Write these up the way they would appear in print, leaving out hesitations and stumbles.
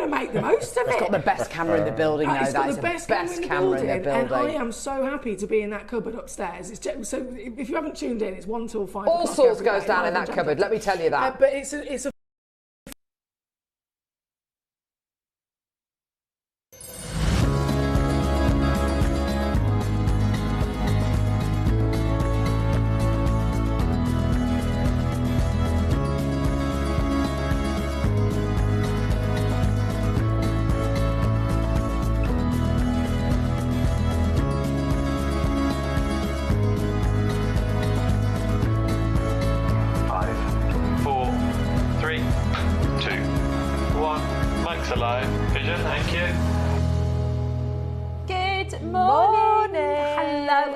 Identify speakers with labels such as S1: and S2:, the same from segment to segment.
S1: to make the most of it.
S2: It's got the best camera in the building, though.
S1: It's got
S2: That is
S1: the
S2: the
S1: best
S2: camera in the building.
S1: and I am so happy to be in that cupboard upstairs. So if you haven't tuned in, it's 1 till 5
S2: All
S1: o'clock
S2: sorts
S1: every
S2: goes
S1: day,
S2: down in
S1: live
S2: that
S1: and
S2: cupboard, let me tell you that.
S1: But it's a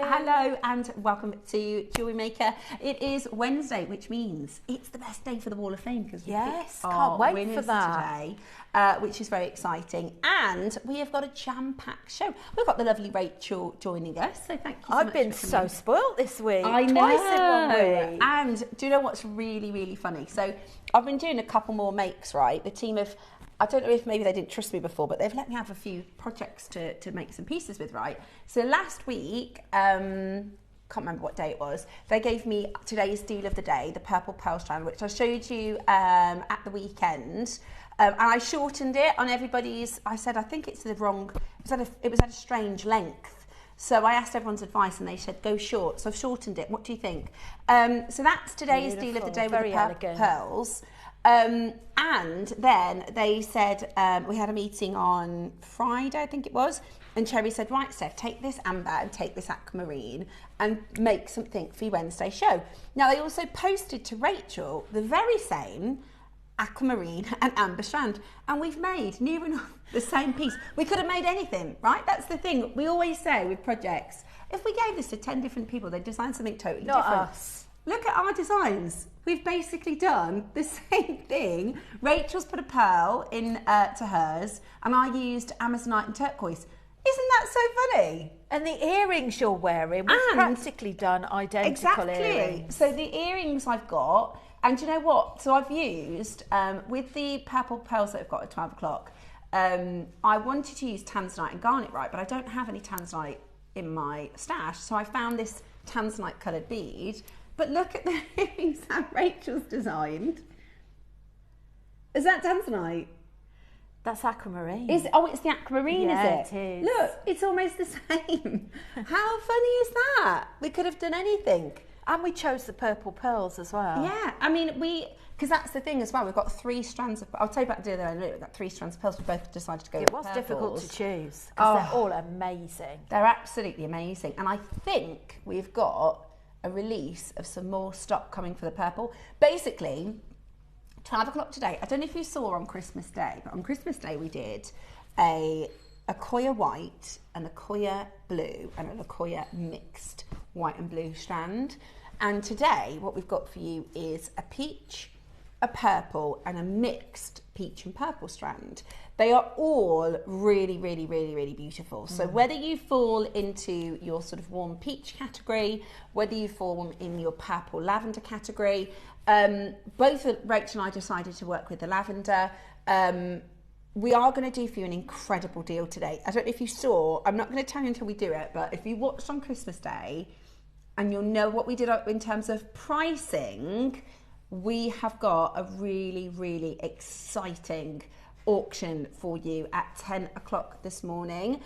S3: Hello and welcome to JewelleryMaker. It is Wednesday, which means it's the best day for the Wall of Fame because
S4: can't wait for that
S3: today, which is very exciting. And we have got a jam-packed show. We've got the lovely Rachel joining us, so thank you so much.
S4: I've been so spoilt this week.
S3: I know.
S4: Twice in 1 week.
S3: And do you know what's really, really funny? So I've been doing a couple more makes, right? The team have, I don't know if maybe they didn't trust me before, but they've let me have a few projects to make some pieces with, right? So last week, can't remember what day it was, they gave me today's deal of the day, the purple pearl strand, which I showed you at the weekend. And I shortened it on everybody's, I said, I think it's the wrong, it was at a strange length. So I asked everyone's advice and they said, go short. So I've shortened it. What do you think? So that's today's deal of the day with the pearls. And then they said, we had a meeting on Friday, I think it was, and Cherry said, right, Steph, take this amber and take this aquamarine and make something for your Wednesday show. Now, they also posted to Rachel the very same aquamarine and amber strand, and we've made near enough the same piece. We could have made anything, right? That's the thing. We always say with projects, if we gave this to 10 different people, they'd design something totally different.
S4: Not us.
S3: Look at our designs. We've basically done the same thing. Rachel's put a pearl in to hers, and I used Amazonite and turquoise. Isn't that so funny?
S4: And the earrings you're wearing, we've practically done identical earrings.
S3: So the earrings I've got, and do you know what? So I've used, with the purple pearls that I've got at 12 o'clock, I wanted to use tanzanite and garnet, right? But I don't have any tanzanite in my stash. So I found this tanzanite coloured bead. But look at the earrings that Rachel's designed. Is that tanzanite?
S4: That's aquamarine.
S3: It's the aquamarine,
S4: yeah,
S3: is it?
S4: it is.
S3: Look, it's almost the same. How funny is that? We could have done anything.
S4: And we chose the purple pearls as well.
S3: Yeah, I mean, because that's the thing as well, we've got 3 strands of, I'll tell you about the other end, we've got 3 strands of pearls, we both decided to go with
S4: It was
S3: purples.
S4: difficult to choose, because they're all amazing.
S3: They're absolutely amazing. And I think we've got a release of some more stock coming for the purple. Basically, 12 o'clock today, I don't know if you saw on Christmas Day, but on Christmas Day we did a Koya white, an Koya blue and an Koya mixed white and blue strand. And today what we've got for you is a peach, a purple and a mixed peach and purple strand. They are all really, really, really, really beautiful. So whether you fall into your sort of warm peach category, whether you fall in your purple lavender category, both Rachel and I decided to work with the lavender. We are going to do for you an incredible deal today. I don't know if you saw, I'm not going to tell you until we do it, but if you watched on Christmas Day, and you'll know what we did in terms of pricing, we have got a really, really exciting auction for you at 10 o'clock this morning.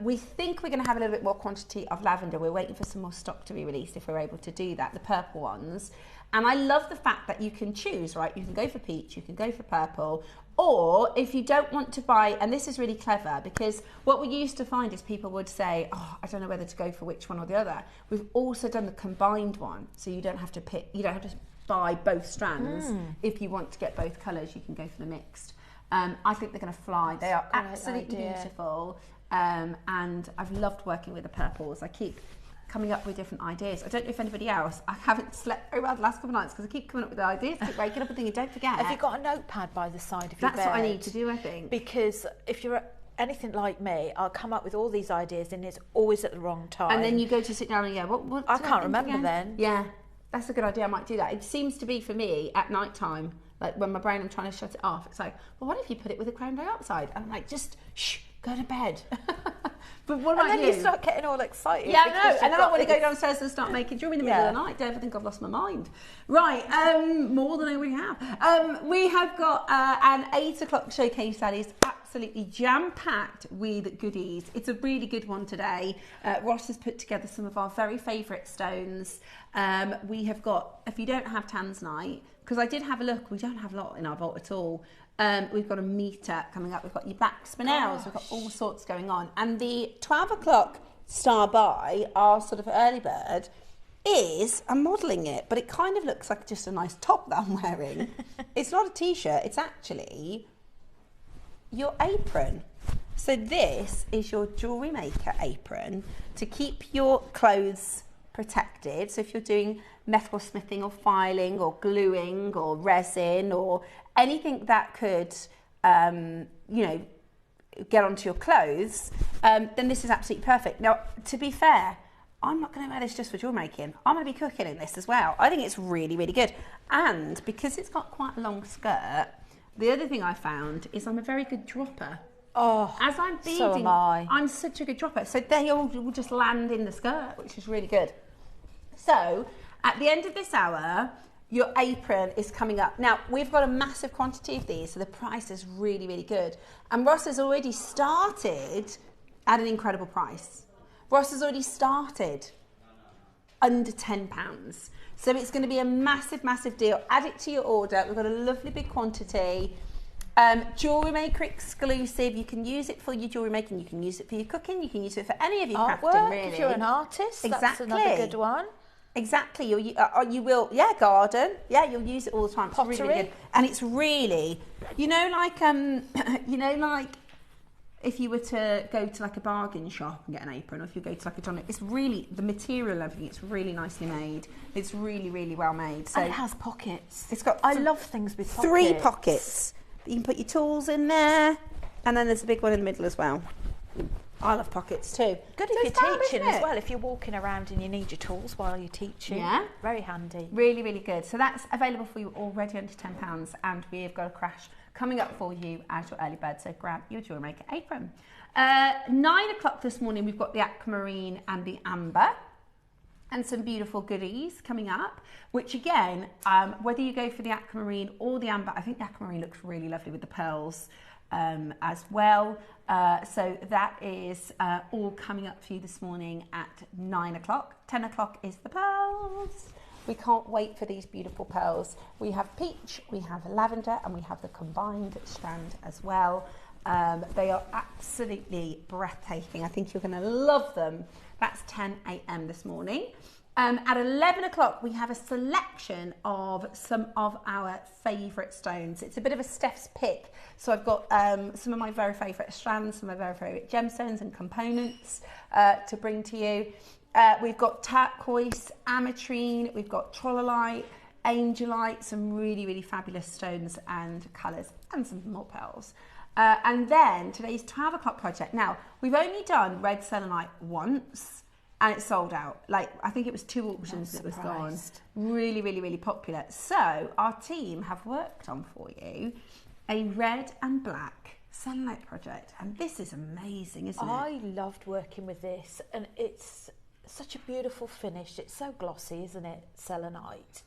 S3: We think we're going to have a little bit more quantity of lavender. We're waiting for some more stock to be released if we're able to do that, the purple ones. And I love the fact that you can choose, right? You can go for peach, you can go for purple, or if you don't want to buy, and this is really clever because what we used to find is people would say, oh, I don't know whether to go for which one or the other. We've also done the combined one, so you don't have to pick, you don't have to buy both strands. If you want to get both colours, you can go for the mixed. I think they're going to fly. They are absolutely beautiful, and I've loved working with the purples. I keep coming up with different ideas. I don't know if anybody else, I haven't slept very well the last couple of nights because I keep coming up with the ideas, keep waking up and thinking, don't forget.
S4: Have you got a notepad by the side of your bed?
S3: That's what I need to do, I think.
S4: Because if you're anything like me, I'll come up with all these ideas and it's always at the wrong time.
S3: And then you go to sit down and go, what
S4: I can't remember
S3: again?
S4: then.
S3: Yeah, that's a good idea. I might do that. It seems to be for me at night time Like when my brain, I'm trying to shut it off. It's like, well, what if you put it with a chrome dioxide? And I'm like, just shh, go to bed. But what about you?
S4: And then you start getting all excited.
S3: Yeah, I know. And then I want to go downstairs and start making jewellery in the middle of the night. Don't ever think I've lost my mind. Right, more than I already have. We have got an 8 o'clock showcase that is absolutely jam-packed with goodies. It's a really good one today. Ross has put together some of our very favourite stones. We have got, if you don't have tanzanite, because I did have a look, we don't have a lot in our vault at all. We've got a meter coming up. We've got your black spinels. We've got all sorts going on. And the 12 o'clock star buy, our sort of early bird, is, I'm modelling it, but it kind of looks like just a nice top that I'm wearing. It's not a t-shirt. It's actually your apron. So this is your JewelleryMaker apron to keep your clothes protected. So if you're doing metal smithing or filing or gluing or resin or anything that could, you know, get onto your clothes, then this is absolutely perfect. Now, to be fair, I'm not going to wear this just for jewelry making. I'm going to be cooking in this as well. I think it's really, really good. And because it's got quite a long skirt, the other thing I found is I'm a very good dropper.
S4: Oh,
S3: as I'm beading,
S4: so am I.
S3: I'm such a good dropper. So they all will just land in the skirt, which is really good. So at the end of this hour, your apron is coming up. Now, we've got a massive quantity of these, so the price is really, really good. And Ross has already started at an incredible price. Ross has already started under £10. So it's going to be a massive, massive deal. Add it to your order. We've got a lovely big quantity. JewelleryMaker exclusive. You can use it for your jewellery making. You can use it for your cooking. You can use it for any of your crafting, really.
S4: If you're an artist,
S3: exactly.
S4: That's another good one.
S3: Exactly. You will, garden. Yeah, you'll use it all the time. It's
S4: Pottery.
S3: really, really good. And it's really, like if you were to go to like a bargain shop and get an apron, or if you go to like a John, it's really, the material and everything, it's really nicely made. It's really, really well made. So
S4: and it has pockets.
S3: It's got,
S4: I love things with pockets.
S3: 3 pockets. You can put your tools in there, and then there's a big one in the middle as well. I love pockets too.
S4: Good if you're teaching as well. If you're walking around and you need your tools while you're teaching. Yeah. Very handy.
S3: Really, really good. So that's available for you already under £10, and we have got a crash coming up for you as your early bird. So grab your JewelleryMaker apron. 9 o'clock this morning, we've got the aquamarine and the amber, and some beautiful goodies coming up, which again, whether you go for the aquamarine or the amber, I think the aquamarine looks really lovely with the pearls as well. So that is all coming up for you this morning at 9 o'clock. 10 o'clock is the pearls. We can't wait for these beautiful pearls. We have peach, we have lavender, and we have the combined strand as well. They are absolutely breathtaking. I think you're going to love them. That's 10 a.m. this morning. At 11 o'clock, we have a selection of some of our favourite stones. It's a bit of a Steph's pick. So I've got some of my very favourite strands, some of my very favourite gemstones and components to bring to you. We've got turquoise, ametrine, we've got trololite, angelite, some really, really fabulous stones and colours, and some more pearls. And then today's 12 o'clock project. Now, we've only done red selenite once, and it's sold out. Like, I think it was 2 auctions that was gone. Really, really, really popular. So our team have worked on for you a red and black selenite project. And this is amazing, isn't it?
S4: I loved working with this, and it's such a beautiful finish. It's so glossy, isn't it, selenite?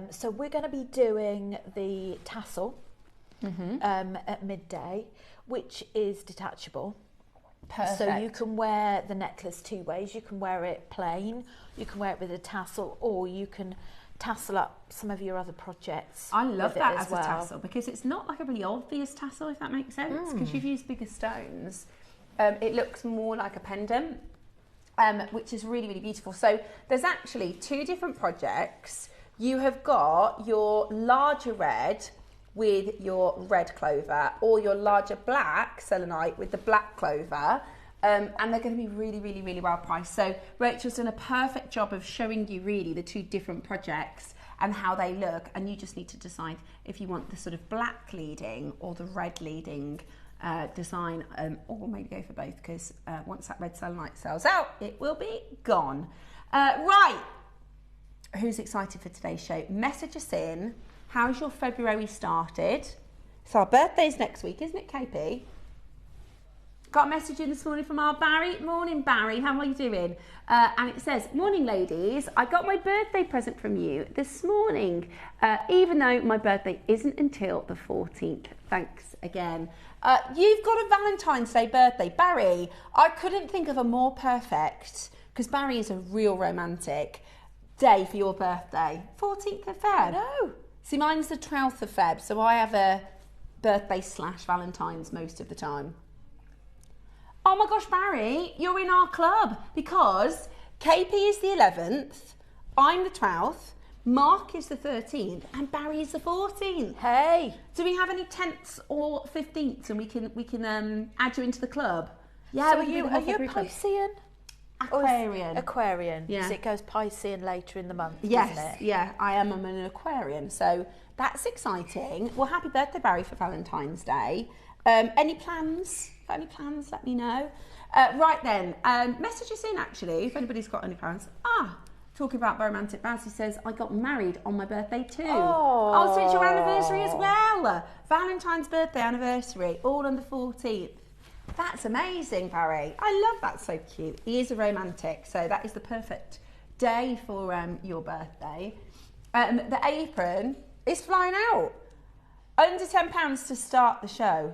S4: So we're going to be doing the tassel at midday, which is detachable.
S3: Perfect.
S4: So you can wear the necklace 2 ways. You can wear it plain, you can wear it with a tassel, or you can tassel up some of your other projects.
S3: I love that as a tassel, because it's not like a really obvious tassel, if that makes sense, because you've used bigger stones. It looks more like a pendant, which is really, really beautiful. So there's actually 2 different projects. You have got your larger red with your red clover, or your larger black selenite with the black clover, and they're going to be really, really, really well priced. So Rachel's done a perfect job of showing you really the 2 different projects and how they look, and you just need to decide if you want the sort of black leading or the red leading design, or maybe go for both, because once that red selenite sells out, it will be gone. Right, who's excited for today's show? Message us in How's your February started? So our birthday's next week, isn't it, KP? Got a message in this morning from our Barry. Morning, Barry. How are you doing? And it says, morning, ladies. I got my birthday present from you this morning, even though my birthday isn't until the 14th. Thanks again. You've got a Valentine's Day birthday. Barry, I couldn't think of a more perfect, because Barry is a real romantic, day for your birthday. 14th of Feb.
S4: No.
S3: See, mine's the 12th of Feb, so I have a birthday / Valentine's most of the time. Oh my gosh, Barry, you're in our club because KP is the 11th, I'm the 12th, Mark is the 13th, and Barry is the 14th.
S4: Hey.
S3: Do we have any 10ths or 15ths and we can add you into the club? Yeah,
S4: So are you a Piscean?
S3: Aquarian.
S4: Aquarian.
S3: Yeah.
S4: Because it goes Piscean later in the month,
S3: Yes,
S4: doesn't it?
S3: yeah, I am. I'm an Aquarian, so that's exciting. Well, happy birthday, Barry, for Valentine's Day. Any plans? Got any plans? Let me know. Right then, message us in actually if anybody's got any plans. Talking about romantic vows, he says, I got married on my birthday too. Oh, so it's your anniversary as well. Valentine's birthday anniversary, all on the 14th. That's amazing, Barry. I love that, so cute. He is a romantic, so that is the perfect day for your birthday. The apron is flying out. Under £10 to start the show.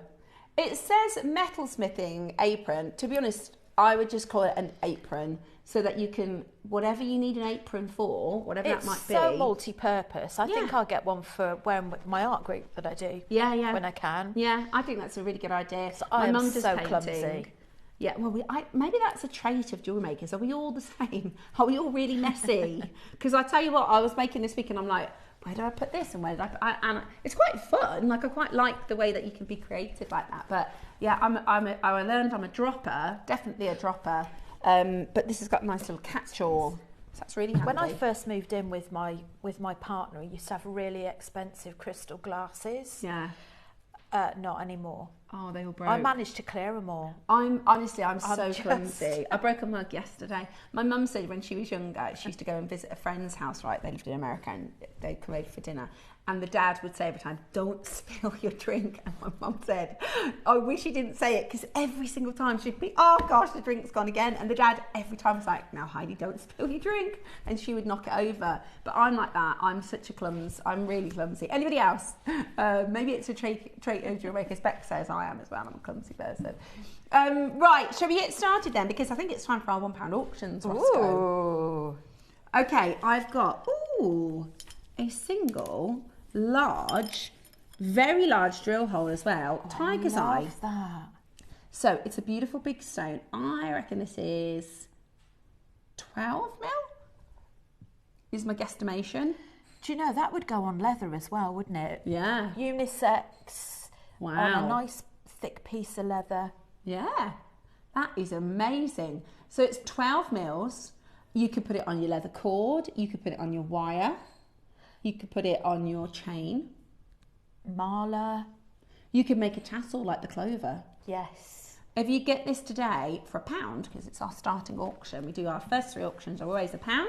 S3: It says metalsmithing apron. To be honest, I would just call it an apron so that you can, whatever you need an apron for, whatever that might be.
S4: It's so multi-purpose. I think I'll get one for wearing with my art group that I do.
S3: Yeah.
S4: When I can.
S3: Yeah, I think that's a really good idea.
S4: So
S3: my
S4: I am
S3: mum does
S4: so
S3: painting.
S4: clumsy.
S3: Yeah, well, maybe that's a trait of jewellery makers. Are we all the same? Are we all really messy? Because I tell you what, I was making this week and I'm like, where did I put this and where did I put and it's quite fun. Like I quite like the way that you can be creative like that. But yeah, I learned I'm a dropper, definitely a dropper. But this has got a nice little catch-all. So that's really handy.
S4: When I first moved in with my partner, he used to have really expensive crystal glasses.
S3: Yeah.
S4: Not anymore.
S3: Oh, they all broke.
S4: I managed to clear them all.
S3: I'm so clumsy. I broke a mug yesterday. My mum said when she was younger, she used to go and visit a friend's house, right? They lived in America and they'd come over for dinner. And the dad would say every time, don't spill your drink. And my mum said, I wish he didn't say it because every single time she'd be, oh gosh, the drink's gone again. And the dad every time was like, now Heidi, don't spill your drink. And she would knock it over. But I'm like that. I'm such a clumsy. I'm really clumsy. Anybody else? Maybe it's a trait of JewelleryMaker. Beck says I am as well. I'm a clumsy person. Right, shall we get started then? Because I think it's time for our £1 auctions, Roscoe. Ooh. Okay, I've got, a single large, very large drill hole as well. Tiger's eye.
S4: I love that.
S3: So it's a beautiful big stone. I reckon this is 12 mil is my guesstimation.
S4: Do you know, that would go on leather as well, wouldn't it?
S3: Yeah.
S4: Unisex.
S3: Wow.
S4: On a nice thick piece of leather.
S3: Yeah. That is amazing. So it's 12 mils. You could put it on your leather cord. You could put it on your wire. You could put it on your chain.
S4: Mala.
S3: You could make a tassel like the clover.
S4: Yes.
S3: If you get this today for £1, because it's our starting auction, we do our first 3 auctions are always £1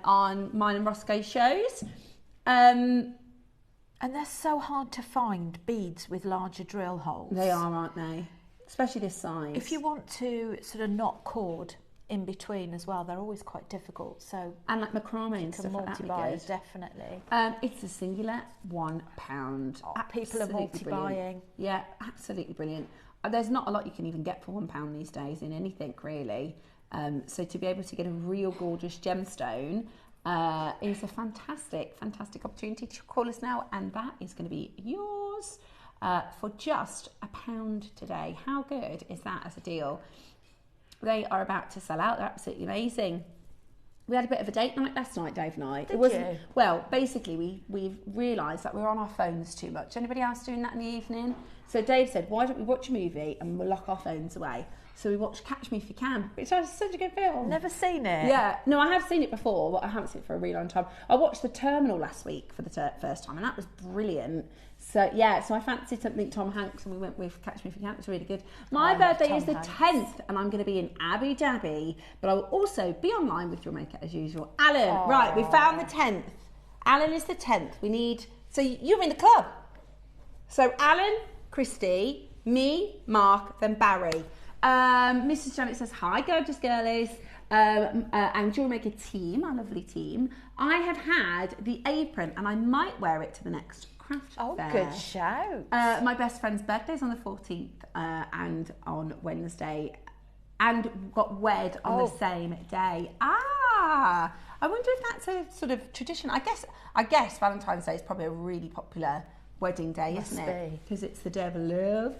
S3: on mine and Roscoe's shows.
S4: And they're so hard to find, beads with larger drill holes.
S3: They are, aren't they? Especially this size.
S4: If you want to sort of knot cord in between as well, they're always quite difficult. So
S3: and like macrame and stuff like that would be good.
S4: Definitely.
S3: It's a singular £1.
S4: People are multi-buying.
S3: Brilliant. Yeah, absolutely brilliant. There's not a lot you can even get for £1 these days in anything really. So to be able to get a real gorgeous gemstone is a fantastic opportunity to call us now, and that is going to be yours for just £1 today. How good is that as a deal? They are about to sell out. They're absolutely amazing. We had a bit of a date night last night, Dave and I.
S4: Did you?
S3: Well, basically, we've realised that we're on our phones too much. Anybody else doing that in the evening? So Dave said, why don't we watch a movie and we'll lock our phones away? So we watched Catch Me If You Can, which was such a good film.
S4: Never seen it.
S3: Yeah, no, I have seen it before, but I haven't seen it for a really long time. I watched The Terminal last week for the first time, and that was brilliant. So yeah, so I fancied something Tom Hanks, and we went with Catch Me If You Can. It was really good. My birthday is the 10th, and I'm going to be in Abu Dhabi, but I will also be online with JewelleryMaker as usual. Alan, right, we found the 10th. Alan is the 10th. We need So you're in the club. So Alan, Christy, me, Mark, then Barry. Mrs. Janet says, hi, gorgeous girlies. And JewelleryMaker team, our lovely team. I have had the apron and I might wear it to the next craft fair.
S4: Oh, good shout.
S3: My best friend's birthday's on the 14th and on Wednesday, and got wed on the same day. I wonder if that's a sort of tradition. I guess Valentine's Day is probably a really popular wedding day, isn't it? Because it's the day of love.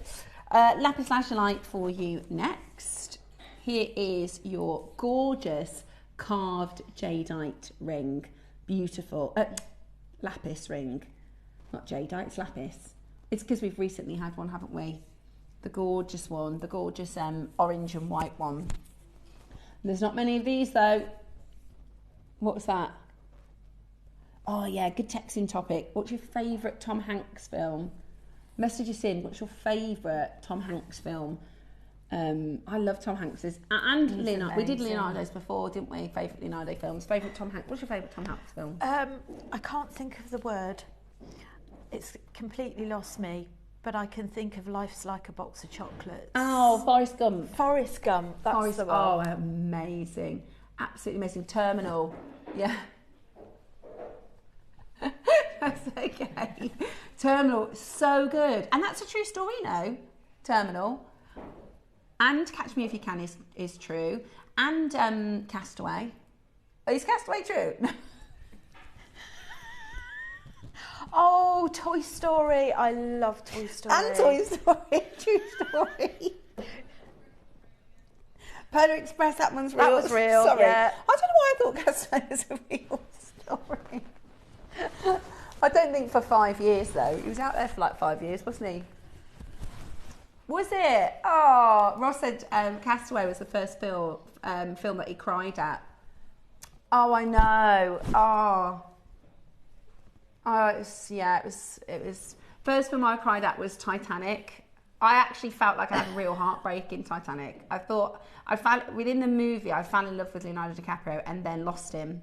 S3: Lapis lazuli for you next. Here is your gorgeous carved jadeite ring. Beautiful. Lapis ring. Not jadeite, it's lapis. It's because we've recently had one, haven't we? The gorgeous one, the gorgeous orange and white one. There's not many of these though. What was that? Oh yeah, good texting topic. What's your favourite Tom Hanks film? Message us in. What's your favourite Tom Hanks film? I love Tom Hanks's and Leonardo. We did Leonardo's before, didn't we? Favourite Leonardo films. Favourite Tom Hanks. What's your favourite Tom Hanks film?
S4: I can't think of the word. It's completely lost me, but I can think of Life's Like a Box of Chocolates.
S3: Oh, Forrest Gump.
S4: Forrest Gump. That's the one.
S3: Oh, amazing! Absolutely amazing. Terminal. Yeah. That's okay. Terminal, so good, and that's a true story, you know. Terminal. And Catch Me If You Can is true. And Castaway. Is Castaway true?
S4: Oh, Toy Story. I love Toy Story.
S3: And Toy Story. True story. Polar Express, that one's real.
S4: That was real,
S3: Sorry.
S4: yeah.
S3: I don't know why I thought Castaway was a real story. I don't think for 5 years, though. He was out there for like 5 years, wasn't he? Was it? Oh, Ross said Castaway was the first film that he cried at. Oh, I know. It was. First film I cried at was Titanic. I actually felt like I had a real heartbreak in Titanic. Within the movie, I fell in love with Leonardo DiCaprio and then lost him.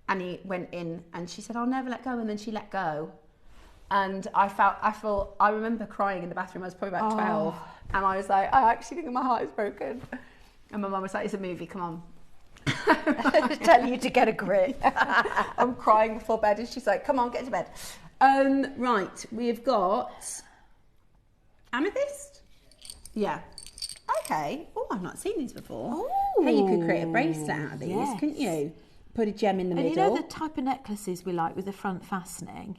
S3: And he went in and she said, I'll never let go. And then she let go. And I remember crying in the bathroom. I was probably about 12. And I was like, I actually think my heart is broken. And my mum was like, it's a movie, come on.
S4: Telling you to get a grip.
S3: I'm crying before bed and she's like, come on, get to bed. Right, we've got amethyst? Yeah. Okay. Oh, I've not seen these before.
S4: Ooh,
S3: hey, you could create a bracelet out of these, couldn't you? Put a gem in the middle.
S4: And you know the type of necklaces we like with the front fastening?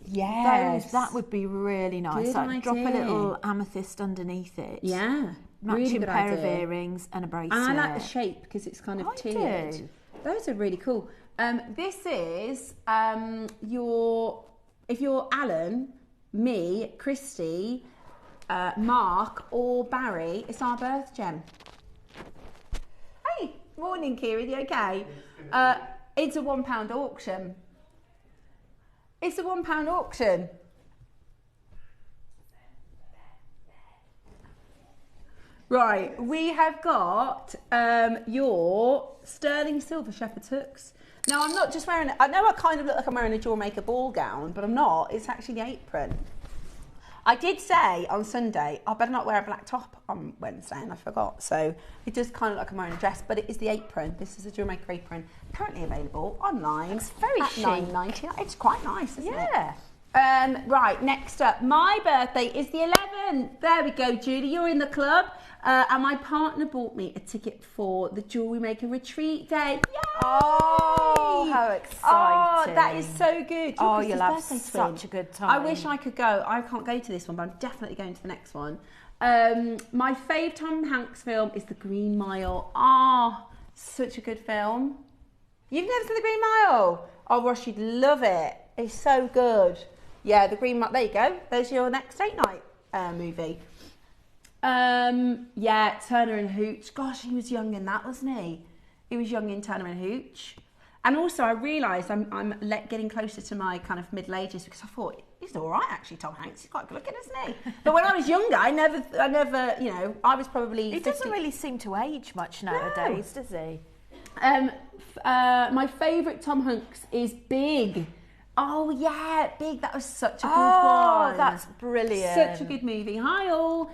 S3: Yes.
S4: That would be really nice.
S3: Good
S4: Like drop a
S3: idea.
S4: little amethyst underneath it.
S3: Yeah.
S4: Matching
S3: really good
S4: pair of
S3: idea.
S4: earrings and a bracelet.
S3: And I like the shape because it's kind of tiered.
S4: do.
S3: Those are really cool. This is if you're Alan, me, Christy, Mark or Barry, it's our birth gem. Hey, morning Kira, you okay? It's a £1 auction. It's a £1 auction. Right, we have got your sterling silver shepherd's hooks. Now, I'm not just wearing it. I know I kind of look like I'm wearing a JewelleryMaker ball gown, but I'm not. It's actually the apron. I did say on Sunday, I better not wear a black top on Wednesday, and I forgot. So it does kind of look like I'm wearing a dress, but it is the apron. This is a JewelleryMaker apron, currently available online. It's
S4: very chic.
S3: $9.99. It's quite nice, isn't it?
S4: Yeah.
S3: Right, next up, my birthday is the 11th. There we go, Julie, you're in the club. And my partner bought me a ticket for the JewelleryMaker retreat day. Yay!
S4: Oh, how exciting.
S3: Oh, that is so good.
S4: Oh, you'll have such a good time.
S3: I wish I could go. I can't go to this one, but I'm definitely going to the next one. My favourite Tom Hanks film is The Green Mile. Oh, such a good film. You've never seen The Green Mile? Oh, Ross, you'd love it. It's so good. Yeah, The Green Mile. There you go. There's your next date night movie. Yeah, Turner and Hooch. Gosh, he was young in that, wasn't he? He was young in Turner and Hooch. And also, I realised I'm getting closer to my kind of middle ages because I thought he's all right actually. Tom Hanks, he's quite good looking, isn't he? But when I was younger, I never, you know, I was probably.
S4: He doesn't really seem to age much nowadays, does he?
S3: My favourite Tom Hanks is Big. Oh yeah, Big. That was such a good one.
S4: Oh, that's brilliant.
S3: Such a good movie. Hi all.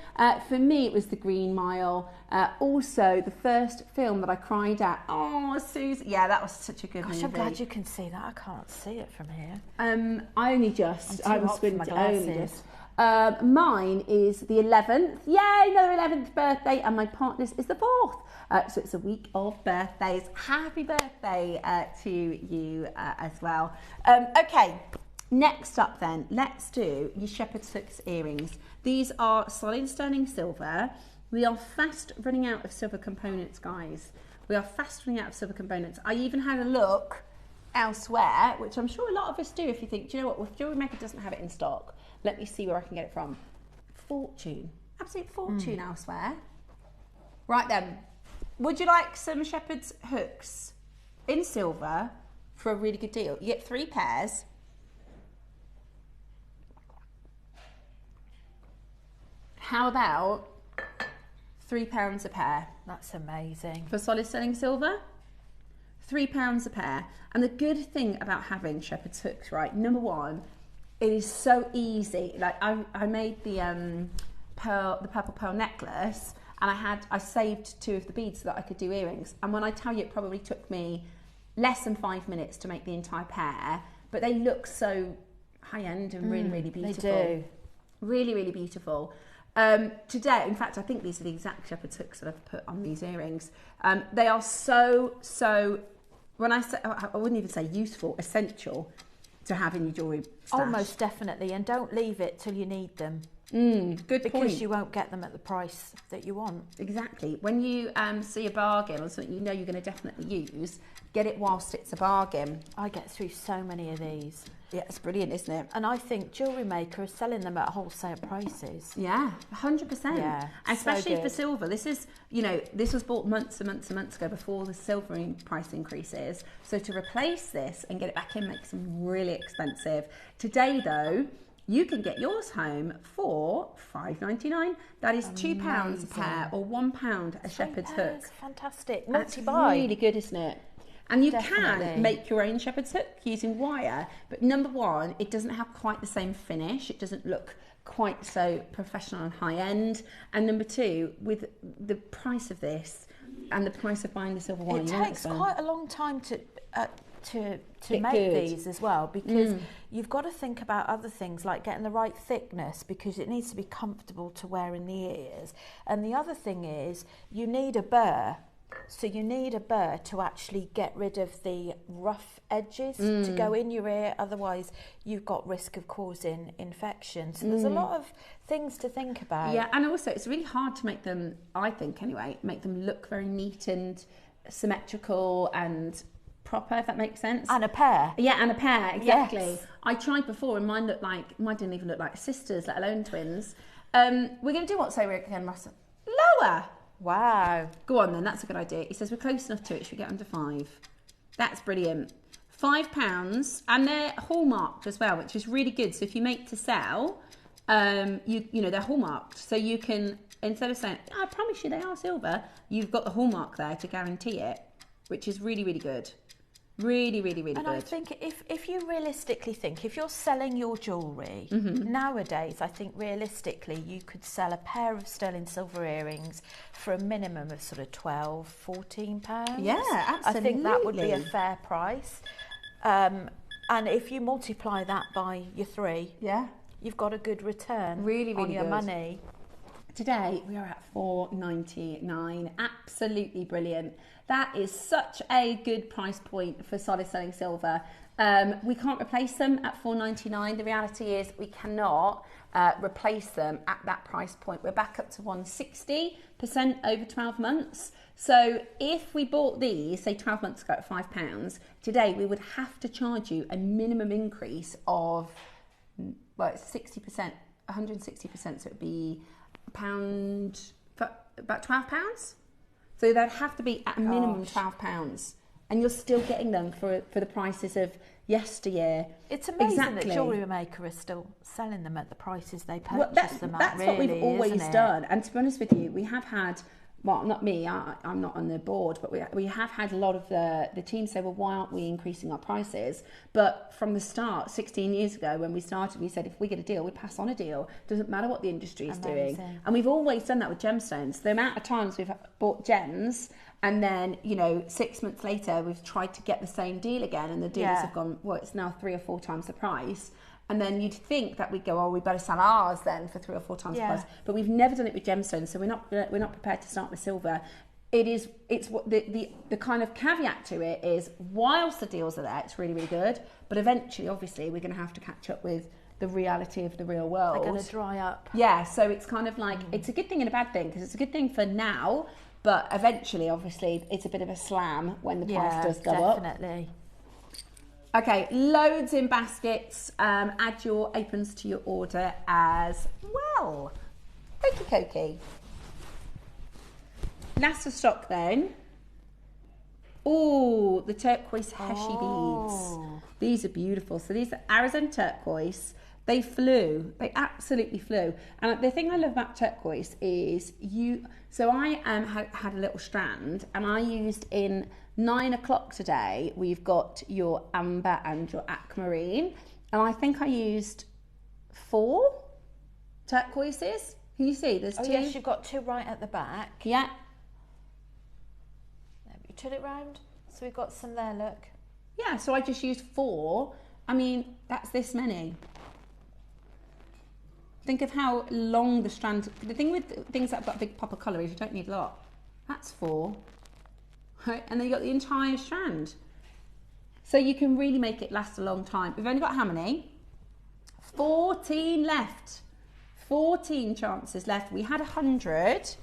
S3: For me, it was The Green Mile. Also, the first film that I cried at. Oh, Susan. Yeah, that was such a good movie.
S4: I'm glad you can see that. I can't see it from here.
S3: I only just.
S4: I'm too hot for my
S3: only
S4: glasses.
S3: just. Mine is the 11th. Yay, another 11th birthday, and my partner's is the 4th. So it's a week of birthdays. Happy birthday to you as well. Okay, next up then, let's do your shepherd's hooks earrings. These are solid sterling silver. We are fast running out of silver components, guys. We are fast running out of silver components. I even had a look elsewhere, which I'm sure a lot of us do if you think, do you know what, well, if JewelleryMaker doesn't have it in stock, let me see where I can get it from. Fortune. Absolute fortune elsewhere. Right then. Would you like some shepherd's hooks in silver for a really good deal? You get 3 pairs. How about £3 a pair?
S4: That's amazing.
S3: For solid sterling silver, £3 a pair. And the good thing about having shepherd's hooks, right? Number one, it is so easy. Like I made the purple pearl necklace, and I saved 2 of the beads so that I could do earrings. And when I tell you, it probably took me less than 5 minutes to make the entire pair, but they look so high end and really, really beautiful.
S4: They do.
S3: Really, really beautiful. Today, in fact, I think these are the exact shepherd's hooks that I've put on these earrings. They are so, when I say, I wouldn't even say useful, essential to have in your jewellery stash.
S4: Oh, most definitely. And don't leave it till you need them.
S3: Good
S4: because
S3: point.
S4: you won't get them at the price that you want.
S3: Exactly. When you see a bargain or something you know you're going to definitely use, get it whilst it's a bargain.
S4: I get through so many of these.
S3: Yeah, it's brilliant, isn't it?
S4: And I think JewelleryMaker is selling them at wholesale prices.
S3: Yeah, 100%.
S4: Yeah,
S3: especially
S4: so
S3: for silver. This is, you know, this was bought months and months and months ago before the silver price increases. So to replace this and get it back in makes them really expensive. Today, though, you can get yours home for $5.99. That is £2 a pair or £1 a shepherd's hook.
S4: Fantastic.
S3: That's
S4: Multi-buy.
S3: really good, isn't it? And you
S4: Definitely.
S3: can make your own shepherd's hook using wire, but number one, it doesn't have quite the same finish. It doesn't look quite so professional and high end. And number two, with the price of this and the price of buying the silver wire,
S4: it takes quite a long time to make these as well, because you've got to think about other things like getting the right thickness, because it needs to be comfortable to wear in the ears. And the other thing is you need a burr. So you need a burr to actually get rid of the rough edges to go in your ear, otherwise you've got risk of causing infection. So there's a lot of things to think about.
S3: Yeah, and also it's really hard to make them, I think anyway, make them look very neat and symmetrical and proper, if that makes sense.
S4: And a pair.
S3: Yeah, and a pair, exactly.
S4: Yes.
S3: I tried before and mine didn't even look like sisters, let alone twins. We're going to do what, say again, Russell? Lower.
S4: Wow.
S3: Go on then, that's a good idea. He says we're close enough to it, should we get under 5? That's brilliant. £5, and they're hallmarked as well, which is really good. So if you make to sell, you know, they're hallmarked. So you can, instead of saying, I promise you they are silver, you've got the hallmark there to guarantee it, which is really, really good. Really, really, really good.
S4: And I think if you realistically think, if you're selling your jewellery, nowadays, I think realistically you could sell a pair of sterling silver earrings for a minimum of sort of £12, £14.
S3: Yeah, absolutely.
S4: I think that would be a fair price. And if you multiply that by your 3, you've got a good return on your money.
S3: Today we are at $4.99. Absolutely brilliant. That is such a good price point for solid sterling silver. We can't replace them at $4.99. The reality is we cannot replace them at that price point. We're back up to 160% over 12 months. So if we bought these, say 12 months ago at £5, today we would have to charge you a minimum increase of, well, it's 60%, 160%, so it would be about £12. So they'd have to be at a minimum £12, and you're still getting them for the prices of yesteryear.
S4: It's amazing that JewelleryMaker is still selling them at the prices they purchased them at.
S3: That's
S4: really,
S3: what we've always done. And to be honest with you, we have had well, not me, I'm not on the board, but we have had a lot of the team say, well, why aren't we increasing our prices? But from the start, 16 years ago when we started, we said if we get a deal, we pass on a deal. Doesn't matter what the industry is doing. And we've always done that with gemstones. The amount of times we've bought gems and then, 6 months later, we've tried to get the same deal again and the dealers have gone, well, it's now 3 or 4 times the price. And then you'd think that we'd go, oh, we better sell ours then for 3 or 4 times the price. But we've never done it with gemstones, so we're not prepared to start with silver. It's what the kind of caveat to it is, whilst the deals are there, it's really, really good. But eventually, obviously, we're going to have to catch up with the reality of the real world.
S4: They're going to dry up.
S3: Yeah, so it's kind of like, it's a good thing and a bad thing, because it's a good thing for now, but eventually, obviously, it's a bit of a slam when the price does go up.
S4: Definitely.
S3: Okay, loads in baskets. Add your aprons to your order as well. Okie dokie. Last of stock then. Oh, the turquoise Heshi beads. These are beautiful. So these are Arizona turquoise. They flew. They absolutely flew. And the thing I love about turquoise is so I had a little strand, and I used in 9 o'clock today, we've got your amber and your aquamarine. And I think I used 4 turquoises. Can you see? There's 2.
S4: Oh, yes, you've got 2 right at the back.
S3: Yeah.
S4: You turn it round. So we've got some there, look.
S3: Yeah, so I just used 4. I mean, that's this many. Think of how long the strand... The thing with things that have got a big pop of colour is you don't need a lot. That's 4. Right, and then you got the entire strand. So you can really make it last a long time. We've only got how many? 14 left. 14 chances left. We had 100,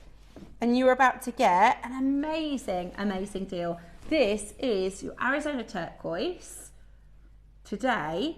S3: and you were about to get an amazing, amazing deal. This is your Arizona turquoise. Today,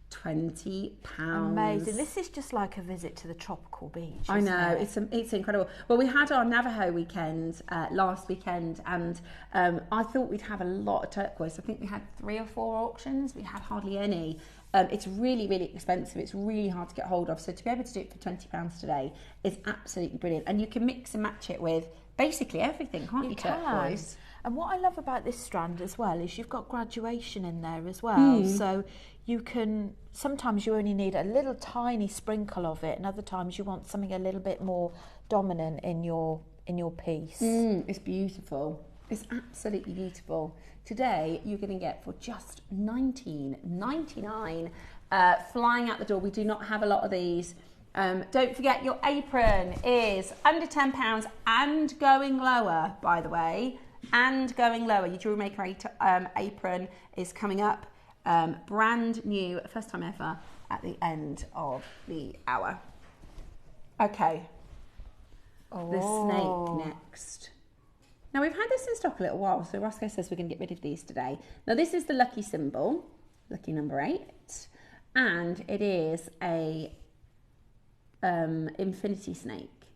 S3: £20.
S4: Amazing. This is just like a visit to the tropical beach.
S3: I know, it's incredible. Well, we had our Navajo weekend last weekend, and I thought we'd have a lot of turquoise. I think we had 3 or 4 auctions. We had hardly any. It's really, really expensive. It's really hard to get hold of. So to be able to do it for £20 today is absolutely brilliant. And you can mix and match it with basically everything, can't you, turquoise?
S4: And what I love about this strand as well is you've got graduation in there as well. So you can, sometimes you only need a little tiny sprinkle of it, and other times you want something a little bit more dominant in your piece.
S3: It's beautiful. It's absolutely beautiful. Today you're going to get for just $19.99 flying out the door. We do not have a lot of these. Don't forget your apron is under £10 and going lower, by the way, and going lower. Your JewelleryMaker apron is coming up. Brand new, first time ever, at the end of the hour. Okay, the snake next. Now we've had this in stock a little while, so Roscoe says we're going to get rid of these today. Now this is the lucky symbol, lucky number 8, and it is a infinity snake.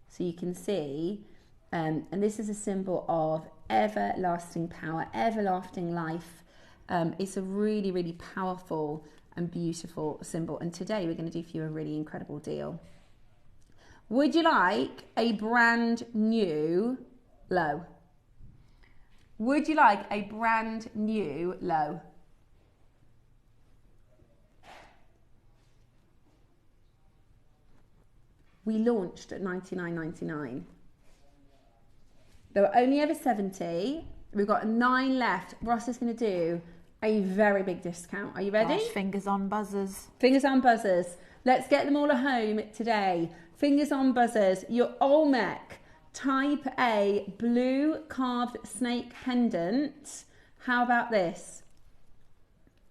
S3: So you can see, and this is a symbol of everlasting power, everlasting life. It's a really, really powerful and beautiful symbol. And today we're going to do for you a really incredible deal. Would you like a brand new low? Would you like a brand new low? We launched at $99.99. There were only ever 70. We've got 9 left. Ross is going to do a very big discount. Are you ready?
S4: Gosh, fingers on buzzers.
S3: Fingers on buzzers. Let's get them all at home today. Fingers on buzzers. Your Olmec Type A blue carved snake pendant. How about this?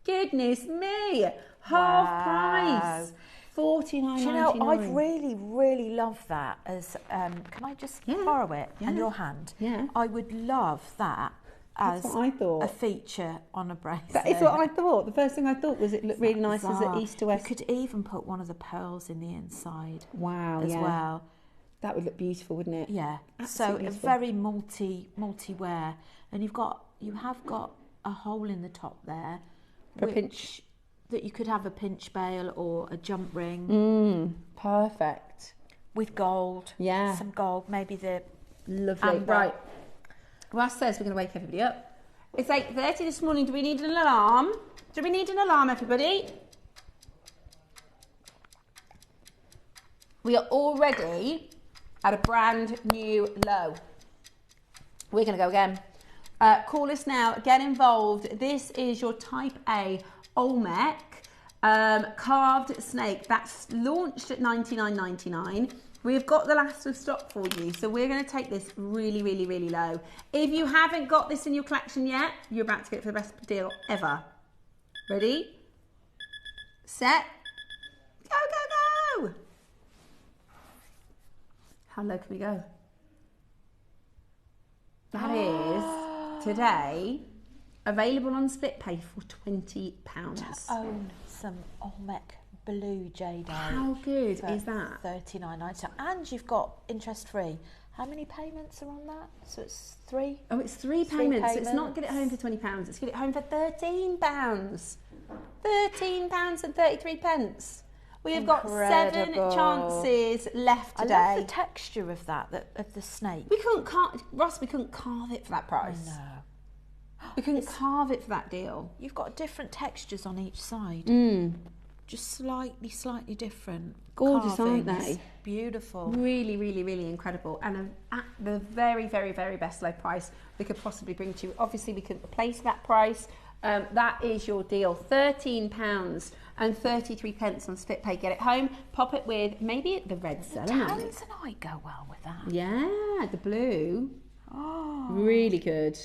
S3: Goodness me. Half price. $49.99.
S4: Do you know, I'd really, really love that as, can I just borrow it and your hand?
S3: Yeah.
S4: I would love that as
S3: That's what I thought.
S4: A feature on a bracelet.
S3: That is what I thought. The first thing I thought was it looked really nice as an east to west.
S4: You could even put one of the pearls in the inside.
S3: Wow,
S4: as well.
S3: That would look beautiful, wouldn't it?
S4: Yeah.
S3: Absolutely
S4: so it's very multi-wear, and you have got a hole in the top there,
S3: For a pinch.
S4: That you could have a pinch bail or a jump ring.
S3: Perfect.
S4: with gold.
S3: Yeah.
S4: Some gold, maybe the
S3: Lovely.
S4: amber.
S3: Right. Ross says we're going to wake everybody up. It's 8:30 this morning. Do we need an alarm? Do we need an alarm, everybody? We are already at a brand new low. We're going to go again. Call us now. Get involved. This is your Type A Olmec carved snake. That's launched at $99.99. We've got the last of stock for you, so we're going to take this really, really, really low. If you haven't got this in your collection yet, you're about to get it for the best deal ever. Ready? Set. Go, go, go! How low can we go? That is today available on split pay for £20.
S4: To own some Olmec blue jade.
S3: How good is that?
S4: $39.90. And you've got interest free. How many payments are on that? So it's 3?
S3: Oh, it's three payments. So it's not get it home for £20. It's get it home for £13. £13.33. We have got 7 chances left today.
S4: I love the texture of that, of the snake.
S3: We couldn't Ross, we couldn't carve it for that price.
S4: No.
S3: We couldn't carve it for that deal.
S4: You've got different textures on each side. Just slightly different.
S3: Gorgeous,
S4: carvings.
S3: aren't they?
S4: Beautiful.
S3: Really, really, really incredible. And at the very, very, very best low price we could possibly bring to you. Obviously, we couldn't replace that price. That is your deal. £13.33 on split pay. Get it home. Pop it with maybe the red selenite.
S4: Tanzanite go well with that.
S3: Yeah, the blue.
S4: Oh,
S3: Really good.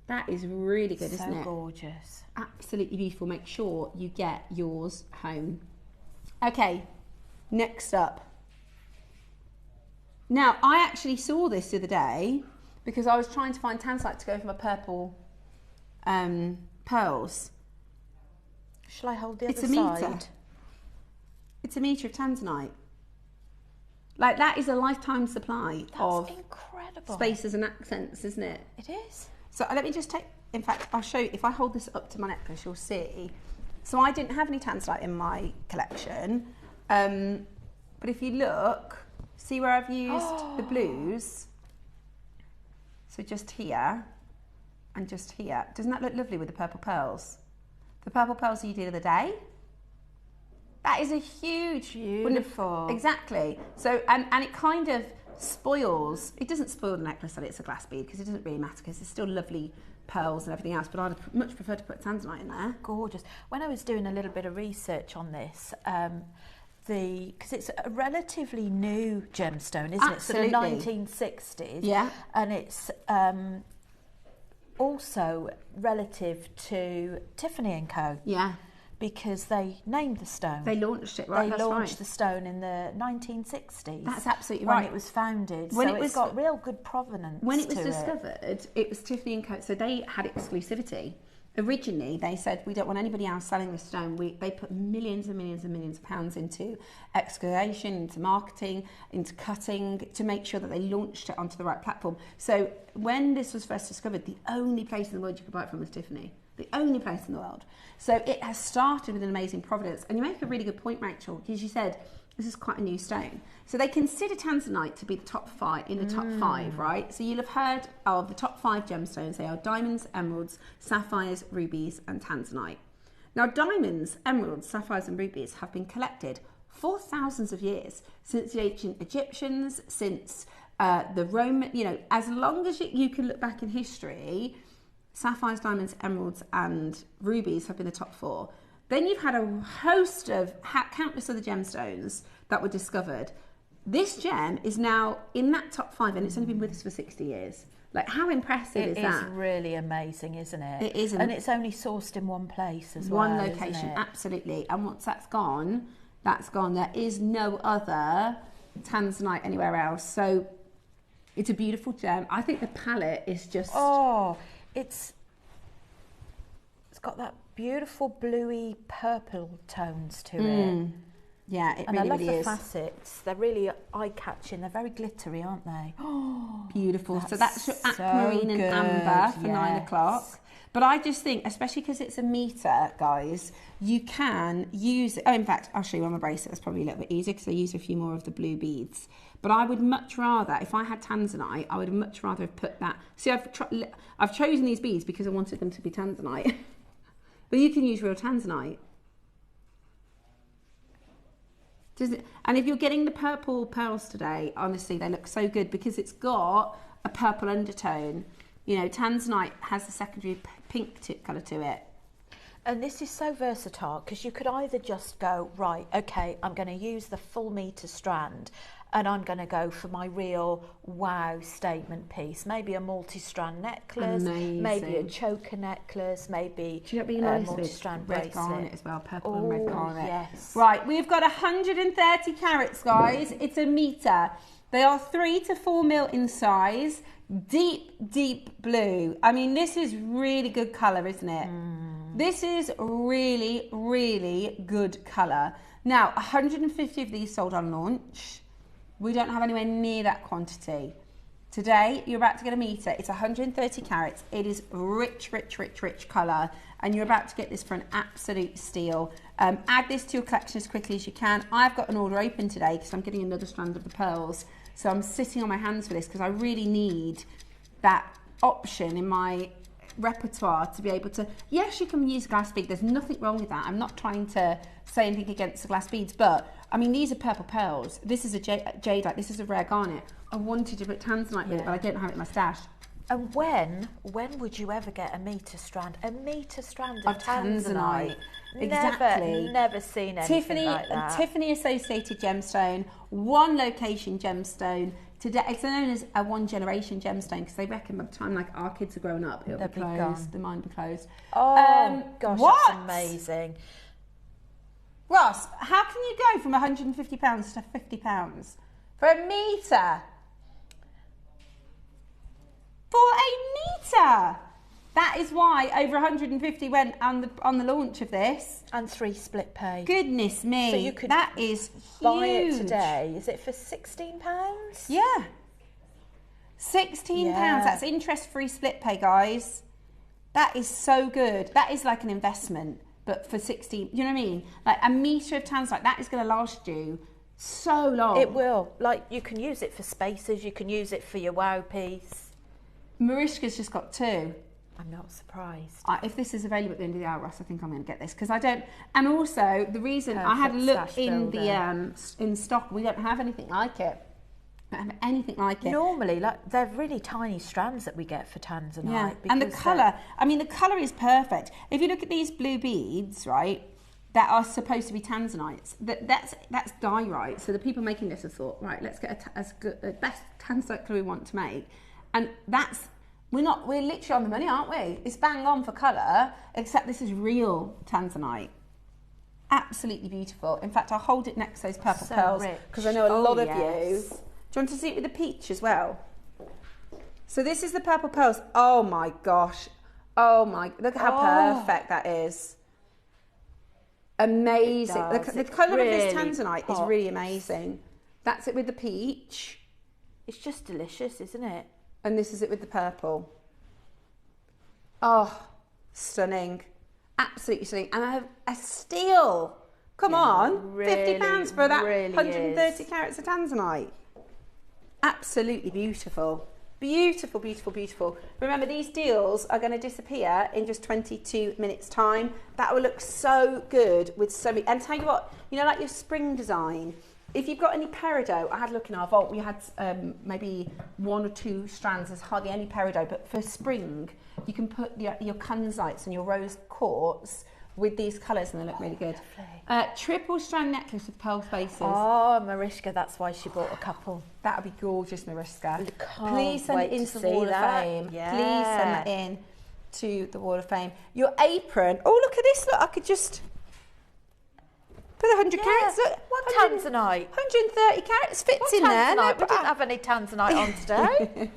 S3: That is really good, isn't it?
S4: So gorgeous.
S3: Absolutely beautiful. Make sure you get yours home. Okay, next up. Now, I actually saw this the other day because I was trying to find tanzanite to go for my purple pearls.
S4: Shall I hold the other
S3: It's a
S4: side?
S3: metre. It's a metre of tanzanite. Like, that is a lifetime supply of
S4: incredible.
S3: spaces and accents, isn't it?
S4: It is.
S3: So let me just take, in fact, I'll show you, if I hold this up to my necklace, you'll see. So I didn't have any tanzanite in my collection, but if you look, see where I've used the blues? So just here, and just here. Doesn't that look lovely with the purple pearls? The purple pearls you did the other day? That is a huge...
S4: Beautiful.
S3: Exactly. So, and it kind of spoils, it doesn't spoil the necklace that it's a glass bead because it doesn't really matter because it's still lovely pearls and everything else, but I'd much prefer to put tanzanite in there.
S4: Gorgeous. When I was doing a little bit of research on this, because it's a relatively new gemstone, isn't
S3: Absolutely.
S4: it? Sort of 1960s.
S3: Yeah.
S4: And it's also relative to Tiffany & Co.
S3: Yeah.
S4: Because they named the stone.
S3: They launched it, right?
S4: They launched the stone in the 1960s.
S3: That's absolutely
S4: when
S3: right.
S4: it was founded.
S3: When
S4: so
S3: it was
S4: it's got real good provenance.
S3: When it was
S4: to
S3: discovered, it was Tiffany & Co. So they had exclusivity. Originally, they said, we don't want anybody else selling this stone. They put millions and millions and millions of pounds into excavation, into marketing, into cutting, to make sure that they launched it onto the right platform. So when this was first discovered, the only place in the world you could buy it from was Tiffany. The only place in the world. So it has started with an amazing provenance. And you make a really good point, Rachel, because you said this is quite a new stone. So they consider tanzanite to be the top 5, in the top 5, right? So you'll have heard of the top 5 gemstones. They are diamonds, emeralds, sapphires, rubies, and tanzanite. Now, diamonds, emeralds, sapphires, and rubies have been collected for thousands of years, since the ancient Egyptians, since the Roman, as long as you can look back in history, sapphires, diamonds, emeralds, and rubies have been the top 4. Then you've had a host of countless other gemstones that were discovered. This gem is now in that top 5, and it's only been with us for 60 years. Like, how impressive is that?
S4: It is really amazing, isn't it?
S3: It is.
S4: And it's only sourced in one place as well.
S3: One location, absolutely. And once that's gone, that's gone. There is no other tanzanite anywhere else. So it's a beautiful gem. I think the palette is just...
S4: Oh, it's got that beautiful bluey purple tones to it.
S3: Yeah, it
S4: and
S3: really,
S4: I love
S3: really
S4: the
S3: is.
S4: facets. They're really eye-catching. They're very glittery, aren't they?
S3: Beautiful. So that's your aquamarine and amber for 9 o'clock. But I just think, especially because it's a metre, guys, you can use it. Oh, in fact, I'll show you on my bracelet. That's probably a little bit easier because I use a few more of the blue beads. But I would much rather, if I had tanzanite, I would much rather have put that. See, I've chosen these beads because I wanted them to be tanzanite. But you can use real tanzanite. And if you're getting the purple pearls today, honestly, they look so good because it's got a purple undertone. You know, tanzanite has a secondary pink colour to it.
S4: And this is so versatile because you could either just go, right, okay, I'm going to use the full metre strand and I'm going to go for my real wow statement piece. Maybe a multi-strand necklace, maybe a choker necklace, maybe a multi-strand bracelet.
S3: Red garnet as well, purple and red garnet.
S4: Yes.
S3: Right, we've got 130 carats, guys. It's a metre. They are 3 to 4 mil in size. Deep blue. I mean, this is really good colour, isn't it? This is really good colour. Now, 150 of these sold on launch. We don't have anywhere near that quantity. Today, you're about to get a metre. It's 130 carats. It is rich colour. And you're about to get this for an absolute steal. Add this to your collection as quickly as you can. I've got an order open today because I'm getting another strand of the pearls. So I'm sitting on my hands for this because I really need that option in my repertoire to be able to, yes, you can use glass bead. There's nothing wrong with that. I'm not trying to say anything against the glass beads, but I mean, these are purple pearls. This is a jadeite. This is a rare garnet. I wanted to put tanzanite with it, but I don't have it in my stash.
S4: And when would you ever get a metre strand? A metre strand of tanzanite.
S3: Exactly.
S4: Never seen anything like that.
S3: Tiffany associated gemstone, one location gemstone. Today, it's known as a one generation gemstone because they reckon by the time like our kids are grown up, it'll be closed. The mine will be closed.
S4: Oh gosh, that's amazing.
S3: Ross, how can you go from £150 to £50 for a metre? For a metre! That is why over 150 went on the launch of this. And 3 split pay. Goodness me.
S4: So you could
S3: that is huge.
S4: Buy it today. Is it for £16?
S3: Yeah. £16. That's interest-free split pay, guys. That is so good. That is like an investment, but for 16, you know what I mean? Like a metre of tanzanite, that is going to last you so long.
S4: It will. Like you can use it for spaces, you can use it for your wow piece.
S3: Mariska's just got 2.
S4: I'm not surprised.
S3: If this is available at the end of the hour, Ross, I think I'm going to get this because I don't. And also the reason I had a look in the in stock, we don't have anything like it. We don't have anything like it.
S4: Normally, like they're really tiny strands that we get for tanzanite.
S3: Yeah, and the colour. I mean, the colour is perfect. If you look at these blue beads, right, that are supposed to be tanzanites. That's diorite. So the people making this have thought, right, let's get a best tanzanite colour we want to make, and that's. We're literally on the money, aren't we? It's bang on for colour, except this is real tanzanite. Absolutely beautiful. In fact, I'll hold it next to those purple pearls because I know a lot of you. Do you want to see it with the peach as well? So this is the purple pearls. Oh my gosh. Oh my, look at how perfect that is. Amazing. The colour of this tanzanite is really amazing. That's it with the peach.
S4: It's just delicious, isn't it?
S3: And this is it with the purple. Oh, stunning. Absolutely stunning. And I have a steal. Come on.
S4: Really,
S3: £50 for that
S4: really
S3: 130 carats of tanzanite. Absolutely beautiful. Beautiful, beautiful, beautiful. Remember, these deals are going to disappear in just 22 minutes' time. That will look so good with so many. And tell you what, you know, like your spring design, if you've got any peridot, I had a look in our vault, we had maybe 1 or 2 strands, there's hardly any peridot, but for spring, you can put your kunzites and your rose quartz with these colours and they look really good. Triple strand necklace with pearl spaces.
S4: Oh, Mariska, that's why she bought a couple.
S3: That would be gorgeous, Mariska.
S4: Please
S3: send it into the Wall of Fame.
S4: Yeah.
S3: Please send that in to the Wall of Fame. Your apron, oh look at this, look, I could just put 100 carats. Look,
S4: what tanzanite?
S3: 130 carats fits in there.
S4: No, we didn't have any tanzanite on today.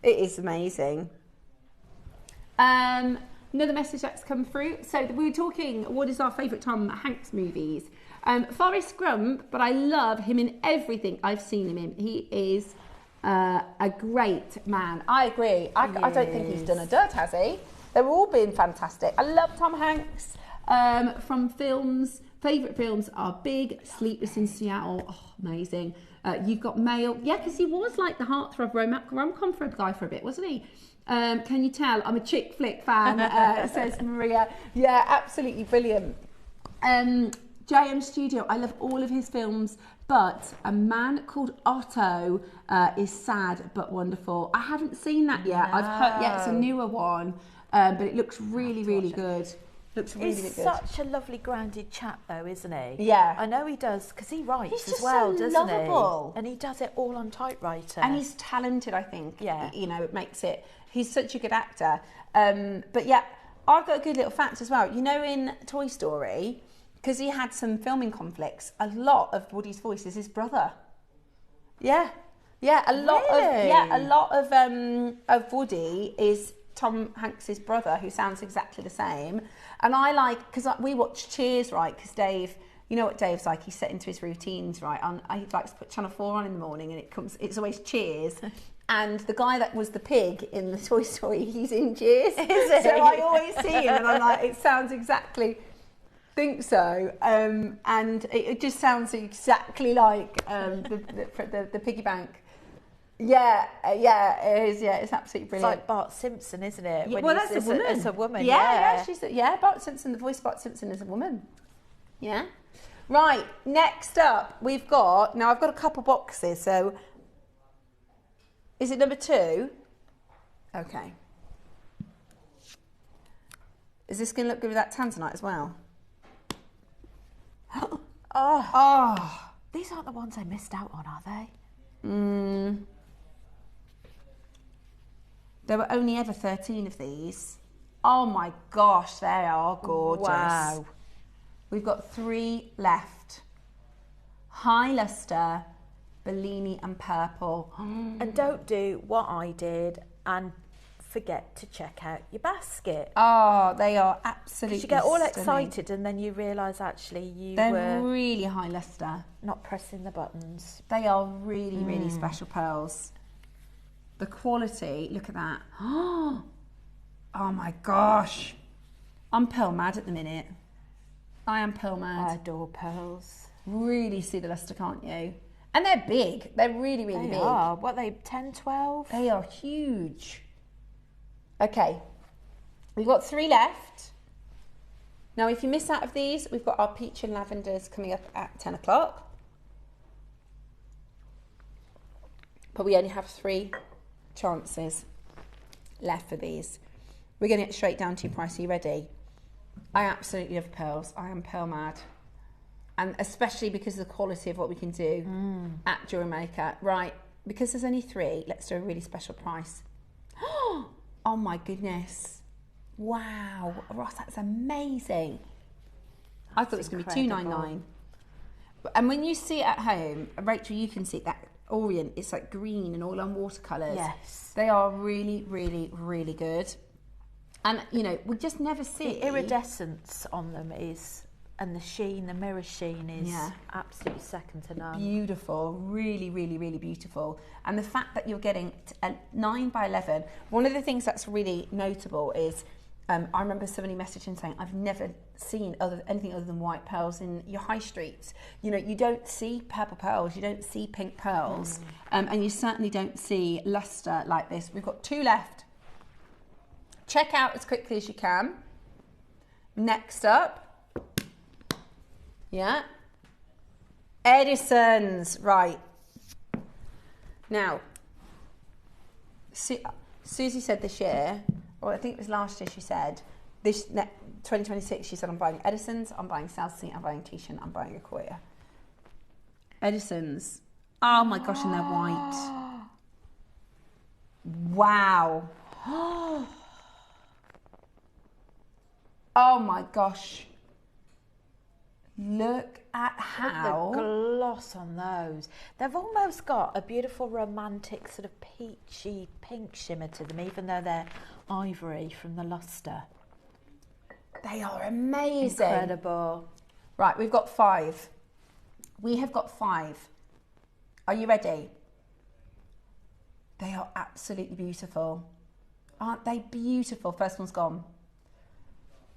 S3: It is amazing. Another message that's come through. So we were talking, what is our favourite Tom Hanks movies? Forrest Gump, but I love him in everything I've seen him in. He is a great man. I agree. I don't think he's done a dirt, has he? They're all been fantastic. I love Tom Hanks from films. Favourite films are Big, Sleepless in Seattle. Oh, amazing. You've got Mail. Yeah, because he was like the heartthrob rom-com for a guy for a bit, wasn't he? Can you tell? I'm a chick flick fan, says Maria. Yeah, absolutely brilliant. JM Studio, I love all of his films, but A Man Called Otto is sad but wonderful. I haven't seen that yet.
S4: No.
S3: I've heard, yeah, it's a newer one, but it looks really, really good. Looks really, really
S4: He's
S3: good.
S4: such a lovely, grounded chap, though, isn't he?
S3: Yeah.
S4: I know he does, because he writes
S3: He's
S4: as
S3: just
S4: well,
S3: so
S4: doesn't
S3: lovable.
S4: he? And he does it all on typewriter.
S3: And he's talented, I think.
S4: Yeah.
S3: You know, it makes it... He's such a good actor. But yeah, I've got a good little fact as well. You know, in Toy Story, because he had some filming conflicts, a lot of Woody's voice is his brother. Yeah. Yeah, a lot of Woody is Tom Hanks's brother, who sounds exactly the same. And I like, because we watch Cheers, right? Because Dave, you know what Dave's like, he's set into his routines, right? He likes to put Channel 4 on in the morning, and it's always Cheers. And the guy that was the pig in the Toy Story, he's in Cheers. So I always see him, and I'm like, it sounds exactly... Think so, and it just sounds exactly like the piggy bank. Yeah, it is. Yeah, it's absolutely brilliant.
S4: It's like Bart Simpson, isn't it?
S3: Yeah, well, that's a woman.
S4: It's a woman.
S3: Yeah, Bart Simpson. The voice of Bart Simpson is a woman. Yeah. Right. Next up, we've got. Now I've got a couple boxes. So, is it number 2? Okay. Is this going to look good with that tanzanite as well?
S4: Oh, these aren't the ones I missed out on, are they?
S3: There were only ever 13 of these. Oh my gosh, they are gorgeous.
S4: Wow.
S3: We've got 3 left. High luster, Bellini and purple.
S4: And don't do what I did and forget to check out your basket.
S3: Oh, they are absolutely
S4: You get all
S3: stunning.
S4: excited and then you realise actually
S3: They're
S4: were
S3: really high luster.
S4: not pressing the buttons.
S3: They are really, really special pearls. The quality, look at that. Oh my gosh. I'm pearl mad at the minute. I am pearl mad.
S4: I adore pearls.
S3: Really see the luster, can't you? And they're big. They're really, really big.
S4: They are. What are they, 10, 12?
S3: They are huge. Okay, we've got 3 left. Now, if you miss out of these, we've got our peach and lavenders coming up at 10 o'clock. But we only have 3 chances left for these. We're going to get straight down to your price. Are you ready? I absolutely love pearls. I am pearl mad. And especially because of the quality of what we can do at JewelleryMaker. Right, because there's only 3, let's do a really special price. Oh my goodness. Wow. Ross, that's amazing. I thought it was going to be $2.99. And when you see it at home, Rachel, you can see that Orient, it's like green and all on watercolours.
S4: Yes.
S3: They are really, really, really good. And, you know, we just never see...
S4: The iridescence on them is... And the sheen, the mirror sheen is absolutely second to none.
S3: Beautiful, really, really, really beautiful. And the fact that you're getting a 9 by 11, one of the things that's really notable is, I remember somebody messaging saying, I've never seen anything other than white pearls in your high streets. You know, you don't see purple pearls, you don't see pink pearls, and you certainly don't see luster like this. We've got 2 left. Check out as quickly as you can. Next up, yeah, Edison's, right. Now, Susie said this year, or I think it was last year, she said, 2026, she said, I'm buying Edison's, I'm buying South Sea, I'm buying Titian, I'm buying Acquia. Edison's. Oh my gosh, and they're white. Wow. Oh my gosh. Look at how...
S4: The gloss on those. They've almost got a beautiful romantic sort of peachy pink shimmer to them, even though they're ivory from the luster.
S3: They are amazing.
S4: Incredible.
S3: Right, we've got 5. We have got 5. Are you ready? They are absolutely beautiful. Aren't they beautiful? First one's gone.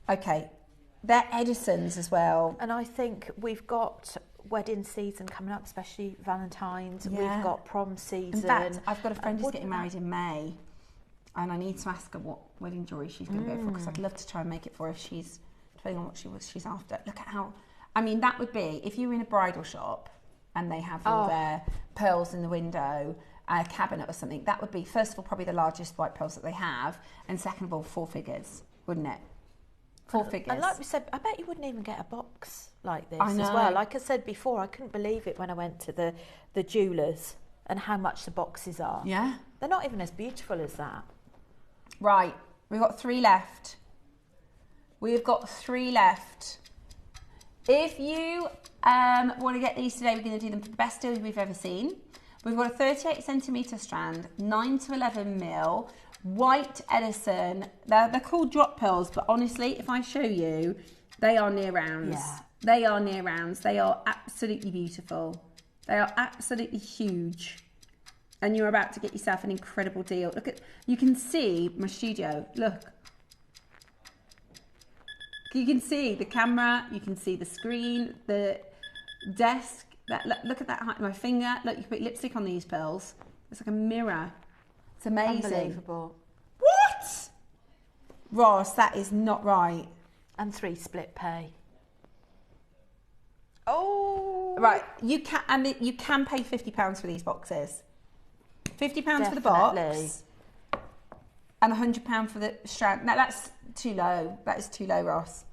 S3: Okay. They're Edison's as well.
S4: And I think we've got wedding season coming up, especially Valentine's.
S3: Yeah.
S4: We've got prom season.
S3: In fact, I've got a friend who's getting married in May, and I need to ask her what wedding jewellery she's going to go for, because I'd love to try and make it for her if she's, depending on what she's after. Look at how, I mean, that would be, if you were in a bridal shop and they have all their pearls in the window, a cabinet or something, that would be, first of all, probably the largest white pearls that they have, and second of all, 4 figures, wouldn't it? 4 figures.
S4: And like we said, I bet you wouldn't even get a box like this
S3: I know.
S4: as well. Like I said before, I couldn't believe it when I went to the jewellers and how much the boxes are.
S3: Yeah.
S4: They're not even as beautiful as that.
S3: Right, we've got 3 left. We've got 3 left. If you want to get these today, we're going to do them for the best deal we've ever seen. We've got a 38 centimetre strand, 9 to 11 mil, white Edison. They're called drop pearls, but honestly, if I show you, they are near rounds.
S4: Yeah.
S3: They are near rounds. They are absolutely beautiful. They are absolutely huge. And you're about to get yourself an incredible deal. Look at, you can see my studio, look. You can see the camera, you can see the screen, the desk. Look at that height of my finger. Look, you can put lipstick on these pearls. It's like a mirror. It's amazing.
S4: Unbelievable.
S3: What? Ross, that is not right.
S4: And 3 split pay. Oh.
S3: Right, you can pay £50 for these boxes. £50 for the box. And £100 for the strand. Now that's too low. That is too low, Ross.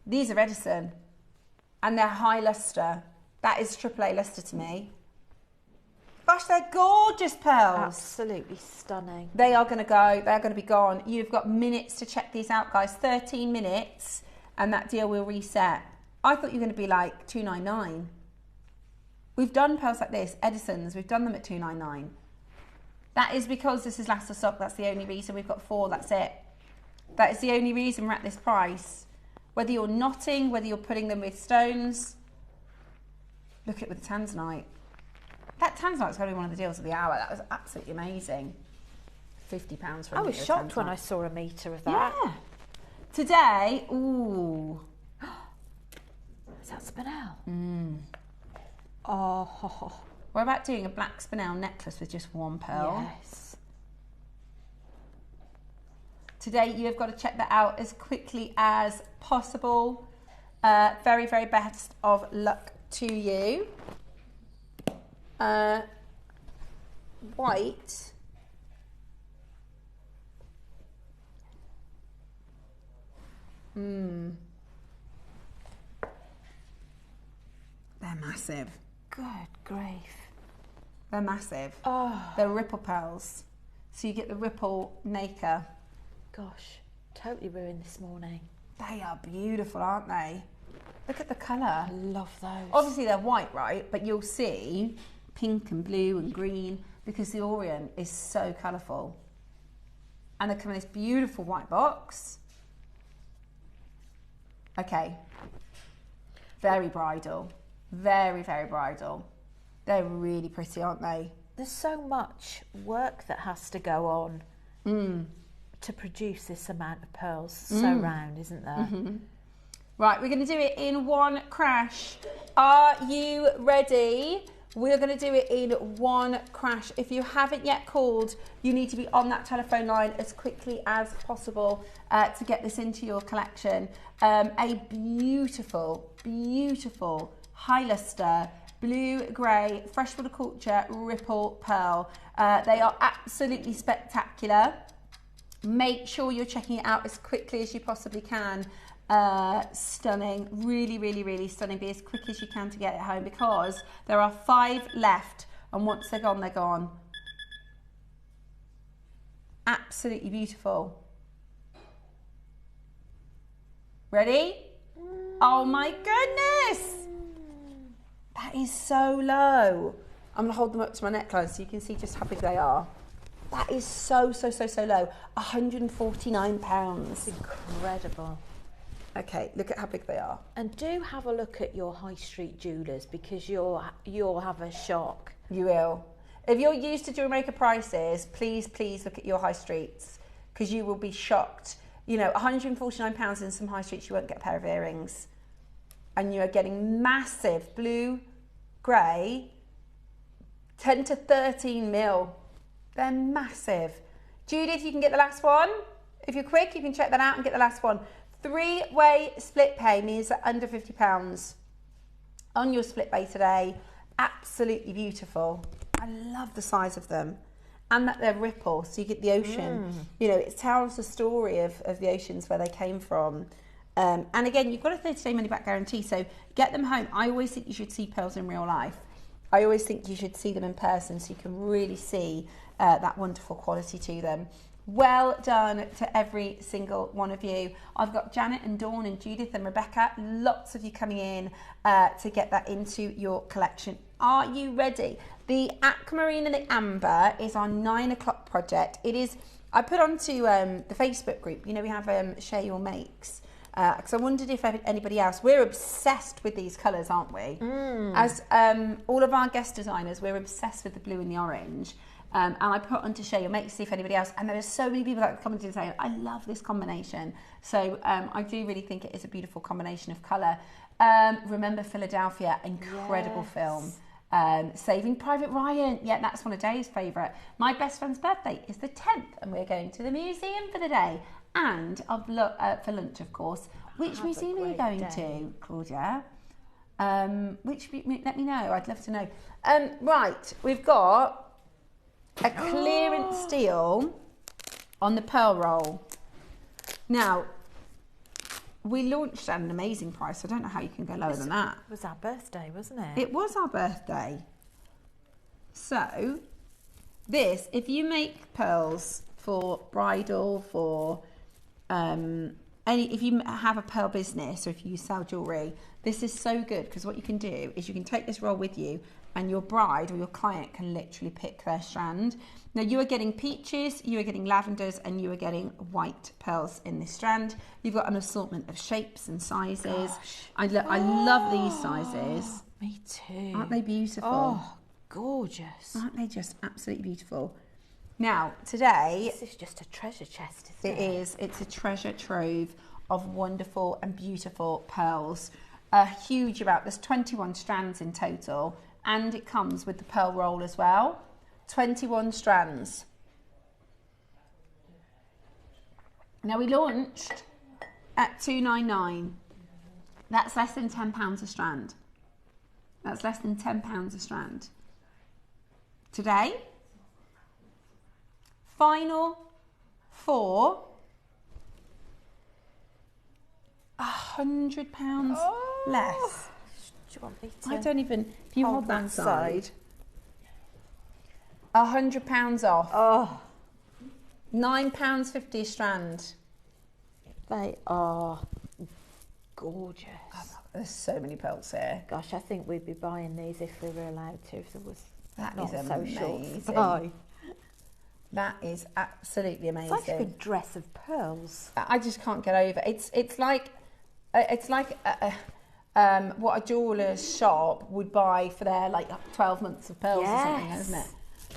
S3: These are Edison. And they're high lustre. That is AAA lustre to me. Gosh, they're gorgeous pearls.
S4: Absolutely stunning.
S3: They are going to go. They're going to be gone. You've got minutes to check these out, guys. 13 minutes and that deal will reset. I thought you were going to be like $299. We've done pearls like this, Edison's. We've done them at $299. That is because this is last of stock. That's the only reason. We've got 4. That's it. That is the only reason we're at this price. Whether you're knotting, whether you're putting them with stones. Look at with the tanzanite. That tanzanite's going to be one of the deals of the hour. That was absolutely amazing. £50 for a
S4: I was
S3: metre of
S4: shocked when
S3: tanzanite.
S4: I saw a metre of that.
S3: Yeah. Today, ooh.
S4: Is that spinel? Oh.
S3: We're about doing a black spinel necklace with just 1 pearl.
S4: Yes.
S3: Today, you have got to check that out as quickly as possible. Very, very best of luck to you. White. They're massive.
S4: Good grief.
S3: They're massive.
S4: Oh.
S3: They're ripple pearls. So you get the ripple maker.
S4: Gosh, totally ruined this morning.
S3: They are beautiful, aren't they? Look at the colour.
S4: I love those.
S3: Obviously they're white, right? But you'll see pink and blue and green because the Orient is so colourful. And they come in this beautiful white box. Okay. Very bridal. Very, very bridal. They're really pretty, aren't they?
S4: There's so much work that has to go on to produce this amount of pearls. So round, isn't there?
S3: Right, we're going to do it in 1 crash. Are you ready? We're going to do it in 1 crash. If you haven't yet called, you need to be on that telephone line as quickly as possible to get this into your collection. A beautiful, beautiful high lustre, blue-grey, fresh horticulture ripple pearl. They are absolutely spectacular. Make sure you're checking it out as quickly as you possibly can. Stunning, really, really, really stunning. Be as quick as you can to get it home because there are 5 left and once they're gone, they're gone. Absolutely beautiful. Ready? Oh my goodness! That is so low. I'm gonna hold them up to my neckline so you can see just how big they are. That is so, so, so, so low. £149.
S4: Incredible.
S3: Okay, look at how big they are.
S4: And do have a look at your high street jewellers because you'll have a shock.
S3: You will. If you're used to JewelleryMaker prices, please, please look at your high streets because you will be shocked. You know, £149 in some high streets, you won't get a pair of earrings. And you are getting massive blue, grey, 10 to 13 mil. They're massive. Judith, you can get the last one. If you're quick, you can check that out and get the last one. 3-way split pay means that under £50 on your split pay today. Absolutely beautiful. I love the size of them. And that they're ripple, so you get the ocean. You know, it tells the story of the oceans where they came from. And again, you've got a 30-day money-back guarantee, so get them home. I always think you should see pearls in real life. I always think you should see them in person so you can really see that wonderful quality to them. Well done to every single one of you. I've got Janet and Dawn and Judith and Rebecca. Lots of you coming in to get that into your collection. Are you ready? The aquamarine and the amber is our 9 o'clock project. It is, I put onto the Facebook group, you know, we have Share Your Makes. Because I wondered if anybody else, we're obsessed with these colours, aren't we? As all of our guest designers, we're obsessed with the blue and the orange. And I put onto Share Your Makes to see if anybody else, and there are so many people that commented and saying, I love this combination. So I do really think it is a beautiful combination of colour. Remember Philadelphia, incredible film. Saving Private Ryan, yeah, that's one of Dave's favourite. My best friend's birthday is the 10th, and we're going to the museum for the day. And for lunch, of course. Which museum are you going to, Claudia? Let me know. I'd love to know. Right, we've got a clearance deal on the pearl roll. Now, we launched at an amazing price. I don't know how you can go lower than that.
S4: It was our birthday, wasn't it?
S3: It was our birthday. So, this, if you make pearls for bridal, for if you have a pearl business or if you sell jewellery, this is so good because what you can do is you can take this roll with you and your bride or your client can literally pick their strand. Now you are getting peaches, you are getting lavenders, and you are getting white pearls in this strand. You've got an assortment of shapes and sizes. I love these sizes.
S4: Me too.
S3: Aren't they beautiful?
S4: Oh, gorgeous.
S3: Aren't they just absolutely beautiful? Now, today...
S4: This is just a treasure chest, isn't it?
S3: It is. It's a treasure trove of wonderful and beautiful pearls. Huge amount. There's 21 strands in total. And it comes with the pearl roll as well. 21 strands. Now, we launched at £299. That's less than £10 a strand. That's less than £10 a strand. Today... final for £100 less.
S4: Do you want me to?
S3: I don't even. If you hold that side, £100 off.
S4: Oh,
S3: £9.50 a strand.
S4: they are gorgeous.
S3: There's so many pearls here.
S4: Gosh, I think we'd be buying these if we were allowed to. If there was
S3: That
S4: not
S3: is
S4: so short
S3: amazing.
S4: supply.
S3: That is absolutely amazing.
S4: It's like a dress of pearls.
S3: I just can't get over. It's like what a jeweller's shop would buy for their 12 months of pearls or something, isn't it?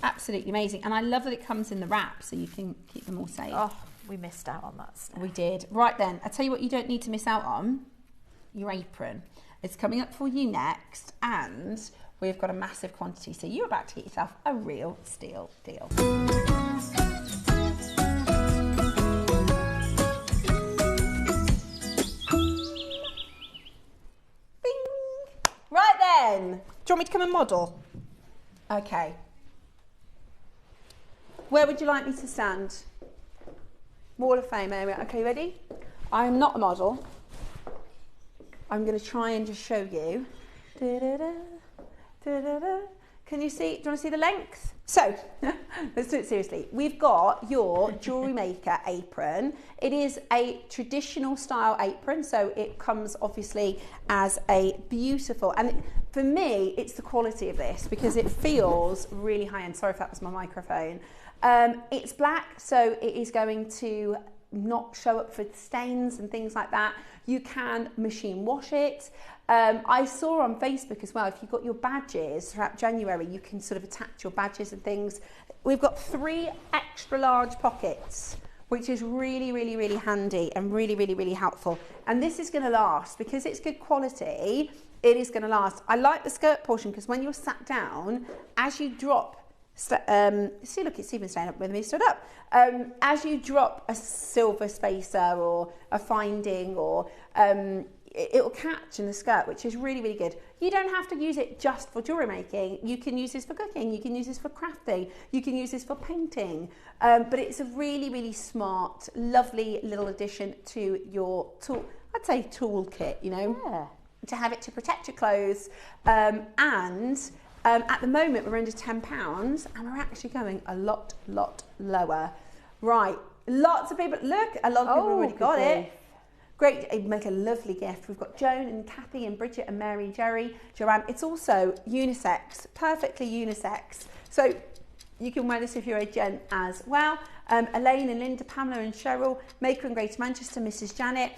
S3: Absolutely amazing. And I love that it comes in the wrap so you can keep them all safe.
S4: Oh, we missed out on that stuff.
S3: We did. Right then, I'll tell you what you don't need to miss out on. Your apron. It's coming up for you next, and we've got a massive quantity, so you're about to get yourself a real steal deal. Right then, do you want me to come and model? Okay. Where would you like me to stand? Wall of Fame area. Okay, ready? I am not a model. I'm going to try and just show you. Da-da-da, da-da-da. Can you see? Do you want to see the length? So, let's do it seriously. We've got your JewelleryMaker apron. It is a traditional style apron, so it comes obviously as a beautiful, and for me, it's the quality of this because it feels really high-end. Sorry if that was my microphone. It's black, so it is going to not show up for stains and things like that. You can machine wash it. I saw on Facebook as well, if you've got your badges throughout January, you can sort of attach your badges and things. We've got 3 extra large pockets which is really, really, really handy and really, really, really helpful. And this is going to last because it's good quality. It is going to last. I like the skirt portion because when you're sat down, as you drop, see, look, it's even staying up with me stood up. As you drop a silver spacer or a finding, or it will catch in the skirt, which is really, really good. You don't have to use it just for jewellery making. You can use this for cooking. You can use this for crafting. You can use this for painting. But it's a really, really smart, lovely little addition to your tool. I'd say toolkit, you know, to have it to protect your clothes. At the moment, we're under £10 and we're actually going a lot lower. Right, lots of people, look, a lot of people have already got it. Great, it'd make a lovely gift. We've got Joan and Kathy and Bridget and Mary, Jerry, Joanne. It's also unisex, perfectly unisex. So you can wear this if you're a gent as well. Elaine and Linda, Pamela and Cheryl, Maker in Greater Manchester, Mrs. Janet.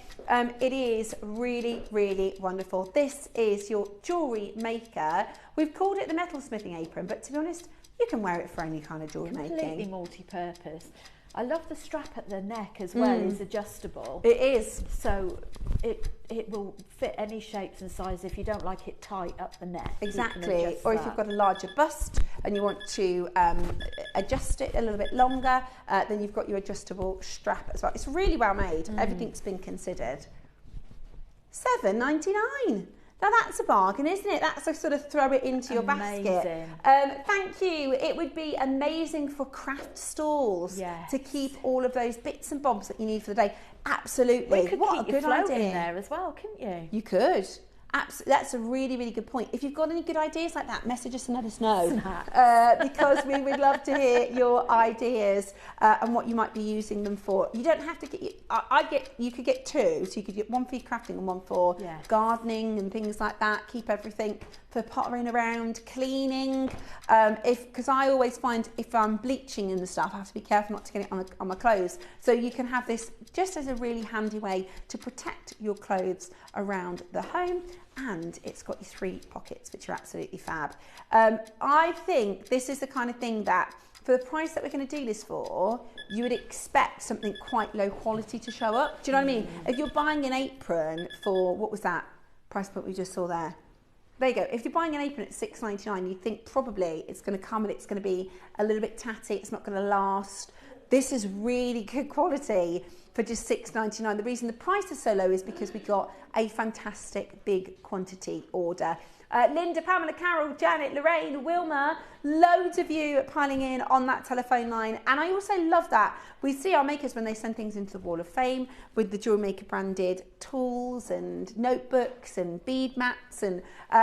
S3: It is really, really wonderful. This is your jewellery maker. We've called it the metal smithing apron, but to be honest, you can wear it for any kind of jewellery making.
S4: Completely multi-purpose. I love the strap at the neck as well. It's adjustable.
S3: It is.
S4: So it will fit any shapes and sizes if you don't like it tight up the neck.
S3: Exactly. Or if you've got a larger bust and you want to adjust it a little bit longer, then you've got your adjustable strap as well. It's really well made. Everything's been considered. £7.99. Now that's a bargain, isn't it? That's a sort of throw it into your basket. Thank you. It would be amazing for craft stalls to keep all of those bits and bobs that you need for the day. Absolutely.
S4: You could keep your float in there as well, couldn't you?
S3: You could. Absolutely. That's a really, really good point. If you've got any good ideas like that, message us and let us know. Because we would love to hear your ideas and what you might be using them for. You don't have to get, you could get two. So you could get one for your crafting and one for gardening and things like that. Keep everything for pottering around, cleaning. Because I always find if I'm bleaching and stuff, I have to be careful not to get it on my clothes. So you can have this just as a really handy way to protect your clothes around the home. And it's got your 3 pockets, which are absolutely fab. I think this is the kind of thing that, for the price that we're going to do this for, you would expect something quite low quality to show up. Do you know what I mean? If you're buying an apron for, what was that price point we just saw there? There you go. If you're buying an apron at $6.99, you think probably it's going to come and it's going to be a little bit tatty. It's not going to last. This is really good quality for just $6.99. The reason the price is so low is because we got a fantastic big quantity order. Linda, Pamela, Carol, Janet, Lorraine, Wilma, loads of you piling in on that telephone line. And I also love that we see our makers when they send things into the Wall of Fame with the JewelleryMaker branded tools and notebooks and bead mats. And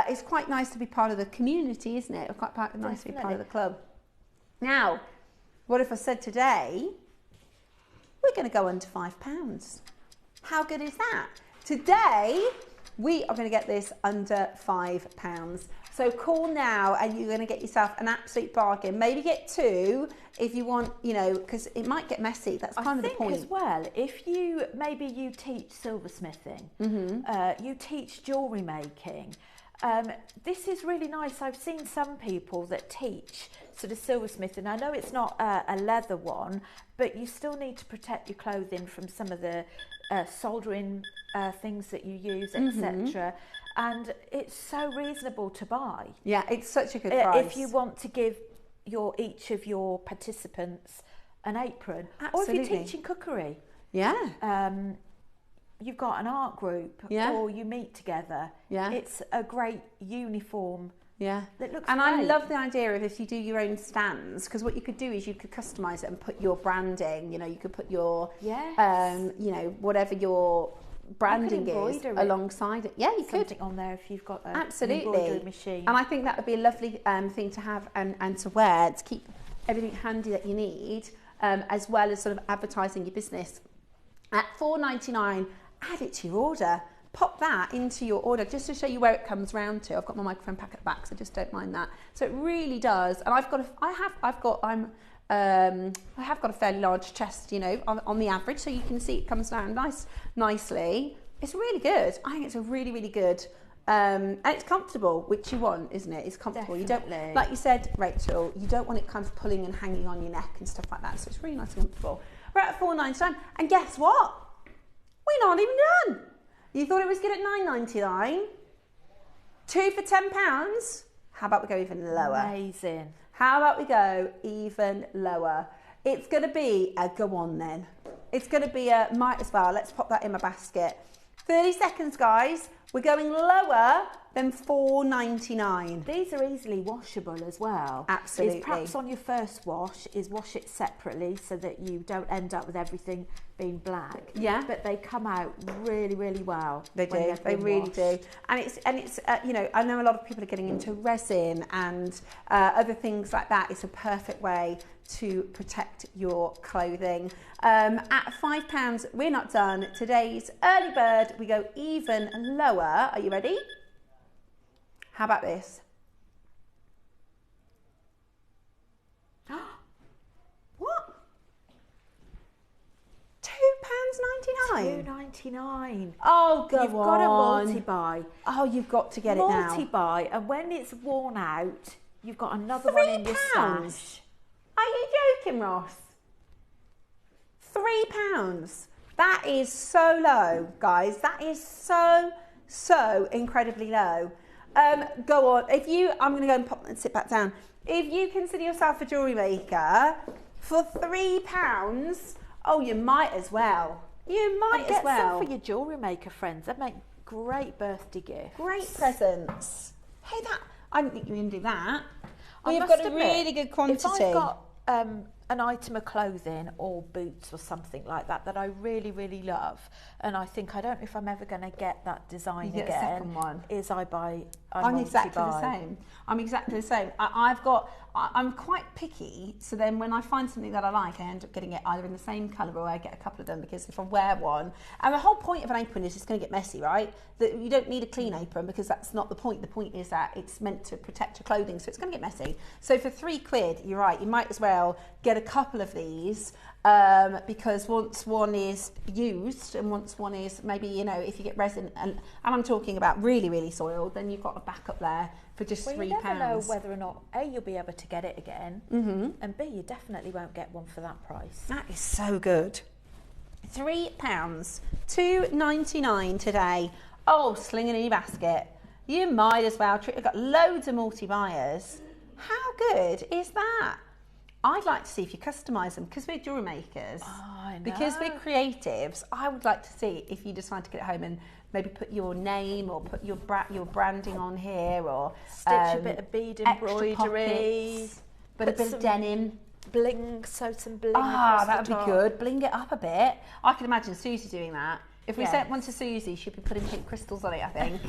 S3: it's quite nice to be part of the community, isn't it? It's quite nice to be part of the club. Now, what if I said today, we're going to go under £5? How good is that? Today, we are going to get this under £5. So call now and you're going to get yourself an absolute bargain. Maybe get 2 if you want, you know, because it might get messy. That's kind of the point.
S4: I think as well, if you teach silversmithing, you teach jewellery making, this is really nice. I've seen some people that teach sort of silversmithing. I know it's not a leather one, but you still need to protect your clothing from some of the soldering things that you use, etc. And it's so reasonable to buy.
S3: Yeah, it's such a good price.
S4: If you want to give each of your participants an apron.
S3: Absolutely.
S4: Or if you're teaching cookery.
S3: Yeah.
S4: You've got an art group or you meet together. Yeah. It's a great uniform.
S3: Yeah.
S4: That looks
S3: and
S4: great.
S3: I love the idea of if you do your own stands, because what you could do is you could customise it and put your branding, you know, you could put your, you know, whatever your branding is alongside it. Yeah, you could.
S4: Something on there if you've got an
S3: absolutely
S4: embroidery machine.
S3: And I think that would be a lovely thing to have and to wear, to keep everything handy that you need, as well as sort of advertising your business. At $4.99, add it to your order. Pop that into your order just to show you where it comes round to. I've got my microphone pack at the back, so just don't mind that. So it really does. And I have got a fairly large chest, you know, on the average, so you can see it comes down nicely. It's really good. I think it's a really, really good. And it's comfortable, which you want, isn't it? It's comfortable.
S4: Definitely.
S3: You don't, like you said, Rachel, you don't want it kind of pulling and hanging on your neck and stuff like that. So it's really nice and comfortable. We're at £4.99. And guess what? We're not even done. You thought it was good at £9.99? 2 for £10? How about we go even lower?
S4: Amazing.
S3: How about we go even lower? It's going to be a go on then. It's going to be a might as well. Let's pop that in my basket. 30 seconds, guys. We're going lower than £4.99.
S4: These are easily washable as well.
S3: Absolutely.
S4: Is perhaps on your first wash is wash it separately so that you don't end up with everything being black.
S3: Yeah.
S4: But they come out really, really well.
S3: They do. They really do. And it's you know, I know a lot of people are getting into resin and other things like that. It's a perfect way to protect your clothing. At £5, we're not done. Today's early bird, we go even lower. Are you ready? How about this? What? £2.99?
S4: £2.99.
S3: Oh, go on.
S4: You've got to multi-buy.
S3: Oh, you've got to get it now.
S4: Multi-buy, and when it's worn out, you've got another one in your stash.
S3: Are you joking, Ross? £3. That is so low, guys. That is so incredibly low. Go on. I'm going to go and pop and sit back down. If you consider yourself a jewellery maker for £3, oh, you might as well. You might as well.
S4: Get some for your jewellery maker friends. They make great birthday gifts.
S3: Great presents. Hey, I didn't think you were going to do that.
S4: We've
S3: got a really good quantity.
S4: If I've got an item of clothing or boots or something like that that I really, really love, and I think I don't know if I'm ever going to get that design again.
S3: Second one. I'm exactly the same. I'm exactly the same. I'm quite picky, so then when I find something that I like, I end up getting it either in the same colour or I get a couple of them, because if I wear one, and the whole point of an apron is it's going to get messy, right? That you don't need a clean apron, because that's not the point. The point is that it's meant to protect your clothing, so it's going to get messy. So for £3, you're right, you might as well get a couple of these, because once one is used and once one is maybe, you know, if you get resin, and I'm talking about really, really soiled, then you've got a backup there for just £3.
S4: You never know whether or not A, you'll be able to get it again, and B, you definitely won't get one for that price.
S3: That is so good. £3, £2.99 today. Oh, sling it in your basket. You might as well. We've got loads of multi-buyers. How good is that? I'd like to see if you customise them, because we're jewellery makers.
S4: Oh, I know.
S3: Because we're creatives, I would like to see if you decide to get it home and maybe put your name or put your branding on here, or
S4: stitch a bit of bead embroidery,
S3: but a bit of denim.
S4: Bling, sew some bling.
S3: That would be good. Bling it up a bit. I can imagine Susie doing that. If we sent one to Susie, she'd be putting pink crystals on it, I think.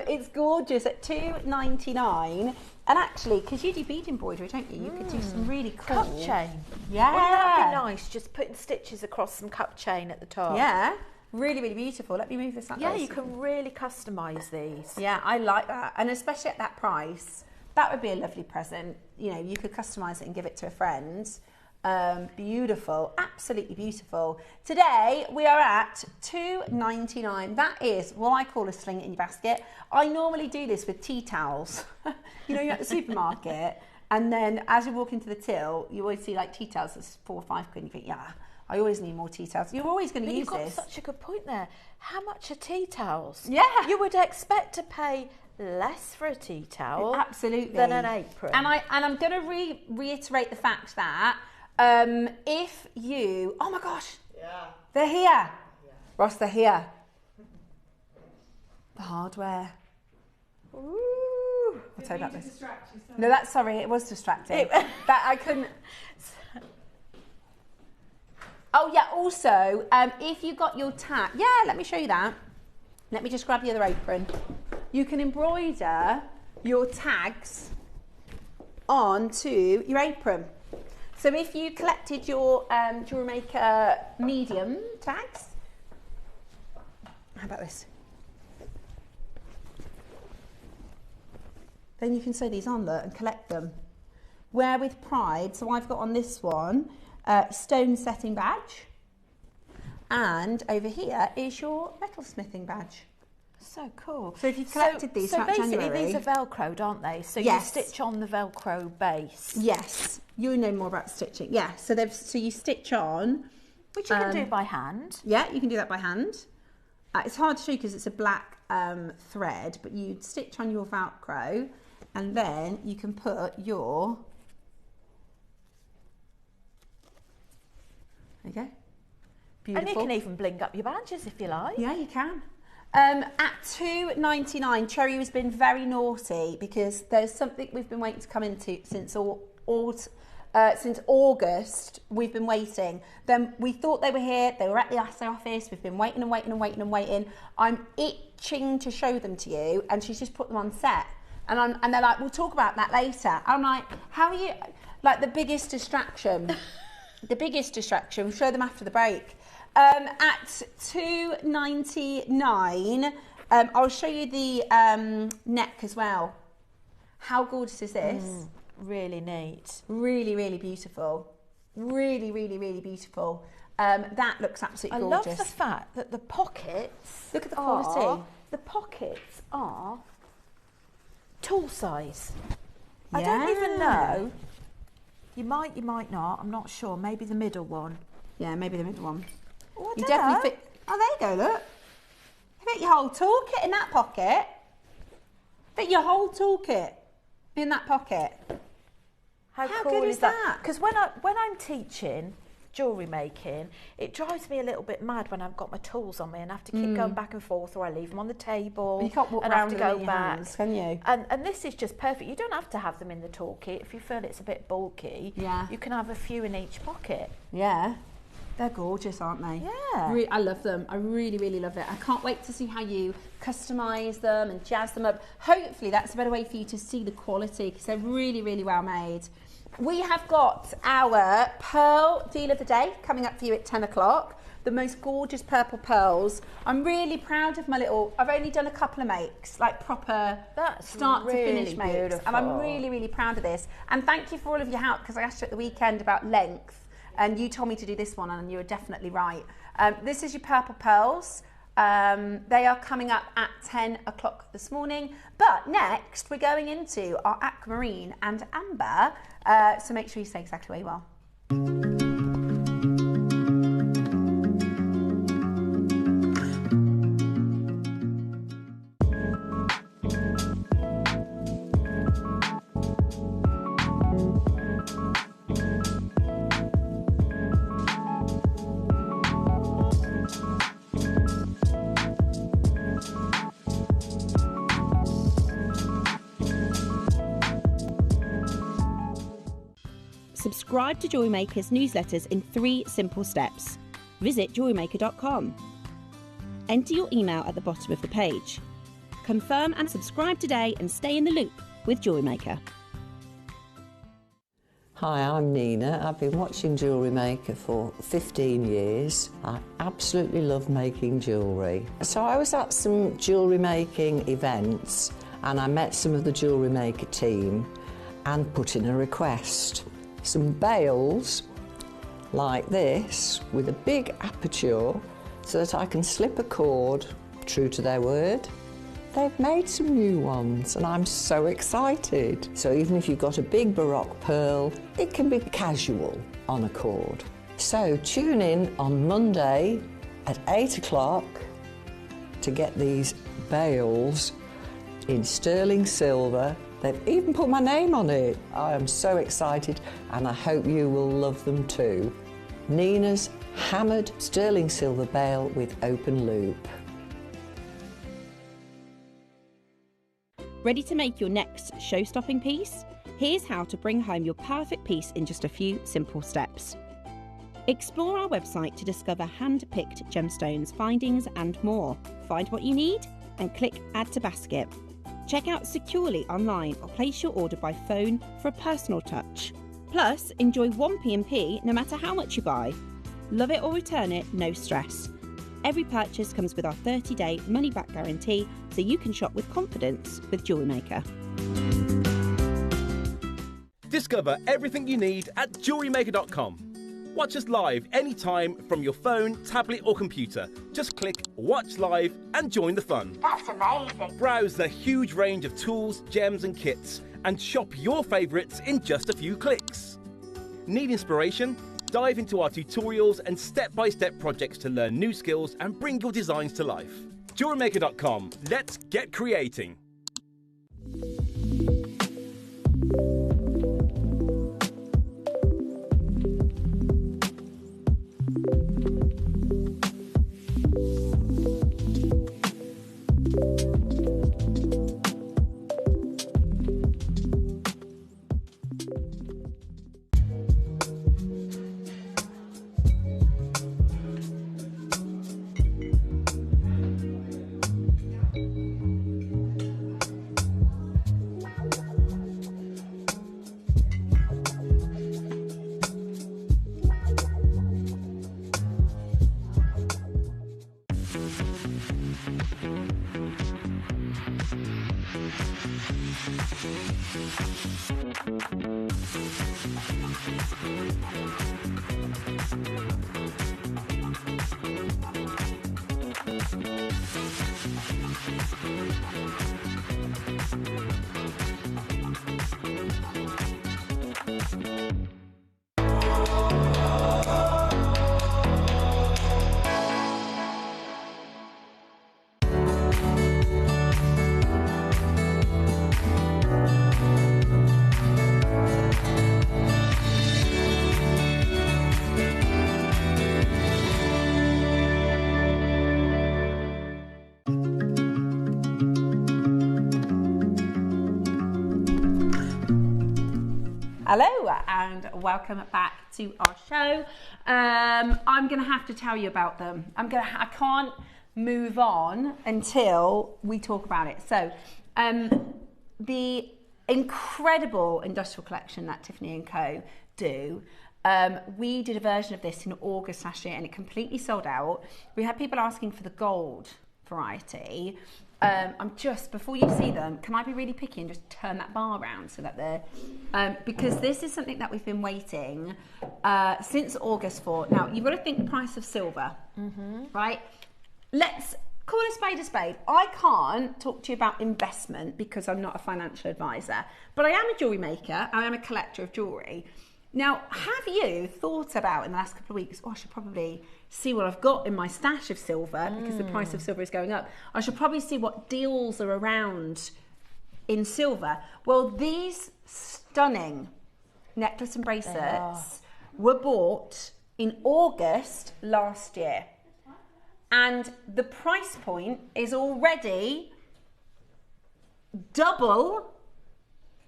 S3: It's gorgeous at £2.99. And actually, because you do bead embroidery, don't you? You could do some really cool...
S4: Cup chain.
S3: Yeah.
S4: Wouldn't that be nice? Just putting stitches across some cup chain at the top.
S3: Yeah. Really, really beautiful. Let me move this up.
S4: Yeah, you can really customise these.
S3: Yeah, I like that. And especially at that price, that would be a lovely present. You know, you could customise it and give it to a friend. Beautiful, absolutely beautiful. Today we are at £2.99. That is what I call a sling it in your basket. I normally do this with tea towels. You know, you're at the supermarket, and then as you walk into the till, you always see like tea towels that's £4 or £5, and you think, yeah, I always need more tea towels. You're always going to use this.
S4: You've got such a good point there. How much are tea towels?
S3: Yeah,
S4: you would expect to pay less for a tea towel,
S3: absolutely,
S4: than an apron.
S3: And I'm going to reiterate the fact that if you, oh my gosh, they're here. Yeah. Ross, they're here. The hardware. Ooh, I'll tell you about this. No, that's sorry, it was distracting. That I couldn't. Oh yeah, also, if you got your tag, let me show you that. Let me just grab the other apron. You can embroider your tags onto your apron. So if you collected your JewelleryMaker medium tags, how about this? Then you can sew these on there and collect them. Wear with pride. So I've got on this one, stone setting badge. And over here is your metalsmithing badge.
S4: So cool.
S3: So if you've collected these throughout January...
S4: So basically these are Velcroed, aren't they? So
S3: yes.
S4: You stitch on the Velcro base.
S3: Yes. You know more about stitching. Yeah, so you stitch on...
S4: Which you can do by hand.
S3: Yeah, you can do that by hand. It's hard to show because it's a black thread, but you stitch on your Velcro and then you can put your... There you go. Beautiful.
S4: And you can even bling up your badges if you like.
S3: Yeah, you can. At £2.99, Cherry has been very naughty because there's something we've been waiting to come into since August. We've been waiting. Then we thought they were here. They were at the assay office. We've been waiting and waiting and waiting and waiting. I'm itching to show them to you, and she's just put them on set. And they're like, we'll talk about that later. I'm like, how are you? Like the biggest distraction. The biggest distraction. We'll show them after the break. At £2.99, I'll show you the neck as well. How gorgeous is this?
S4: Really neat.
S3: Really, really beautiful. Really, really, really beautiful. That looks absolutely gorgeous.
S4: I love the fact that the pockets...
S3: Look at the quality.
S4: The pockets are tool size. I don't even know. You might not. I'm not sure. Maybe the middle one.
S3: Yeah, maybe the middle one.
S4: Oh,
S3: you definitely fit. Oh, there you go. Look. Fit your whole toolkit in that pocket. Fit your whole toolkit in that pocket.
S4: How cool
S3: good is that?
S4: Because when I'm teaching jewellery making, it drives me a little bit mad when I've got my tools on me and have to keep going back and forth, or I leave them on the table.
S3: You can't walk
S4: and
S3: around
S4: have to go
S3: with
S4: back,
S3: hands, can you?
S4: And this is just perfect. You don't have to have them in the toolkit if you feel it's a bit bulky.
S3: Yeah.
S4: You can have a few in each pocket.
S3: Yeah. They're gorgeous, aren't they?
S4: Yeah.
S3: I love them. I really, really love it. I can't wait to see how you customise them and jazz them up. Hopefully that's a better way for you to see the quality because they're really, really well made. We have got our pearl deal of the day coming up for you at 10 o'clock. The most gorgeous purple pearls. I'm really proud of my little, I've only done a couple of makes, like proper start to finish makes. And I'm really, really proud of this. And thank you for all of your help because I asked you at the weekend about length. And you told me to do this one and you were definitely right. This is your purple pearls. They are coming up at 10 o'clock this morning. But next we're going into our aquamarine and amber. So make sure you stay exactly where you are.
S5: Subscribe to JewelleryMaker's newsletters in 3 simple steps. Visit JewelleryMaker.com. Enter your email at the bottom of the page. Confirm and subscribe today and stay in the loop with JewelleryMaker.
S6: Hi, I'm Nina. I've been watching Jewellery Maker for 15 years. I absolutely love making jewellery. So I was at some jewellery making events and I met some of the Jewellery Maker team and put in a request. Some bails like this with a big aperture so that I can slip a cord, true to their word. They've made some new ones and I'm so excited. So even if you've got a big Baroque pearl, it can be casual on a cord. So tune in on Monday at 8 o'clock to get these bails in sterling silver. They've even put my name on it. I am so excited and I hope you will love them too. Nina's hammered sterling silver bail with open loop.
S5: Ready to make your next show-stopping piece? Here's how to bring home your perfect piece in just a few simple steps. Explore our website to discover hand-picked gemstones, findings and more. Find what you need and click Add to Basket. Check out securely online or place your order by phone for a personal touch. Plus, enjoy 1P&P no matter how much you buy. Love it or return it, no stress. Every purchase comes with our 30-day money-back guarantee, so you can shop with confidence with Jewellery Maker.
S7: Discover everything you need at JewelleryMaker.com. Watch us live anytime from your phone, tablet or computer. Just click Watch Live and join the fun.
S8: That's amazing.
S7: Browse the huge range of tools, gems and kits and shop your favourites in just a few clicks. Need inspiration? Dive into our tutorials and step-by-step projects to learn new skills and bring your designs to life. JewelleryMaker.com. Let's get creating.
S5: Hello and welcome back to our show. I'm going to have to tell you about them. I can't move on until we talk about it. So, the incredible industrial collection that Tiffany & Co do. We did a version of this in August last year and it completely sold out. We had people asking for the gold variety. Before you see them, can I be really picky and just turn that bar around so that they're, because this is something that we've been waiting since August for. Now, you've got to think the price of silver, right? Let's call a spade a spade. I can't talk to you about investment because I'm not a financial advisor, but I am a jewellery maker. I am a collector of jewellery. Now, have you thought about in the last couple of weeks, I should probably see what I've got in my stash of silver because the price of silver is going up. I should probably see what deals are around in silver. Well, these stunning necklace and bracelets were bought in August last year. And the price point is already double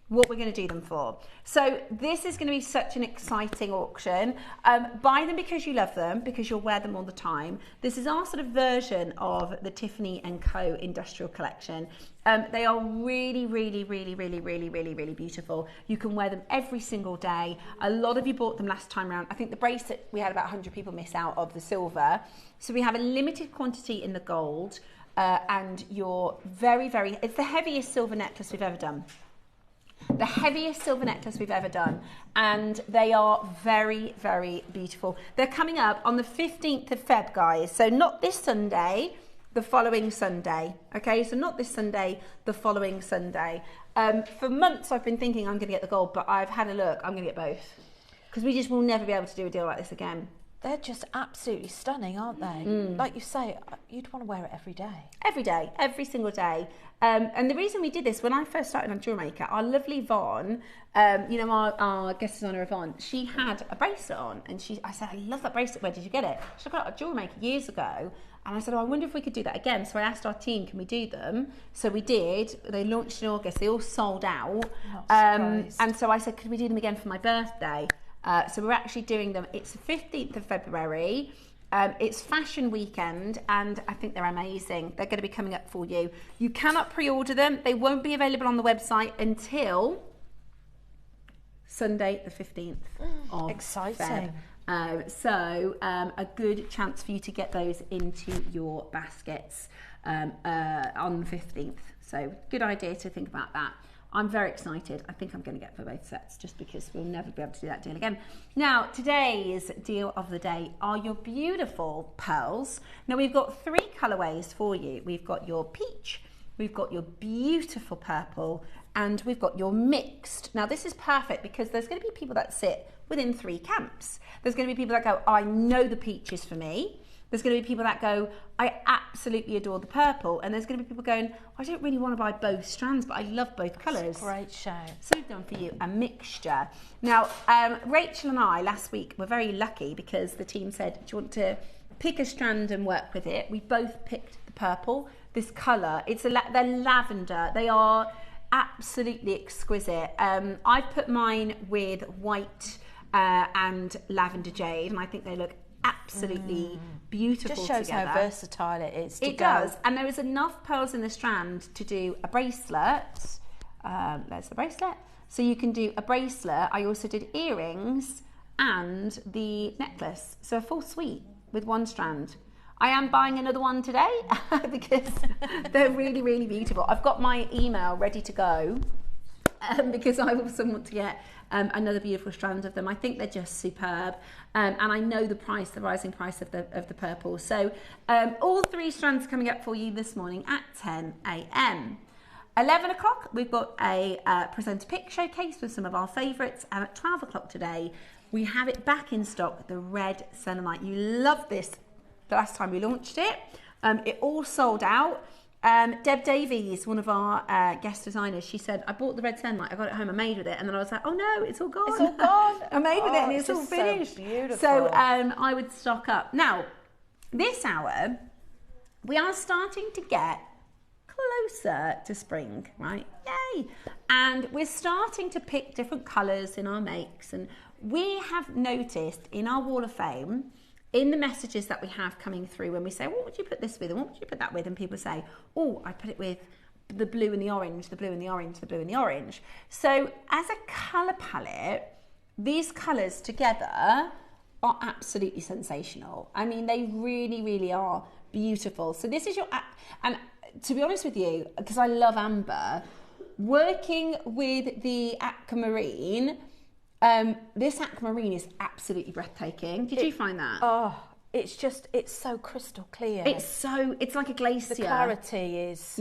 S5: what we're going to do them for. So this is going to be such an exciting auction. Buy them because you love them, because you'll wear them all the time. This is our sort of version of the Tiffany & Co industrial collection. They are really, really, really, really, really, really, really beautiful. You can wear them every single day. A lot of you bought them last time around. I think the bracelet, we had about 100 people miss out of the silver. So we have a limited quantity in the gold and your very, very, it's the heaviest silver necklace we've ever done. The heaviest silver necklace we've ever done, and they are very, very beautiful. They're coming up on the 15th of Feb, guys, so not this Sunday, the following Sunday, okay? So not this Sunday, the following Sunday. For months I've been thinking I'm going to get the gold, but I've had a look, I'm going to get both, because we just will never be able to do a deal like this again.
S4: They're just absolutely stunning, aren't they? Like you say, you'd want to wear it every day.
S5: Every day, every single day. And the reason we did this, when I first started on JewelleryMaker, our lovely Yvonne, you know, our guest designer Yvonne, she had a bracelet on, and I said, I love that bracelet, where did you get it? She got it at JewelleryMaker years ago, and I said, I wonder if we could do that again. So I asked our team, can we do them? So we did. They launched in August, they all sold out. And so I said, could we do them again for my birthday? So we're actually doing them. It's the 15th of February. It's fashion weekend, and I think they're amazing. They're going to be coming up for you. You cannot pre-order them. They won't be available on the website until Sunday the 15th of
S4: Exciting.
S5: Feb. So a good chance for you to get those into your baskets on the 15th. So good idea to think about that.
S3: I'm very excited. I think I'm going to get for both sets just because we'll never be able to do that deal again. Now, today's deal of the day are your beautiful pearls. Now, we've got 3 colourways for you. We've got your peach, we've got your beautiful purple, and we've got your mixed. Now, this is perfect because there's going to be people that sit within 3 camps. There's going to be people that go, I know the peach is for me. There's going to be people that go, I absolutely adore the purple. And there's going to be people going, I don't really want to buy both strands, but I love both colours.
S4: Great shout.
S3: So we've done for you a mixture. Now, Rachel and I last week were very lucky because the team said, do you want to pick a strand and work with it? We both picked the purple. This colour, they're lavender. They are absolutely exquisite. I've put mine with white and lavender jade, and I think they look absolutely beautiful
S4: Just shows
S3: together.
S4: how versatile it is.
S3: It does, and there is enough pearls in the strand to do a bracelet. There's the bracelet. So you can do a bracelet. I also did earrings and the necklace. So a full suite with 1 strand. I am buying another one today because they're really, really beautiful. I've got my email ready to go because I also want to get another beautiful strand of them. I think they're just superb, and I know the price, the rising price of the purple. So all 3 strands coming up for you this morning at 10 a.m. 11 o'clock, we've got a presenter pick showcase with some of our favourites, and at 12 o'clock today, we have it back in stock, the red selenite. You loved this the last time we launched it. It all sold out. Deb Davies, one of our guest designers, she said, I bought the red selenite, I got it home, I made with it, and then I was like, oh no, it's all gone.
S4: It's all gone.
S3: I made with it and it's all finished.
S4: So beautiful.
S3: So I would stock up. Now, this hour, we are starting to get closer to spring, right? Yay! And we're starting to pick different colours in our makes, and we have noticed in our Wall of Fame, in the messages that we have coming through when we say, what would you put this with and what would you put that with? And people say, oh, I put it with the blue and the orange, the blue and the orange, the blue and the orange. So as a colour palette, these colours together are absolutely sensational. I mean, they really, really are beautiful. So this is your, and to be honest with you, because I love amber, working with the aquamarine, this aquamarine is absolutely breathtaking. Did you find that?
S4: Oh, it's so crystal clear.
S3: It's like a glacier.
S4: The clarity is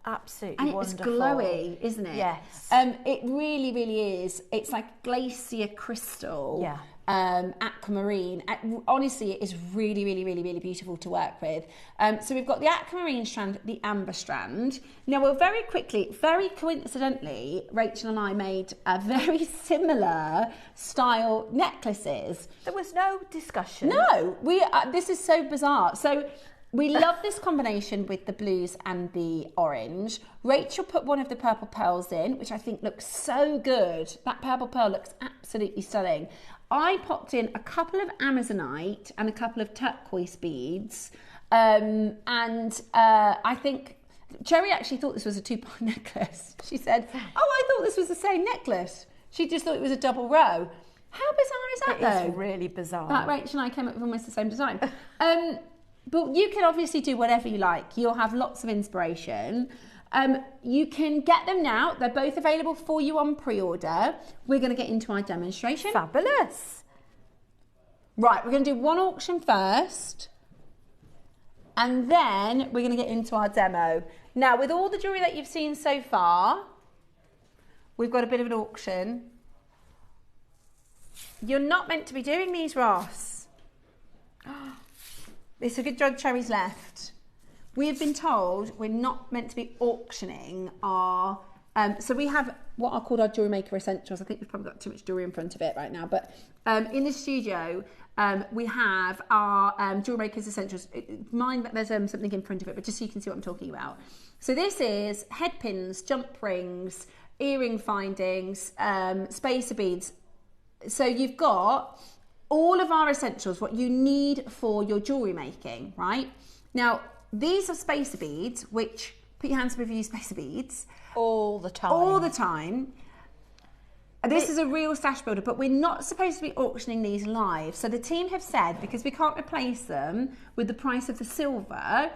S4: absolutely
S3: and
S4: wonderful.
S3: It's glowy, isn't it?
S4: Yes.
S3: It really, really is. It's like glacier crystal.
S4: Yeah.
S3: Aquamarine. Honestly, it is really, really, really, really beautiful to work with. So we've got the aquamarine strand, the amber strand. Now, we'll very quickly, very coincidentally, Rachel and I made a very similar style necklaces.
S4: There was no discussion.
S3: No, this is so bizarre. So we love this combination with the blues and the orange. Rachel put one of the purple pearls in, which I think looks so good. That purple pearl looks absolutely stunning. I popped in a couple of Amazonite and a couple of turquoise beads. I think Cherry actually thought this was a 2-part necklace. She said, oh, I thought this was the same necklace. She just thought it was a double row. How bizarre is that, though?
S4: It is really bizarre.
S3: That Rachel and I came up with almost the same design. But you can obviously do whatever you like. You'll have lots of inspiration. You can get them now. They're both available for you on pre-order. We're going to get into our demonstration.
S4: Fabulous.
S3: Right, we're going to do one auction first. And then we're going to get into our demo. Now, with all the jewellery that you've seen so far, we've got a bit of an auction. You're not meant to be doing these, Ross. It's a good job Cherry's left. We have been told we're not meant to be auctioning our... so we have what are called our JewelleryMaker Essentials. I think we've probably got too much jewellery in front of it right now. But in the studio, we have our JewelleryMaker's Essentials. Mind that there's something in front of it, but just so you can see what I'm talking about. So this is head pins, jump rings, earring findings, spacer beads. So you've got all of our essentials, what you need for your jewellery making, right? Now, these are spacer beads, which, put your hands up if you use spacer beads.
S4: All the time.
S3: All the time. This is a real stash builder, but we're not supposed to be auctioning these live. So the team have said, because we can't replace them with the price of the silver,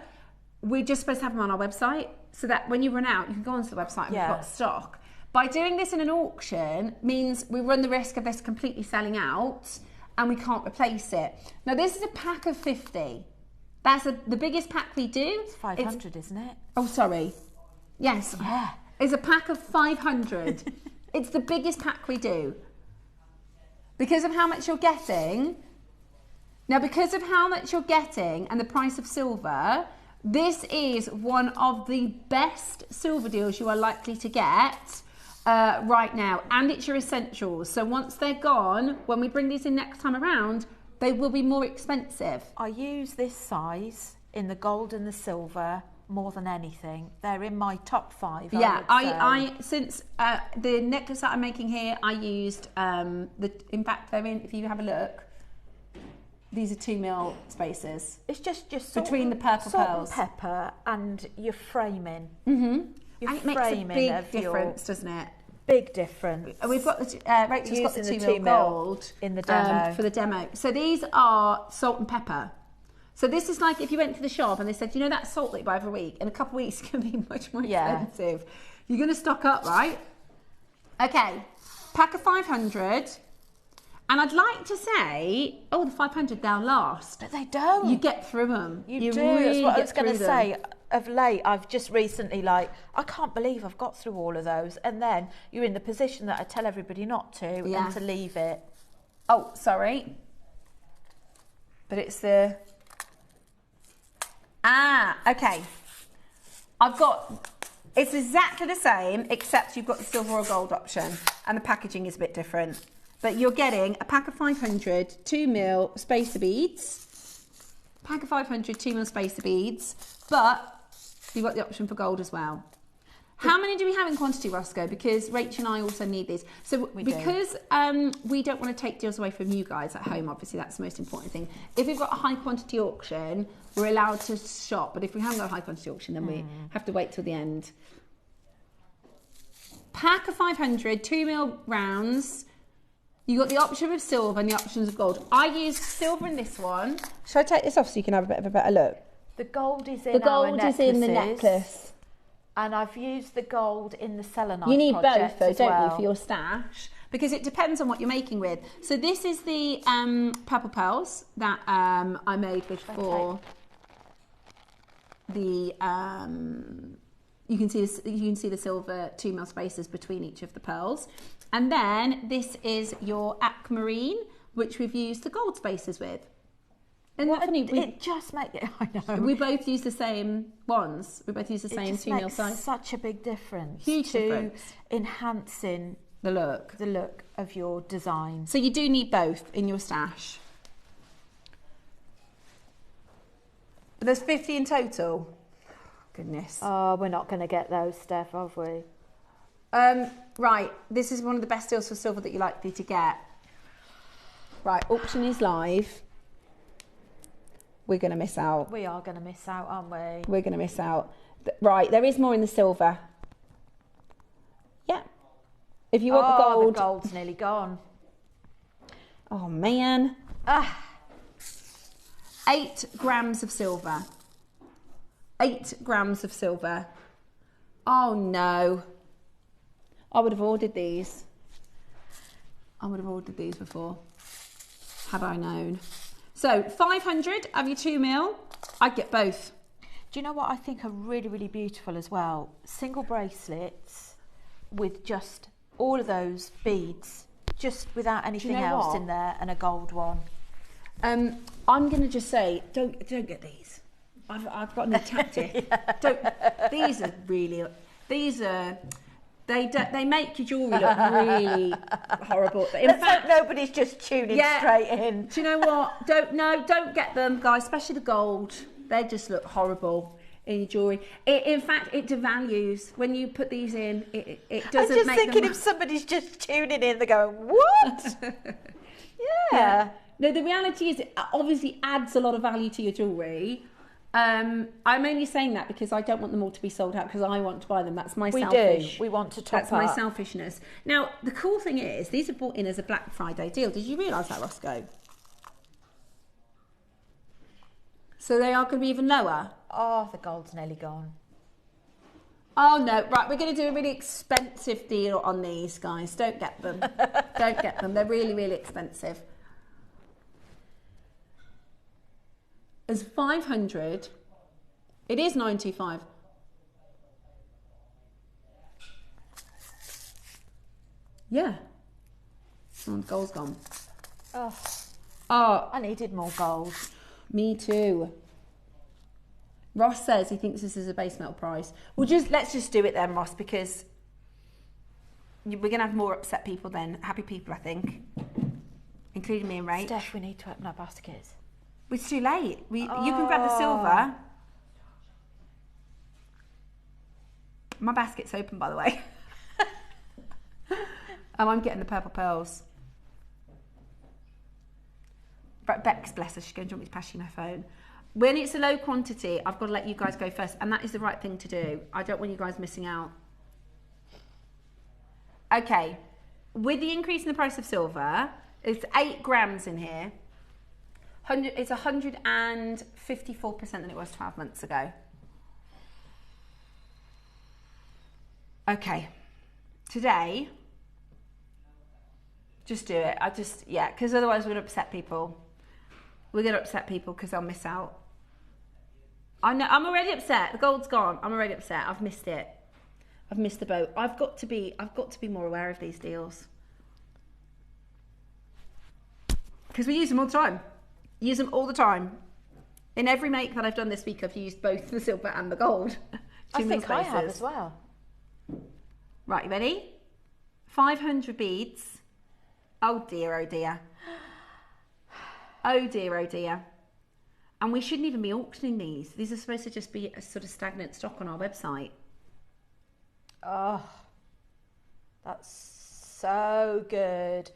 S3: we're just supposed to have them on our website, so that when you run out, you can go onto the website and we've got stock. By doing this in an auction means we run the risk of this completely selling out and we can't replace it. Now this is a pack of 50. That's the biggest pack we do.
S4: It's 500, isn't it?
S3: Oh, sorry. Yes.
S4: Yeah.
S3: It's a pack of 500. It's the biggest pack we do. Because of how much you're getting. Now, because of how much you're getting and the price of silver, this is one of the best silver deals you are likely to get right now. And it's your essentials. So once they're gone, when we bring these in next time around, they will be more expensive.
S4: I use this size in the gold and the silver more than anything. They're in my top 5.
S3: Yeah, I since the necklace that I'm making here, I used in fact they're in, if you have a look, these are 2 mil spaces.
S4: It's just
S3: between the purple pearls,
S4: and pepper, and your framing.
S3: And it makes a big difference, doesn't it?
S4: Big difference.
S3: We've got Rachel's got the 2 mil gold
S4: in the demo
S3: for the demo. So these are salt and pepper. So this is like if you went to the shop and they said, you know that salt that you buy every week, in a couple of weeks it's going to be much more expensive. You're going to stock up, right? Okay, pack of 500. And I'd like to say, the 500, they'll last.
S4: But they don't.
S3: You get through them.
S4: You do. Really, that's what I was going to say. Of late, I've just recently, I can't believe I've got through all of those. And then you're in the position that I tell everybody not to and to leave it.
S3: Oh, sorry. But it's the... okay. It's exactly the same, except you've got the silver or gold option. And the packaging is a bit different. But you're getting a pack of 500, 2 mil spacer beads. Pack of 500, 2 mil spacer beads. But you've got the option for gold as well. How many do we have in quantity, Roscoe? Because Rachel and I also need these. So because we don't want to take deals away from you guys at home, obviously that's the most important thing. If we've got a high quantity auction, we're allowed to shop. But if we haven't got a high quantity auction, then we have to wait till the end. Pack of 500, 2 mil rounds. You got the option of silver and the options of gold. I used silver in this one. Shall I take this off so you can have a bit of a better look?
S4: The gold is in
S3: the necklace.
S4: And I've used the gold in the selenite.
S3: You need both though, don't you, for your stash? Because it depends on what you're making with. So this is the purple pearls that I made with for the you can see the silver 2 mil spaces between each of the pearls. And then this is your aquamarine, which we've used the gold spaces with. And
S4: it just makes it. I know.
S3: We both use the same ones. We both use the same 2 mil size.
S4: Such a big difference.
S3: Huge difference.
S4: Enhancing
S3: the look
S4: of your design.
S3: So you do need both in your stash. But there's 50 in total. Goodness.
S4: Oh, we're not going to get those, Steph, are we?
S3: Right, this is one of the best deals for silver that you're likely to get. Right, auction is live. We're going to miss out.
S4: We are going to miss out, aren't we?
S3: We're going to miss out. Right, there is more in the silver. Yeah. If you want the gold.
S4: The gold's nearly gone.
S3: Oh, man. 8 grams of silver. 8 grams of silver. Oh, no. I would have ordered these. I would have ordered these before, had I known. So 500 of your 2 mil, I'd get both.
S4: Do you know what I think are really, really beautiful as well? Single bracelets with just all of those beads, just without anything else in there, and a gold one. I'm
S3: going to just say, don't get these. I've got an tactic. These are really, they make your jewellery look really horrible. But in fact,
S4: nobody's just tuning straight in.
S3: Do you know what? Don't get them, guys, especially the gold. They just look horrible in your jewellery. In fact, it devalues when you put these in. It doesn't.
S4: I'm just thinking if somebody's just tuning in, they're going, "What?" Yeah.
S3: No, the reality is, it obviously adds a lot of value to your jewellery. I'm only saying that because I don't want them all to be sold out, because I want to buy them. That's my selfish.
S4: We want to top
S3: That's my selfishness. Now, the cool thing is, these are bought in as a Black Friday deal. Did you realise that, Roscoe? So they are going to be even lower.
S4: Oh, the gold's nearly gone.
S3: Oh no, right, we're going to do a really expensive deal on these, guys. Don't get them. Don't get them. They're really, really expensive. It's 500. It is 925. Yeah. Oh, the gold's gone.
S4: Oh, I needed more gold.
S3: Me too. Ross says he thinks this is a base metal price. Let's just do it then, Ross, because we're going to have more upset people than happy people, I think, including me and Rach.
S4: Steph, we need to open our baskets.
S3: It's too late. You can grab the silver. My basket's open, by the way. I'm getting the purple pearls. Bex, bless her, she's going to want me to pass you my phone. When it's a low quantity, I've got to let you guys go first, and that is the right thing to do. I don't want you guys missing out. Okay, with the increase in the price of silver, it's 8 grams in here. It's 154% than it was 12 months ago. Okay, today, just do it. Because otherwise we're going to upset people. We're going to upset people because they'll miss out. I know, I'm already upset. The gold's gone. I'm already upset. I've missed it. I've missed the boat. I've got to be more aware of these deals. Because we use them all the time. Use them all the time. In every make that I've done this week, I've used both the silver and the gold.
S4: I think I have as well.
S3: Right, you ready? 500 beads. Oh dear, oh dear. Oh dear, oh dear. And we shouldn't even be auctioning these. These are supposed to just be a sort of stagnant stock on our website.
S4: Oh, that's so good.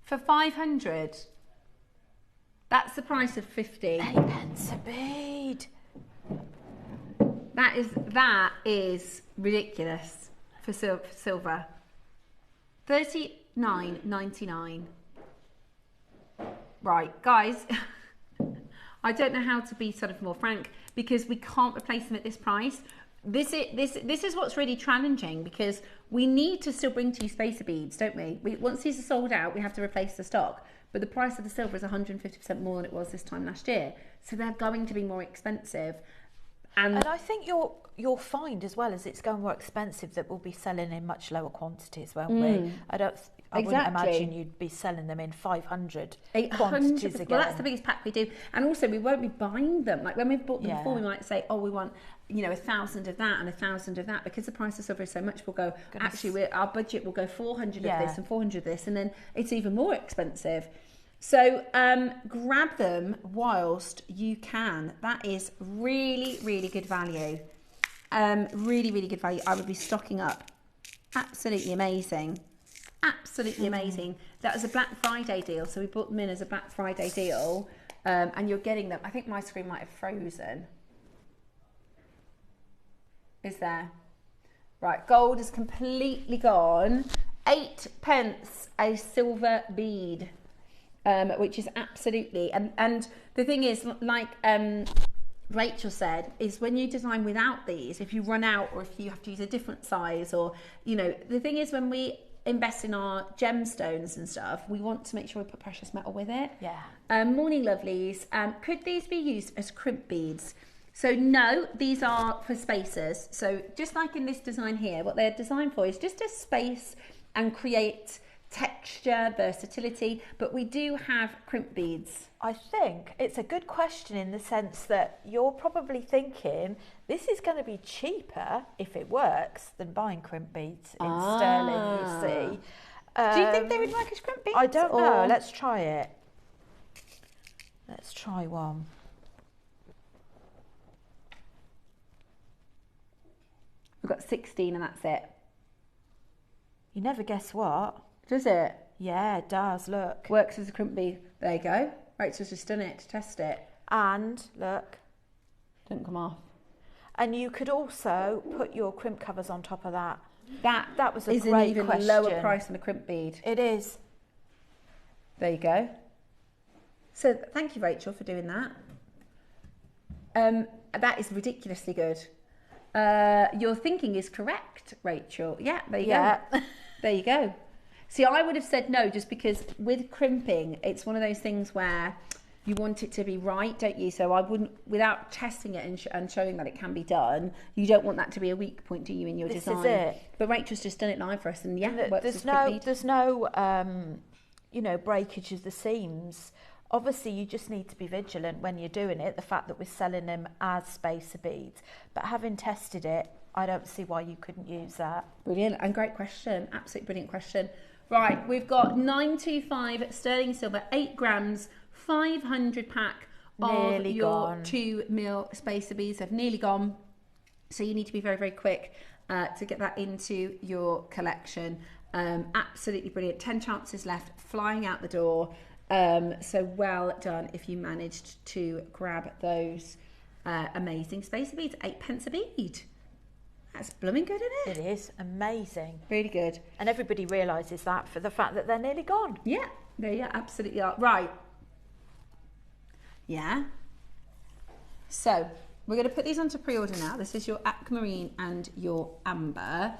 S3: For 500, that's the price of 50.
S4: 8 pence a bead.
S3: That is ridiculous for silver. $39.99. Right, guys. I don't know how to be sort of more frank because we can't replace them at this price. This is what's really challenging because we need to still bring to you spacer beads, don't we? Once these are sold out, we have to replace the stock. But the price of the silver is 150% more than it was this time last year. So they're going to be more expensive. And
S4: I think you'll find as well as it's going more expensive that we'll be selling in much lower quantities, won't we? I wouldn't imagine you'd be selling them in 500 quantities again.
S3: Well, that's the biggest pack we do. And also, we won't be buying them. Like when we've bought them before, we might say, oh, we want, 1,000 of that and 1,000 of that. Because the price of silver is so much, we'll go, actually, our budget will go 400 of this and 400 of this. And then it's even more expensive. So grab them whilst you can. That is really, really good value. Really, really good value. I would be stocking up. Absolutely amazing. Absolutely amazing. That was a Black Friday deal. So we bought them in as a Black Friday deal. And you're getting them. I think my screen might have frozen. Is there? Right, gold is completely gone. 8 pence a silver bead. Which is absolutely, and the thing is, like Rachel said, is when you design without these, if you run out or if you have to use a different size or, the thing is when we invest in our gemstones and stuff, we want to make sure we put precious metal with it.
S4: Yeah.
S3: Morning lovelies, could these be used as crimp beads? So no, these are for spacers. So just like in this design here, what they're designed for is just to space and create texture, versatility, but we do have crimp beads.
S4: I think it's a good question in the sense that you're probably thinking this is going to be cheaper if it works than buying crimp beads in sterling, you see.
S3: Do you think they would work as crimp beads?
S4: I don't know. Let's try it. Let's try one.
S3: We've got 16 and that's it.
S4: You never guess what.
S3: Does it?
S4: Yeah, it does, look.
S3: Works as a crimp bead. There you go. Rachel's just done it to test it.
S4: And, look.
S3: Don't come off.
S4: And you could also put your crimp covers on top of that.
S3: That
S4: was a
S3: is
S4: great
S3: an even
S4: question.
S3: lower price than a crimp bead.
S4: It is.
S3: There you go. So thank you, Rachel, for doing that. That is ridiculously good. Your thinking is correct, Rachel. Yeah, there you go. There you go. See, I would have said no, just because with crimping, it's one of those things where you want it to be right, don't you? So I wouldn't, without testing it and showing that it can be done, you don't want that to be a weak point, do you, in your design?
S4: This is it.
S3: But Rachel's just done it live for us, and it works
S4: there's no, you know, breakage of the seams. Obviously, you just need to be vigilant when you're doing it. The fact that we're selling them as spacer beads, but having tested it, I don't see why you couldn't use that.
S3: Brilliant, and great question. Absolutely brilliant question. Right, we've got 925 sterling silver, 8 grams, 500 pack of your 2mm spacer beads. They've nearly gone, so you need to be very, very quick to get that into your collection. Absolutely brilliant. 10 chances left, flying out the door. So well done if you managed to grab those amazing spacer beads. 8p a bead. That's blooming good, isn't it?
S4: It is amazing.
S3: Really good.
S4: And everybody realises that for the fact that they're nearly gone.
S3: Yeah, they absolutely are. Right. Yeah. So we're going to put these onto pre-order now. This is your aquamarine and your amber.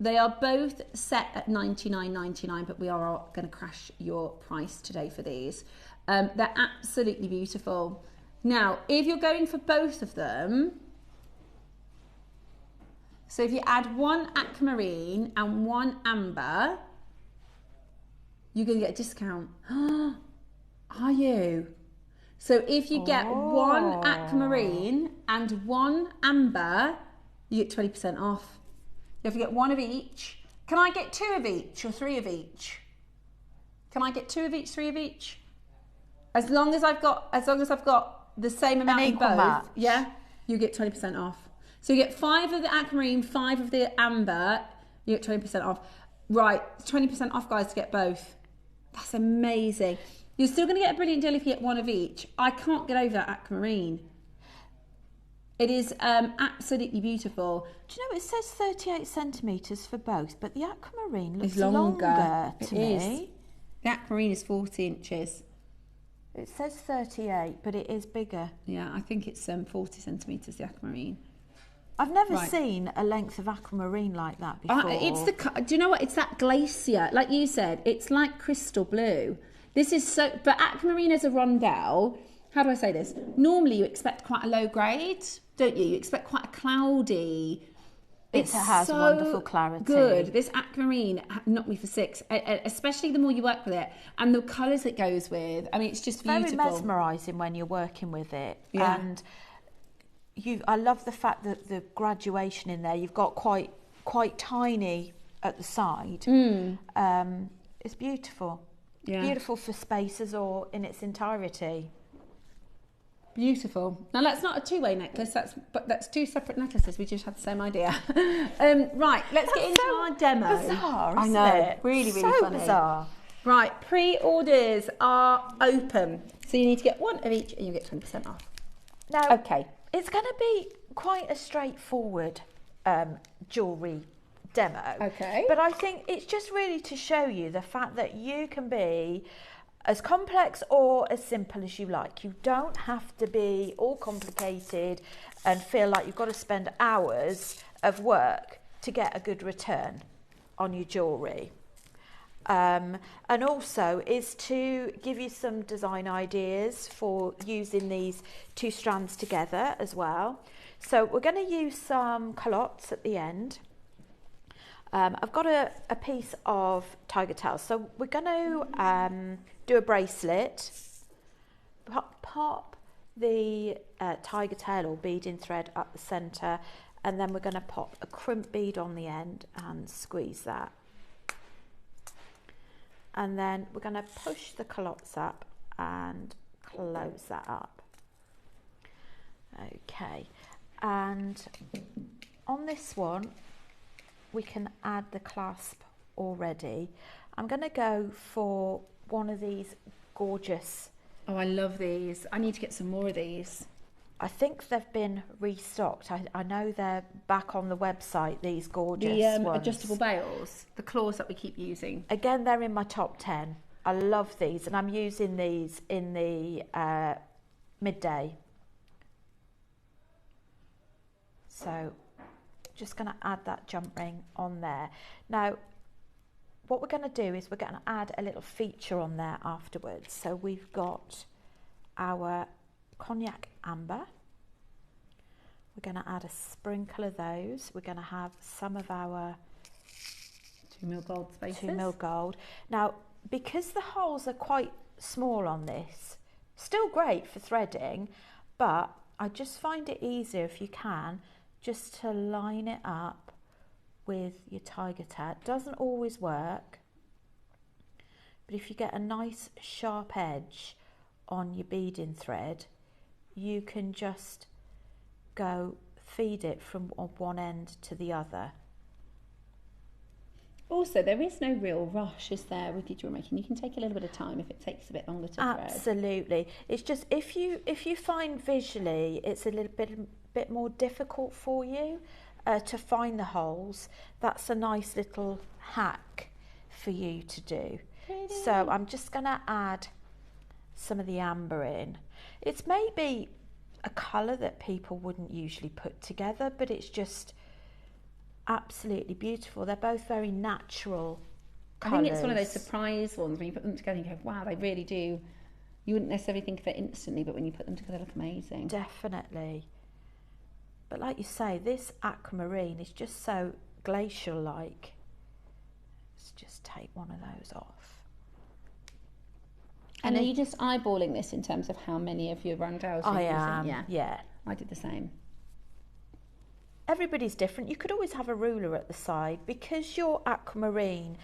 S3: They are both set at $99.99, but we are going to crash your price today for these. They're absolutely beautiful. Now, if you're going for both of them, so if you add one aquamarine and one amber, you're going to get a discount. Are you? So if you get one aquamarine and one amber, you get 20% off. If you get one of each, can I get 2 of each or 3 of each? Can I get 2 of each, 3 of each? As long as I've got the same amount in both,
S4: match.
S3: yeah, you get 20% off. So you get 5 of the aquamarine, 5 of the amber, you get 20% off. Right, 20% off, guys, to get both. That's amazing. You're still going to get a brilliant deal if you get 1 of each. I can't get over that aquamarine. It is absolutely beautiful.
S4: Do you know, it says 38 centimetres for both, but the aquamarine looks
S3: it's longer
S4: to me.
S3: The aquamarine is 40 inches.
S4: It says 38, but it is bigger.
S3: Yeah, I think it's 40 centimetres, the aquamarine.
S4: I've never seen a length of aquamarine like that before.
S3: Do you know what? It's that glacier, like you said. It's like crystal blue. This is so. But aquamarine as a rondelle. How do I say this? Normally, you expect quite a low grade, don't you? You expect quite a cloudy.
S4: It has so wonderful clarity.
S3: Good. This aquamarine knocked me for 6, especially the more you work with it and the colours it goes with. I mean, it's just beautiful.
S4: Very mesmerising when you're working with it.
S3: Yeah.
S4: And I love the fact that the graduation in there, you've got quite tiny at the side. It's beautiful.
S3: Yeah.
S4: Beautiful for spaces or in its entirety.
S3: Beautiful. Now that's not a two-way necklace. That's 2 separate necklaces. We just had the same idea. Right, let's get into our demo.
S4: Bizarre,
S3: I know.
S4: it?
S3: Really, really
S4: so
S3: funny.
S4: Bizarre.
S3: Right, pre-orders are open, so you need to get 1 of each, and you get 20% off.
S4: Now,
S3: okay,
S4: it's going to be quite a straightforward jewellery demo.
S3: Okay.
S4: But I think it's just really to show you the fact that you can be as complex or as simple as you like. You don't have to be all complicated and feel like you've got to spend hours of work to get a good return on your jewellery. And also is to give you some design ideas for using these 2 strands together as well. So we're going to use some culottes at the end. I've got a piece of tiger tail, so we're going to do a bracelet, pop the tiger tail or beading thread up the centre, and then we're going to pop a crimp bead on the end and squeeze that. And then we're going to push the culottes up and close that up. Okay, and on this one we can add the clasp already. I'm going to go for one of these gorgeous.
S3: Oh, I love these. I need to get some more of these.
S4: I think they've been restocked. I know they're back on the website, these gorgeous ones.
S3: Adjustable bails, the claws that we keep using.
S4: Again, they're in my top 10. I love these, and I'm using these in the midday. So just going to add that jump ring on there. Now, what we're going to do is we're going to add a little feature on there afterwards. So we've got our cognac amber. We're going to add a sprinkle of those. We're going to have some of our
S3: 2ml gold spaces.
S4: 2ml gold. Now, because the holes are quite small on this, still great for threading, but I just find it easier if you can just to line it up with your tiger tat. Doesn't always work, but if you get a nice sharp edge on your beading thread, you can just go feed it from one end to the other.
S5: Also, there is no real rush, is there, with your jewellery making? You can take a little bit of time if it takes a bit longer to thread.
S4: Absolutely. It's just if you find visually it's a little bit more difficult for you to find the holes, that's a nice little hack for you to do.
S5: Really?
S4: So I'm just going to add some of the amber in. It's maybe a colour that people wouldn't usually put together, but it's just absolutely beautiful. They're both very natural colours.
S5: I think it's one of those surprise ones when you put them together and you go, wow, they really do. You wouldn't necessarily think of it instantly, but when you put them together, they look amazing.
S4: Definitely. But like you say, this aquamarine is just so glacial-like. Let's just take one of those off.
S5: And are you just eyeballing this in terms of how many of your rondelles you're using?
S4: I am, yeah.
S5: I did the same.
S4: Everybody's different. You could always have a ruler at the side because your aquamarine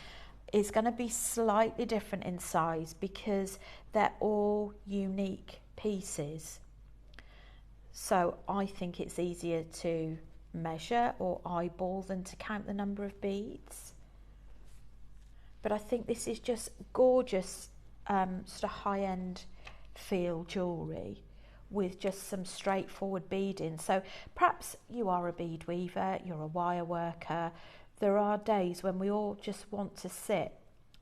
S4: is going to be slightly different in size because they're all unique pieces. So I think it's easier to measure or eyeball than to count the number of beads. But I think this is just gorgeous, sort of high-end feel jewellery with just some straightforward beading. So perhaps you are a bead weaver, you're a wire worker. There are days when we all just want to sit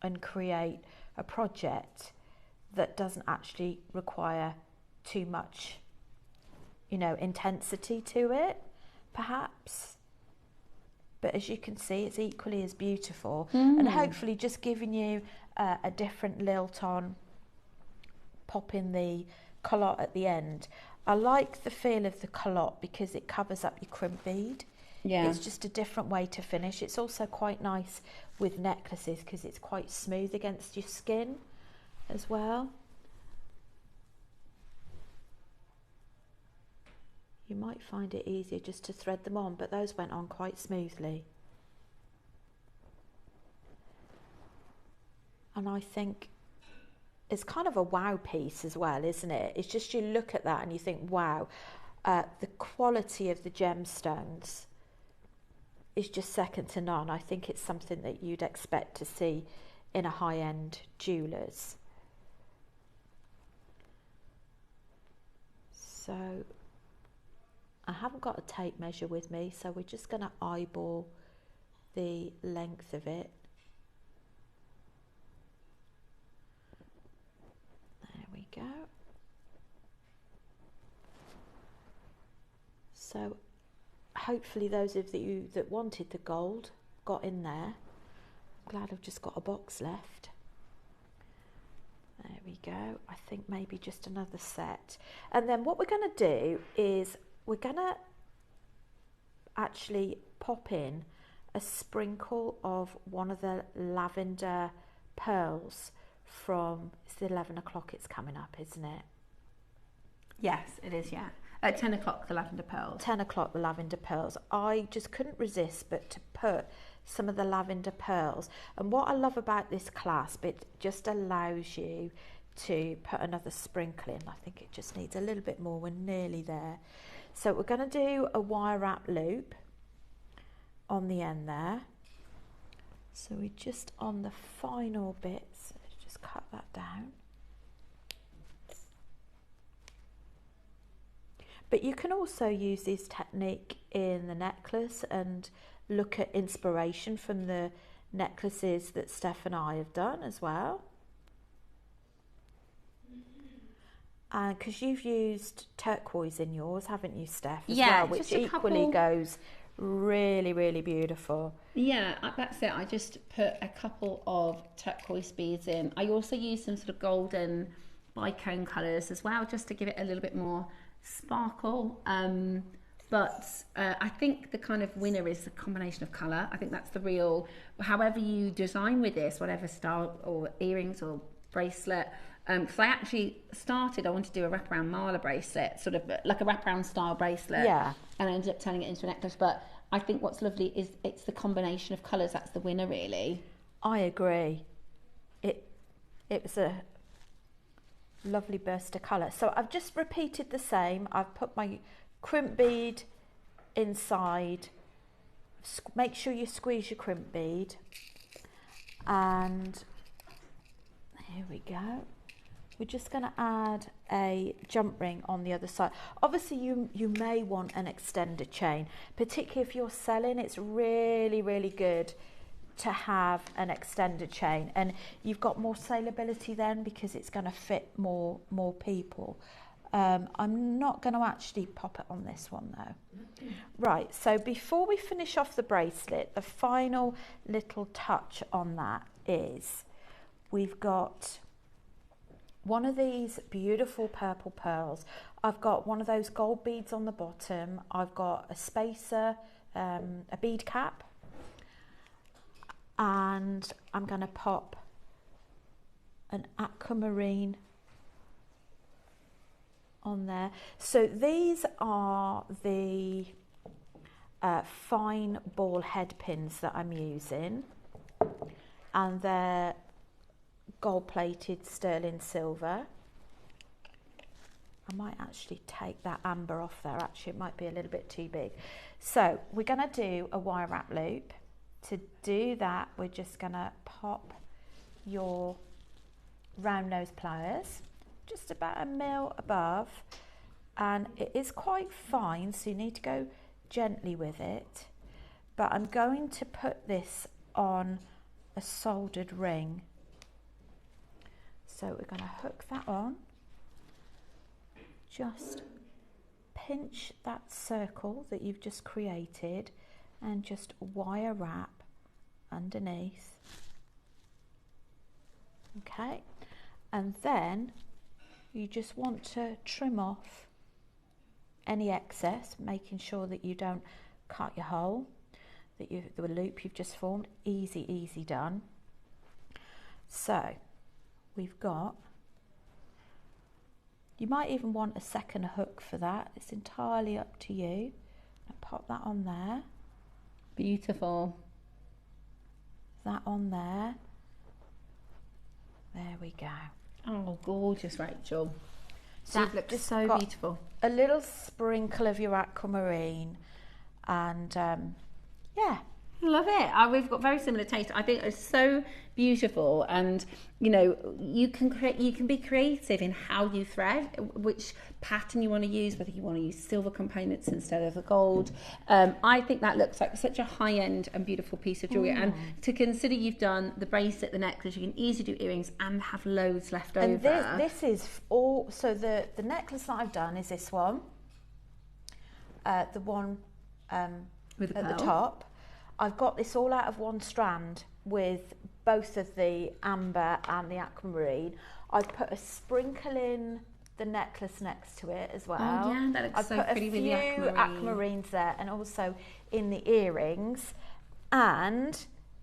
S4: and create a project that doesn't actually require too much, you know, intensity to it, perhaps. But as you can see, it's equally as beautiful. And hopefully just giving you a different lilt on, popping the culotte at the end. I like the feel of the culotte because it covers up your crimp bead. Yeah. It's just a different way to finish. It's also quite nice with necklaces because it's quite smooth against your skin as well. You might find it easier just to thread them on, but those went on quite smoothly. And I think it's kind of a wow piece as well, isn't it? It's just you look at that and you think, wow, the quality of the gemstones is just second to none. I think it's something that you'd expect to see in a high-end jeweller's. So I haven't got a tape measure with me, so we're just going to eyeball the length of it. There we go. So hopefully those of you that wanted the gold got in there. I'm glad I've just got a box left. There we go. I think maybe just another set. And then what we're going to do is we're going to actually pop in a sprinkle of one of the lavender pearls from, it's 11 o'clock it's coming up, isn't it?
S5: Yes, it is, yeah. At 10 o'clock, the lavender pearls.
S4: 10 o'clock, the lavender pearls. I just couldn't resist but to put some of the lavender pearls. And what I love about this clasp, it just allows you to put another sprinkle in. I think it just needs a little bit more. We're nearly there. So we're going to do a wire wrap loop on the end there. So we're just on the final bits. Let's just cut that down. But you can also use this technique in the necklace and look at inspiration from the necklaces that Steph and I have done as well. And because you've used turquoise in yours, haven't you, Steph? As
S5: Yeah,
S4: well, which equally goes really, really beautiful.
S5: Yeah, that's it. I just put a couple of turquoise beads in. I also use some sort of golden bicone colours as well, just to give it a little bit more sparkle. But I think the kind of winner is the combination of colour. I think that's the real, however you design with this, whatever style or earrings or bracelet. Because I actually started, I wanted to do a wraparound mala bracelet, sort of like a wraparound style bracelet.
S4: Yeah.
S5: And I ended up turning it into a necklace. But I think what's lovely is it's the combination of colours that's the winner, really.
S4: I agree. It was a lovely burst of colour. So I've just repeated the same. I've put my crimp bead inside. Make sure you squeeze your crimp bead. And here we go. We're just going to add a jump ring on the other side. Obviously, you may want an extended chain, particularly if you're selling. It's really, really good to have an extended chain, and you've got more saleability then because it's going to fit more people. I'm not going to actually pop it on this one though. Right, so before we finish off the bracelet, the final little touch on that is we've got one of these beautiful purple pearls. I've got one of those gold beads on the bottom. I've got a spacer, a bead cap, and I'm going to pop an aquamarine on there. So these are the fine ball head pins that I'm using, and they're gold plated sterling silver. I might actually take that amber off there. Actually, it might be a little bit too big. So we're going to do a wire wrap loop. To do that, we're just going to pop your round nose pliers just about 1 mil above, and it is quite fine, so you need to go gently with it. But I'm going to put this on a soldered ring. So we're going to hook that on, just pinch that circle that you've just created and just wire wrap underneath. Okay, and then you just want to trim off any excess, making sure that you don't cut your hole, that the loop you've just formed. Easy done. So we've got, you might even want a second hook for that. It's entirely up to you. I'll pop that on there.
S5: Beautiful.
S4: That on there. There we go.
S5: Oh, gorgeous, Rachel.
S4: That
S5: looks
S4: just
S5: so
S4: got
S5: beautiful.
S4: A little sprinkle of your aquamarine, and yeah.
S5: Love it. We've got very similar taste. I think it's so beautiful, and you know, you can be creative in how you thread, which pattern you want to use, whether you want to use silver components instead of the gold. I think that looks like such a high-end and beautiful piece of jewelry. And to consider you've done the bracelet, the necklace, you can easily do earrings and have loads left over.
S4: And this is all. So the necklace that I've done is this one, the one
S5: with the
S4: at
S5: pearl.
S4: The top. I've got this all out of one strand with both of the amber and the aquamarine. I've put a sprinkle in the necklace next to it as well.
S5: Oh yeah, that looks
S4: I've
S5: so
S4: put
S5: pretty with the
S4: a few aquamarines there, and also in the earrings. And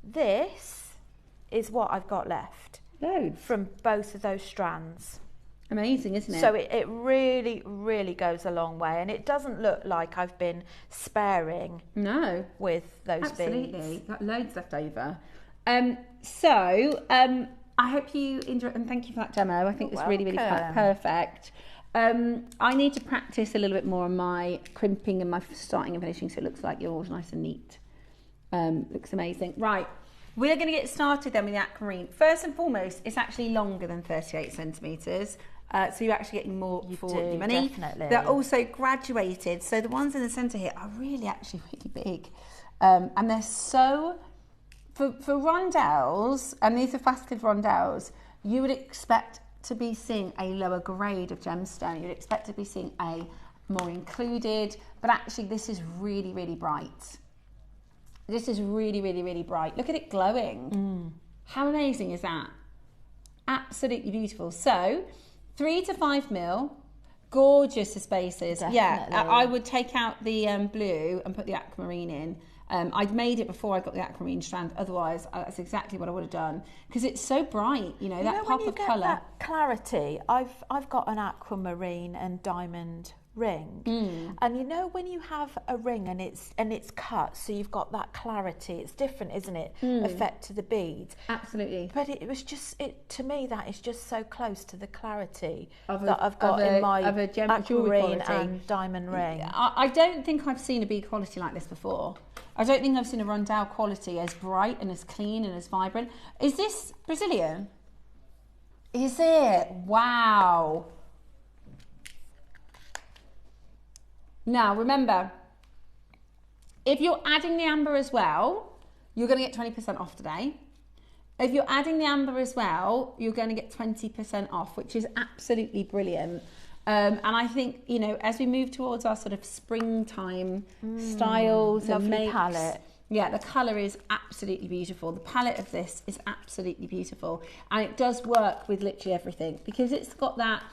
S4: this is what I've got left.
S5: Loads.
S4: From both of those strands.
S5: Amazing, isn't it?
S4: So it really, really goes a long way, and it doesn't look like I've been sparing.
S5: No.
S4: With those
S5: Absolutely.
S4: beads.
S5: Got loads left over. I hope you enjoyed, and thank you for that demo. I think it's really, really perfect. I need to practice a little bit more on my crimping and my starting and finishing, so it looks like yours nice and neat. Looks amazing. Right. We're going to get started then with the aquamarine. First and foremost, it's actually longer than 38 centimetres. So you're actually getting more for your money.
S4: Definitely.
S5: They're also graduated. So the ones in the centre here are really big. And they're so, for rondelles, and these are faceted rondelles, you would expect
S3: to be seeing a lower grade of gemstone. You'd expect to be seeing a more included, but actually this is really, really bright. This is really, really, really bright. Look at it glowing. How amazing is that? Absolutely beautiful. So 3 to 5 mil, gorgeous spaces.
S4: Definitely.
S3: Yeah, I would take out the blue and put the aquamarine in. I'd made it before I got the aquamarine strand. Otherwise, that's exactly what I would have done, because it's so bright. You know, that pop of colour.
S4: That clarity. I've got an aquamarine and diamond ring, and you know when you have a ring and it's cut, so you've got that clarity. It's different, isn't it? Effect to the beads.
S3: Absolutely.
S4: But it was just to me that is just so close to the clarity that I've got in my aquamarine and diamond ring.
S3: I don't think I've seen a bead quality like this before. I don't think I've seen a rondelle quality as bright and as clean and as vibrant. Is this Brazilian? Is it? Wow. Now, remember, if you're adding the amber as well, you're going to get 20% off today. If you're adding the amber as well, you're going to get 20% off, which is absolutely brilliant. And I think, you know, as we move towards our sort of springtime styles and makes,
S4: palette.
S3: Yeah, the colour is absolutely beautiful. The palette of this is absolutely beautiful. And it does work with literally everything, because it's got that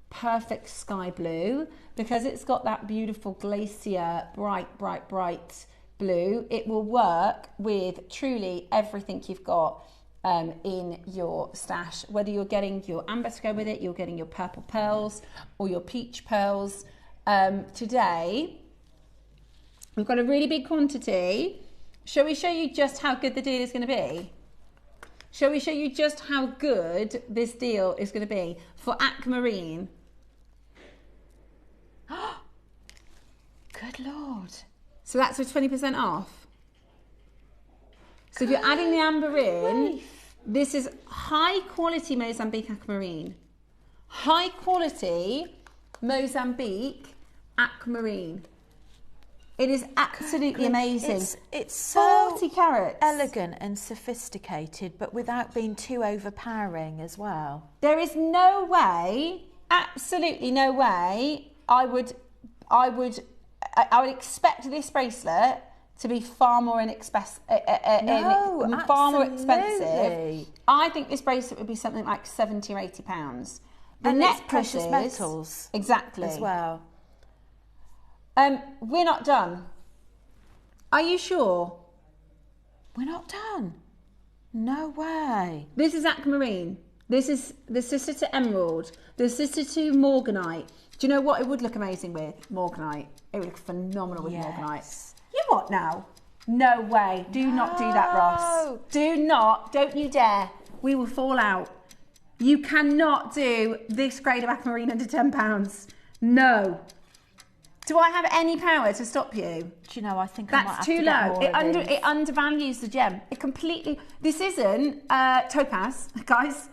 S3: perfect sky blue, because it's got that beautiful glacier, bright, bright, bright blue. It will work with truly everything you've got in your stash, whether you're getting your amber to go with it, you're getting your purple pearls or your peach pearls. Today, we've got a really big quantity. Shall we show you just how good the deal is going to be? Shall we show you just how good this deal is going to be for aquamarine?
S4: Good Lord.
S3: So that's with 20% off. So if you're adding the amber in, this is high quality Mozambique aquamarine. High quality Mozambique aquamarine. It is absolutely amazing.
S4: It's so
S3: 40 carats.
S4: Elegant and sophisticated, but without being too overpowering as well.
S3: There is no way, absolutely no way, I would expect this bracelet to be far more expensive. I think this bracelet would be something like £70 or £80.
S4: And it's precious metals.
S3: Exactly.
S4: As well.
S3: We're not done. Are you sure?
S4: We're not done. No way.
S3: This is aquamarine. This is the sister to emerald. The sister to morganite. Do you know what it would look amazing with? Morganite. It would look phenomenal with morganite. You what now? No way. Do not do that, Ross. Do not. Don't you dare. We will fall out. You cannot do this grade of aquamarine under £10. No. Do I have any power to stop you?
S4: Do you know, I think
S3: that's
S4: I might have
S3: too
S4: to
S3: low.
S4: Get more
S3: It undervalues the gem. It completely. This isn't topaz, guys.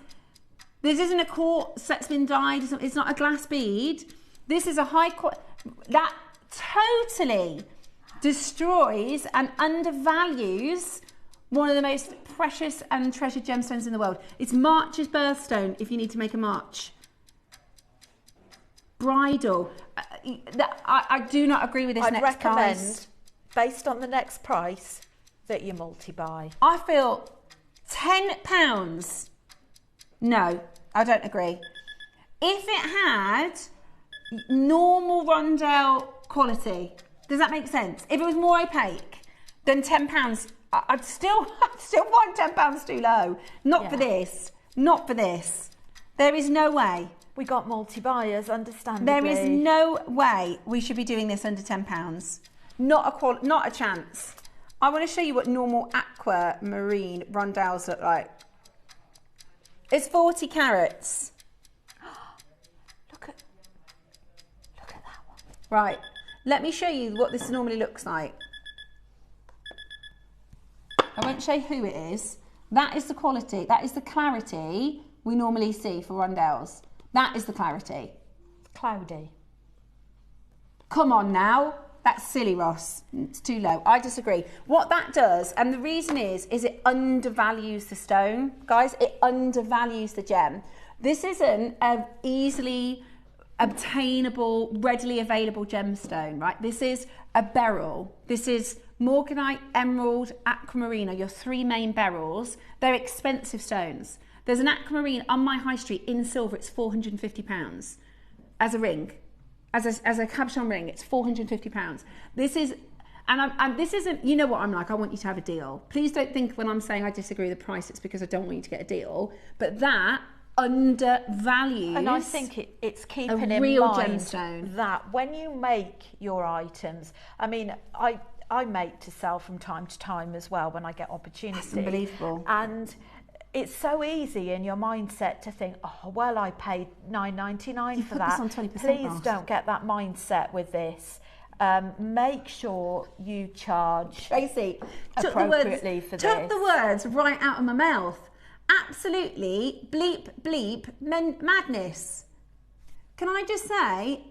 S3: This isn't a quartz that's been dyed. It's not a glass bead. This is a high quality. That totally destroys and undervalues one of the most precious and treasured gemstones in the world. It's March's birthstone if you need to make a March. Bridal. I do not agree with this
S4: I'd
S3: next
S4: recommend,
S3: price.
S4: Based on the next price, that you multi-buy.
S3: I feel £10. No, I don't agree. If it had normal rondelle quality, does that make sense? If it was more opaque than £10, I'd still want £10 too low. Not for this. Not for this. There is no way.
S4: We got multi-buyers, understandably.
S3: There is no way we should be doing this under £10. Not a chance. I want to show you what normal aquamarine rondelles look like. It's 40 carats.
S4: Look at that one.
S3: Right. Let me show you what this normally looks like. I won't show you who it is. That is the quality. That is the clarity we normally see for rondelles. That is the clarity.
S4: Cloudy.
S3: Come on now. That's silly, Ross. It's too low. I disagree. What that does, and the reason is it undervalues the stone. Guys, it undervalues the gem. This isn't an easily obtainable, readily available gemstone, right? This is a beryl. This is morganite, emerald, aquamarine are your three main beryls. They're expensive stones. There's an aquamarine on my high street in silver. It's £450 as a ring, as a cabochon ring. It's £450. This is, and this isn't. You know what I'm like. I want you to have a deal. Please don't think when I'm saying I disagree with the price, it's because I don't want you to get a deal. But that undervalues.
S4: And I think it's keeping
S3: a
S4: in
S3: real
S4: mind
S3: gemstone.
S4: that when you make your items, I mean, I make to sell from time to time as well when I get opportunity.
S3: That's unbelievable.
S4: And it's so easy in your mindset to think, oh, well, I paid $9.99 for that.
S3: On 20%
S4: Please
S3: off.
S4: don't get that mindset with this. Make sure you charge
S3: Tracy,
S4: appropriately for this.
S3: Took the words right out of my mouth. Absolutely bleep, bleep, madness. Can I just say,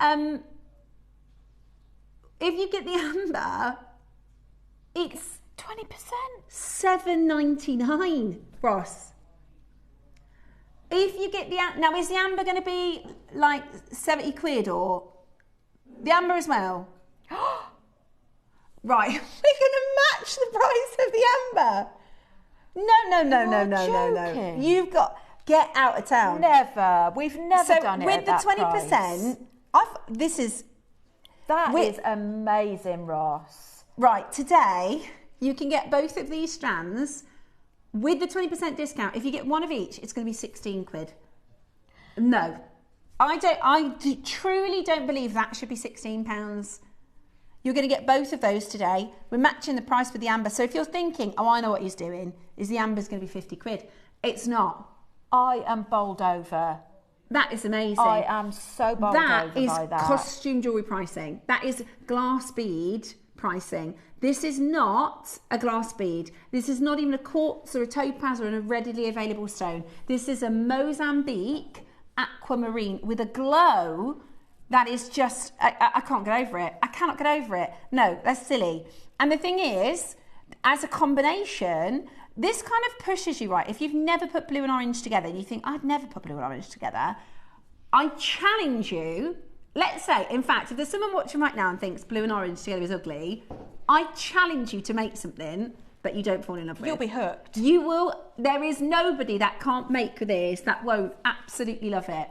S3: if you get the amber, it's
S4: 20%.
S3: $7.99, Ross. If you get the now, is the amber going to be like 70 quid or the amber as well? Right, we're going to match the price of the amber. No. You've got get out of town.
S4: Never. We've never done it
S3: with
S4: at
S3: the
S4: that
S3: 20%. This is
S4: amazing, Ross.
S3: Right, today you can get both of these strands with the 20% discount. If you get one of each, it's going to be 16 quid. No, I truly don't believe that should be £16. You're going to get both of those today. We're matching the price with the amber. So if you're thinking, oh, I know what he's doing, is the amber's going to be 50 quid. It's not.
S4: I am bowled over.
S3: That is amazing.
S4: I am so bowled over by that.
S3: That is costume jewellery pricing. That is glass bead pricing. This is not a glass bead. This is not even a quartz or a topaz or a readily available stone. This is a Mozambique aquamarine with a glow that is just, I can't get over it. I cannot get over it. No, that's silly. And the thing is, as a combination, this kind of pushes you, right? If you've never put blue and orange together and you think, I'd never put blue and orange together, I challenge you. Let's say, in fact, if there's someone watching right now and thinks blue and orange together is ugly, I challenge you to make something that you don't fall in love with.
S4: You'll be hooked.
S3: You will. There is nobody that can't make this that won't absolutely love it.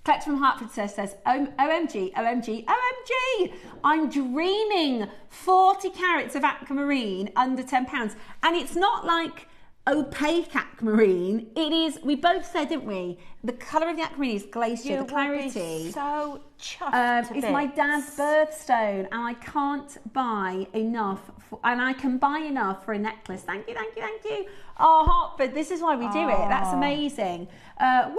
S3: Collector from Hertford says, OMG, OMG, OMG. I'm dreaming 40 carats of aquamarine under £10. And it's not like opaque aquamarine. It is, we both said, didn't we? The colour of the aquamarine is glacier, the clarity.
S4: Will be so chuffed
S3: it's my dad's birthstone and I can't buy enough, and I can buy enough for a necklace. Thank you, thank you, thank you. Oh, Hertford, this is why we do it. That's amazing. Woohoo!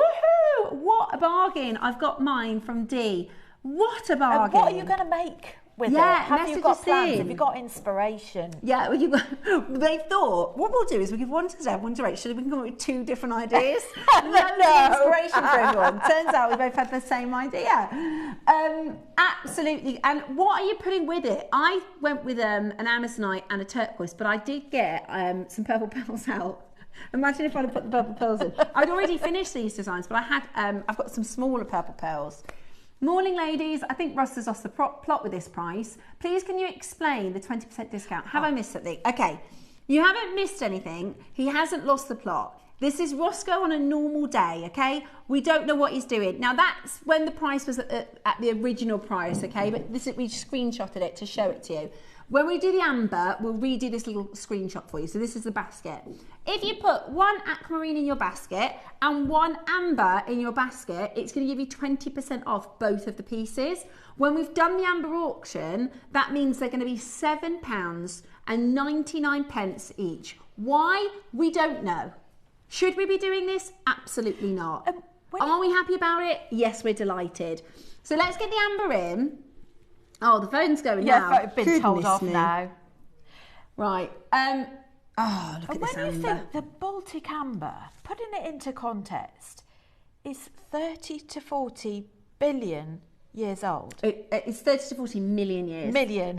S3: What a bargain. I've got mine from D. What a bargain.
S4: What are you going to make with it? Have you got plans? Have you got inspiration?
S3: Yeah, they thought, what we'll do is we give one to Deb, one to Rachel, we can come up with two different ideas. No inspiration for everyone. Turns out we both had the same idea. Absolutely. And what are you putting with it? I went with an Amazonite and a turquoise, but I did get some purple pearls out. Imagine if I'd have put the purple pearls in. I'd already finished these designs, but I had, I've got some smaller purple pearls. Morning, ladies. I think Russ is off the plot with this price. Please, can you explain the 20% discount? Have I missed something? Okay, you haven't missed anything. He hasn't lost the plot. This is Roscoe on a normal day, okay? We don't know what he's doing. Now, that's when the price was at the original price, okay? But we screenshotted it to show it to you. When we do the amber, we'll redo this little screenshot for you. So this is the basket. If you put one aquamarine in your basket and one amber in your basket, it's going to give you 20% off both of the pieces. When we've done the amber auction, that means they're going to be £7.99 each. Why? We don't know. Should we be doing this? Absolutely not. Are we happy about it? Yes, we're delighted. So let's get the amber in. Oh, the phone's going now.
S4: Yeah, it's been told off now.
S3: Right. Look at this amber.
S4: When you think the Baltic amber, putting it into context, is 30 to 40 billion years old.
S3: It's 30 to 40 million years.
S4: Million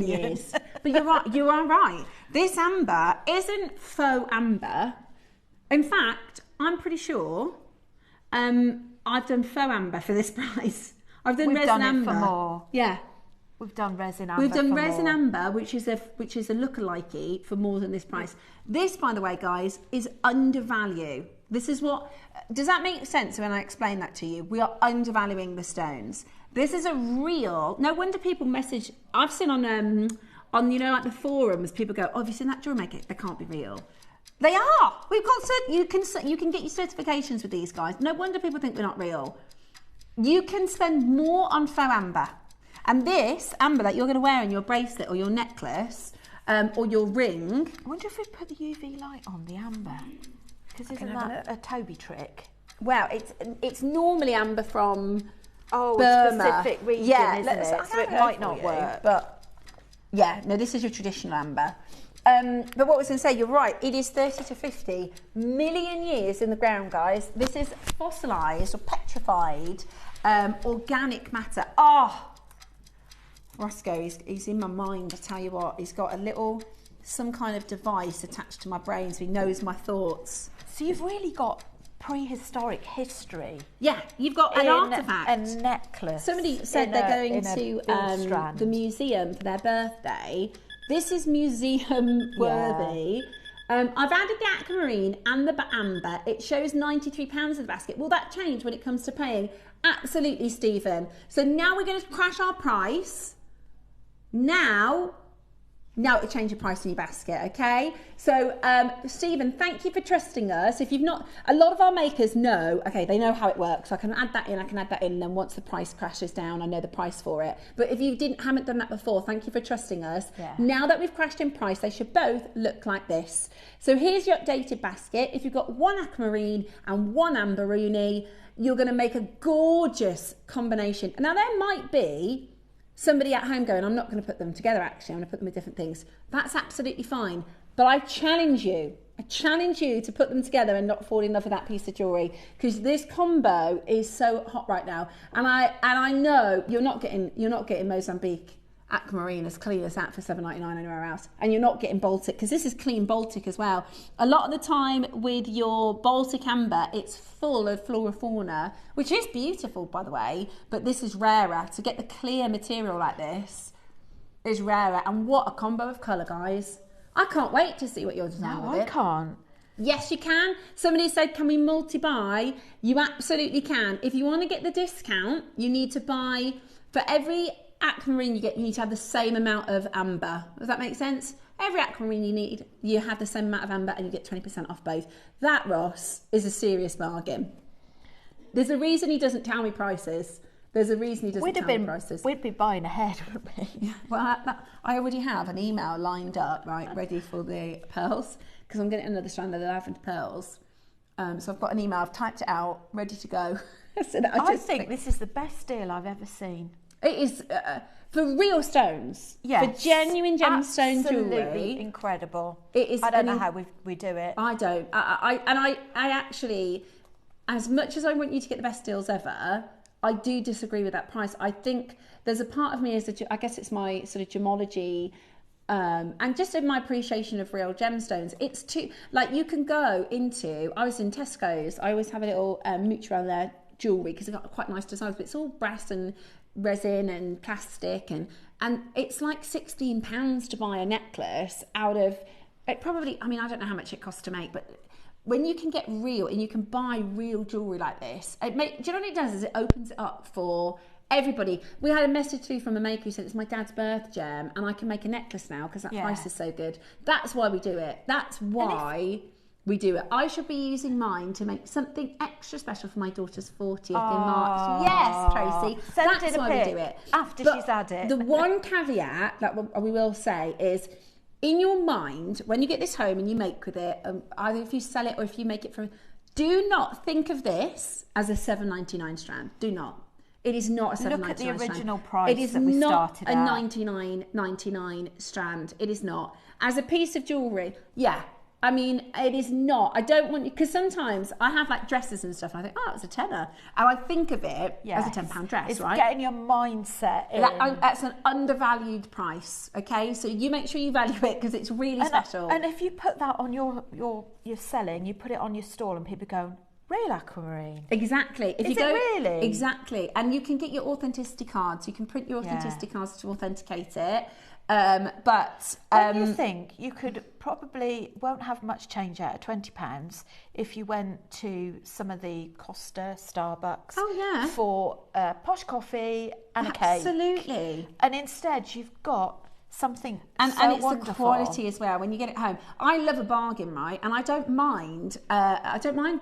S3: years. But you're right. You are right. This amber isn't faux amber. In fact, I'm pretty sure
S5: I've done faux amber for this price. I've done
S4: We've
S5: resin
S4: done
S5: amber.
S4: it for more.
S5: Yeah.
S4: We've done resin amber.
S5: We've done
S4: for
S5: resin
S4: more.
S5: amber, which is a lookalike for more than this price. This, by the way, guys, is undervalue. This is what. Does that make sense when I explain that to you? We are undervaluing the stones. This is a real. No wonder people message. I've seen on like the forums, people go, "Oh, have you seen that JewelleryMaker? They can't be real." They are. We've got you can get your certifications with these guys. No wonder people think we're not real. You can spend more on faux amber. And this amber that you're going to wear in your bracelet or your necklace or your ring.
S4: I wonder if we put the UV light on the amber. Because isn't that a Toby trick?
S5: Well, it's normally amber from
S4: Burma.
S5: a
S4: specific region, isn't it? So it might not work.
S5: But yeah, no, this is your traditional amber. But what I was going to say, you're right, it is 30 to 50 million years in the ground, guys. This is fossilised or petrified organic matter. Roscoe, he's in my mind, I tell you what. He's got some kind of device attached to my brain, so he knows my thoughts.
S4: So you've really got prehistoric history.
S5: Yeah, you've got an artefact.
S4: A necklace.
S5: Somebody said they're going to the museum for their birthday. This is museum worthy. I've added the aquamarine and the amber. It shows £93 in the basket. Will that change when it comes to paying? Absolutely, Stephen. So now we're going to crash our price. Now it'll change your price in your basket, okay? So, Stephen, thank you for trusting us. If you've not, a lot of our makers know, okay, they know how it works. I can add that in, and then once the price crashes down, I know the price for it. But if you haven't done that before, thank you for trusting us.
S4: Yeah.
S5: Now that we've crashed in price, they should both look like this. So here's your updated basket. If you've got one aquamarine and one amberuni, you're going to make a gorgeous combination. Now, there might be somebody at home going, I'm not going to put them together, actually. I'm going to put them with different things. That's absolutely fine. But I challenge you to put them together and not fall in love with that piece of jewellery, because this combo is so hot right now. And I know you're not getting Mozambique aquamarine as clean as that for $7.99 anywhere else, and you're not getting Baltic, because this is clean Baltic as well. A lot of the time with your Baltic amber, it's full of flora fauna, which is beautiful, by the way, but this is rarer. To get the clear material like this is rarer. And what a combo of colour, guys. I can't wait to see what you're designing with it.
S4: No, I can't.
S5: Yes, you can. Somebody said, can we multi-buy? You absolutely can. If you want to get the discount, you need to buy, for every aquamarine you get, you need to have the same amount of amber. Does that make sense? Every aquamarine you have the same amount of amber, and you get 20% off both. That, Ross, is a serious bargain. There's a reason he doesn't tell me prices. There's a reason he doesn't tell me prices.
S4: We'd be buying ahead, wouldn't we?
S5: Yeah, well, I already have an email lined up, right, ready for the pearls, because I'm getting another strand of the lavender pearls. So I've got an email, I've typed it out, ready to go. So
S4: I think this is the best deal I've ever seen.
S5: It is for real stones,
S4: yes,
S5: for genuine gemstone jewellery.
S4: Absolutely incredible.
S5: It is.
S4: I don't know how we do it.
S5: I don't. I actually, as much as I want you to get the best deals ever, I do disagree with that price. I think there's a part of me I guess it's my sort of gemology. And just in my appreciation of real gemstones, it's too, like, you can go into, I was in Tesco's, I always have a little mooch around their jewellery because they've got quite nice designs, but it's all brass and resin and plastic, and it's like £16 to buy a necklace out of it. Probably, I mean, I don't know how much it costs to make, but when you can get real and you can buy real jewellery like this, do you know what it does? Is it opens it up for everybody. We had a message through from a maker who said, it's my dad's birth gem and I can make a necklace now because that price is so good. That's why we do it. That's why we do it. I should be using mine to make something extra special for my daughter's 40th in March. Yes, Tracy. That's why we do it.
S4: After she's had it.
S5: The one caveat that we will say is, in your mind, when you get this home and you make with it, either if you sell it or if you make it do not think of this as a $7.99 strand. Do not. It is not a $7.99 strand.
S4: Look at the original price that we started at.
S5: It is not a $99.99 strand. It is not. As a piece of jewellery, yeah. I mean, it is not. I don't want you, because sometimes I have like dresses and stuff and I think, oh, it's a tenner. And I think of it as a £10 dress,
S4: it's
S5: right?
S4: It's getting your mindset in.
S5: That's an undervalued price, okay? So you make sure you value it because it's really special.
S4: And if you put that on your selling, you put it on your stall and people go, real aquamarine.
S3: Exactly. If
S4: Is
S3: you
S4: it
S3: go,
S4: really?
S3: Exactly. And you can get your authenticity cards. You can print your authenticity cards to authenticate it. But
S4: Don't you think you could probably won't have much change out of £20 if you went to some of the Costa, Starbucks for a posh coffee and a cake?
S3: Absolutely.
S4: And instead you've got something
S3: and it's
S4: wonderful.
S3: The quality as well when you get it home. I love a bargain, right? And I don't mind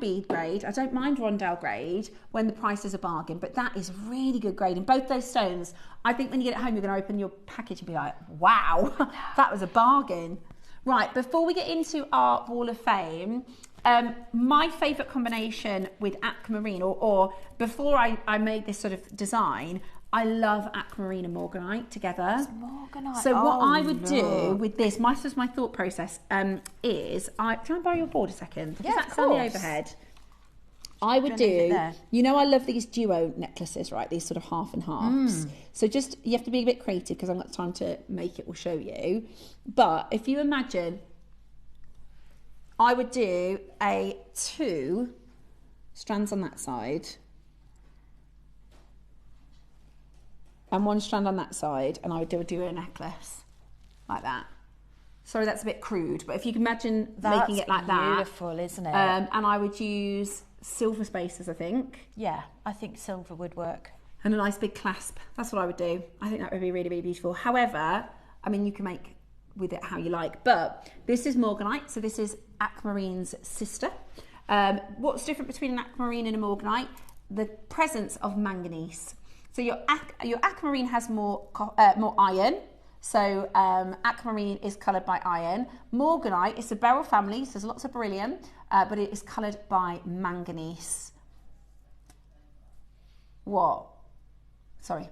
S3: bead grade, I don't mind rondelle grade when the price is a bargain, but that is really good grade. And both those stones, I think when you get it home, you're going to open your package and be like, wow, that was a bargain. Right, before we get into our Wall of Fame, my favourite combination with aquamarine, or before I made this sort of design, I love aquamarine and morganite together.
S4: It's morganite.
S3: So what I would do with this, my thought process is, can I borrow your board a second?
S4: Yeah,
S3: that's on the overhead. I would do, you know, I love these duo necklaces, right? These sort of half and halves. So just, you have to be a bit creative because I haven't got time to make it or show you. But if you imagine, I would do 2 strands on that side and 1 strand on that side, and I would do a duo necklace like that. Sorry, that's a bit crude, but if you can imagine making it like that.
S4: Beautiful, isn't it?
S3: And I would use silver spacers, I think.
S4: Yeah, I think silver would work.
S3: And a nice big clasp. That's what I would do. I think that would be really, really beautiful. However, I mean, you can make with it how you like, but this is morganite, so this is aquamarine's sister. What's different between an aquamarine and a morganite? The presence of manganese. So your aquamarine has more iron. So aquamarine is coloured by iron. Morganite is a beryl family, so there's lots of beryllium, but it is coloured by manganese. What? Sorry.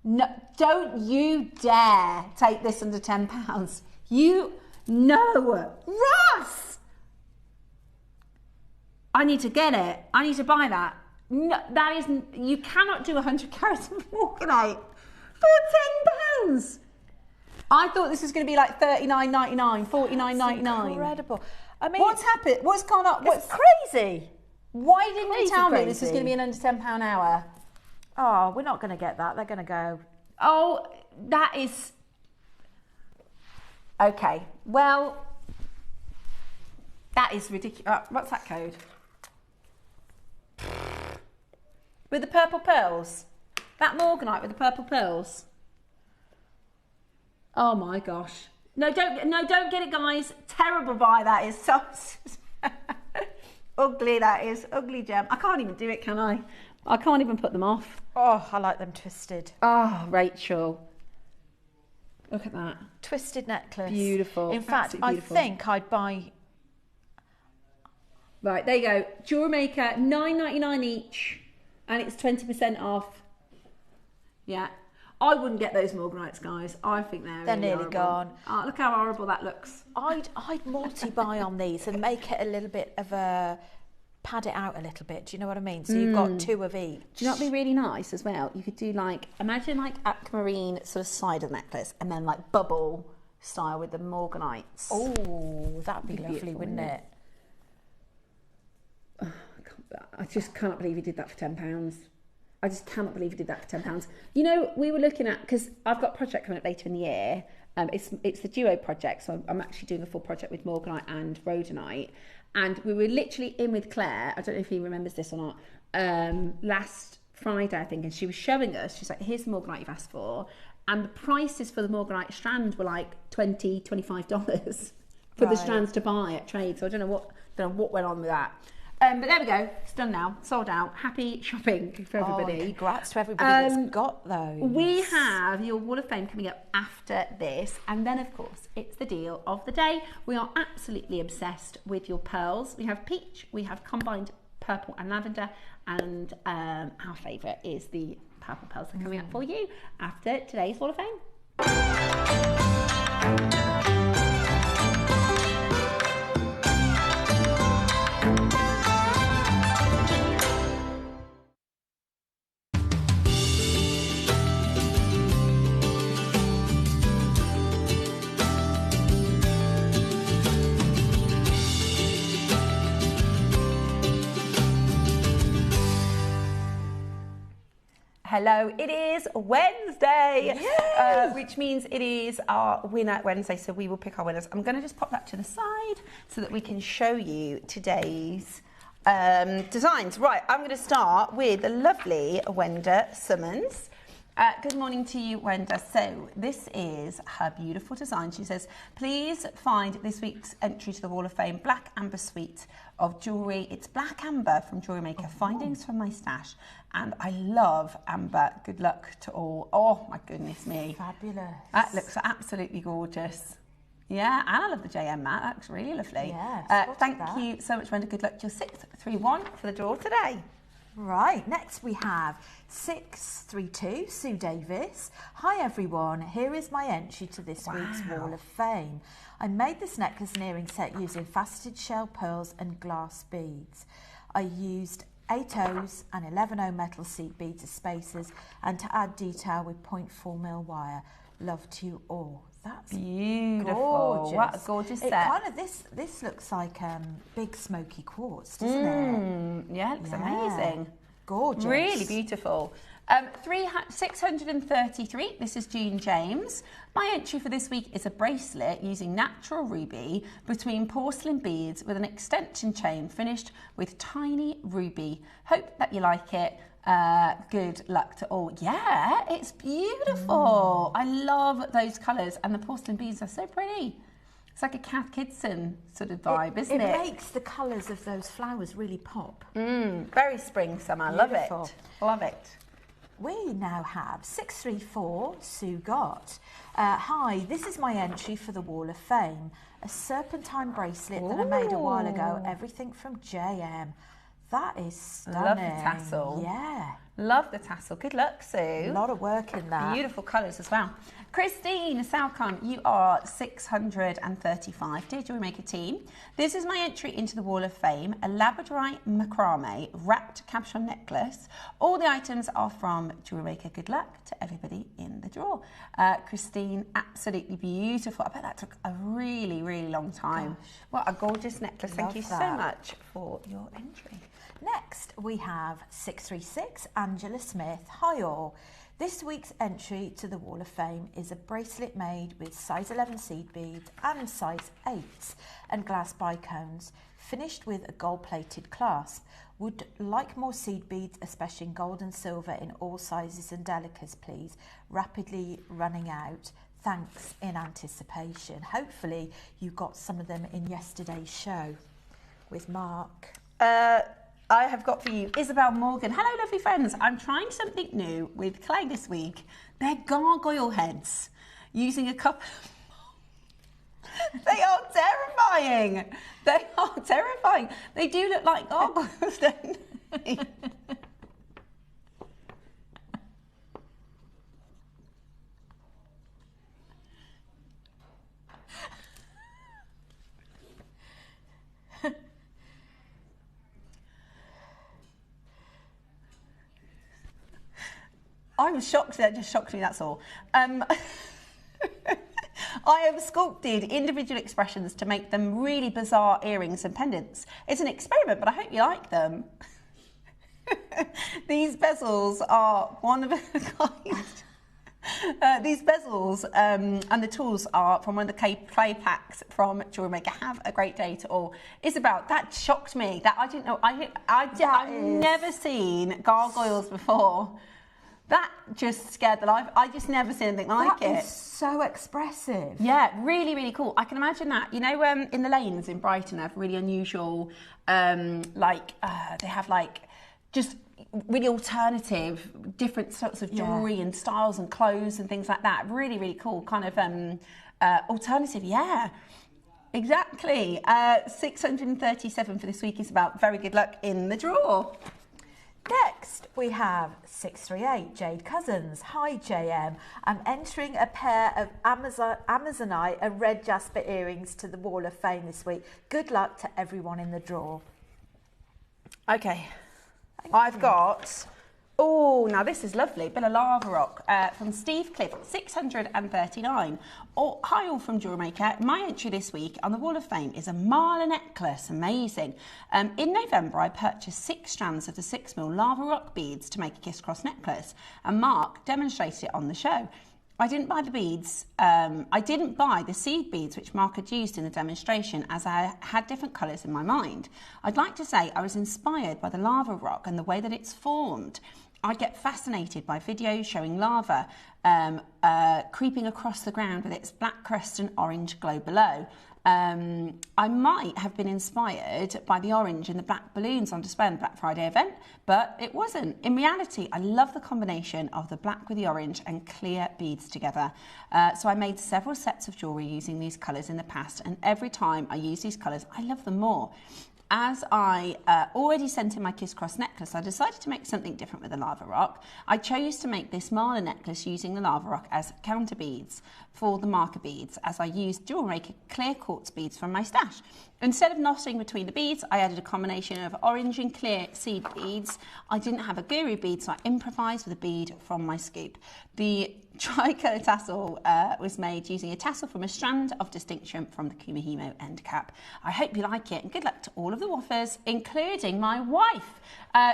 S3: No, don't you dare take this under £10. Ross! I need to get it. I need to buy that. No, that isn't. You cannot do 100 carats of morganite for £10. I thought this was going to be like $39.99, $49.99.
S4: Incredible. I mean,
S3: what's happened? What's gone up?
S4: What's crazy?
S3: Why didn't you tell me this was
S4: crazy.
S3: going to be an under £10 hour?
S4: Oh, we're not going to get that. They're going to go.
S3: Oh, that is okay. Well, that is ridiculous. What's that code? With the purple pearls. That morganite with the purple pearls. Oh my gosh. No, don't get it, guys. Terrible buy, that is. So ugly, that is. Ugly gem. I can't even do it, can I? I can't even put them off.
S4: Oh, I like them twisted.
S3: Oh, Rachel. Look at that.
S4: Twisted necklace.
S3: Beautiful.
S4: In fact,
S3: Absolutely beautiful.
S4: I think I'd buy...
S3: Right, there you go. JewelleryMaker, $9.99 each. And it's 20% off. Yeah. I wouldn't get those morganites, guys. I think they're really
S4: nearly
S3: horrible.
S4: gone.
S3: Oh, look how horrible that looks.
S4: I'd multi-buy on these and make it a little bit of a... pad it out a little bit, do you know what I mean? So you've got 2 of each.
S3: Do you know what would be really nice as well? You could do like, imagine like aquamarine sort of side of the necklace and then like bubble style with the morganites.
S4: Oh, that'd be lovely, wouldn't it?
S3: Oh, I just cannot believe you did that for £10. I just cannot believe you did that for £10. You know, we were looking at, because I've got a project coming up later in the year. It's the duo project, so I'm actually doing a full project with morganite and rhodonite. And we were literally in with Claire, I don't know if he remembers this or not, last Friday, I think, and she was showing us, she's like, here's the morganite you've asked for. And the prices for the morganite strand were like $20, $25 for the strands to buy at trade. So I don't know what went on with that. But there we go, it's done now, sold out. Happy shopping for everybody.
S4: Oh, congrats to everybody that's got those.
S3: We have your Wall of Fame coming up after this, and then of course it's the deal of the day. We are absolutely obsessed with your pearls. We have peach, we have combined purple and lavender, and our favourite is the purple pearls that are coming up for you after today's Wall of Fame.
S5: hello. It is Wednesday, which means it is our winner Wednesday, so we will pick our winners. I'm going to just pop that to the side so that we can show you today's designs. Right, I'm going to start with the lovely Wenda Summons. Good morning to you, Wenda. So this is her beautiful design. She says, please find this week's entry to the Wall of Fame Black Amber Suite of jewellery. It's Black Amber from JewelleryMaker, findings from my stash. And I love amber. Good luck to all. Oh, my goodness me.
S4: Fabulous.
S5: That looks absolutely gorgeous. Yeah, and I love the JM mat. That looks really lovely.
S4: Yeah,
S5: thank you so much, Wenda. Good luck to your 631 for the draw today.
S4: Right, next we have 632, Sue Davis. Hi everyone, here is my entry to this week's Wall of Fame. I made this necklace and earring set using faceted shell pearls and glass beads. I used 8 O's and 11 O metal seed beads as spacers and to add detail with 0.4mm wire. Love to you all. That's
S5: beautiful.
S4: Gorgeous.
S5: What a gorgeous set.
S4: Kind of this looks like big smoky quartz, doesn't it?
S5: Yeah, it looks amazing.
S4: Gorgeous.
S5: Really beautiful. 633, this is Jean James. My entry for this week is a bracelet using natural ruby between porcelain beads with an extension chain finished with tiny ruby. Hope that you like it. Good luck to all. Yeah, it's beautiful. I love those colours, and the porcelain beads are so pretty. It's like a Kath Kidson sort of vibe, isn't it?
S4: It makes the colours of those flowers really pop.
S5: Very spring summer. Love it. Love it.
S4: We now have 634, Sue Gott. Hi, this is my entry for the Wall of Fame. A serpentine bracelet that I made a while ago. Everything from JM. That is stunning.
S5: Love the tassel.
S4: Yeah.
S5: Love the tassel. Good luck, Sue.
S4: A lot of work in that.
S5: Beautiful colours as well. Christine Salcon, you are 635. Dear JewelleryMaker team, this is my entry into the Wall of Fame, a labradorite macrame wrapped cabochon necklace. All the items are from JewelleryMaker. Good luck to everybody in the draw. Christine, absolutely beautiful. I bet that took a really, really long time. Gosh. What a gorgeous necklace. Thank you so much for your entry.
S4: Next, we have 636, Angela Smith. Hi all. This week's entry to the Wall of Fame is a bracelet made with size 11 seed beads and size 8s and glass bicones, finished with a gold-plated clasp. Would like more seed beads, especially in gold and silver in all sizes and delicacies, please. Rapidly running out. Thanks in anticipation. Hopefully you got some of them in yesterday's show with Mark.
S5: I have got for you Isabel Morgan. Hello, lovely friends. I'm trying something new with clay this week. They're gargoyle heads using a couple of... They are terrifying. They are terrifying. They do look like gargoyles, don't they? I was shocked. That just shocked me, that's all. I have sculpted individual expressions to make them really bizarre earrings and pendants. It's an experiment, but I hope you like them. These bezels are one of a kind. These bezels and the tools are from one of the clay packs from JewelleryMaker. Have a great day to all. Isabel, that shocked me. That I didn't know. I've never seen gargoyles before. That just scared the life. I just never seen anything like it.
S4: That is so expressive.
S5: Yeah, really, really cool. I can imagine that. You know, in the lanes in Brighton, they have really unusual, they have just really alternative, different sorts of jewellery and styles and clothes and things like that. Really, really cool. Kind of alternative, yeah. Exactly. 637 for this week is about very good luck in the draw.
S4: Next, we have 638, Jade Cousins. Hi, JM. I'm entering a pair of Amazonite and red jasper earrings to the Wall of Fame this week. Good luck to everyone in the draw.
S5: Okay. I've got Oh, now this is lovely. Bit of lava rock from Steve Cliff, 639. Hi all from JewelleryMaker. My entry this week on the Wall of Fame is a Marla necklace. Amazing. In November, I purchased 6 strands of the 6mm lava rock beads to make a kiss-cross necklace, and Mark demonstrated it on the show. I didn't buy the beads. I didn't buy the seed beads which Mark had used in the demonstration, as I had different colours in my mind. I'd like to say I was inspired by the lava rock and the way that it's formed. I get fascinated by videos showing lava creeping across the ground with its black crust and orange glow below. I might have been inspired by the orange and the black balloons on display on the Black Friday event, but it wasn't. In reality, I love the combination of the black with the orange and clear beads together. So I made several sets of jewellery using these colours in the past, and every time I use these colours, I love them more. As I already sent in my Kiss Cross necklace, I decided to make something different with the lava rock. I chose to make this Marla necklace using the lava rock as counter beads for the marker beads, as I used JewelleryMaker clear quartz beads from my stash. Instead of knotting between the beads, I added a combination of orange and clear seed beads. I didn't have a guru bead, so I improvised with a bead from my scoop. The tricolour tassel was made using a tassel from a strand of distinction from the Kumihimo end cap. I hope you like it, and good luck to all of the woffers, including my wife.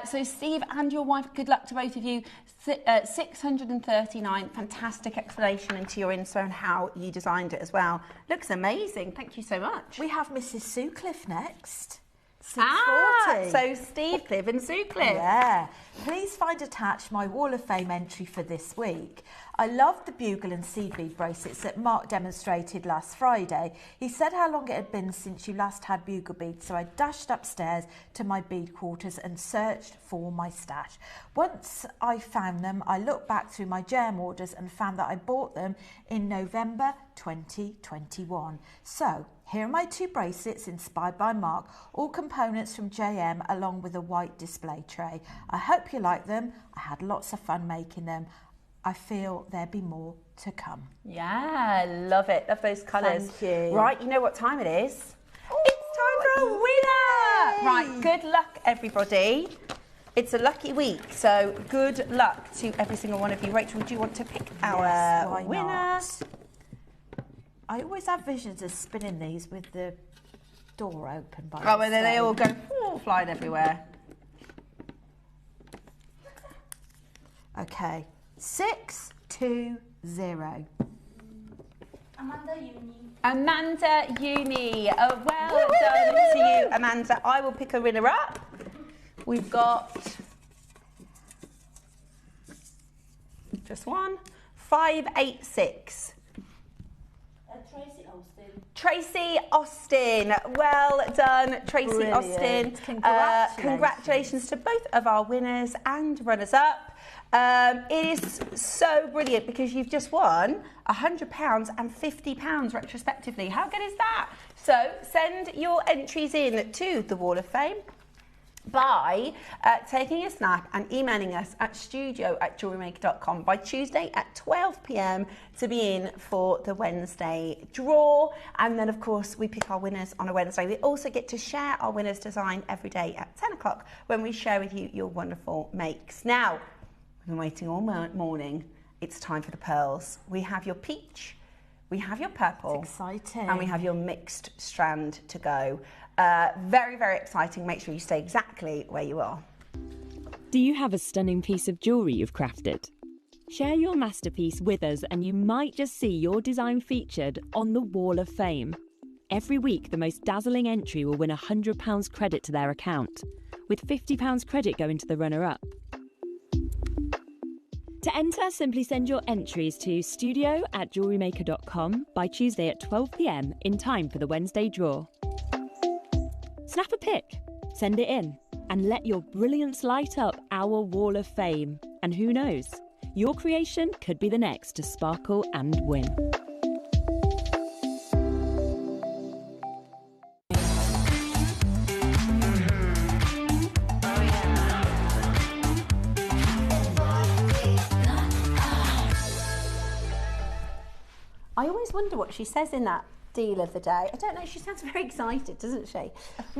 S5: So Steve and your wife, good luck to both of you. 639, fantastic explanation into your info and how you designed it as well. Looks amazing, thank you so much.
S4: We have Mrs. Sue Cliff next.
S5: 640. So Steve Cliff and Sue Cliff.
S4: Yeah. Please find attached my Wall of Fame entry for this week. I love the bugle and seed bead bracelets that Mark demonstrated last Friday. He said how long it had been since you last had bugle beads, so I dashed upstairs to my bead quarters and searched for my stash. Once I found them, I looked back through my JM orders and found that I bought them in November 2021. So here are my 2 bracelets inspired by Mark, all components from JM along with a white display tray. I hope you like them. I had lots of fun making them. I feel there'll be more to come.
S5: Yeah, love it. Love those colours.
S4: Thank you.
S5: Right, you know what time it is? It's time for a winner! Right, good luck, everybody. It's a lucky week, so good luck to every single one of you. Rachel, do you want to pick our winner?
S4: Not? I always have visions of spinning these with the door open. By
S5: Oh, and then they all go flying everywhere.
S4: Okay, 620.
S5: Amanda Uni. Oh, well done to you, Amanda. I will pick a winner up. We've got just one. 586. Tracy Austin. Well done, Tracy
S4: Brilliant.
S5: Austin. Congratulations to both of our winners and runners-up. It is so brilliant because you've just won £100 and £50 retrospectively. How good is that? So send your entries in to the Wall of Fame by taking a snap and emailing us at studio@jewellerymaker.com by Tuesday at 12 p.m. to be in for the Wednesday draw. And then, of course, we pick our winners on a Wednesday. We also get to share our winners' design every day at 10 o'clock when we share with you your wonderful makes. Now, we've been waiting all morning. It's time for the pearls. We have your peach, we have your purple,
S4: It's exciting.
S5: and we have your mixed strand to go. Very, very exciting. Make sure you stay exactly where you are.
S8: Do you have a stunning piece of jewellery you've crafted? Share your masterpiece with us and you might just see your design featured on the Wall of Fame. Every week, the most dazzling entry will win £100 credit to their account, with £50 credit going to the runner-up. To enter, simply send your entries to studio@jewellerymaker.com by Tuesday at 12 p.m. in time for the Wednesday draw. Snap a pic, send it in, and let your brilliance light up our Wall of Fame. And who knows, your creation could be the next to sparkle and win.
S5: I always wonder what she says in that deal of the day. I don't know, she sounds very excited, doesn't she?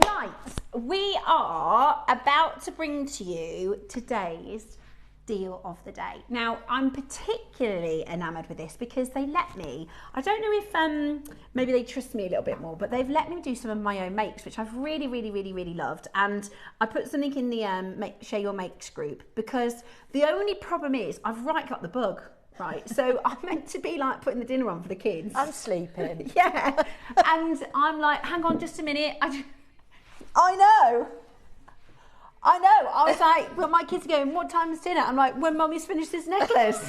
S5: Right, we are about to bring to you today's
S3: deal of the day. Now, I'm particularly enamoured with this because they let me, I don't know if maybe they trust me a little bit more, but they've let me do some of my own makes, which I've really, really, really, really loved. And I put something in the Share Your Makes group, because the only problem is I've got the bug. Right, so I'm meant to be like putting the dinner on for the kids.
S4: I'm sleeping.
S3: Yeah, and I'm like, hang on just a minute.
S4: I know.
S3: I was like, well, my kids are going, what time's dinner? I'm like, when Mummy's finished this necklace.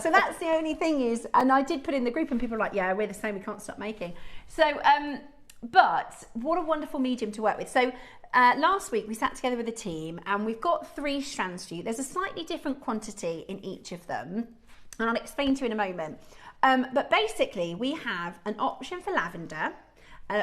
S3: So that's the only thing is, and I did put in the group and people are like, yeah, we're the same, we can't stop making. So, but what a wonderful medium to work with. So last week we sat together with a team and we've got 3 strands for you. There's a slightly different quantity in each of them, and I'll explain to you in a moment. But basically we have an option for lavender,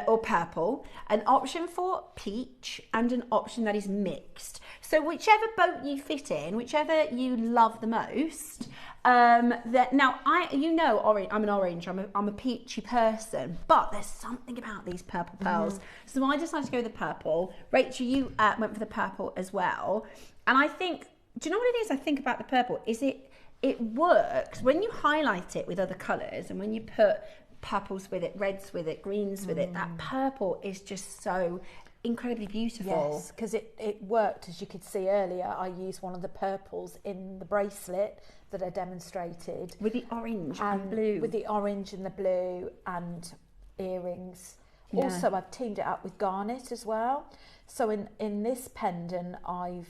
S3: or purple, an option for peach, and an option that is mixed. So whichever boat you fit in, whichever you love the most. Now I'm an orange. I'm a peachy person, but there's something about these purple pearls. So I decided to go with the purple. Rachel, you went for the purple as well, and I think, do you know what it is? I think about the purple is it works when you highlight it with other colours, and when you put purples with it, reds with it, greens with it. That purple is just so incredibly beautiful.
S4: Yes, because it worked, as you could see earlier. I used one of the purples in the bracelet that I demonstrated.
S3: With the orange and blue.
S4: With the orange and the blue and earrings. Yeah. Also, I've teamed it up with garnet as well. So in this pendant, I've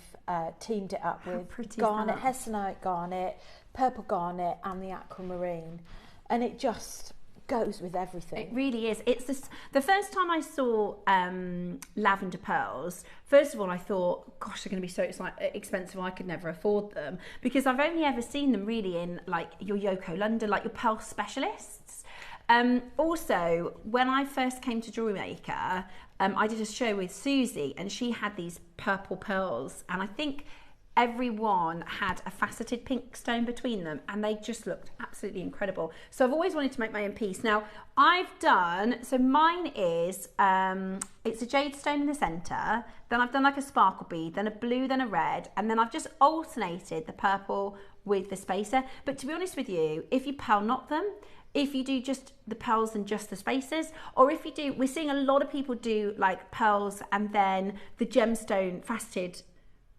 S4: teamed it up with garnet, hessonite garnet, purple garnet and the aquamarine. And it just goes with everything.
S3: It really is. It's the first time I saw lavender pearls, first of all I thought, gosh, they're going to be so expensive, I could never afford them, because I've only ever seen them really in like your Yoko London, like your pearl specialists. Also, when I first came to JewelleryMaker, I did a show with Susie and she had these purple pearls, and I think everyone had a faceted pink stone between them, and they just looked absolutely incredible. So I've always wanted to make my own piece. Now so mine is, it's a jade stone in the centre, then I've done like a sparkle bead, then a blue, then a red, and then I've just alternated the purple with the spacer. But to be honest with you, if you pearl knot them, if you do just the pearls and just the spacers, or if you do, we're seeing a lot of people do like pearls and then the gemstone faceted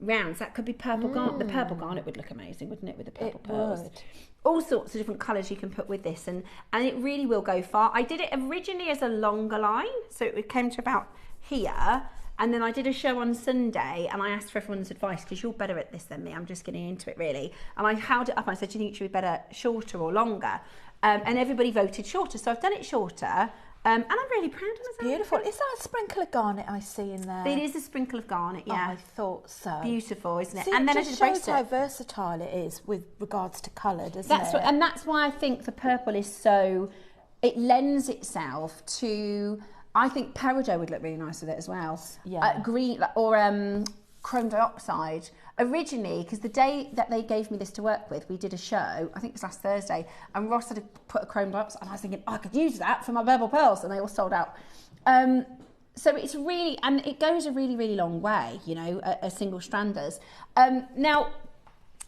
S3: rounds. That could be purple garnet. The purple garnet would look amazing, wouldn't it, with the purple pearls? Would. All sorts of different colours you can put with this, and it really will go far. I did it originally as a longer line, so it came to about here, and then I did a show on Sunday and I asked for everyone's advice, because you're better at this than me, I'm just getting into it really, and I held it up and I said, do you think it should be better shorter or longer? And everybody voted shorter, so I've done it shorter. And I'm really proud of myself.
S4: Beautiful. Is that a sprinkle of garnet I see in there?
S3: It is a sprinkle of garnet, yeah.
S4: Oh, I thought so.
S3: Beautiful, isn't it?
S4: See,
S3: and
S4: it
S3: then
S4: just shows how versatile it is with regards to colour, doesn't it?
S3: And that's why I think the purple is so, it lends itself to, I think peridot would look really nice with it as well.
S4: Yeah.
S3: Green, or chrome dioxide. Originally, because the day that they gave me this to work with, we did a show, I think it was last Thursday, and Ross had put a chrome dioxide, and I was thinking, I could use that for my purple pearls, and they all sold out. So it's really, and it goes a really, really long way, you know, a single strand does. Now,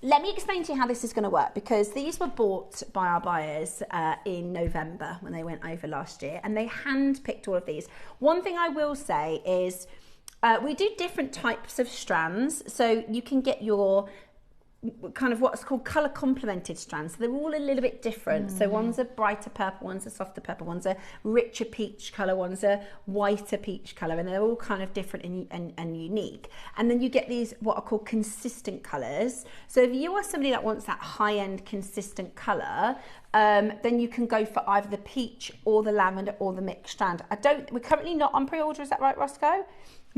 S3: let me explain to you how this is going to work, because these were bought by our buyers in November when they went over last year, and they hand-picked all of these. One thing I will say is, we do different types of strands, so you can get your kind of what's called colour complemented strands. So they're all a little bit different. So one's a brighter purple, one's a softer purple, one's a richer peach colour, one's a whiter peach colour, and they're all kind of different and unique. And then you get these what are called consistent colours. So if you are somebody that wants that high-end consistent colour, then you can go for either the peach or the lavender or the mixed strand. We're currently not on pre-order, is that right, Roscoe?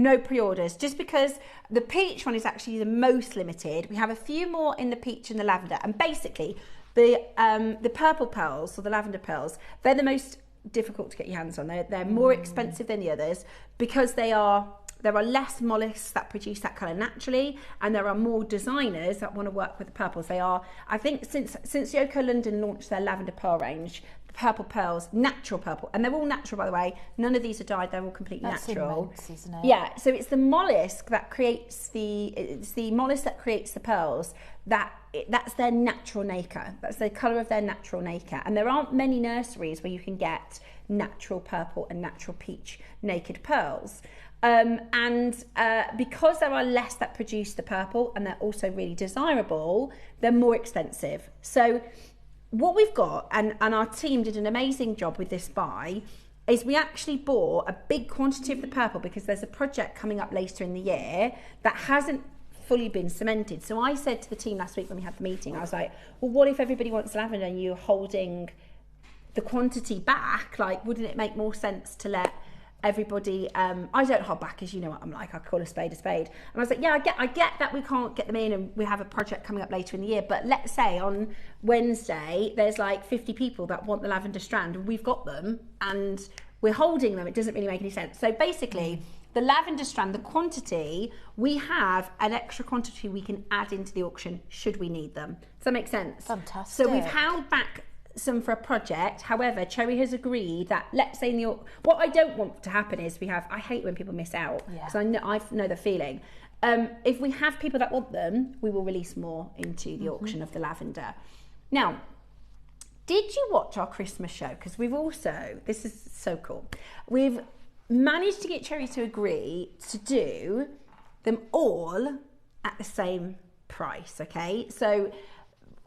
S3: No pre-orders, just because the peach one is actually the most limited. We have a few more in the peach and the lavender, and basically the purple pearls or the lavender pearls, they're the most difficult to get your hands on. They're more expensive than the others, because there are less mollusks that produce that colour naturally, and there are more designers that want to work with the purples. They are, I think, since Yoko London launched their lavender pearl range, purple pearls, natural purple, and they're all natural, by the way. None of these are dyed; they're all completely
S4: That's
S3: natural.
S4: Immense, isn't it?
S3: Yeah. So it's the mollusk that creates the pearls. That's their natural nacre. That's the colour of their natural nacre. And there aren't many nurseries where you can get natural purple and natural peach naked pearls. Because there are less that produce the purple, and they're also really desirable, they're more expensive. So what we've got, and our team did an amazing job with this buy, is we actually bought a big quantity of the purple because there's a project coming up later in the year that hasn't fully been cemented. So I said to the team last week when we had the meeting, I was like, well, what if everybody wants lavender and you're holding the quantity back? Like, wouldn't it make more sense to let everybody, I don't hold back, as you know what I'm like, I call a spade a spade. And I was like, yeah, I get that we can't get them in and we have a project coming up later in the year, but let's say on Wednesday there's like 50 people that want the lavender strand and we've got them and we're holding them. It doesn't really make any sense. So basically the lavender strand, the quantity, we have an extra quantity we can add into the auction should we need them. Does that make sense?
S4: Fantastic.
S3: So we've held back some for a project. However, Cherry has agreed that, let's say what I don't want to happen is I hate when people miss out, because I know the feeling. If we have people that want them, we will release more into the auction of the lavender. Now, did you watch our Christmas show? Because this is so cool, we've managed to get Cherry to agree to do them all at the same price, okay? So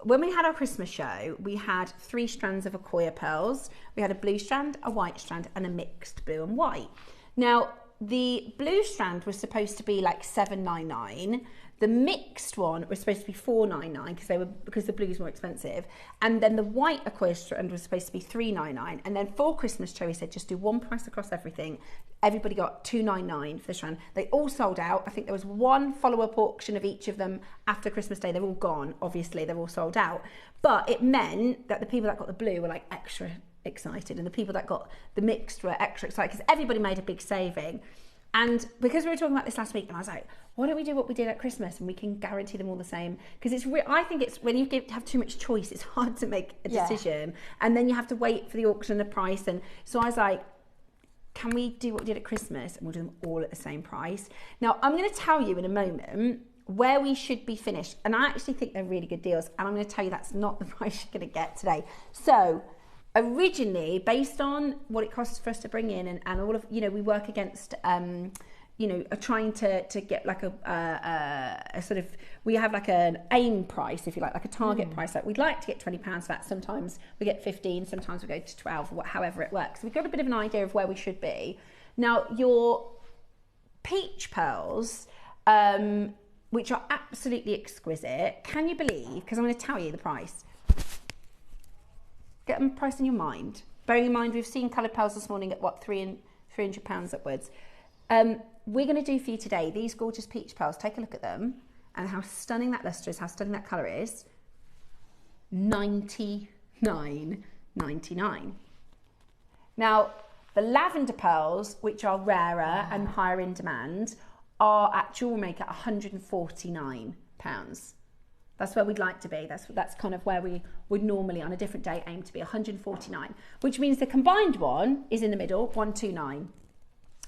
S3: when we had our Christmas show, we had 3 strands of Accoya pearls. We had a blue strand, a white strand, and a mixed blue and white. Now, the blue strand was supposed to be like $7.99. The mixed one was supposed to be $4.99 because the blue is more expensive. And then the white Accoya strand was supposed to be $3.99. And then for Christmas, Cherry said just do one price across everything. Everybody got $2.99 for the strand. They all sold out. I think there was one follow-up auction of each of them after Christmas Day. They're all gone. Obviously, they're all sold out. But it meant that the people that got the blue were like extra excited, and the people that got the mixed were extra excited because everybody made a big saving. And because we were talking about this last week, and I was like, why don't we do what we did at Christmas and we can guarantee them all the same? Because I think it's when you have too much choice, it's hard to make a decision, and then you have to wait for the auction and the price. And so I was like, can we do what we did at Christmas and we'll do them all at the same price? Now, I'm going to tell you in a moment where we should be finished, and I actually think they're really good deals, and I'm going to tell you that's not the price you're going to get today. So originally, based on what it costs for us to bring in and all of, we work against, trying to get like a sort of, we have like an aim price, if you like a target price. Like we'd like to get £20 for that. Sometimes we get 15, sometimes we go to 12, however it works. So we've got a bit of an idea of where we should be. Now, your peach pearls, which are absolutely exquisite, can you believe, because I'm going to tell you the price. Get them price in your mind. Bearing in mind, we've seen coloured pearls this morning at what, £300 upwards. We're going to do for you today these gorgeous peach pearls. Take a look at them and how stunning that lustre is, how stunning that colour is. $99.99. Now, the lavender pearls, which are rarer and higher in demand, are at JewelleryMaker £149. That's where we'd like to be. That's kind of where we would normally, on a different day, aim to be, 149, which means the combined one is in the middle, 129.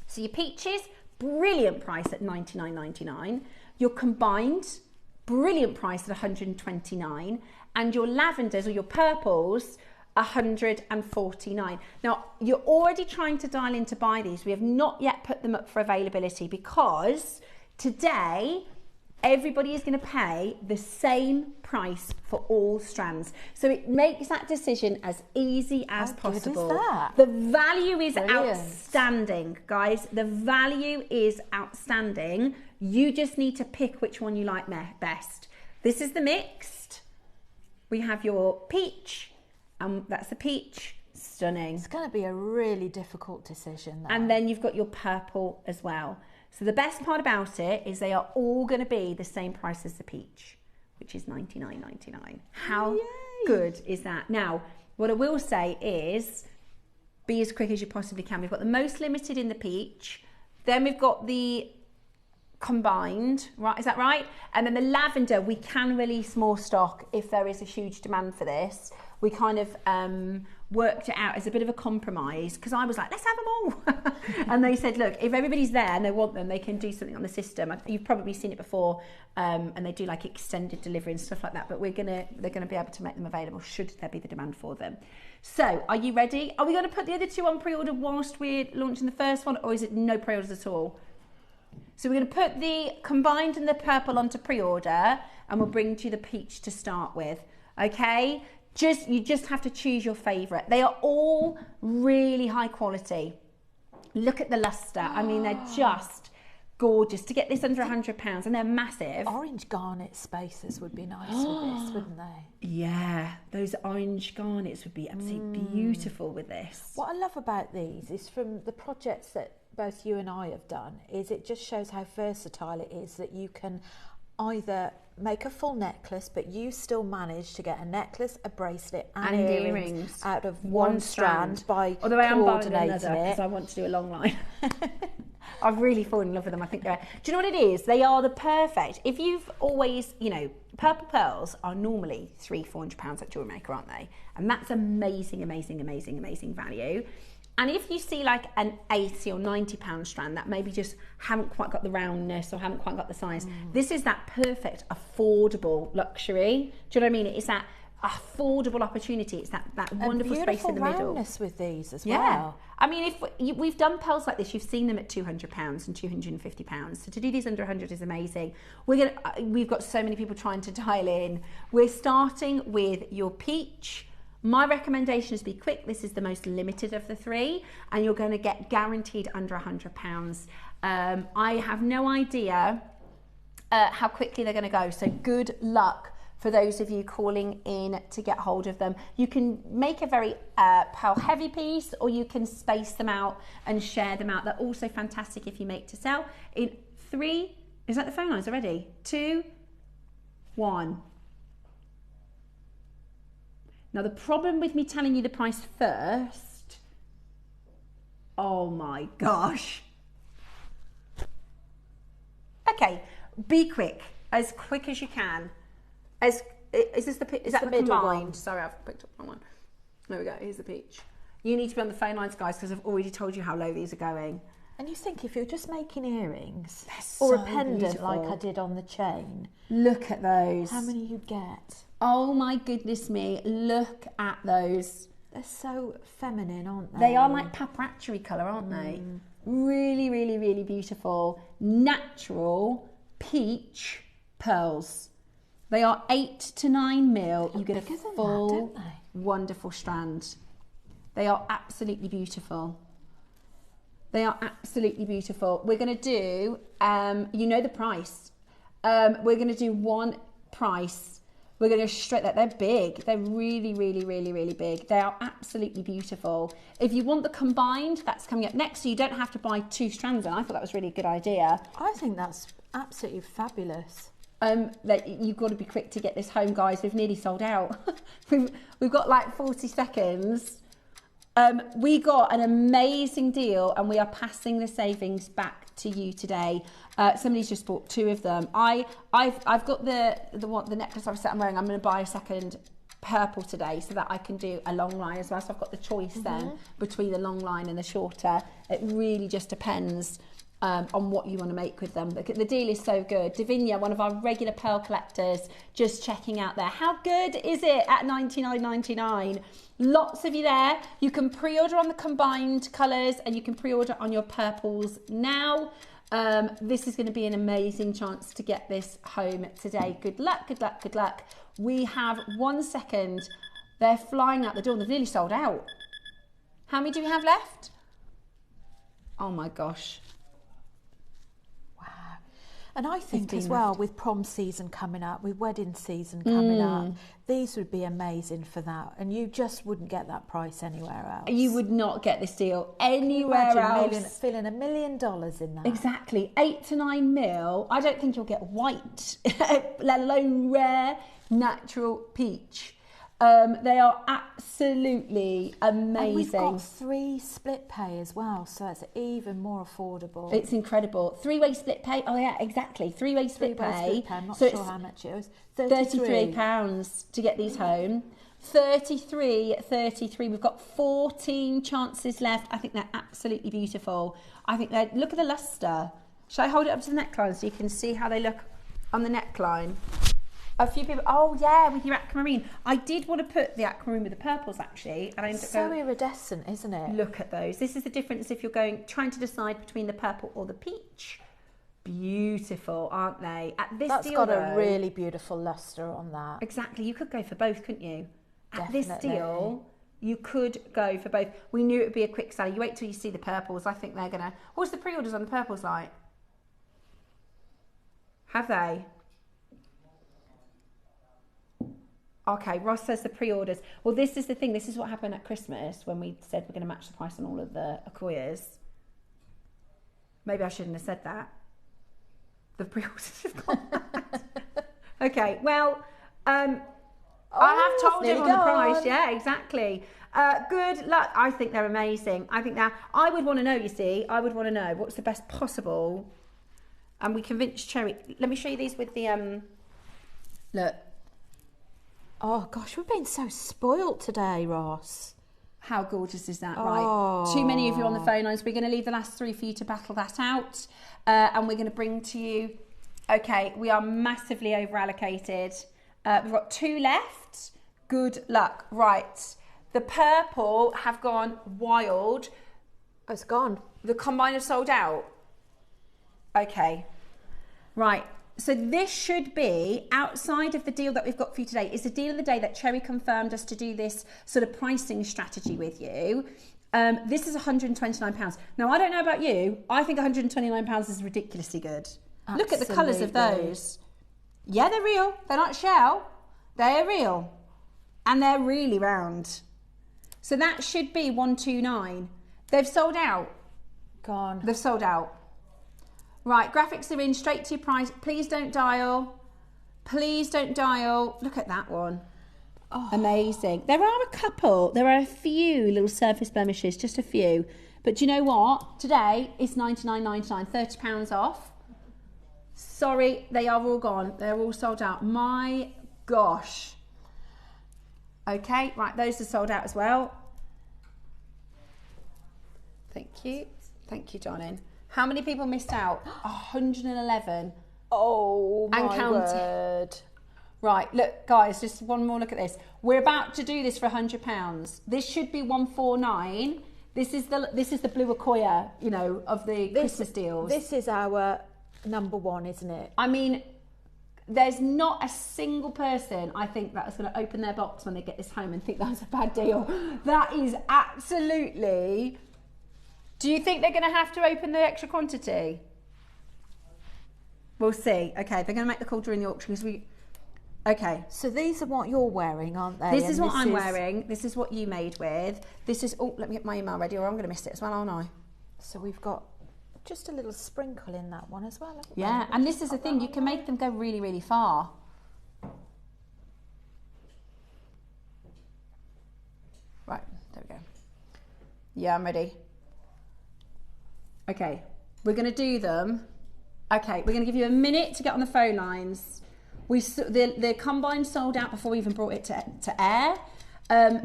S3: So your peaches, brilliant price at $99.99. Your combined, brilliant price at $129. And your lavenders or your purples, $149. Now, you're already trying to dial in to buy these. We have not yet put them up for availability because today, everybody is going to pay the same price for all strands. So it makes that decision as easy as possible.
S4: Good is that?
S3: The value is
S4: Brilliant.
S3: outstanding, guys. The value is outstanding. You just need to pick which one you like best. This is the mixed. We have your peach, and that's the peach. Stunning.
S4: It's going to be a really difficult decision.
S3: And then you've got your purple as well. So the best part about it is they are all going to be the same price as the peach, which is $99.99. How good is that? Now, what I will say is be as quick as you possibly can. We've got the most limited in the peach. Then we've got the combined, right? Is that right? And then the lavender, we can release more stock if there is a huge demand for this. We kind of worked it out as a bit of a compromise, because I was like, let's have them all. And they said, look, if everybody's there and they want them, they can do something on the system. You've probably seen it before, and they do like extended delivery and stuff like that, but they're gonna be able to make them available should there be the demand for them. So are you ready? Are we going to put the other two on pre-order whilst we're launching the first one, or is it no pre-orders at all? So we're going to put the combined and the purple onto pre-order, and we'll bring to you the peach to start with. Okay? You just have to choose your favourite. They are all really high quality. Look at the lustre. I mean, they're just gorgeous. To get this under £100, and they're massive.
S4: Orange garnet spaces would be nice with this, wouldn't they?
S3: Yeah, those orange garnets would be absolutely beautiful with this.
S4: What I love about these is, from the projects that both you and I have done, is it just shows how versatile it is, that you can either make a full necklace, but you still manage to get a necklace, a bracelet and earrings out of one strand by
S3: Although I am buying
S4: coordinating
S3: another,
S4: it.
S3: because I want to do a long line. I've really fallen in love with them. I think they're... Do you know what it is? They are the perfect... If you've always, you know, purple pearls are normally £300-400 at JewelleryMaker, aren't they? And that's amazing, amazing, amazing, amazing value. And if you see like an £80 or £90 strand that maybe just haven't quite got the roundness or haven't quite got the size, this is that perfect, affordable luxury. Do you know what I mean? It's that affordable opportunity. It's that wonderful space in the middle.
S4: Roundness with these as
S3: Yeah.
S4: well.
S3: I mean, if we've done pearls like this, you've seen them at £200 and £250. So to do these under 100 is amazing. We've got so many people trying to dial in. We're starting with your peach. My recommendation is be quick. This is the most limited of the three, and you're going to get guaranteed under £100. I have no idea how quickly they're going to go. So good luck for those of you calling in to get hold of them. You can make a very pearl heavy piece, or you can space them out and share them out. They're also fantastic if you make to sell. In 3, is that the phone lines already? 2, 1. Now the problem with me telling you the price first, oh my gosh. Okay, be quick as you can. Is this the, is that the
S4: middle
S3: combined?
S4: one.
S3: Sorry, I've picked up the wrong one. There we go, here's the peach. You need to be on the phone lines, guys, because I've already told you how low these are going.
S4: And you think, if you're just making earrings
S3: so
S4: or a pendant
S3: beautiful.
S4: like I did on the chain,
S3: Look at those.
S4: how many you'd get?
S3: Oh my goodness me, look at those.
S4: They're so feminine, aren't they?
S3: They are like paparazzi colour, aren't they? Really, really, really beautiful. Natural peach pearls. They are 8 to 9 mil. You get a
S4: bigger than
S3: full,
S4: that, don't they?
S3: wonderful strand. They are absolutely beautiful. They are absolutely beautiful. We're going to do, you know the price. We're going to do one price. We're going to go straight there. They're big. They're really, really, really, really big. They are absolutely beautiful. If you want the combined, that's coming up next. So you don't have to buy 2 strands. And I thought that was really a good idea.
S4: I think that's absolutely fabulous.
S3: That you've got to be quick to get this home, guys. We've nearly sold out. we've got like 40 seconds. We got an amazing deal, and we are passing the savings back to you today. Somebody's just bought 2 of them. I've got the necklace I'm wearing. I'm going to buy a second purple today so that I can do a long line as well. So I've got the choice then between the long line and the shorter. It really just depends on what you want to make with them. The deal is so good. Davinia, one of our regular pearl collectors, just checking out there. How good is it at $99.99? Lots of you there. You can pre-order on the combined colours, and you can pre-order on your purples now. This is going to be an amazing chance to get this home today. Good luck, good luck, good luck. We have 1 second. They're flying out the door. They've nearly sold out. How many do we have left? Oh my gosh.
S4: And I think as well, with prom season coming up, with wedding season coming up, these would be amazing for that. And you just wouldn't get that price anywhere else.
S3: You would not get this deal anywhere else.
S4: Feeling $1 million in that.
S3: Exactly. 8 to 9 mil. I don't think you'll get white, let alone rare natural peach. They are absolutely amazing.
S4: And we've got 3 split pay as well, so it's even more affordable.
S3: It's incredible. 3-way split pay. Oh yeah, exactly. 3-way split pay.
S4: I'm not
S3: so
S4: sure how much it was.
S3: £33 to get these home. 33. We've got 14 chances left. I think they're absolutely beautiful. I think they're, look at the luster. Shall I hold it up to the neckline so you can see how they look on the neckline? A few people, oh yeah, with your aquamarine. I did want to put the aquamarine with the purples actually, and I ended up
S4: so
S3: going,
S4: iridescent, isn't it?
S3: look at those. This is the difference if you're trying to decide between the purple or the peach. Beautiful, aren't they? At this
S4: That's
S3: deal,
S4: got a really beautiful luster on that.
S3: Exactly, you could go for both, couldn't you? At
S4: Definitely.
S3: this deal, you could go for both. We knew it would be a quick sell. You wait till you see the purples. I think they're gonna. What's the pre-orders on the purples like? Have they? Okay, Ross says the pre-orders. Well, this is the thing. This is what happened at Christmas when we said we're going to match the price on all of the Akoyas. Maybe I shouldn't have said that. The pre-orders have gone mad. Okay, well, I have told everyone the price. Yeah, exactly. Good luck. I think they're amazing. I would want to know, you see, what's the best possible. And we convinced Cherry. Let me show you these with the, look.
S4: Oh gosh, we've been so spoilt today, Ross.
S3: How gorgeous is that? Right. Too many of you on the phone lines. We're going to leave the last 3 for you to battle that out. And we're going to bring to you, okay, we are massively over allocated. We've got 2 left. Good luck. Right. The purple have gone wild.
S4: Oh, it's gone.
S3: The combine have sold out. Okay. Right. So this should be, outside of the deal that we've got for you today, is the deal of the day that Cherry confirmed us to do this sort of pricing strategy with you. This is £129. Now, I don't know about you. I think £129 is ridiculously good. Absolutely. Look at the colours of those. Yeah, they're real. They're not shell. They're real. And they're really round. So that should be £129. They've sold out.
S4: Gone.
S3: They've sold out. Right, graphics are in, straight to your price. Please don't dial. Please don't dial. Look at that one. Oh. Amazing. There are a few little surface blemishes, just a few. But do you know what? Today it's $99.99, £30 off. Sorry, they are all gone. They're all sold out. My gosh. Okay, right, those are sold out as well. Thank you. Thank you, darling. How many people missed out? 111.
S4: Oh, my word.
S3: Right, look, guys, just one more look at this. We're about to do this for £100. This should be $149. This is the blue Akoya, you know, of the Christmas deals.
S4: This is our number one, isn't it?
S3: I mean, there's not a single person, I think, that is going to open their box when they get this home and think that's a bad deal. That is absolutely... Do you think they're going to have to open the extra quantity? We'll see. Okay, they're going to make the call during the auction because we... Okay.
S4: So these are what you're wearing, aren't they?
S3: This is what I'm wearing. This is what you made with. This is... Oh, let me get my email ready or I'm going to miss it as well, aren't I?
S4: So we've got just a little sprinkle in that one as well.
S3: Yeah, and this is the thing. You can make them go really, really far. Right, there we go. Yeah, I'm ready. Okay, we're going to do them. Okay, we're going to give you a minute to get on the phone lines. The combine sold out before we even brought it to air.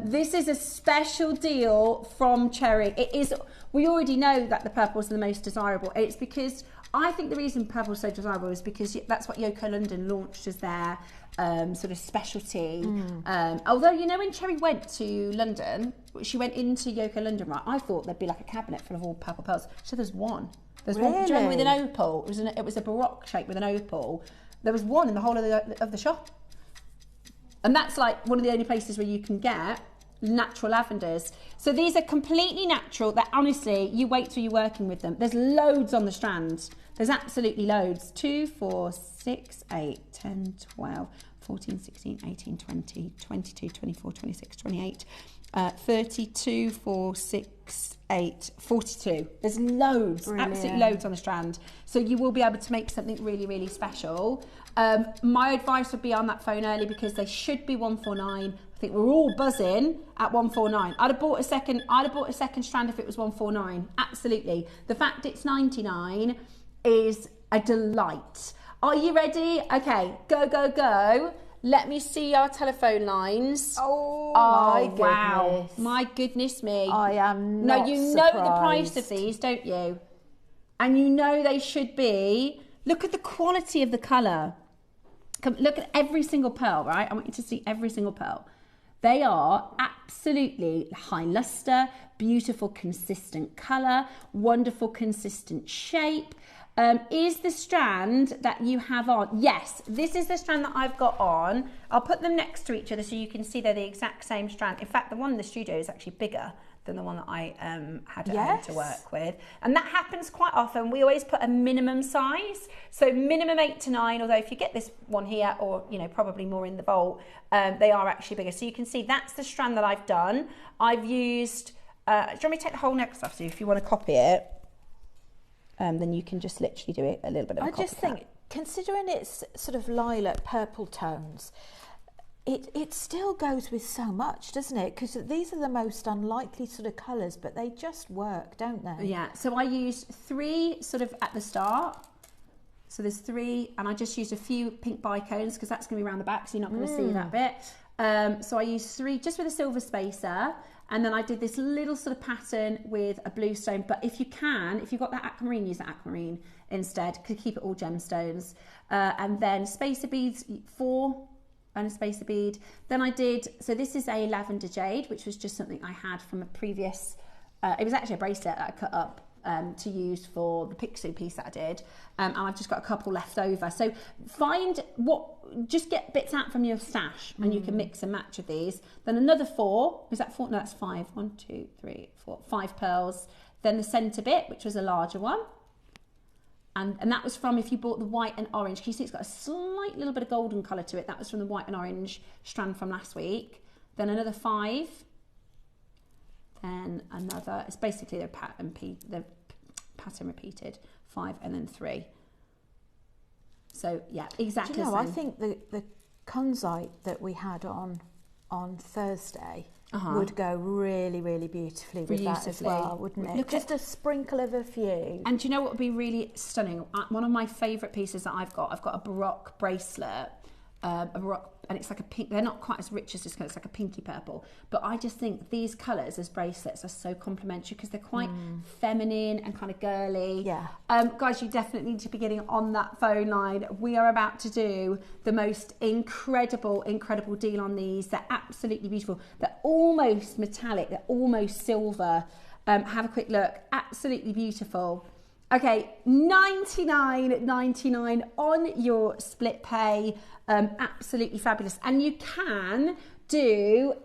S3: This is a special deal from Cherry. It is. We already know that the purples are the most desirable. It's because I think the reason purple is so desirable is because that's what Yoko London launched as their sort of specialty. Although, you know, when Cherry went to London, she went into Yoko London, right? I thought there'd be like a cabinet full of all purple pearls. So there's one. There's one. Do you remember with an opal? It was a Baroque shape with an opal. There was one in the whole of the shop. And that's like one of the only places where you can get natural lavenders. So these are completely natural. That honestly, you wait till you're working with them. There's loads on the strand. There's absolutely loads. 2, 4, 6, 8, 10, 12, 14, 16, 18, 20, 22, 24, 26, 28, 32, 4, 6, 8, 42. There's loads, absolutely loads on the strand. So you will be able to make something really, really special. My advice would be on that phone early because they should be 149. I think we're all buzzing at 149. I'd have bought a second strand if it was 149. Absolutely. The fact it's 99 is a delight. Are you ready? Okay, go, go, go. Let me see our telephone lines.
S4: Oh my goodness.
S3: Wow. My goodness me.
S4: I am not
S3: No, you
S4: surprised.
S3: know the price of these, don't you? And you know they should be. Look at the quality of the colour. Look at every single pearl, right? I want you to see every single pearl. They are absolutely high luster, beautiful, consistent colour, wonderful, consistent shape. Is the strand that you have on? Yes, this is the strand that I've got on. I'll put them next to each other so you can see they're the exact same strand. In fact, the one in the studio is actually bigger than the one that I had at home to work with. And that happens quite often. We always put a minimum size. So minimum 8 to 9, although if you get this one here or, you know, probably more in the vault, they are actually bigger. So you can see that's the strand that I've done. I've used, do you want me to take the whole necklace off? So if you want to copy it, then you can just literally do it a little bit of a copycat.
S4: I just think, considering it's sort of lilac purple tones, it still goes with so much, doesn't it? Because these are the most unlikely sort of colours, but they just work, don't they?
S3: Yeah, so I used 3 sort of at the start. So there's 3, and I just used a few pink bicones because that's going to be around the back, so you're not going to see that bit. So I used 3 just with a silver spacer, and then I did this little sort of pattern with a blue stone. But if you can, if you've got that aquamarine, use that aquamarine instead, to keep it all gemstones. And then spacer beads, 4 and a spacer bead. Then I did, so this is a lavender jade, which was just something I had from a previous, it was actually a bracelet that I cut up to use for the Picsou piece that I did, and I've just got a couple left over. So find just get bits out from your stash and you can mix and match with these. Then another 4, is that 4? No, that's 5. 1, 2, 3, 4, 5 pearls. Then the centre bit, which was a larger one. And that was from, if you bought the white and orange, can you see it's got a slight little bit of golden colour to it? That was from the white and orange strand from last week. Then another 5. Then another, it's basically the pattern repeated, 5 and then 3. So yeah, exactly.
S4: Do you know,
S3: the
S4: I
S3: same.
S4: think the kunzite that we had on Thursday would go really, really beautifully with that as well, wouldn't it? Just a sprinkle of a few.
S3: And do you know what would be really stunning? One of my favourite pieces that I've got a Baroque bracelet, and it's like a pink. They're not quite as rich as this colour. It's like a pinky purple. But I just think these colours as bracelets are so complementary because they're quite feminine and kind of girly.
S4: Yeah.
S3: Guys, you definitely need to be getting on that phone line. We are about to do the most incredible deal on these. They're absolutely beautiful. They're almost metallic. They're almost silver. Have a quick look. Absolutely beautiful. Okay, $99.99 on your split pay. Absolutely fabulous. And you can do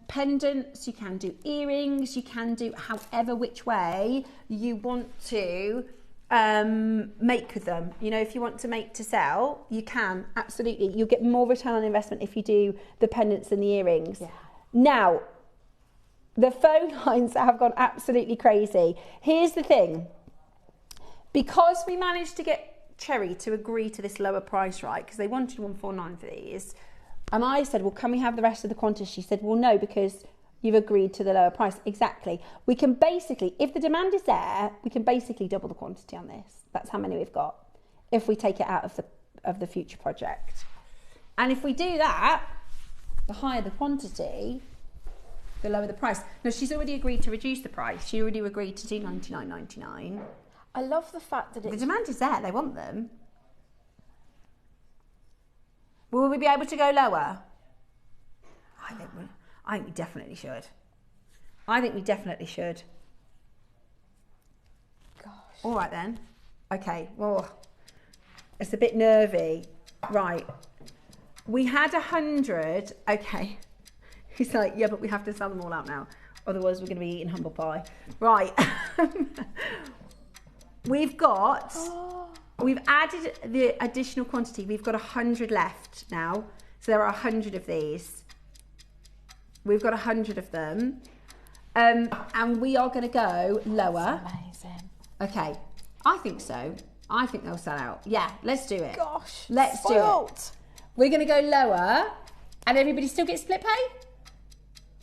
S3: pendants, you can do earrings, you can do however which way you want to make with them. You know, if you want to make to sell, you can, absolutely. You'll get more return on investment if you do the pendants and the earrings. Yeah. Now, the phone lines have gone absolutely crazy. Here's the thing. Because we managed to get Cherry to agree to this lower price, right? Because they wanted 149 for these. And I said, well, can we have the rest of the quantity? She said, well, no, because you've agreed to the lower price. Exactly. We can basically, if the demand is there, we can basically double the quantity on this. That's how many we've got if we take it out of the future project. And if we do that, the higher the quantity, the lower the price. No, she's already agreed to reduce the price. She already agreed to do $99.99.
S4: I love the fact that
S3: the demand is there. They want them. Will we be able to go lower? I think we definitely should. I think we definitely should.
S4: Gosh.
S3: All right then. Okay. Well, it's a bit nervy. Right. We had 100. Okay. He's like, yeah, but we have to sell them all out now. Otherwise, we're going to be eating humble pie. Right. We've added the additional quantity. We've got 100 left now. So there are 100 of these. We've got 100 of them. And we are going to go lower.
S4: That's amazing.
S3: Okay. I think so. I think they'll sell out. Yeah, let's do it.
S4: Gosh.
S3: Let's do it. We're going to go lower And everybody still gets split pay?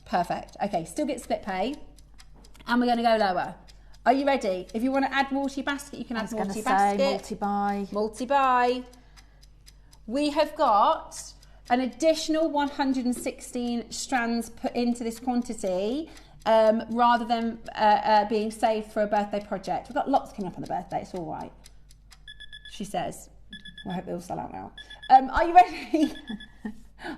S3: Perfect. Okay, still get split pay. And we're going to go lower. Are you ready? If you want to add more to your basket, you can add more to your basket.
S4: Multi-buy.
S3: Multi-buy. We have got an additional 116 strands put into this quantity rather than being saved for a birthday project. We've got lots coming up on the birthday, it's all right, she says. I hope they all sell out now. Are you ready?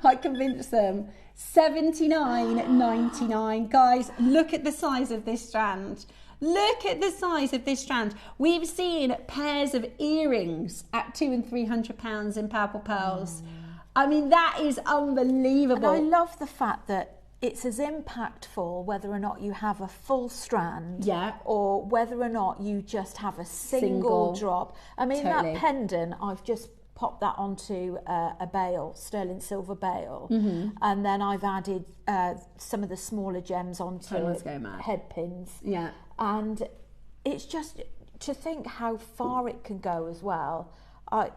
S3: I convinced them. $79.99. Guys, look at the size of this strand. Look at the size of this strand. We've seen pairs of earrings at £200 and £300 in purple pearls. I mean, that is unbelievable.
S4: And I love the fact that it's as impactful whether or not you have a full strand, or whether or not you just have a single drop. I mean, that pendant, I've just popped that onto a bail, sterling silver bail, and then I've added some of the smaller gems onto head pins. Yeah. And it's just to think how far it can go as well.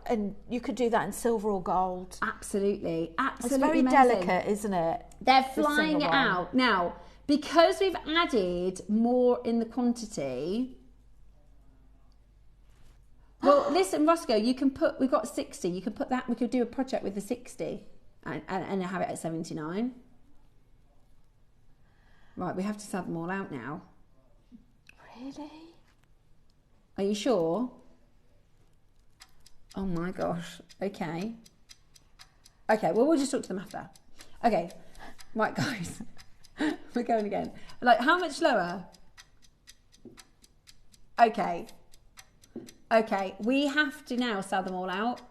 S4: And you could do that in silver or gold.
S3: Absolutely, absolutely.
S4: It's very delicate, isn't it?
S3: They're flying it out. Now, because we've added more in the quantity, well, listen, Roscoe, you can put, we've got 60, you can put that, we could do a project with the 60 and have it at 79. Right, we have to sell them all out now.
S4: Really?
S3: Are you sure? Oh my gosh. Okay. Okay, well, we'll just talk to them after. Okay. Right, guys. We're going again. Like, how much lower? Okay. Okay, we have to now sell them all out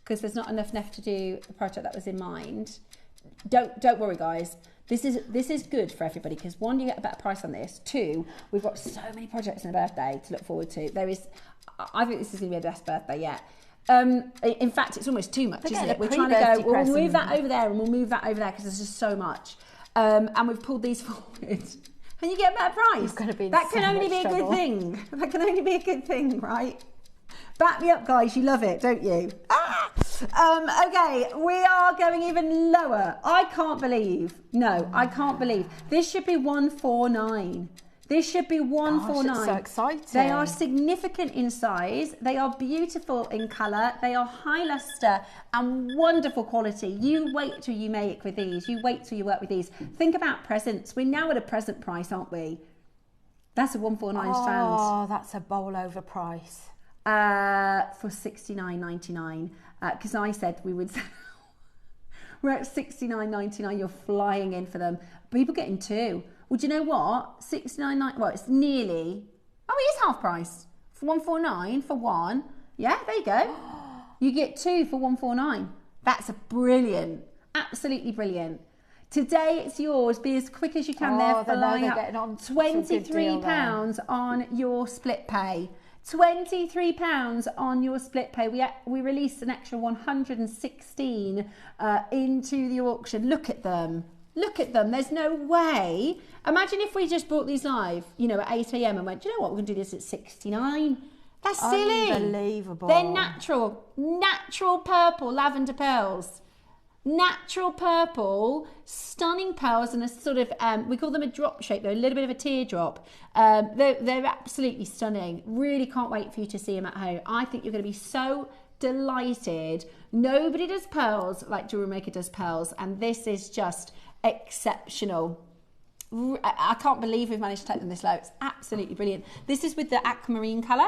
S3: because there's not enough left to do the project that was in mind. Don't worry, guys. This is good for everybody because one, you get a better price on this. Two, we've got so many projects in the birthday to look forward to. I think this is going to be the best birthday yet. In fact, it's almost too much, isn't it? We're trying to go, we'll move that over there and we'll move that over there because there's just so much. And we've pulled these forward. And you get a better price. That can only be a good thing. That can only be a good thing, right? Back me up, guys. You love it, don't you? Okay, we are going even lower. I can't believe. No, I can't believe. This should be 149. This should be 149.
S4: Gosh, it's so exciting.
S3: They are significant in size. They are beautiful in colour. They are high lustre and wonderful quality. You wait till you make with these. You wait till you work with these. Think about presents. We're now at a present price, aren't we? That's a 149 strand.
S4: Oh, that's a bowl over price.
S3: For $69.99 because I said we would sell. We're at $69.99. You're flying in for them. People getting two. Well, do you know what? $69.99. Well, it's nearly. Oh, it is half price for $149 for one. Yeah, there you go. You get two for $149. That's a brilliant, absolutely brilliant. Today it's yours. Be as quick as you can. They're flying up. £23 on your split pay. £23 on your split pay. We released an extra 116 into the auction. Look at them. Look at them. There's no way. Imagine if we just brought these live, at 8 a.m. and went, do you know what? We're going to do this at 69. That's silly.
S4: Unbelievable.
S3: They're natural purple lavender pearls. Natural purple, stunning pearls, and a sort of, we call them a drop shape. They're a little bit of a teardrop. They're absolutely stunning. Really can't wait for you to see them at home. I think you're going to be so delighted. Nobody does pearls like JewelleryMaker does pearls, and this is just exceptional. I can't believe we've managed to take them this low. It's absolutely brilliant. This is with the aquamarine colour.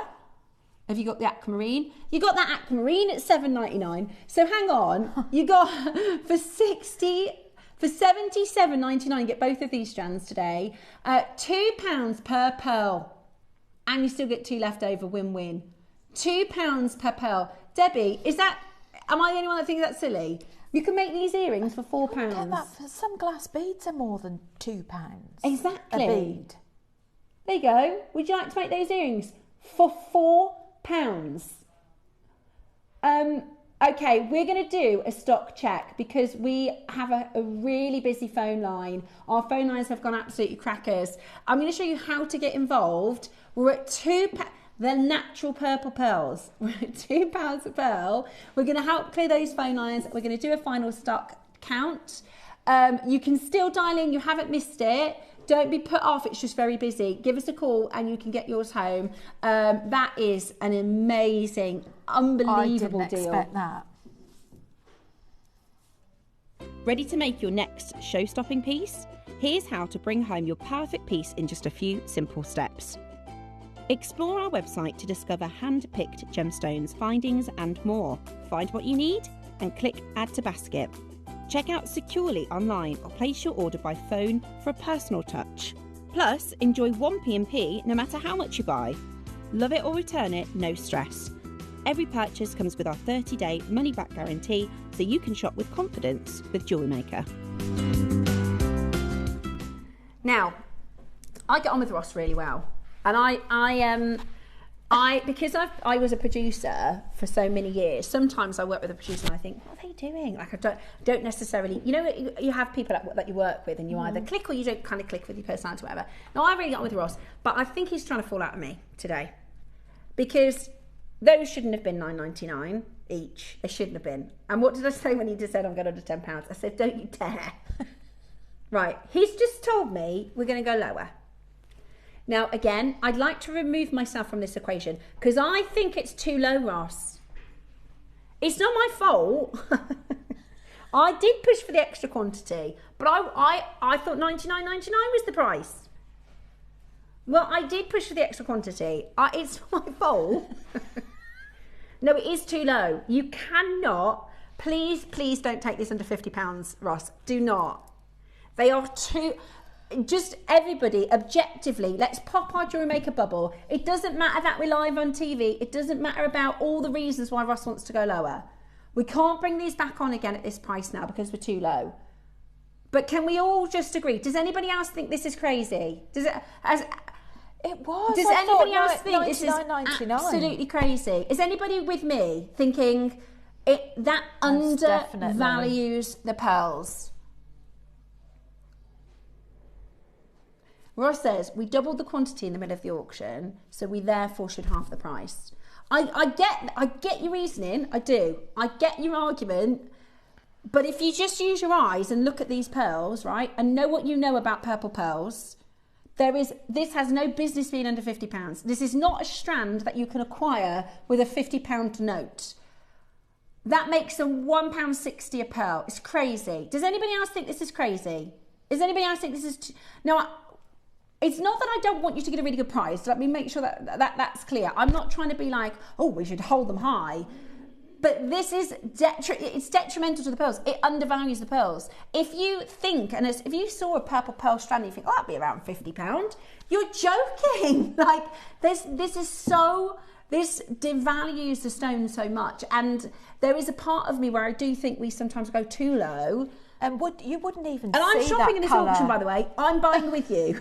S3: Have you got the aquamarine? You got that aquamarine at $7.99. So hang on, you got for $77.99. You get both of these strands today. £2 per pearl, and you still get two left over. Win-win. £2 per pearl. Debbie, am I the only one that thinks that's silly? You can make these earrings for £4.
S4: Some glass beads are more than £2.
S3: Exactly.
S4: A bead.
S3: There you go. Would you like to make those earrings for £4? Okay, we're going to do a stock check because we have a really busy phone line. Our phone lines have gone absolutely crackers. I'm going to show you how to get involved. We're at the natural purple pearls. We're at £2 a pearl. We're going to help clear those phone lines. We're going to do a final stock count. You can still dial in, you haven't missed it. Don't be put off, it's just very busy. Give us a call and you can get yours home. That is an amazing, unbelievable
S4: I didn't expect that.
S5: Ready to make your next show-stopping piece? Here's how to bring home your perfect piece in just a few simple steps. Explore our website to discover hand-picked gemstones, findings and more. Find what you need and click Add to Basket. Check out securely online or place your order by phone for a personal touch. Plus, enjoy one P&P no matter how much you buy. Love it or return it, no stress. Every purchase comes with our 30-day money-back guarantee, so you can shop with confidence with JewelleryMaker.
S3: Now, I get on with Ross really well, and because I was a producer for so many years. Sometimes I work with a producer and I think, what are they doing? Like I don't necessarily, you know, you have people that you work with and you either click or you don't kind of click with your personality or whatever. Now I really get on with Ross, but I think he's trying to fall out of me today because those shouldn't have been $9.99 each. They shouldn't have been. And what did I say when he just said I'm going under £10? I said, don't you dare. Right, he's just told me we're going to go lower. Now, again, I'd like to remove myself from this equation because I think it's too low, Ross. It's not my fault. I did push for the extra quantity, but I thought $99.99 was the price. Well, I did push for the extra quantity. It's not my fault. No, it is too low. You cannot, please don't take this under £50, Ross. Do not. They are too... Just everybody, objectively, let's pop our JewelleryMaker bubble. It doesn't matter that we're live on TV. It doesn't matter about all the reasons why Ross wants to go lower. We can't bring these back on again at this price now because we're too low. But can we all just agree? Does anybody else think this is crazy? Does anybody else think this is absolutely crazy? Is anybody with me thinking that undervalues the pearls? Ross says, we doubled the quantity in the middle of the auction, so we therefore should half the price. I get your reasoning, I do. I get your argument, but if you just use your eyes and look at these pearls, right, and know what you know about purple pearls, this has no business being under £50. This is not a strand that you can acquire with a £50 note. That makes them £1.60 a pearl. It's crazy. Does anybody else think this is crazy? Does anybody else think this is... It's not that I don't want you to get a really good price. Let me make sure that's clear. I'm not trying to be like, oh, we should hold them high. But this is it's detrimental to the pearls. It undervalues the pearls. If you think, and if you saw a purple pearl strand and you think, oh, that'd be around £50, you're joking. Like, this devalues the stone so much. And there is a part of me where I do think we sometimes go too low.
S4: And you wouldn't even
S3: see that. And I'm shopping in this
S4: colour.
S3: Auction, by the way. I'm buying with you.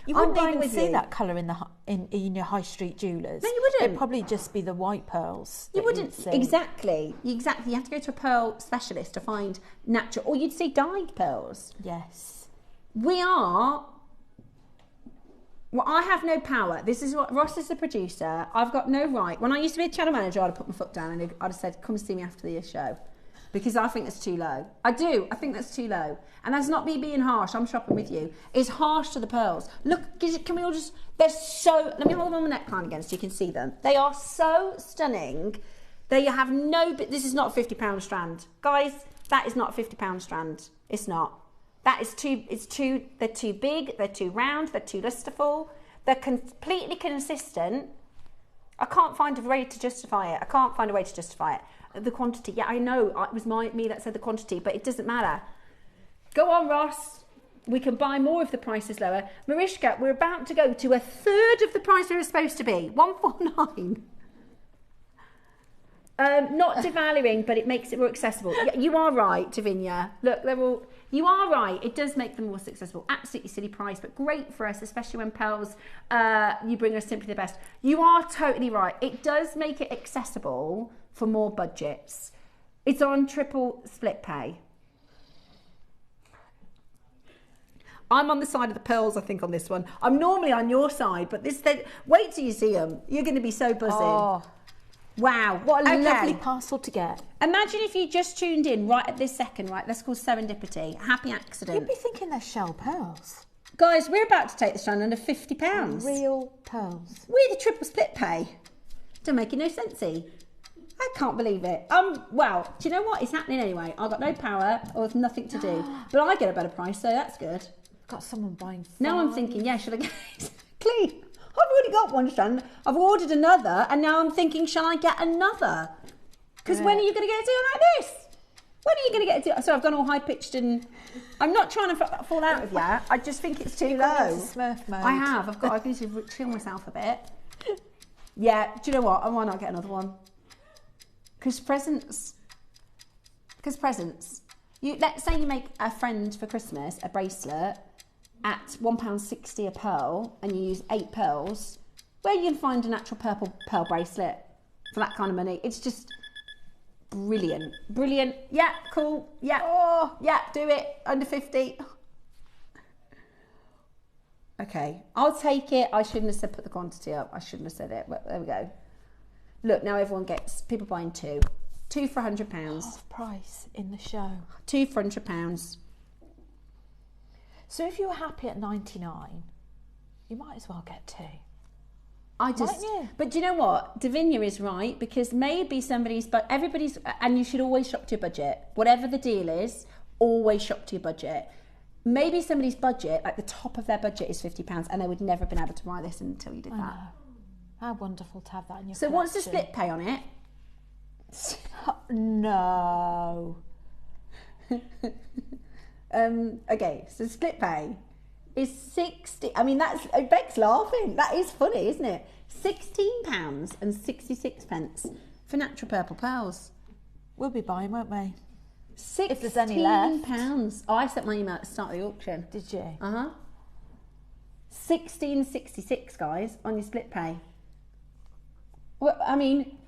S4: You wouldn't even see that colour in your high street jewellers.
S3: No, you wouldn't.
S4: It'd probably just be the white pearls.
S3: You wouldn't see. Exactly. You have to go to a pearl specialist to find natural, or you'd see dyed pearls.
S4: Yes.
S3: Well, I have no power. This is what Ross is the producer. I've got no right. When I used to be a channel manager, I'd have put my foot down and I'd have said, come see me after the show. Because I think that's too low. I do. I think that's too low. And that's not me being harsh. I'm shopping with you. It's harsh to the pearls. Look, can we all just... They're so... Let me hold them on the neckline again so you can see them. They are so stunning. They have no... This is not a £50 strand. Guys, that is not a £50 strand. It's not. That is too... They're too big. They're too round. They're too lusterful. They're completely consistent. I can't find a way to justify it. The quantity, yeah, I know it was me that said the quantity, but it doesn't matter. Go on, Ross. We can buy more if the price is lower. Mariska, we're about to go to a third of the price we were supposed to be, 149. Not devaluing, but it makes it more accessible. You are right, Tavinia. Look, you are right. It does make them more accessible. Absolutely silly price, but great for us, especially when pearls, you bring us simply the best. You are totally right. It does make it accessible for more budgets. It's on triple split pay. I'm on the side of the pearls, I think, on this one. I'm normally on your side, but wait till you see them. You're going to be so buzzing. Oh.
S5: Wow.
S4: What a lovely parcel to get.
S5: Imagine if you just tuned in right at this second, right? That's called serendipity. Happy accident.
S4: You'd be thinking they're shell pearls.
S5: Guys, we're about to take this down under £50.
S4: Real pearls.
S5: We're the triple split pay. Don't make it no sensey. I can't believe it. Well, do you know what? It's happening anyway. I've got no power or there's nothing to do. But I get a better price, so that's good.
S4: Got someone buying 5.
S5: Now I'm thinking, yeah, should I get exactly? I've already got one strand. I've ordered another, and now I'm thinking, shall I get another? Because when are you going to get a deal like this? When are you going to get a deal? So I've gone all high pitched, and I'm not trying to fall out with you. I just think it's too low.
S4: Smurf mode.
S5: I have. I need to chill myself a bit. Yeah. Do you know what? Why not get another one? Because presents. Let's say you make a friend for Christmas a bracelet at £1.60 a pearl, and you use 8 pearls. Where you can find a natural purple pearl bracelet for that kind of money? It's just brilliant. Brilliant. Yeah, cool. Yeah. Oh, yeah, do it. Under 50. Okay, I'll take it. I shouldn't have said put the quantity up. I shouldn't have said it, but there we go. Look, now everyone gets, people buying 2. 2 for £100.
S4: Half price in the show.
S5: 2 for £100.
S4: So if you were happy at 99, you might as well get 2.
S5: But do you know what? Davinia is right, because maybe everybody's, and you should always shop to your budget. Whatever the deal is, always shop to your budget. Maybe somebody's budget, like the top of their budget is £50, and they would never have been able to buy this until you did that.
S4: Know. How wonderful to have that in your
S5: So
S4: collection.
S5: what's the split pay on it?
S4: No.
S5: Okay, so split pay is 60. I mean, Beck's laughing. That is funny, isn't it? £16.66 for natural purple pearls.
S4: We'll be buying, won't we?
S5: £16.
S4: If there's any left.
S5: Oh, I sent my email at the start of the auction.
S4: Did you?
S5: Uh-huh. £16.66, guys, on your split pay. Well, I mean,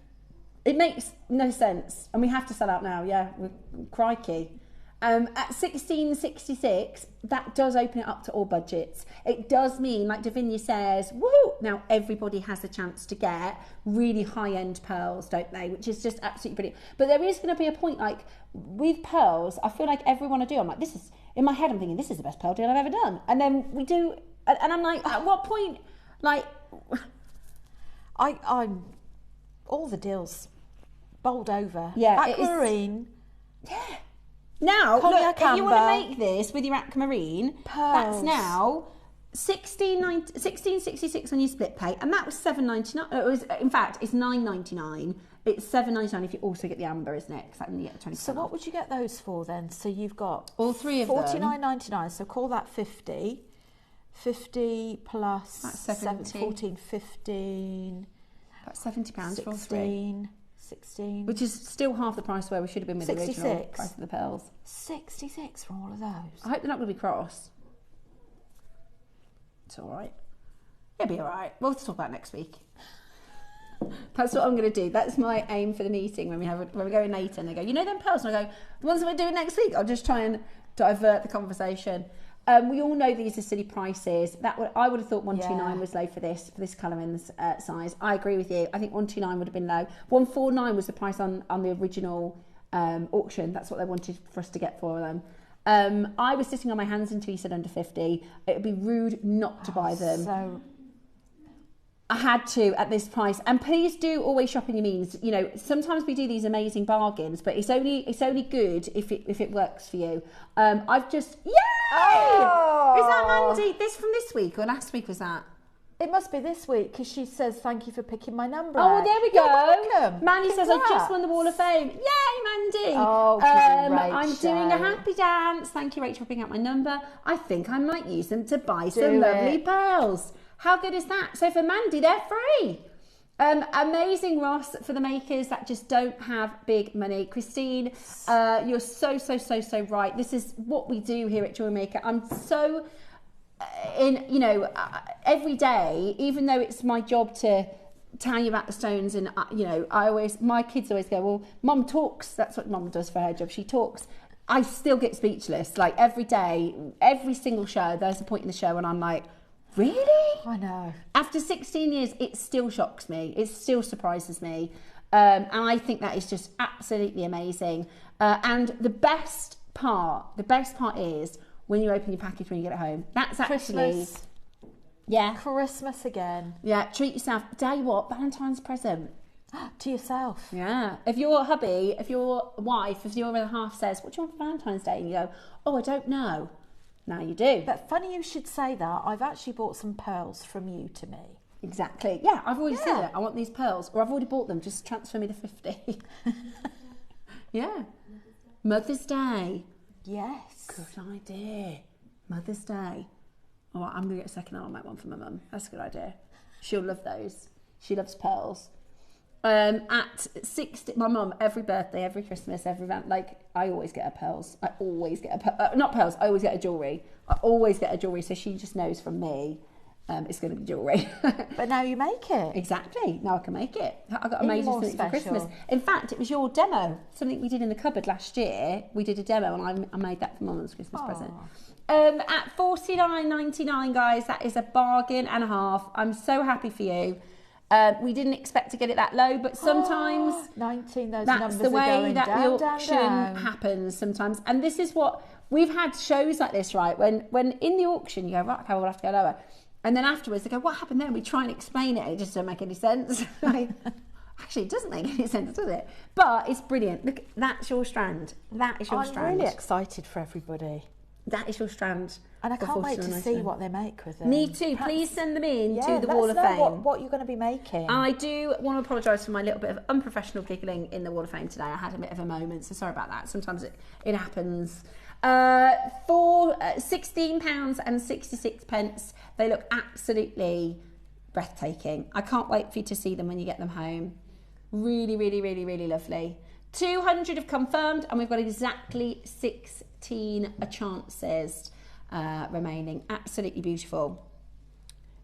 S5: it makes no sense, and we have to sell out now. Yeah, crikey. At £16.66, that does open it up to all budgets. It does mean, like Davinia says, woo! Now everybody has a chance to get really high-end pearls, don't they? Which is just absolutely brilliant. But there is going to be a point, like with pearls, I feel like everyone I do, I'm like, this is in my head. I'm thinking this is the best pearl deal I've ever done, and then we do, and I'm like, at what point, like,
S4: I'm all the deals bowled over.
S5: Yeah,
S4: aquamarine.
S5: Yeah. Now, look, if you want to
S4: amber.
S5: make this with your aquamarine,
S4: Pearls.
S5: that's now £16.66 on your split pay, and that was $7.99. It was, in fact, it's $9.99. It's $7.99 if you also get the amber, isn't it? Because that only get 20%.
S4: So what would you get those for then? So you've got
S5: all 3 of them.
S4: $49.99. So call that 50. 50 plus
S5: that's 70.
S4: 14, 15.
S5: About £70 for all 3.
S4: 16.
S5: Which is still half the price where we should have been with the original
S4: 66.
S5: price of the pearls.
S4: 66 for all of those.
S5: I hope they're not going to be cross. It's all right. It'll be all right. We'll talk about it next week. That's what I'm going to do. That's my aim for the meeting when we go in later and they go, you know them pearls? And I go, the ones that we're doing next week. I'll just try and divert the conversation. We all know these are silly prices. I would have thought 129 was low for this colour in this size. I agree with you. I think 129 would have been low. 149 was the price on the original auction. That's what they wanted for us to get for them. I was sitting on my hands until you said under 50. It would be rude not to buy them.
S4: So
S5: I had to at this price. And please do always shop in your means. You know, sometimes we do these amazing bargains, but it's only good if it works for you. I've just
S4: Oh!
S5: Is that Mandy? This from this week or last week was that?
S4: It must be this week because she says thank you for picking my number.
S5: Oh, well, there we go.
S4: Welcome.
S5: Mandy says I just won the Wall of Fame. Yay, Mandy!
S4: Oh,
S5: I'm doing a happy dance. Thank you, Rachel, for picking out my number. I think I might use them to buy some lovely pearls. How good is that? So for Mandy, they're free. Amazing, Ross, for the makers that just don't have big money. Christine, you're so right. This is what we do here at JewelleryMaker. I'm so every day, even though it's my job to tell you about the stones, and my kids always go, well, Mum talks. That's what Mum does for her job. She talks. I still get speechless. Like every day, every single show, there's a point in the show when I'm like, really?
S4: I know.
S5: After 16 years, it still shocks me. It still surprises me.
S3: And I think that is just absolutely amazing. And the best part is when you open your package when you get it home. That's actually
S4: Christmas.
S3: Yeah.
S4: Christmas again.
S3: Yeah, treat yourself. Tell you what, Valentine's present.
S4: To yourself.
S3: Yeah. If your hubby, if your wife, if your other half says, what do you want for Valentine's Day? And you go, oh, I don't know. Now you do.
S4: But funny you should say that. I've actually bought some pearls from you to me.
S3: Exactly. Yeah, I've already said it. I want these pearls. Or I've already bought them. Just transfer me the 50. Yeah. Mother's Day.
S4: Yes.
S3: Good idea. Mother's Day. Oh, I'm going to get a second hand. I'll make one for my mum. That's a good idea. She'll love those. She loves pearls. At 60, my mum, every birthday, every Christmas, every event, like, I always get her pearls. I always get not pearls, I always get her jewellery. I always get her jewellery, so she just knows from me it's going to be jewellery.
S4: But now you make it.
S3: Exactly. Now I can make it. I got a
S4: Even
S3: major
S4: more
S3: something for
S4: special.
S3: Christmas. In fact, it was your demo. Something we did in the cupboard last year. We did a demo and I made that for Mum's Christmas present. At $49.99, guys, that is a bargain and a half. I'm so happy for you. We didn't expect to get it that low, but sometimes
S4: 19, those
S3: that's
S4: numbers
S3: the
S4: are
S3: way
S4: going
S3: that
S4: down,
S3: the auction
S4: down.
S3: happens sometimes. And this is what we've had shows like this, right? When in the auction you go, right, okay, we'll have to go lower. And then afterwards they go, what happened there? We try and explain it. It just doesn't make any sense. Actually, it doesn't make any sense, does it? But it's brilliant. Look, that's your strand. That is your strand.
S4: I'm really excited for everybody.
S3: That is your strand.
S4: And I can't wait to see what they make with it.
S3: Me too.
S4: Perhaps,
S3: Please send them in
S4: yeah,
S3: to the Wall of
S4: let us know
S3: Fame.
S4: what you're going to be making.
S3: I do want to apologise for my little bit of unprofessional giggling in the Wall of Fame today. I had a bit of a moment, so sorry about that. Sometimes it happens. For £16.66, they look absolutely breathtaking. I can't wait for you to see them when you get them home. Really, really, really, really lovely. 200 have confirmed, and we've got exactly 16 chances remaining. Absolutely beautiful.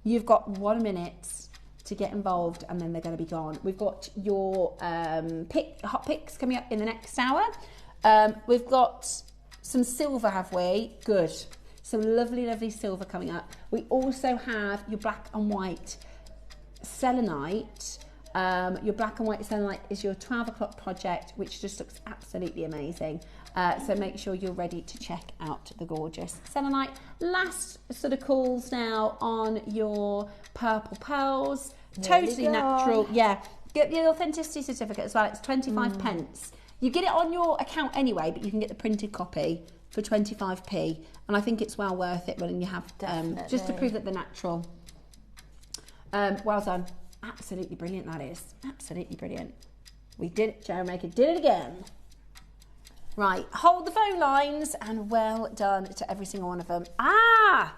S3: You've got 1 minute to get involved, and then they're going to be gone. We've got your hot picks coming up in the next hour. We've got some silver, have we? Good. Some lovely, lovely silver coming up. We also have your black and white selenite. Your black and white selenite is your 12 o'clock project, which just looks absolutely amazing. So make sure you're ready to check out the gorgeous selenite. Last sort of calls now on your purple pearls. Totally natural. Yeah. Get the authenticity certificate as well. It's 25 pence. You get it on your account anyway, but you can get the printed copy for 25p. And I think it's well worth it when you have, just to prove that they're natural. Well done. Absolutely brilliant, that is. Absolutely brilliant. We did it, JewelleryMaker did it again. Right, hold the phone lines, and well done to every single one of them. Ah!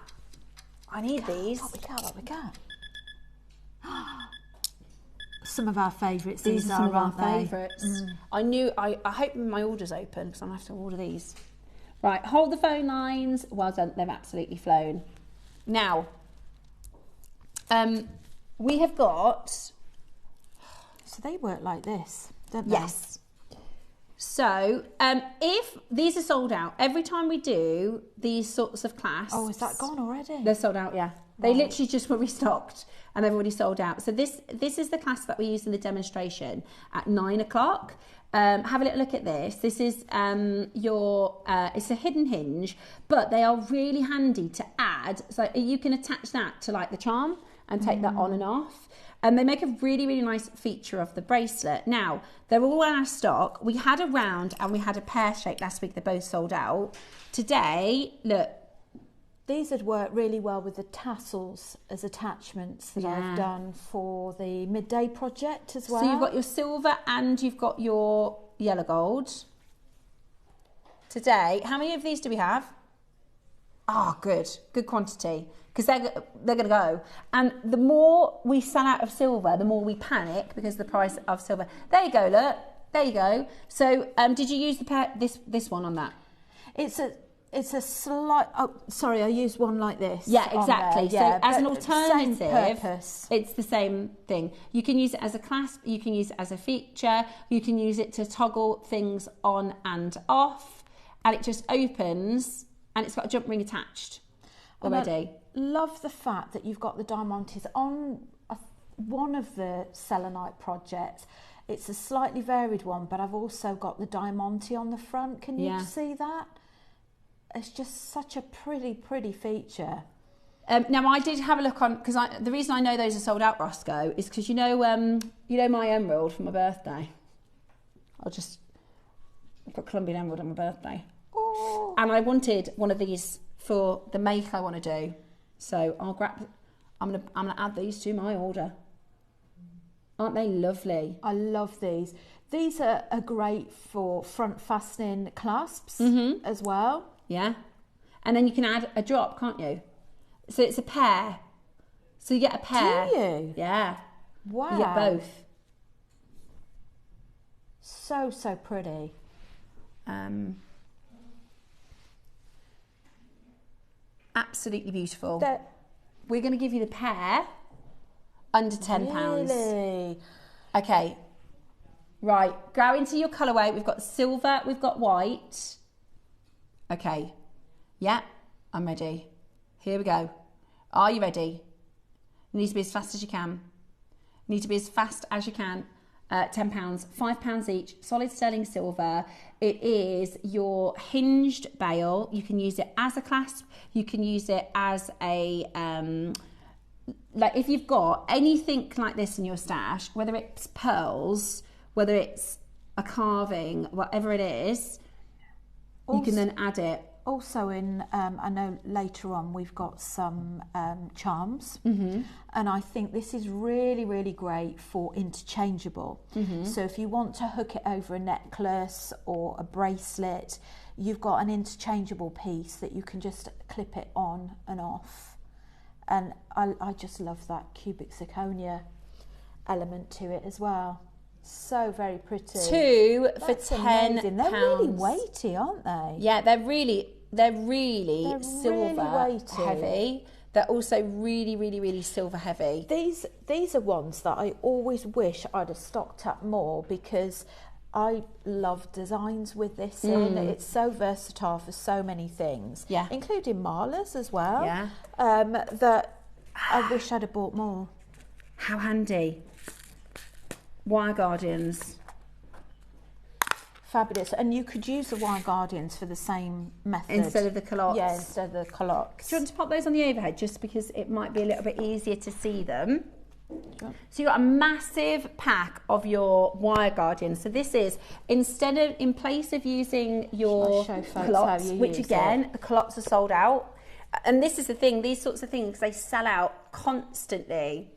S3: I need these.
S4: What we got? Some of our favourites.
S3: These are some of our favourites. I hope my order's open, because I'm going to have to order these. Right, hold the phone lines. Well done, they've absolutely flown. Now, we have got...
S4: So they work like this, don't they?
S3: Yes. So, if these are sold out, every time we do these sorts of clasps...
S4: Oh, is that gone already?
S3: They're sold out, yeah. They literally just were restocked and they've already sold out. So this is the clasp that we used in the demonstration at 9 o'clock. Have a little look at this. This is it's a hidden hinge, but they are really handy to add. So you can attach that to like the charm and take that on and off. And they make a really, really nice feature of the bracelet. Now, they're all out of stock. We had a round and we had a pear shape last week. They're both sold out. Today, look.
S4: These would work really well with the tassels as attachments that I've done for the midday project as well.
S3: So you've got your silver and you've got your yellow gold. Today, how many of these do we have? Oh, good quantity, because they're going to go. And the more we sell out of silver, the more we panic because the price of silver. There you go, look. There you go. So, did you use this one on that?
S4: It's a slight. Oh, sorry, I used one like this.
S3: Yeah, exactly.
S4: There, yeah,
S3: so as an alternative,
S4: same purpose.
S3: It's the same thing. You can use it as a clasp. You can use it as a feature. You can use it to toggle things on and off, and it just opens. And it's got a jump ring attached already.
S4: I love the fact that you've got the diamantes on one of the selenite projects. It's a slightly varied one, but I've also got the diamante on the front. Can you see that? It's just such a pretty feature.
S5: Now I did have a look on, because the reason I know those are sold out, Roscoe, is because you know my emerald for my birthday. I've got Colombian emerald on my birthday.
S4: Oh.
S5: And I wanted one of these for the make I want to do. So I'm gonna add these to my order. Aren't they lovely?
S4: I love these. These are great for front fastening clasps as well.
S5: Yeah. And then you can add a drop, can't you? So it's a pair. So you get a pair.
S4: Do you?
S5: Yeah.
S4: Wow.
S5: You get both.
S4: So pretty.
S5: Absolutely beautiful.
S4: They're
S5: We're going to give you the pair under £10.
S4: really?
S5: Okay. Right. Go into your colourway. We've got silver. We've got white. Okay. Yeah. I'm ready. Here we go. Are you ready? You need to be as fast as you can. You need to be as fast as you can. £10, £5 each, solid sterling silver. It is your hinged bail. You can use it as a clasp. You can use it as a, like if you've got anything like this in your stash, whether it's pearls, whether it's a carving, whatever it is, you can then add it.
S4: Also I know later on we've got some charms, and I think this is really great for interchangeable. So if you want to hook it over a necklace or a bracelet, you've got an interchangeable piece that you can just clip it on and off. And I just love that cubic zirconia element to it as well. So very pretty.
S5: Two for
S4: That's
S5: £10.
S4: amazing. They're really weighty, aren't they?
S5: Yeah, they're really silver
S4: weighty.
S5: heavy. They're also really silver heavy.
S4: These are ones that I always wish I'd have stocked up more, because I love designs with this in. It's so versatile for so many things, including malas as well.
S5: Yeah.
S4: That I wish I'd have bought more.
S5: How handy. Wire guardians.
S4: Fabulous. And you could use the wire guardians for the same method.
S5: Instead of the culottes.
S4: Yeah, instead of the culottes.
S5: Do you want to pop those on the overhead, just because it might be a little bit easier to see them? Sure. So you've got a massive pack of your wire guardians. So this is, in place of using your culottes, which again, the culottes are sold out. And this is the thing, these sorts of things, they sell out constantly.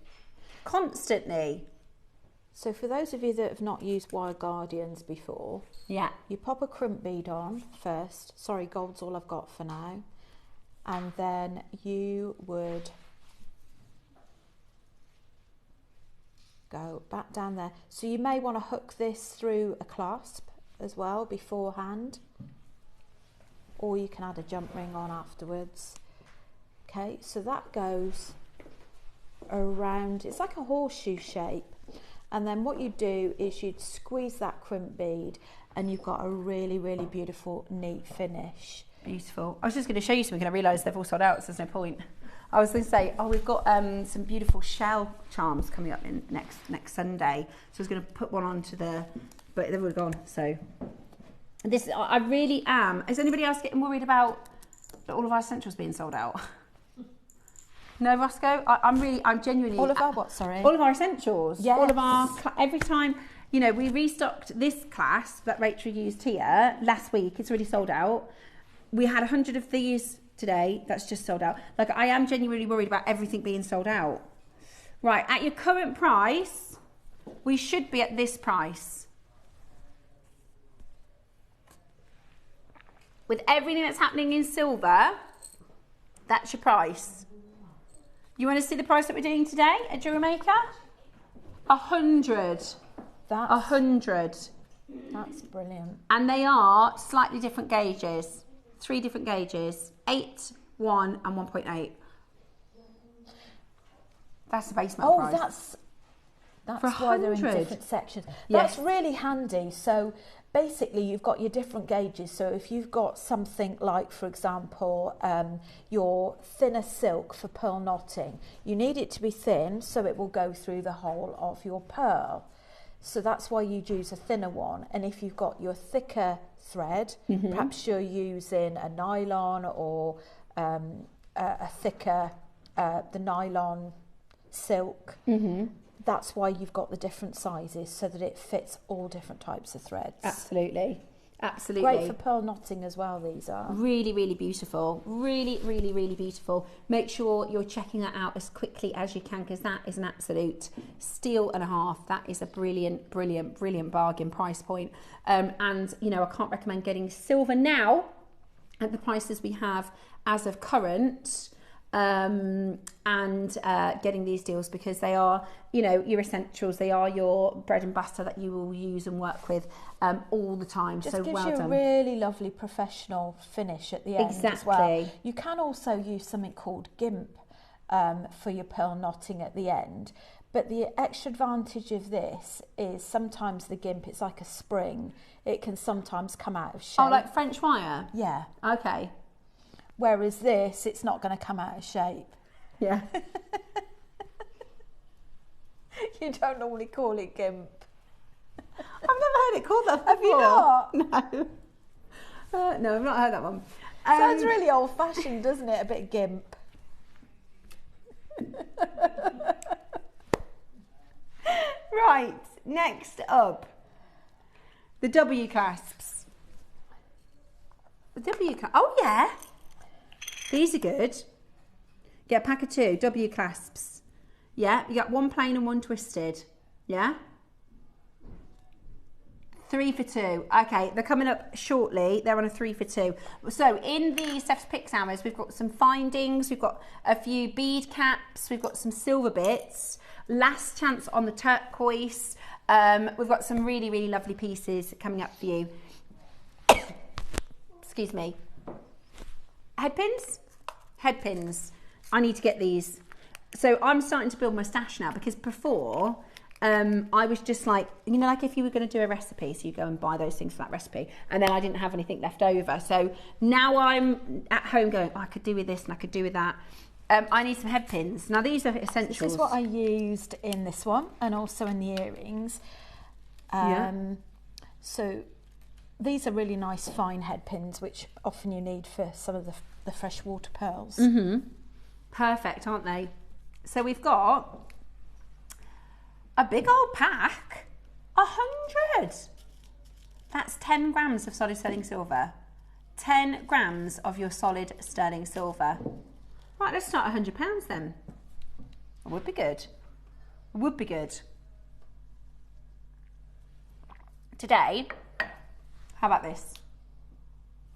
S4: So for those of you that have not used wire guardians before, you pop a crimp bead on first. Sorry, gold's all I've got for now. And then you would go back down there. So you may want to hook this through a clasp as well beforehand, or you can add a jump ring on afterwards. Okay, so that goes around, it's like a horseshoe shape. And then what you do is you'd squeeze that crimp bead, and you've got a really beautiful, neat finish.
S5: Beautiful. I was just going to show you something, and I realised they've all sold out, so there's no point. I was going to say, we've got some beautiful shell charms coming up in next Sunday. So I was going to put one onto but they've all gone. So this, I really am. Is anybody else getting worried about all of our essentials being sold out? No, Roscoe? I'm genuinely...
S4: All of our what, sorry?
S5: All of our essentials.
S4: Yes.
S5: All of our... Every time, we restocked this class that Rachel used here last week. It's already sold out. We had 100 of these today. That's just sold out. Like, I am genuinely worried about everything being sold out. Right, at your current price, we should be at this price. With everything that's happening in silver, that's your price. You want to see the price that we're doing today at JewelleryMaker? 100. 100.
S4: That's brilliant.
S5: And they are slightly different gauges. 3 different gauges. 8, 1 and 1.8. That's the base metal price.
S4: That's why they're in different sections. That's really handy. So basically you've got your different gauges. So if you've got something like, for example, your thinner silk for pearl knotting, you need it to be thin so it will go through the whole of your pearl. So that's why you'd use a thinner one. And if you've got your thicker thread, perhaps you're using a nylon or a thicker, the nylon silk. That's why you've got the different sizes, so that it fits all different types of threads.
S3: Absolutely.
S4: Great for pearl knotting as well, these are.
S3: Really, really beautiful. Really, really, really beautiful. Make sure you're checking that out as quickly as you can, because that is an absolute steal and a half. That is a brilliant, brilliant, brilliant bargain price point. And, you know, I can't recommend getting silver now at the prices we have as of current, and getting these deals, because they are, you know, your essentials. They are your bread and butter that you will use and work with all the time.
S4: Just
S3: so
S4: gives
S3: well
S4: you
S3: done.
S4: a really lovely professional finish at the end as well. You can also use something called gimp for your pearl knotting at the end. But the extra advantage of this is sometimes the gimp, it's like a spring. It can sometimes come out of shape.
S3: Oh, like French wire?
S4: Yeah.
S3: Okay.
S4: Whereas this, it's not going to come out of shape.
S3: Yeah.
S4: You don't normally call it gimp.
S3: I've never heard it called that before.
S4: Have you not?
S3: No. No, I've not heard that one.
S4: Sounds really old-fashioned, doesn't it? A bit gimp.
S3: Right, next up, the W clasps. The W clasps. Oh yeah, these are good. Get a pack of 2 W clasps. Yeah, you got 1 plain and 1 twisted. Yeah. 3 for 2. Okay, they're coming up shortly. They're on a 3 for 2. So in the Steph's Picks hours, we've got some findings. We've got a few bead caps. We've got some silver bits. Last chance on the turquoise. We've got some really, really lovely pieces coming up for you. Excuse me. Headpins? Headpins. I need to get these. So I'm starting to build my stash now, because before I was just like, you know, like if you were going to do a recipe, so you go and buy those things for that recipe, and then I didn't have anything left over. So now I'm at home going, oh, I could do with this and I could do with that. I need some head pins. Now these are essentials.
S4: This is what I used in this one, and also in the earrings. So these are really nice fine head pins, which often you need for some of the freshwater pearls.
S3: Perfect, aren't they? So we've got a big old pack, 100. That's 10 grams of solid sterling silver. 10 grams of your solid sterling silver. Right, let's start £100 then. It would be good. It would be good. Today, how about this?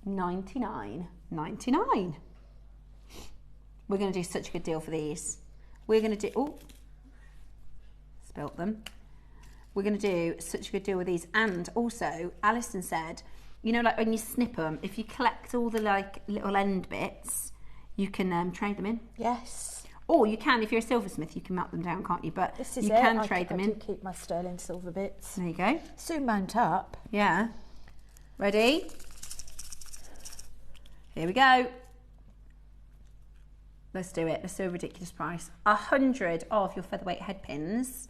S3: $99.99. We're going to do such a good deal for these. We're going to do, oh, spilt them. We're going to do such a good deal with these. And also, Alison said, you know, like when you snip them, if you collect all the like little end bits, you can trade them in.
S4: Yes.
S3: Or you can, if you're a silversmith, you can melt them down, can't you? But
S4: this is
S3: you
S4: it.
S3: can trade them in.
S4: I do keep my sterling silver bits.
S3: There you go.
S4: Soon mount up.
S3: Yeah. Ready? Here we go. Let's do it. Let's do a ridiculous price. 100 of your featherweight head pins.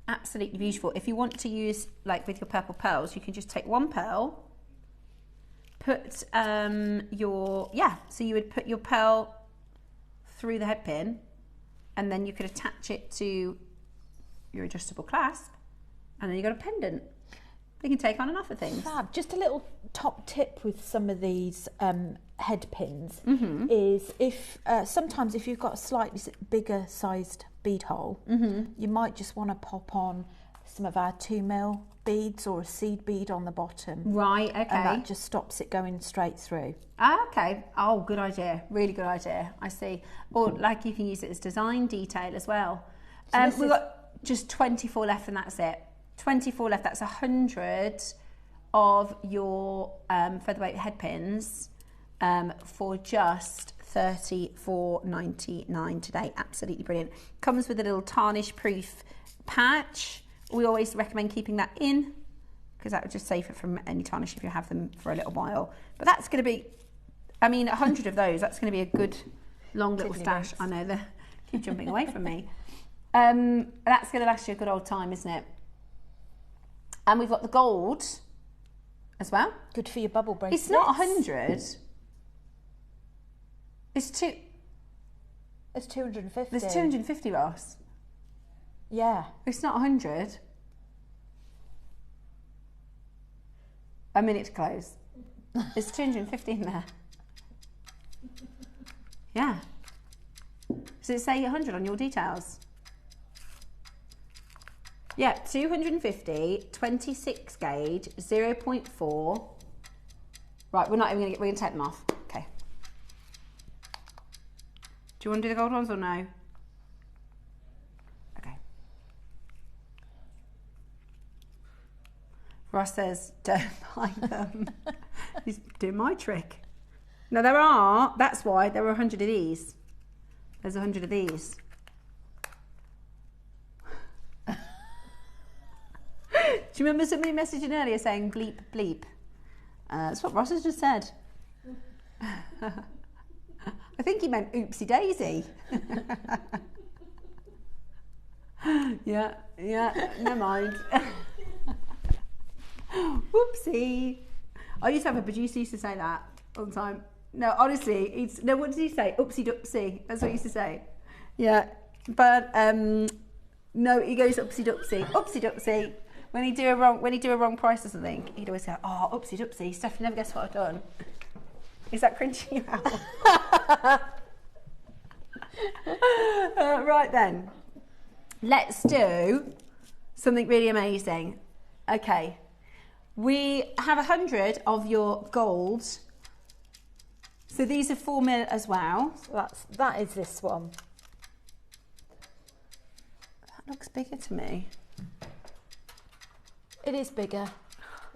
S3: Absolutely beautiful. If you want to use, like with your purple pearls, you can just take 1 pearl, put so you would put your pearl through the head pin, and then you could attach it to your adjustable clasp, and then you got a pendant. You can take on and off of things.
S4: Fab. Just a little top tip with some of these head pins is if sometimes if you've got a slightly bigger sized bead hole, you might just want to pop on some of our 2mm beads or a seed bead on the bottom.
S3: Right, okay.
S4: And that just stops it going straight through.
S3: Ah, okay. Oh, good idea. Really good idea. I see. Or like you can use it as design detail as well.
S4: So
S3: We've got just 24 left and that's it. 24 left. That's 100 of your featherweight head pins for just $34.99 today. Absolutely brilliant. Comes with a little tarnish proof patch. We always recommend keeping that in because that would just save it from any tarnish if you have them for a little while. But that's going to be, I mean, 100 of those, that's going to be a good long little stash. I know, they keep jumping away from me. That's going to last you a good old time, isn't it? And we've got the gold as well.
S4: Good for your bubble bracelets.
S3: It's not 100. It's
S4: 250.
S3: There's 250, Ross.
S4: Yeah.
S3: It's not 100. A minute to close. There's 250 in there. Yeah. Does it say 100 on your details? Yeah, 250, 26 gauge, 0.4. Right, we're going to take them off. Okay. Do you want to do the gold ones or no? Okay. Ross says, don't buy them. He's doing my trick. No, there are. That's why there are 100 of these. There's 100 of these. Do you remember somebody messaging earlier saying bleep, bleep? That's what Ross has just said. I think he meant oopsie daisy. Yeah, never mind. Whoopsie. I used to have a producer who used to say that all the time. No, honestly, what does he say? Oopsie doopsie. That's what he used to say. Yeah, but no, he goes oopsie doopsie, oopsie doopsie. When he do a wrong price or something, he'd always say, "Oh, oopsie doopsie, Steph, you never guess what I've done." Is that cringing you out? Right then, let's do something really amazing. Okay, we have 100 of your gold. So these are 4 mil as well.
S4: So that is this one.
S3: That looks bigger to me.
S4: It is bigger,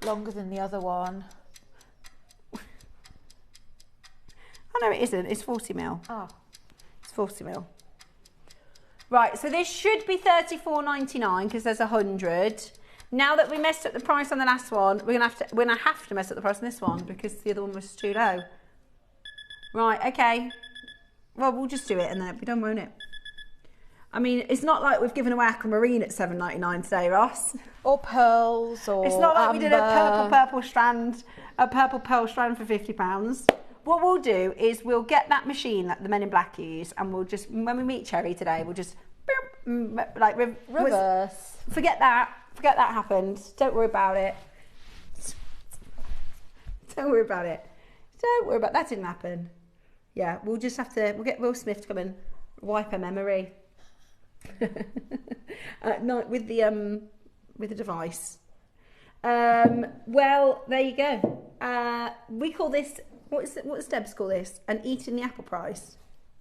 S4: longer than the other one.
S3: Oh no, it isn't. It's 40 mil.
S4: Oh.
S3: It's 40 mil. Right, so this should be $34.99 because there's 100. Now that we messed up the price on the last one, we're gonna have to mess up the price on this one because the other one was too low. Right, okay. Well, we'll just do it and then it'll be done, won't it? I mean, it's not like we've given away aquamarine at $7.99 today, Ross.
S4: Or pearls, or
S3: it's not like
S4: amber.
S3: we did a purple pearl strand for £50. What we'll do is we'll get that machine that the Men in Black use, and we'll just, when we meet Cherry today, we'll just like
S4: reverse.
S3: Forget that happened. Don't worry about it. Don't worry about it. Don't worry about that. Didn't happen. Yeah, we'll just have to. We'll get Will Smith to come and wipe her memory. No, with the device. Well, there you go. We call this, what does Debs call this? An eating the apple price,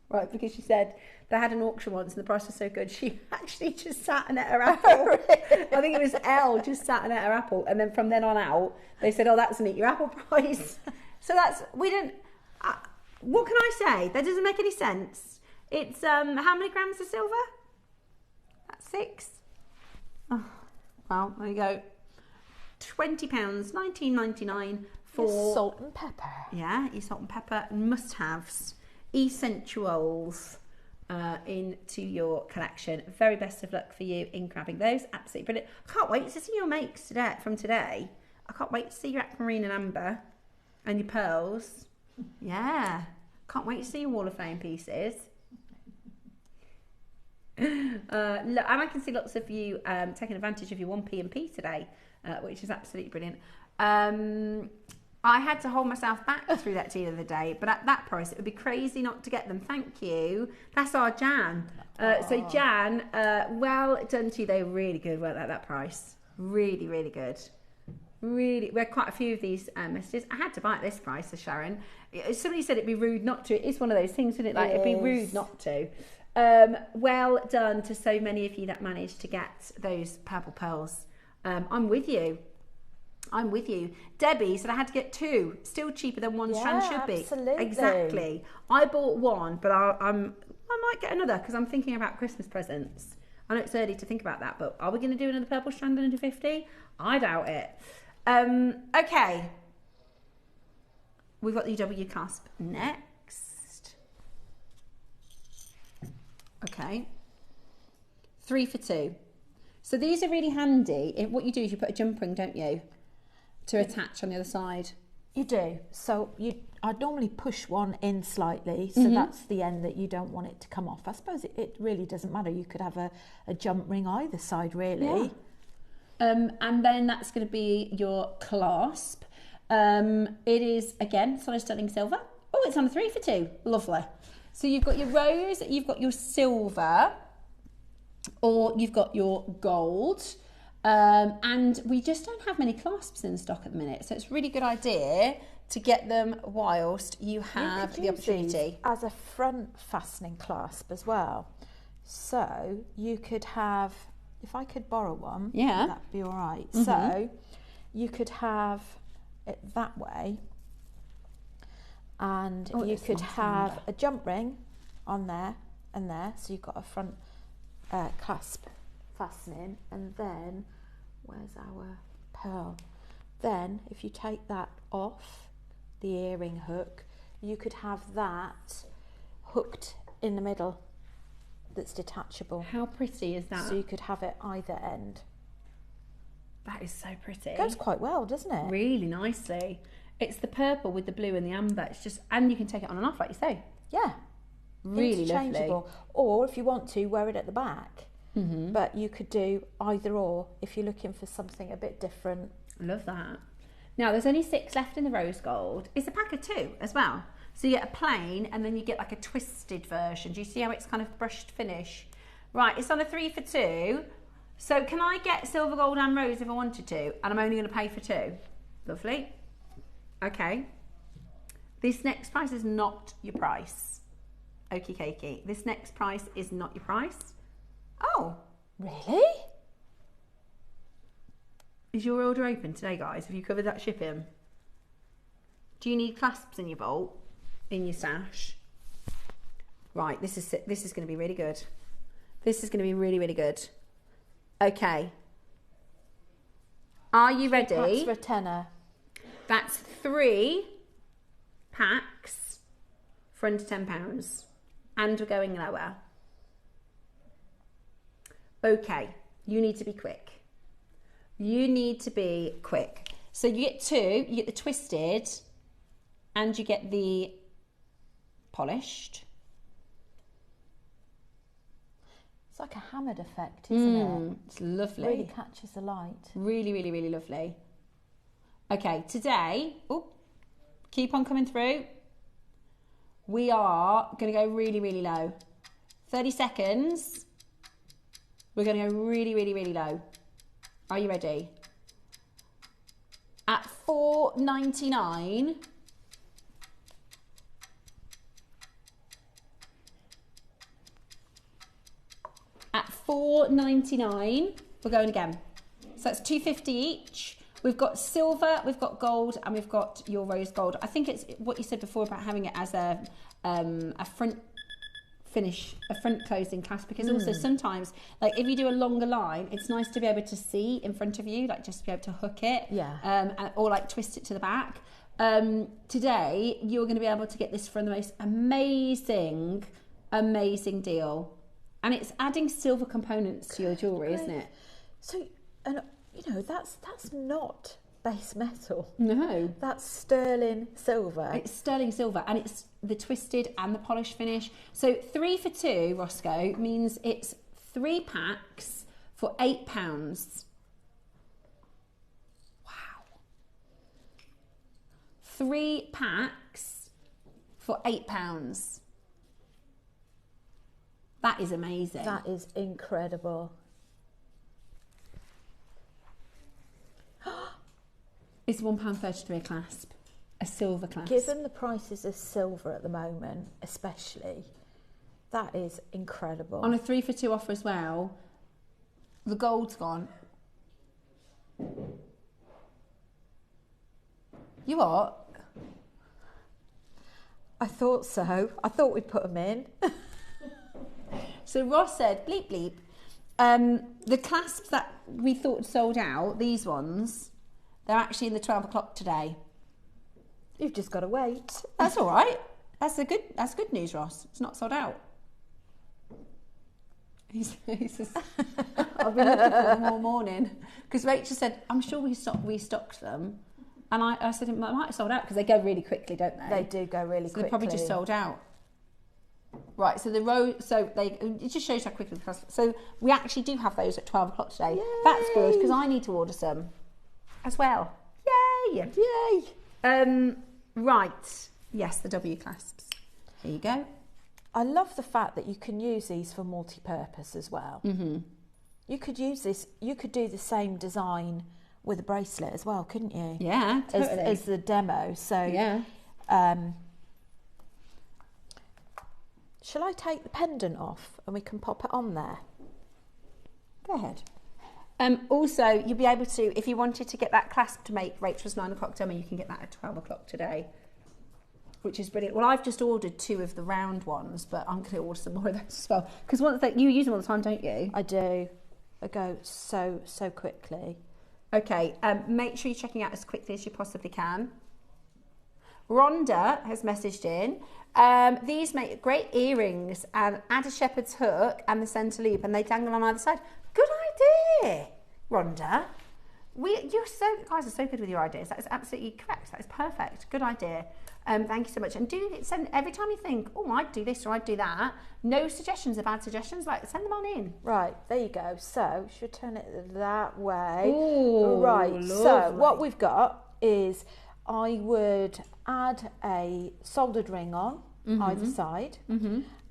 S3: right? Because she said they had an auction once and the price was so good she actually just sat and ate her apple. I think it was Elle just sat and ate her apple, and then from then on out they said, oh, that's an eat your apple price. So we didn't. What can I say? That doesn't make any sense. It's how many grams of silver? That's 6. Oh, well, there you go. £20, £19.99 for
S4: your salt and pepper.
S3: Yeah, your salt and pepper and must-haves, essentials into your collection. Very best of luck for you in grabbing those. Absolutely brilliant. I can't wait to see your makes from today. I can't wait to see your aquamarine and amber and your pearls. Yeah, can't wait to see your wall of flame pieces. And I can see lots of you taking advantage of your 1p and p today, which is absolutely brilliant. I had to hold myself back through that tea the other day, but at that price it would be crazy not to get them. Thank you. That's our Jan. So Jan, well done to you. They were really good, weren't they, at that price? Really, really good. Really, we had quite a few of these messages. I had to buy at this price, says Sharon. Somebody said it'd be rude not to. It is one of those things, isn't it? Like, it'd be rude not to. Well done to so many of you that managed to get those purple pearls. I'm with you. I'm with you. Debbie said I had to get 2. Still cheaper than 1 strand should be.
S4: Absolutely.
S3: Exactly. I bought 1, but I might get another because I'm thinking about Christmas presents. I know it's early to think about that, but are we going to do another purple strand under 50? I doubt it. Okay. We've got the W clasp next. Okay. 3 for 2.
S5: So these are really handy. What you do is you put a jump ring, don't you, to attach on the other side.
S4: You do. So I'd normally push one in slightly, so that's the end that you don't want it to come off. I suppose it really doesn't matter. You could have a jump ring either side, really.
S5: Yeah. And then that's going to be your clasp. It is, again, solid sterling silver. Oh, it's on a 3 for 2. Lovely. So you've got your rose, you've got your silver, or you've got your gold. And we just don't have many clasps in stock at the minute. So it's a really good idea to get them whilst you have the opportunity.
S4: As a front fastening clasp as well. So you could have, if I could borrow one, that'd be all right. So you could have it that way, and you could have a jump ring on there and there. So you've got a front clasp fastening, and then where's our pearl? Then if you take that off the earring hook, you could have that hooked in the middle that's detachable.
S5: How pretty is that?
S4: So you could have it either end.
S5: That is so pretty.
S4: It goes quite well, doesn't it?
S5: Really nicely. It's the purple with the blue and the amber. It's just, and you can take it on and off, like you say.
S4: Yeah.
S5: Really
S4: interchangeable.
S5: lovely.
S4: Or if you want to, wear it at the back. But you could do either or if you're looking for something a bit different.
S5: I love that. Now there's only 6 left in the rose gold. It's a pack of 2 as well. So you get a plain and then you get like a twisted version. Do you see how it's kind of brushed finish? Right, it's on a 3 for 2. So can I get silver, gold and rose if I wanted to? And I'm only going to pay for 2. Lovely. Okay. This next price is not your price. Okie dokie. This next price is not your price. Oh,
S4: really?
S5: Is your order open today, guys? Have you covered that shipping? Do you need clasps in your vault, in your stash? Right, this is going to be really good. This is going to be really, really good. Okay. Are you ready?
S4: Packs for a tenner.
S5: That's 3 packs for under £10, and we're going lower. Okay, you need to be quick. You need to be quick. So you get 2, you get the twisted and you get the polished.
S4: It's like a hammered effect, isn't it?
S5: It's lovely.
S4: Really catches the light.
S5: Really, really, really lovely. Okay, today, keep on coming through. We are going to go really, really low. 30 seconds. We're going to go really, really, really low. Are you ready? At $4.99. At $4.99, we're going again. So that's $2.50 each. We've got silver, we've got gold, and we've got your rose gold. I think it's what you said before about having it as a front finish, a front closing clasp, because also sometimes, like if you do a longer line, it's nice to be able to see in front of you, like just to be able to hook it, or like twist it to the back. Today, you're going to be able to get this for the most amazing deal. And it's adding silver components to your jewellery, isn't it?
S4: So, and you know, that's not base metal.
S5: No.
S4: That's sterling silver.
S5: It's sterling silver, and it's the twisted and the polished finish. So 3 for 2, Roscoe, means it's 3 packs for £8. Wow. 3 packs for £8. That is amazing.
S4: That is incredible.
S5: It's £1.33 a clasp, a silver clasp.
S4: Given the prices of silver at the moment, especially, that is incredible.
S5: On a 3 for 2 offer as well, the gold's gone. You what?
S4: I thought so. I thought we'd put them in.
S5: So Ross said, bleep bleep, the clasps that we thought sold out, these ones, they're actually in the 12 o'clock today.
S4: You've just got to wait.
S5: That's all right. That's good news, Ross. It's not sold out.
S3: He says, I've been looking for them all morning. Because Rachel said, I'm sure we restocked them. And I said, it might have sold out because they go really quickly, don't they?
S4: They do go really quickly.
S3: They probably just sold out. Right, so it just shows how quickly. So we actually do have those at 12 o'clock today. Yay. That's good because I need to order some as well. Yay! Yay! Right, yes, the W clasps. Here you go.
S4: I love the fact that you can use these for multi-purpose as well. Mm-hmm. You could use this. You could do the same design with a bracelet as well, couldn't you?
S3: Yeah, totally.
S4: As the demo. So
S3: yeah.
S4: Shall I take the pendant off and we can pop it on there?
S3: Go ahead. Also, you'll be able to, if you wanted to get that clasp to make Rachel's 9 o'clock demo, you can get that at 12 o'clock today, which is brilliant. Well, I've just ordered 2 of the round ones, but I'm going to order some more of those as well. Because you use them all the time, don't you?
S4: I do. I go so quickly.
S3: Okay, make sure you're checking out as quickly as you possibly can. Rhonda has messaged in. These make great earrings and add a shepherd's hook and the centre loop and they dangle on either side. Good idea, Rhonda. Guys are so good with your ideas. That is absolutely correct. That is perfect. Good idea. Thank you so much. And do send every time you think, oh, I'd do this or I'd do that. No suggestions are bad suggestions. Like send them on in.
S4: Right, there you go. So should we turn it that way?
S3: Ooh,
S4: right.
S3: lovely.
S4: So what we've got is I would add a soldered ring on either side,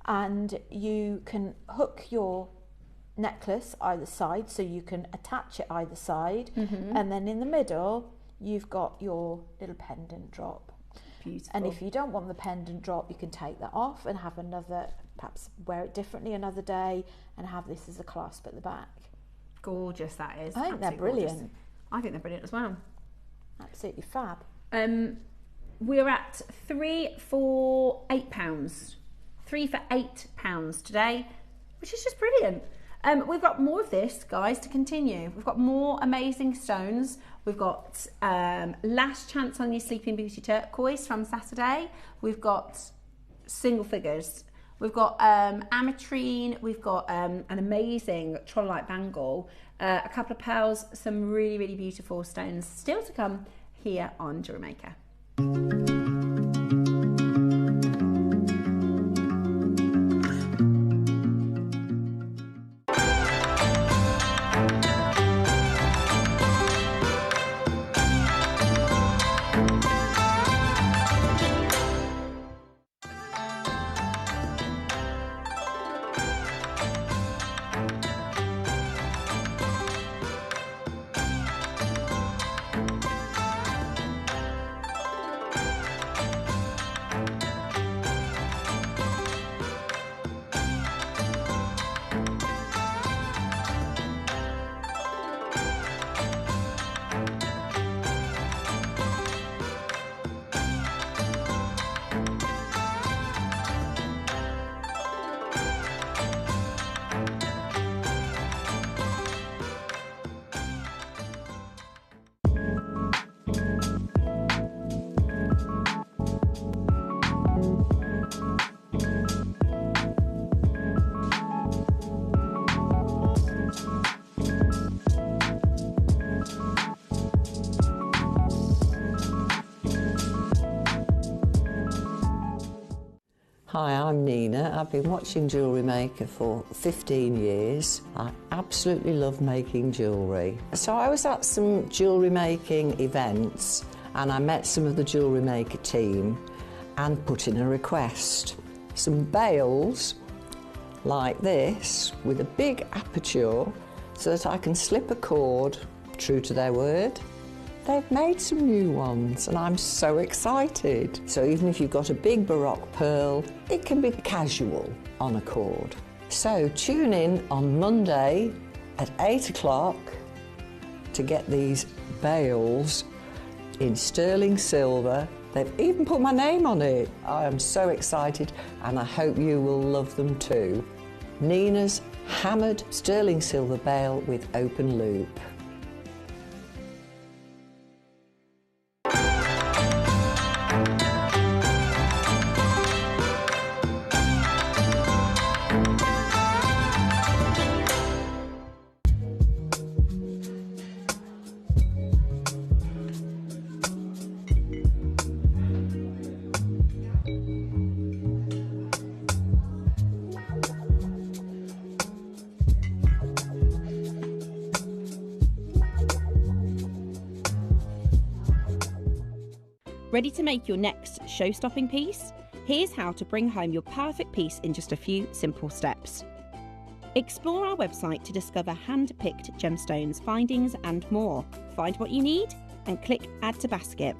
S4: and you can hook your necklace either side, so you can attach it either side, and then in the middle you've got your little pendant drop.
S3: Beautiful.
S4: And if you don't want the pendant drop, you can take that off and have another, perhaps wear it differently another day and have this as a clasp at the back.
S3: Gorgeous, that is.
S4: I think they're brilliant.
S3: Gorgeous. I think they're brilliant as well.
S4: Absolutely fab.
S3: We're at £3 for £8. £3 for £8 today, which is just brilliant. We've got more of this, guys, to continue. We've got more amazing stones. We've got Last Chance on Your Sleeping Beauty turquoise from Saturday. We've got single figures. We've got ametrine. We've got an amazing troll-like bangle. A couple of pearls. Some really, really beautiful stones still to come here on JewelleryMaker.
S6: Hi, I'm Nina. I've been watching JewelleryMaker for 15 years. I absolutely love making jewellery. So I was at some jewellery making events and I met some of the JewelleryMaker team and put in a request. Some bails like this with a big aperture so that I can slip a cord, true to their word. They've made some new ones and I'm so excited. So even if you've got a big Baroque pearl, it can be casual on a cord. So tune in on Monday at 8 o'clock to get these bails in sterling silver. They've even put my name on it. I am so excited and I hope you will love them too. Nina's hammered sterling silver bail with open loop.
S5: Ready to make your next show-stopping piece? Here's how to bring home your perfect piece in just a few simple steps. Explore our website to discover hand-picked gemstones, findings and more. Find what you need and click Add to Basket.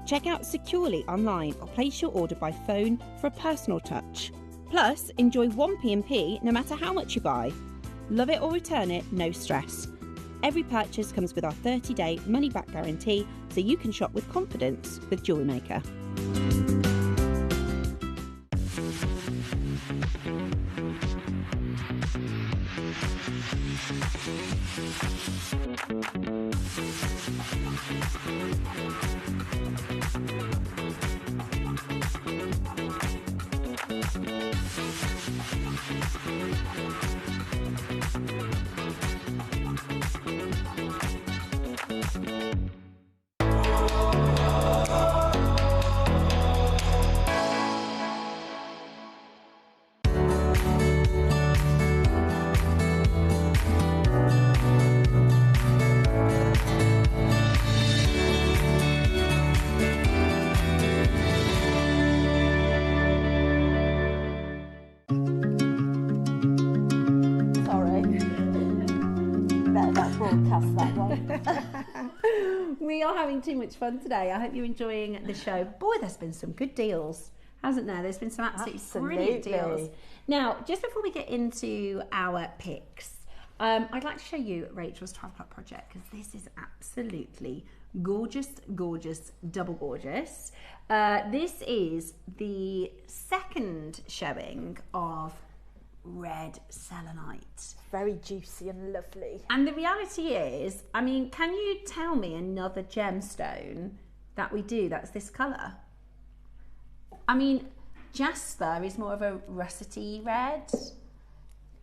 S5: Check out securely online or place your order by phone for a personal touch. Plus, enjoy 1p&p no matter how much you buy. Love it or return it, no stress. Every purchase comes with our 30-day money-back guarantee, so you can shop with confidence with JewelleryMaker. We are having too much fun today. I hope you're enjoying the show. Boy, there's been some good deals, hasn't there? There's been some absolutely brilliant deals. Now, just before we get into our picks, I'd like to show you Rachel's 12 o'clock project, because this is absolutely gorgeous, gorgeous, double gorgeous. This is the second showing of red selenite.
S4: Very juicy and lovely.
S5: And the reality is, I mean, can you tell me another gemstone that we do that's this colour? I mean, jasper is more of a russety red.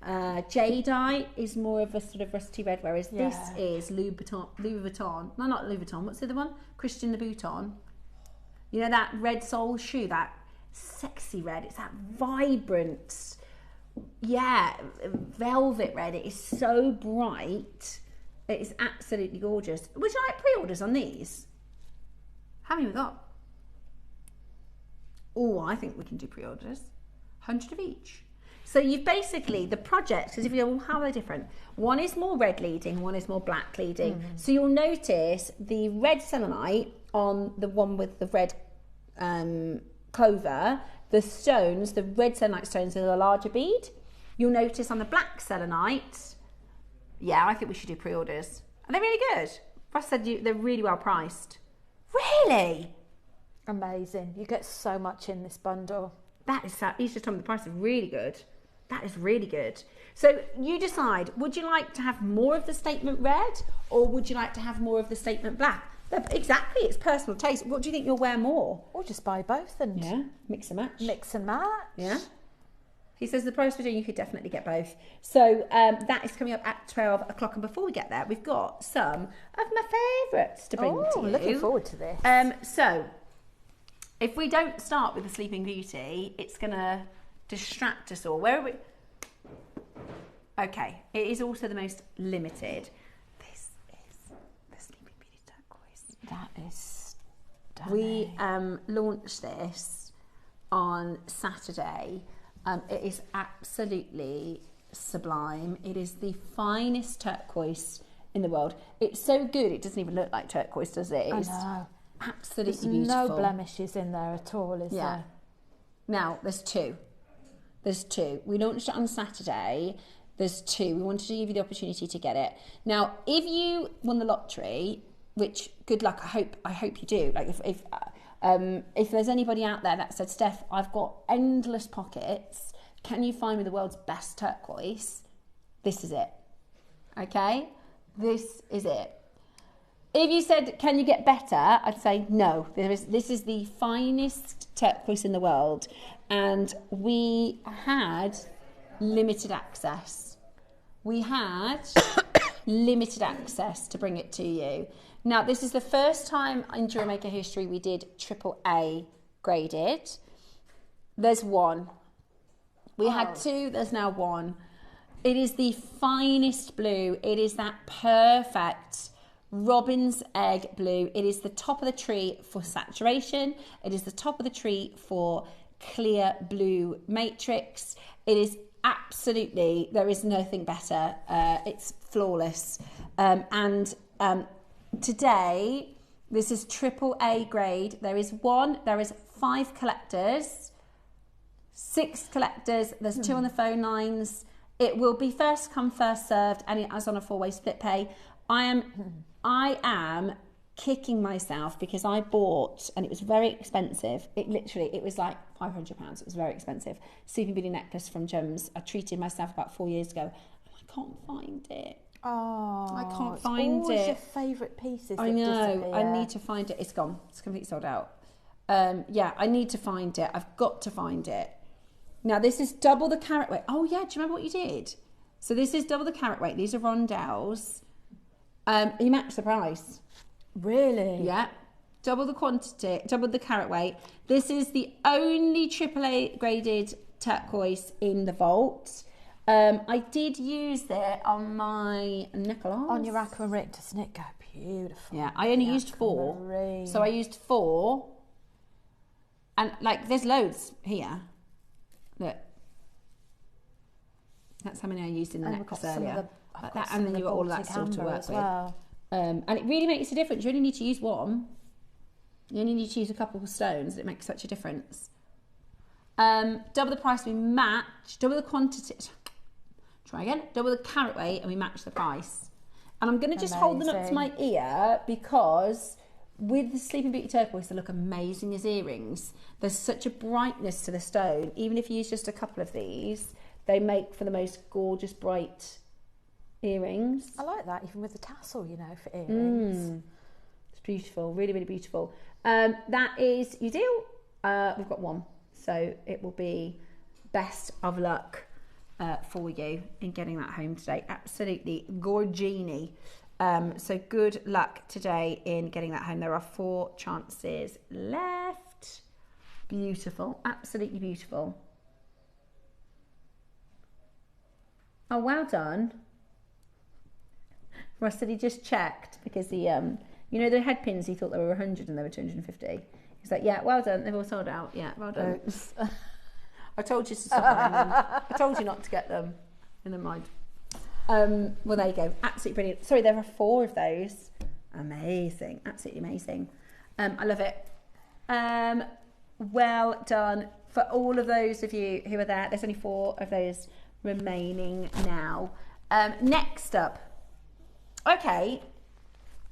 S5: Jadeite is more of a sort of rusty red, whereas this is Louis Vuitton. No, not Louis Vuitton. What's the other one? Christian Louboutin. You know, that red sole shoe, that sexy red. It's that vibrant, velvet red. It is so bright. It is absolutely gorgeous. Would you like pre-orders on these? How many we got? Oh, I think we can do pre-orders. 100 of each. So you've basically, the projects, because if you go, well, how are they different? One is more red leading, one is more black leading. Mm-hmm. So you'll notice the red selenite on the one with the red clover, the stones, the red selenite stones are a larger bead. You'll notice on the black selenite, I think we should do pre-orders. Are they really good? Russ said they're really well priced. Really?
S4: Amazing. You get so much in this bundle.
S5: That is, he's just told me the price is really good. That is really good. So you decide, would you like to have more of the statement red, or would you like to have more of the statement black? Exactly, it's personal taste. What do you think you'll wear more?
S4: Or just buy both and
S5: mix and match.
S4: Mix and match.
S5: Yeah. He says the price we're doing, you could definitely get both. So that is coming up at 12 o'clock. And before we get there, we've got some of my favourites to bring to you.
S4: Looking forward to this.
S5: So if we don't start with the Sleeping Beauty, it's going to distract us all. Where are we? Okay, it is also the most limited. This is the Sleeping Beauty turquoise.
S4: That is stunning.
S5: We launched this on Saturday. It is absolutely sublime. It is the finest turquoise in the world. It's so good, it doesn't even look like turquoise, does it?
S4: I know.
S5: Absolutely
S4: There's
S5: beautiful.
S4: No blemishes in there at all, is there?
S5: Now, there's two. We launched it on Saturday. There's two. We wanted to give you the opportunity to get it. Now, if you won the lottery, which good luck, I hope you do. Like if there's anybody out there that said, Steph, I've got endless pockets, can you find me the world's best turquoise? This is it. Okay? This is it. If you said, can you get better? I'd say no. This is the finest turquoise in the world. And we had limited access. We had limited access to bring it to you. Now, this is the first time in JewelleryMaker history we did AAA graded. There's one. We had two, there's now one. It is the finest blue. It is that perfect Robin's Egg Blue. It is the top of the tree for saturation. It is the top of the tree for clear blue matrix. It is absolutely, there is nothing better. It's flawless. Today, this is AAA grade. There is 5 collectors, 6 collectors. There's 2 on the phone lines. It will be first come, first served, and it is on a 4-way split pay. I am kicking myself because I bought, and it was very expensive. It was like £500. It was very expensive. Sleeping Beauty necklace from Gems. I treated myself about 4 years ago, and I can't find it.
S4: Oh,
S5: I can't find it.
S4: Your favourite pieces.
S5: I know. I need to find it. It's gone. It's completely sold out. I need to find it. I've got to find it. Now this is double the carat weight. Oh yeah, do you remember what you did? So this is double the carat weight. These are rondelles. You match the price.
S4: Really?
S5: Yeah. Double the quantity, double the carat weight. This is the only AAA graded turquoise in the vault. I did use it on my necklace.
S4: On your aquamarine, doesn't it go beautiful?
S5: Yeah, I only used 4. So I used 4. And like, there's loads here. Look. That's how many I used in the necklace earlier. And then you've got all that still to work with. And it really makes a difference. You only need to use 1. You only need to use a couple of stones. It makes such a difference. Double the price, we match. Double the quantity. Try again. Double the carat weight, and we match the price. And I'm going to just hold them up to my ear because with the Sleeping Beauty turquoise, they look amazing as earrings. There's such a brightness to the stone. Even if you use just a couple of these, they make for the most gorgeous, bright earrings.
S4: I like that, even with the tassel, you know, for earrings.
S5: It's beautiful, really, really beautiful. That is your deal. We've got 1, so it will be best of luck for you in getting that home today. Absolutely gorgini. So good luck today in getting that home. There are 4 chances left. Beautiful, absolutely beautiful. Oh, well done. Russ said he just checked because he, you know, the head pins, he thought they were 100 and they were 250. He's like, yeah, well done. They've all sold out. Yeah, well done. I told you to stop buying them. I told you not to get them. Never mind. Well, there you go. Absolutely brilliant. Sorry, there are 4 of those. Amazing. Absolutely amazing. I love it. Well done for all of those of you who are there. There's only 4 of those remaining now. Next up. Okay.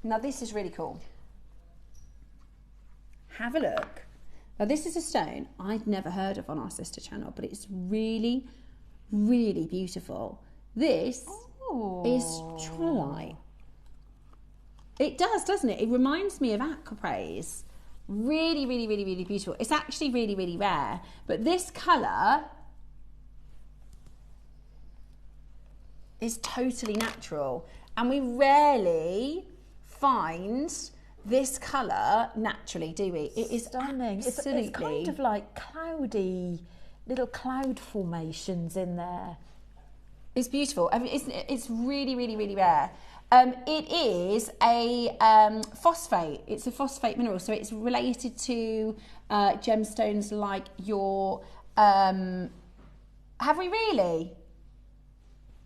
S5: Now this is really cool. Have a look. Now this is a stone I'd never heard of on our sister channel, but it's really, really beautiful. This is trololite. It does, doesn't it? It reminds me of aquapraise. Really, really, really, really beautiful. It's actually really, really rare. But this colour is totally natural. And we rarely find this colour naturally, do we? It is
S4: stunning.
S5: Absolutely.
S4: It's kind of like cloudy, little cloud formations in there.
S5: It's beautiful. I mean, it's really, really, really rare. It is a phosphate. It's a phosphate mineral, so it's related to gemstones like your... have we really?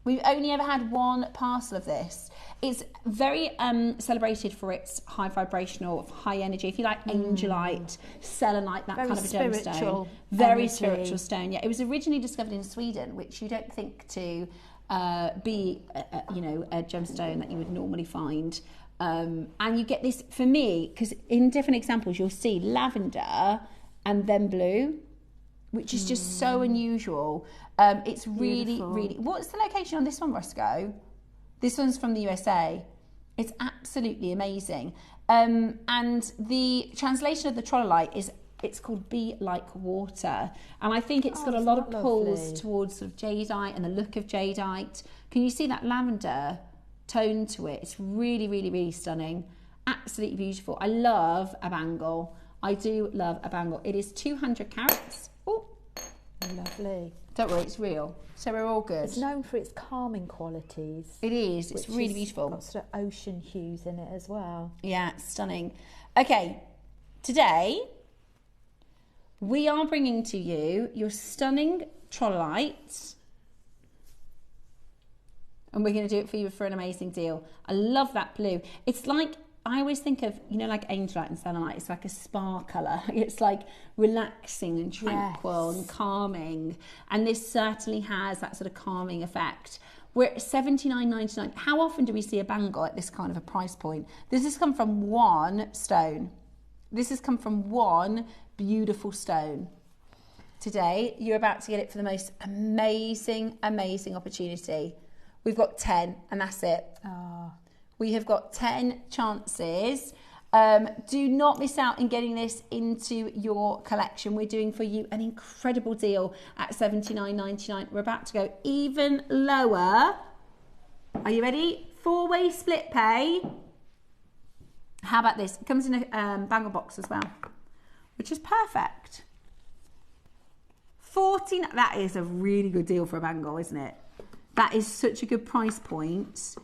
S5: We've only ever had 1 parcel of this. It's very celebrated for its high vibrational, high energy. If you like angelite, selenite, that
S4: very
S5: kind of a gemstone. Very spiritual stone. Yeah, it was originally discovered in Sweden, which you don't think to be, a gemstone that you would normally find. And you get this, for me, because in different examples you'll see lavender and then blue, which is just so unusual. It's really, really... What's the location on this one, Roscoe? This one's from the USA. It's absolutely amazing. And the translation of the trololite is, it's called Be Like Water. And I think it's got a lot of pulls towards sort of jadeite and the look of jadeite. Can you see that lavender tone to it? It's really, really, really stunning. Absolutely beautiful. I love a bangle. I do love a bangle. It is 200 carats. Oh,
S4: Lovely.
S3: Don't worry, it's real. So we're all good.
S4: It's known for its calming qualities.
S3: It is. It's really beautiful.
S4: Got sort of ocean hues in it as well.
S3: Yeah, it's stunning. Okay, today we are bringing to you your stunning trollolytes, and we're going to do it for you for an amazing deal. I love that blue. It's like, I always think of, you know, like angelite and selenite. It's like a spa colour. It's like relaxing and tranquil and calming. And this certainly has that sort of calming effect. We're at $79.99. How often do we see a bangle at this kind of a price point? This has come from one stone. This has come from one beautiful stone. Today, you're about to get it for the most amazing, amazing opportunity. We've got 10, and that's it.
S4: Oh.
S3: We have got 10 chances. Do not miss out in getting this into your collection. We're doing for you an incredible deal at $79.99. We're about to go even lower. Are you ready? 4-way split pay. How about this? It comes in a bangle box as well, which is perfect. 14. That is a really good deal for a bangle, isn't it? That is such a good price point.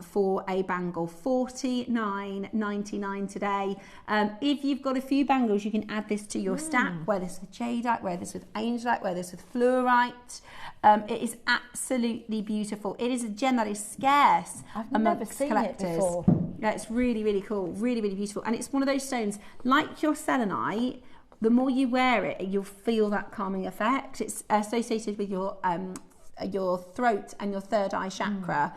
S3: For a bangle, $49.99 today. If you've got a few bangles, you can add this to your stack, wear this with jadeite, wear this with angelite, wear this with fluorite. It is absolutely beautiful. It is a gem that is scarce amongst collectors.
S4: It before.
S3: Yeah, it's really, really cool, really, really beautiful. And it's one of those stones, like your selenite, the more you wear it, you'll feel that calming effect. It's associated with your throat and your third eye chakra.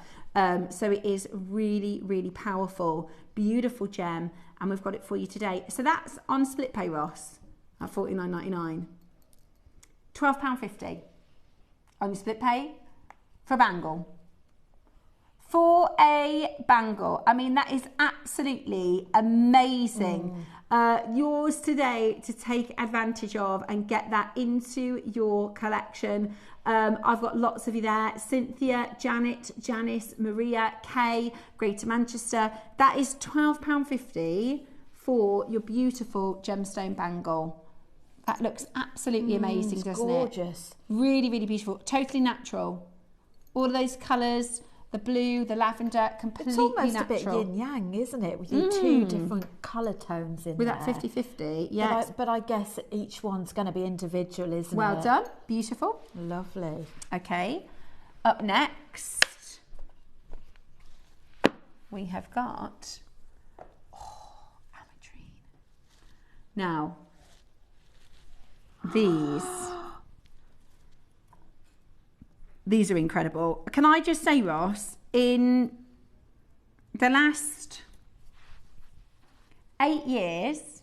S3: So it is really, really powerful, beautiful gem, and we've got it for you today. So that's on split pay, Ross, at $49.99. £12.50 on split pay for a bangle. For a bangle, I mean, that is absolutely amazing. Yours today to take advantage of and get that into your collection. I've got lots of you there. Cynthia, Janet, Janice, Maria, Kay, Greater Manchester. That is £12.50 for your beautiful gemstone bangle. That looks absolutely amazing, doesn't it?
S4: Gorgeous.
S3: Really, really beautiful. Totally natural. All of those colours, the blue, the lavender, completely natural.
S4: It's almost a bit yin-yang, isn't it? With your two different colour tones in
S3: with
S4: there.
S3: That 50-50, yeah.
S4: But I guess each one's going to be individual, isn't it?
S3: Well done. Beautiful.
S4: Lovely.
S3: Okay. Up next, we have got ametrine. Now, these are incredible. Can I just say, Ross, in the last 8 years,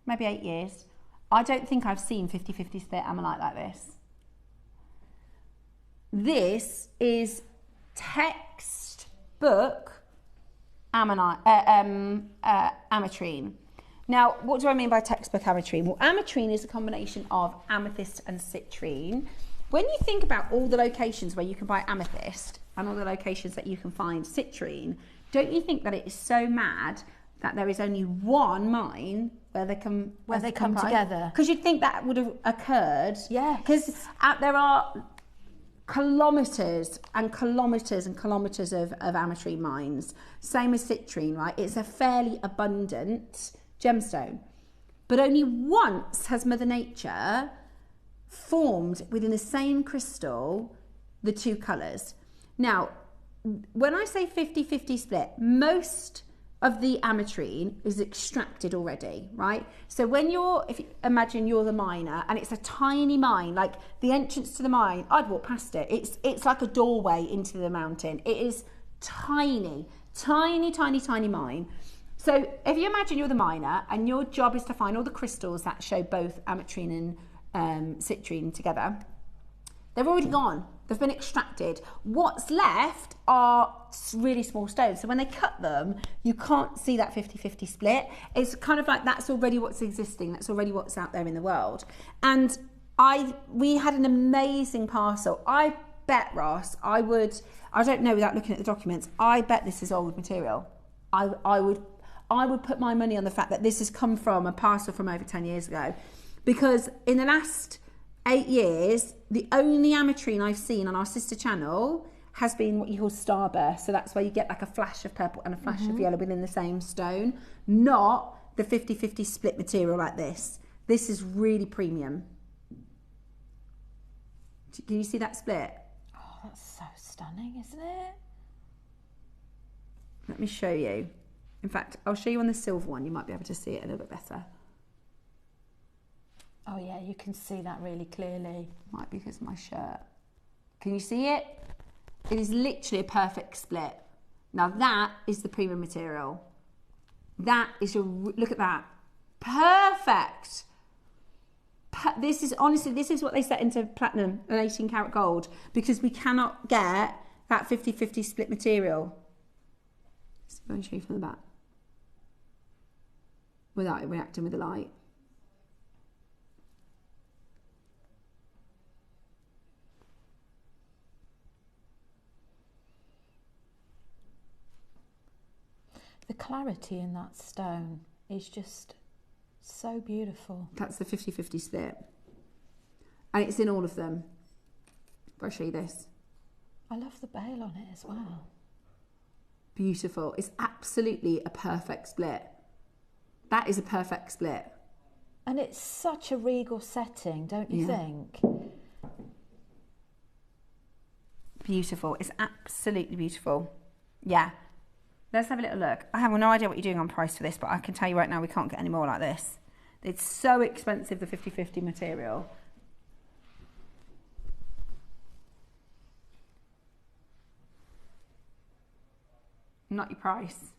S3: maybe 8 years, I don't think I've seen 50-50 split ammonite like this. This is textbook ammonite, ametrine. Now, what do I mean by textbook ametrine? Well, ametrine is a combination of amethyst and citrine. When you think about all the locations where you can buy amethyst and all the locations that you can find citrine, don't you think that it is so mad that there is only one mine where they come
S4: together?
S3: Because you'd think that would have occurred.
S4: Yeah.
S3: Because there are kilometres and kilometres and kilometres of ametrine mines. Same as citrine, right? It's a fairly abundant gemstone. But only once has Mother Nature formed within the same crystal the two colours. Now, when I say 50-50 split, most of the ametrine is extracted already, right? So when if you imagine you're the miner and it's a tiny mine, like the entrance to the mine, I'd walk past it. It's like a doorway into the mountain. It is tiny, tiny, tiny, tiny mine. So if you imagine you're the miner and your job is to find all the crystals that show both ametrine and citrine together, they're already gone. They've been extracted. What's left are really small stones. So when they cut them, you can't see that 50-50 split. It's kind of like that's already what's existing. That's already what's out there in the world. And we had an amazing parcel. I bet, Ross, I don't know without looking at the documents, I bet this is old material. I would put my money on the fact that this has come from a parcel from over 10 years ago. Because in the last 8 years, the only ametrine I've seen on our sister channel has been what you call starburst. So that's where you get like a flash of purple and a flash of yellow within the same stone, not the 50-50 split material like this. This is really premium. Can you see that split?
S4: Oh, that's so stunning, isn't it?
S3: Let me show you. In fact, I'll show you on the silver one. You might be able to see it a little bit better.
S4: Oh yeah, you can see that really clearly.
S3: Might be because of my shirt. Can you see it? It is literally a perfect split. Now that is the premium material. That is your, look at that. Perfect. This is, honestly, this is what they set into platinum and 18 karat gold, because we cannot get that 50-50 split material. So I'm going to show you from the back without it reacting with the light.
S4: The clarity in that stone is just so beautiful.
S3: That's the 50-50 split. And it's in all of them. I'll show you this.
S4: I love the bail on it as well.
S3: Beautiful. It's absolutely a perfect split. That is a perfect split.
S4: And it's such a regal setting, don't you think?
S3: Beautiful. It's absolutely beautiful. Yeah. Let's have a little look. I have no idea what you're doing on price for this, but I can tell you right now we can't get any more like this. It's so expensive, the 50-50 material. Not your price.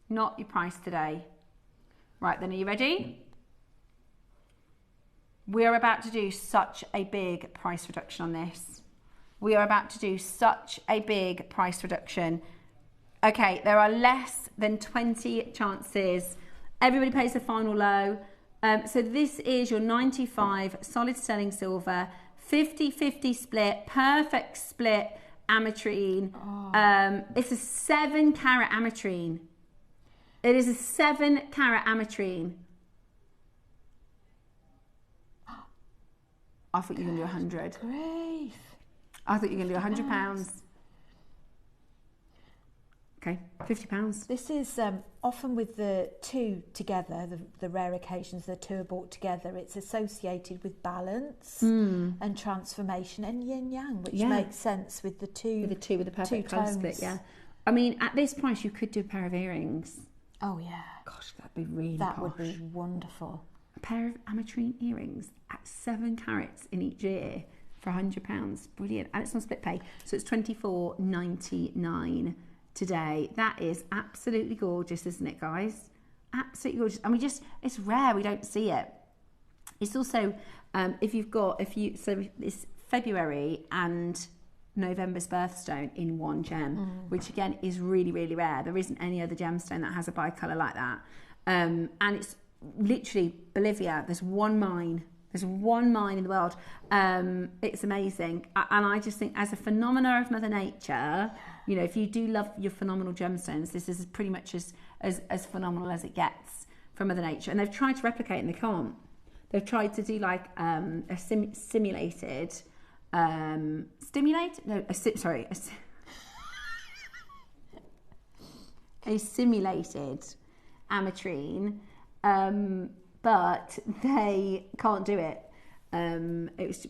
S3: Not your price today. Right then, are you ready? We are about to do such a big price reduction on this. We are about to do such a big price reduction. Okay, there are less than 20 chances. Everybody pays the final low. So this is your 95 solid sterling silver, 50-50 split, perfect split ametrine. It's a 7 carat ametrine. It is a 7 carat ametrine. I thought you were going to do 100.
S4: Grief.
S3: I thought you were going to do £100. Okay, £50.
S4: This is often with the two together, the rare occasions the two are brought together, it's associated with balance and transformation and yin yang, which makes sense with the two.
S3: With the perfect colour split, yeah. I mean, at this price, you could do a pair of earrings.
S4: Oh, yeah.
S3: Gosh, that'd be really
S4: That
S3: posh.
S4: would be wonderful.
S3: A pair of ametrine earrings at 7 carats in each ear for £100. Brilliant. And it's on split pay, so it's £24.99 today. That is absolutely gorgeous, isn't it, guys? Absolutely gorgeous. And it's rare, we don't see it. It's also, so it's February and November's birthstone in one gem, which again is really, really rare. There isn't any other gemstone that has a bicolour like that. And it's literally Bolivia. There's one mine. There's one mine in the world. It's amazing. And I just think, as a phenomena of Mother Nature, you know, if you do love your phenomenal gemstones, this is pretty much as phenomenal as it gets from Mother Nature. And they've tried to replicate and they can't. They've tried to do like a simulated simulated ametrine, but they can't do it. It's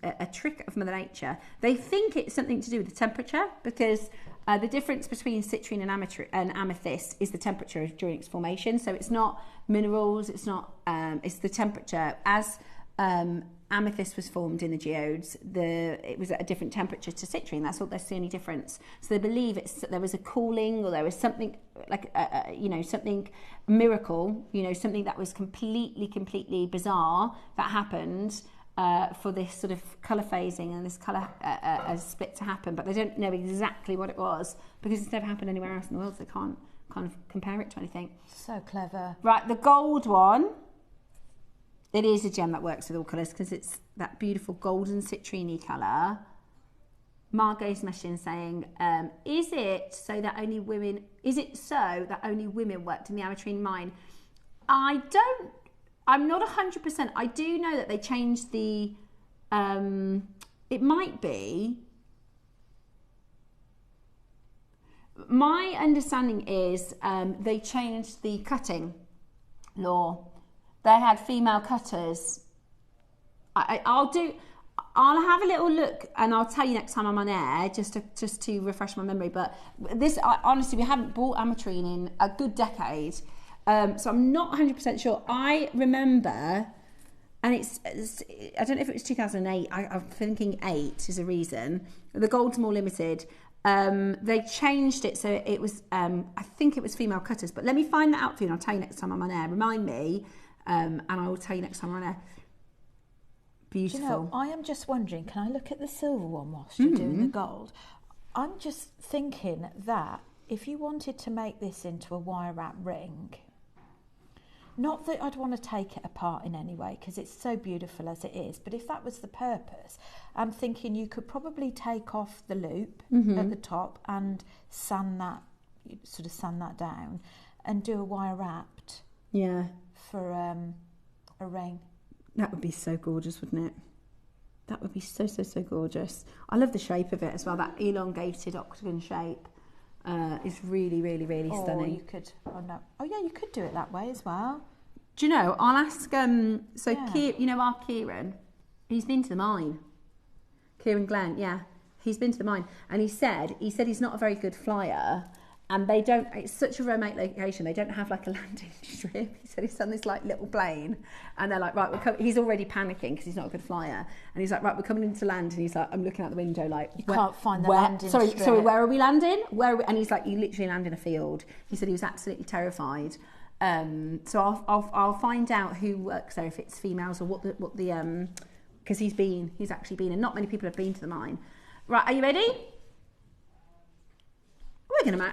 S3: a trick of Mother Nature. They think it's something to do with the temperature, because the difference between citrine and amethyst is the temperature during its formation. So it's not minerals, it's not, it's the temperature. As amethyst was formed in the geodes, it was at a different temperature to citrine. That's the only difference. So they believe there was a cooling, or there was something like something miracle, something that was completely bizarre that happened for this sort of colour phasing and this colour split to happen. But they don't know exactly what it was, because it's never happened anywhere else in the world, so they can't kind of compare it to anything.
S4: So clever.
S3: Right, the gold one. It is a gem that works with all colours, because it's that beautiful golden citrine colour. Margot's messaging saying, is it so that only women worked in the ametrine mine? I don't I'm not 100%. I do know that they changed the, it might be, my understanding is they changed the cutting law. They had female cutters. I'll have a little look and I'll tell you next time I'm on air, just to refresh my memory. But this, honestly, we haven't bought ametrine in a good decade. So I'm not 100% sure. I remember, and it's I don't know if it was 2008, I'm thinking 8 is a reason, the Gold's More Limited, they changed it so it was, I think it was female cutters, but let me find that out for you and I'll tell you next time I'm on air. Remind me, and I will tell you next time I'm on air. Beautiful.
S4: Do you know, I am just wondering, can I look at the silver one whilst you're doing the gold? I'm just thinking that if you wanted to make this into a wire wrap ring, not that I'd want to take it apart in any way because it's so beautiful as it is, but if that was the purpose, I'm thinking you could probably take off the loop at the top and sand that down and do a wire wrapped for a ring.
S3: That would be so gorgeous, wouldn't it? That would be so gorgeous. I love the shape of it as well. That elongated octagon shape is really stunning.
S4: You could, you could do it that way as well.
S3: Do you know, I'll ask, you know our Kieran, he's been to the mine. Kieran Glenn, he's been to the mine. And he said he's not a very good flyer. And they don't, it's such a remote location, they don't have like a landing strip. He said he's on this like little plane and they're like, right, he's already panicking because he's not a good flyer. And he's like, right, we're coming into land. And he's like, I'm looking out the window like,
S4: you can't find the landing strip.
S3: Sorry, where are we landing? And he's like, you literally land in a field. He said he was absolutely terrified. So I'll find out who works there, if it's females or what the because he's actually been, and not many people have been to the mine. Right, are you ready? We're going to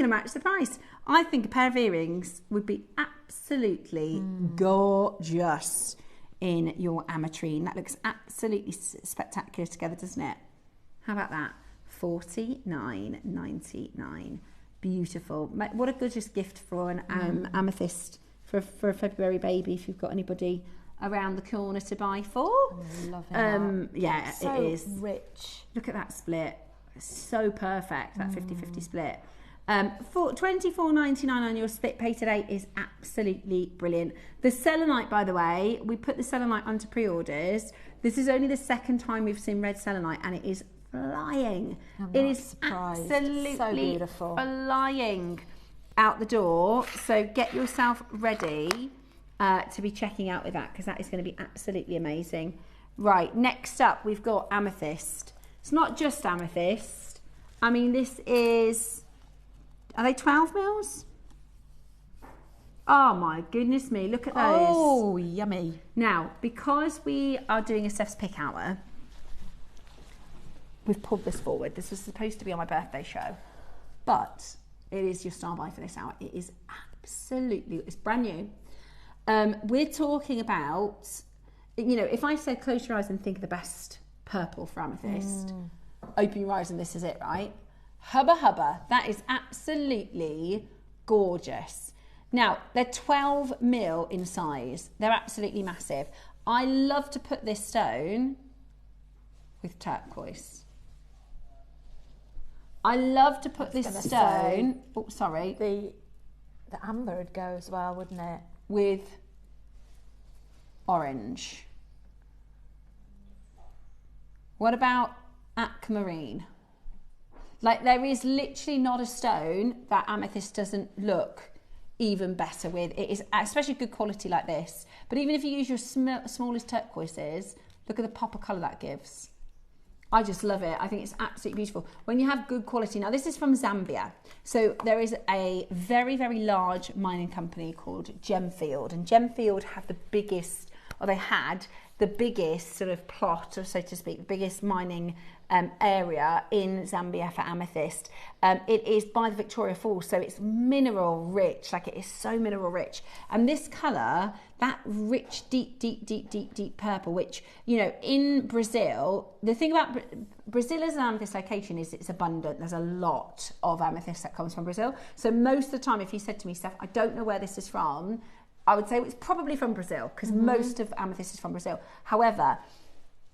S3: match the price. I think a pair of earrings would be absolutely gorgeous in your ametrine. That looks absolutely spectacular together, doesn't it? How about that? $49.99. Beautiful. What a gorgeous gift for an amethyst for a February baby, if you've got anybody around the corner to buy for.
S4: Loving that.
S3: Yeah,
S4: so
S3: it is.
S4: Rich.
S3: Look at that split. So perfect, that 50-50 split. For $24.99 on your split pay today is absolutely brilliant. The selenite, by the way, we put the selenite onto pre-orders. This is only the second time we've seen red selenite and it is flying. It is
S4: surprised.
S3: Absolutely
S4: so beautiful.
S3: Flying out the door. So get yourself ready to be checking out with that, because that is going to be absolutely amazing. Right, next up we've got amethyst. It's not just amethyst. I mean, this is, are they 12 mils? Oh my goodness me, look at those.
S4: Oh, yummy.
S3: Now, because we are doing a Steph's Pick Hour, we've pulled this forward. This was supposed to be on my birthday show, but it is your star buy for this hour. It is absolutely, it's brand new. We're talking about, you know, if I said close your eyes and think of the best purple for amethyst, open your eyes and this is it, right? Hubba hubba, that is absolutely gorgeous. Now, they're 12 mil in size. They're absolutely massive. I love to put this stone with turquoise. I love to put this stone, oh, sorry.
S4: The amber would go as well, wouldn't it?
S3: With orange. What about aquamarine? Like, there is literally not a stone that amethyst doesn't look even better with. It is especially good quality like this. But even if you use your smallest turquoises, look at the pop of colour that gives. I just love it. I think it's absolutely beautiful. When you have good quality, now this is from Zambia. So there is a very, very large mining company called Gemfield, and Gemfield have the biggest, or they had the biggest sort of plot, or so to speak, the biggest mining area in Zambia for amethyst. It is by the Victoria Falls, so it's mineral rich, like it is so mineral rich. And this colour, that rich, deep purple, which, you know, in Brazil, the thing about Brazil as an amethyst location is it's abundant. There's a lot of amethyst that comes from Brazil. So most of the time, if you said to me, Steph, I don't know where this is from, I would say it's probably from Brazil, because most of amethyst is from Brazil. However,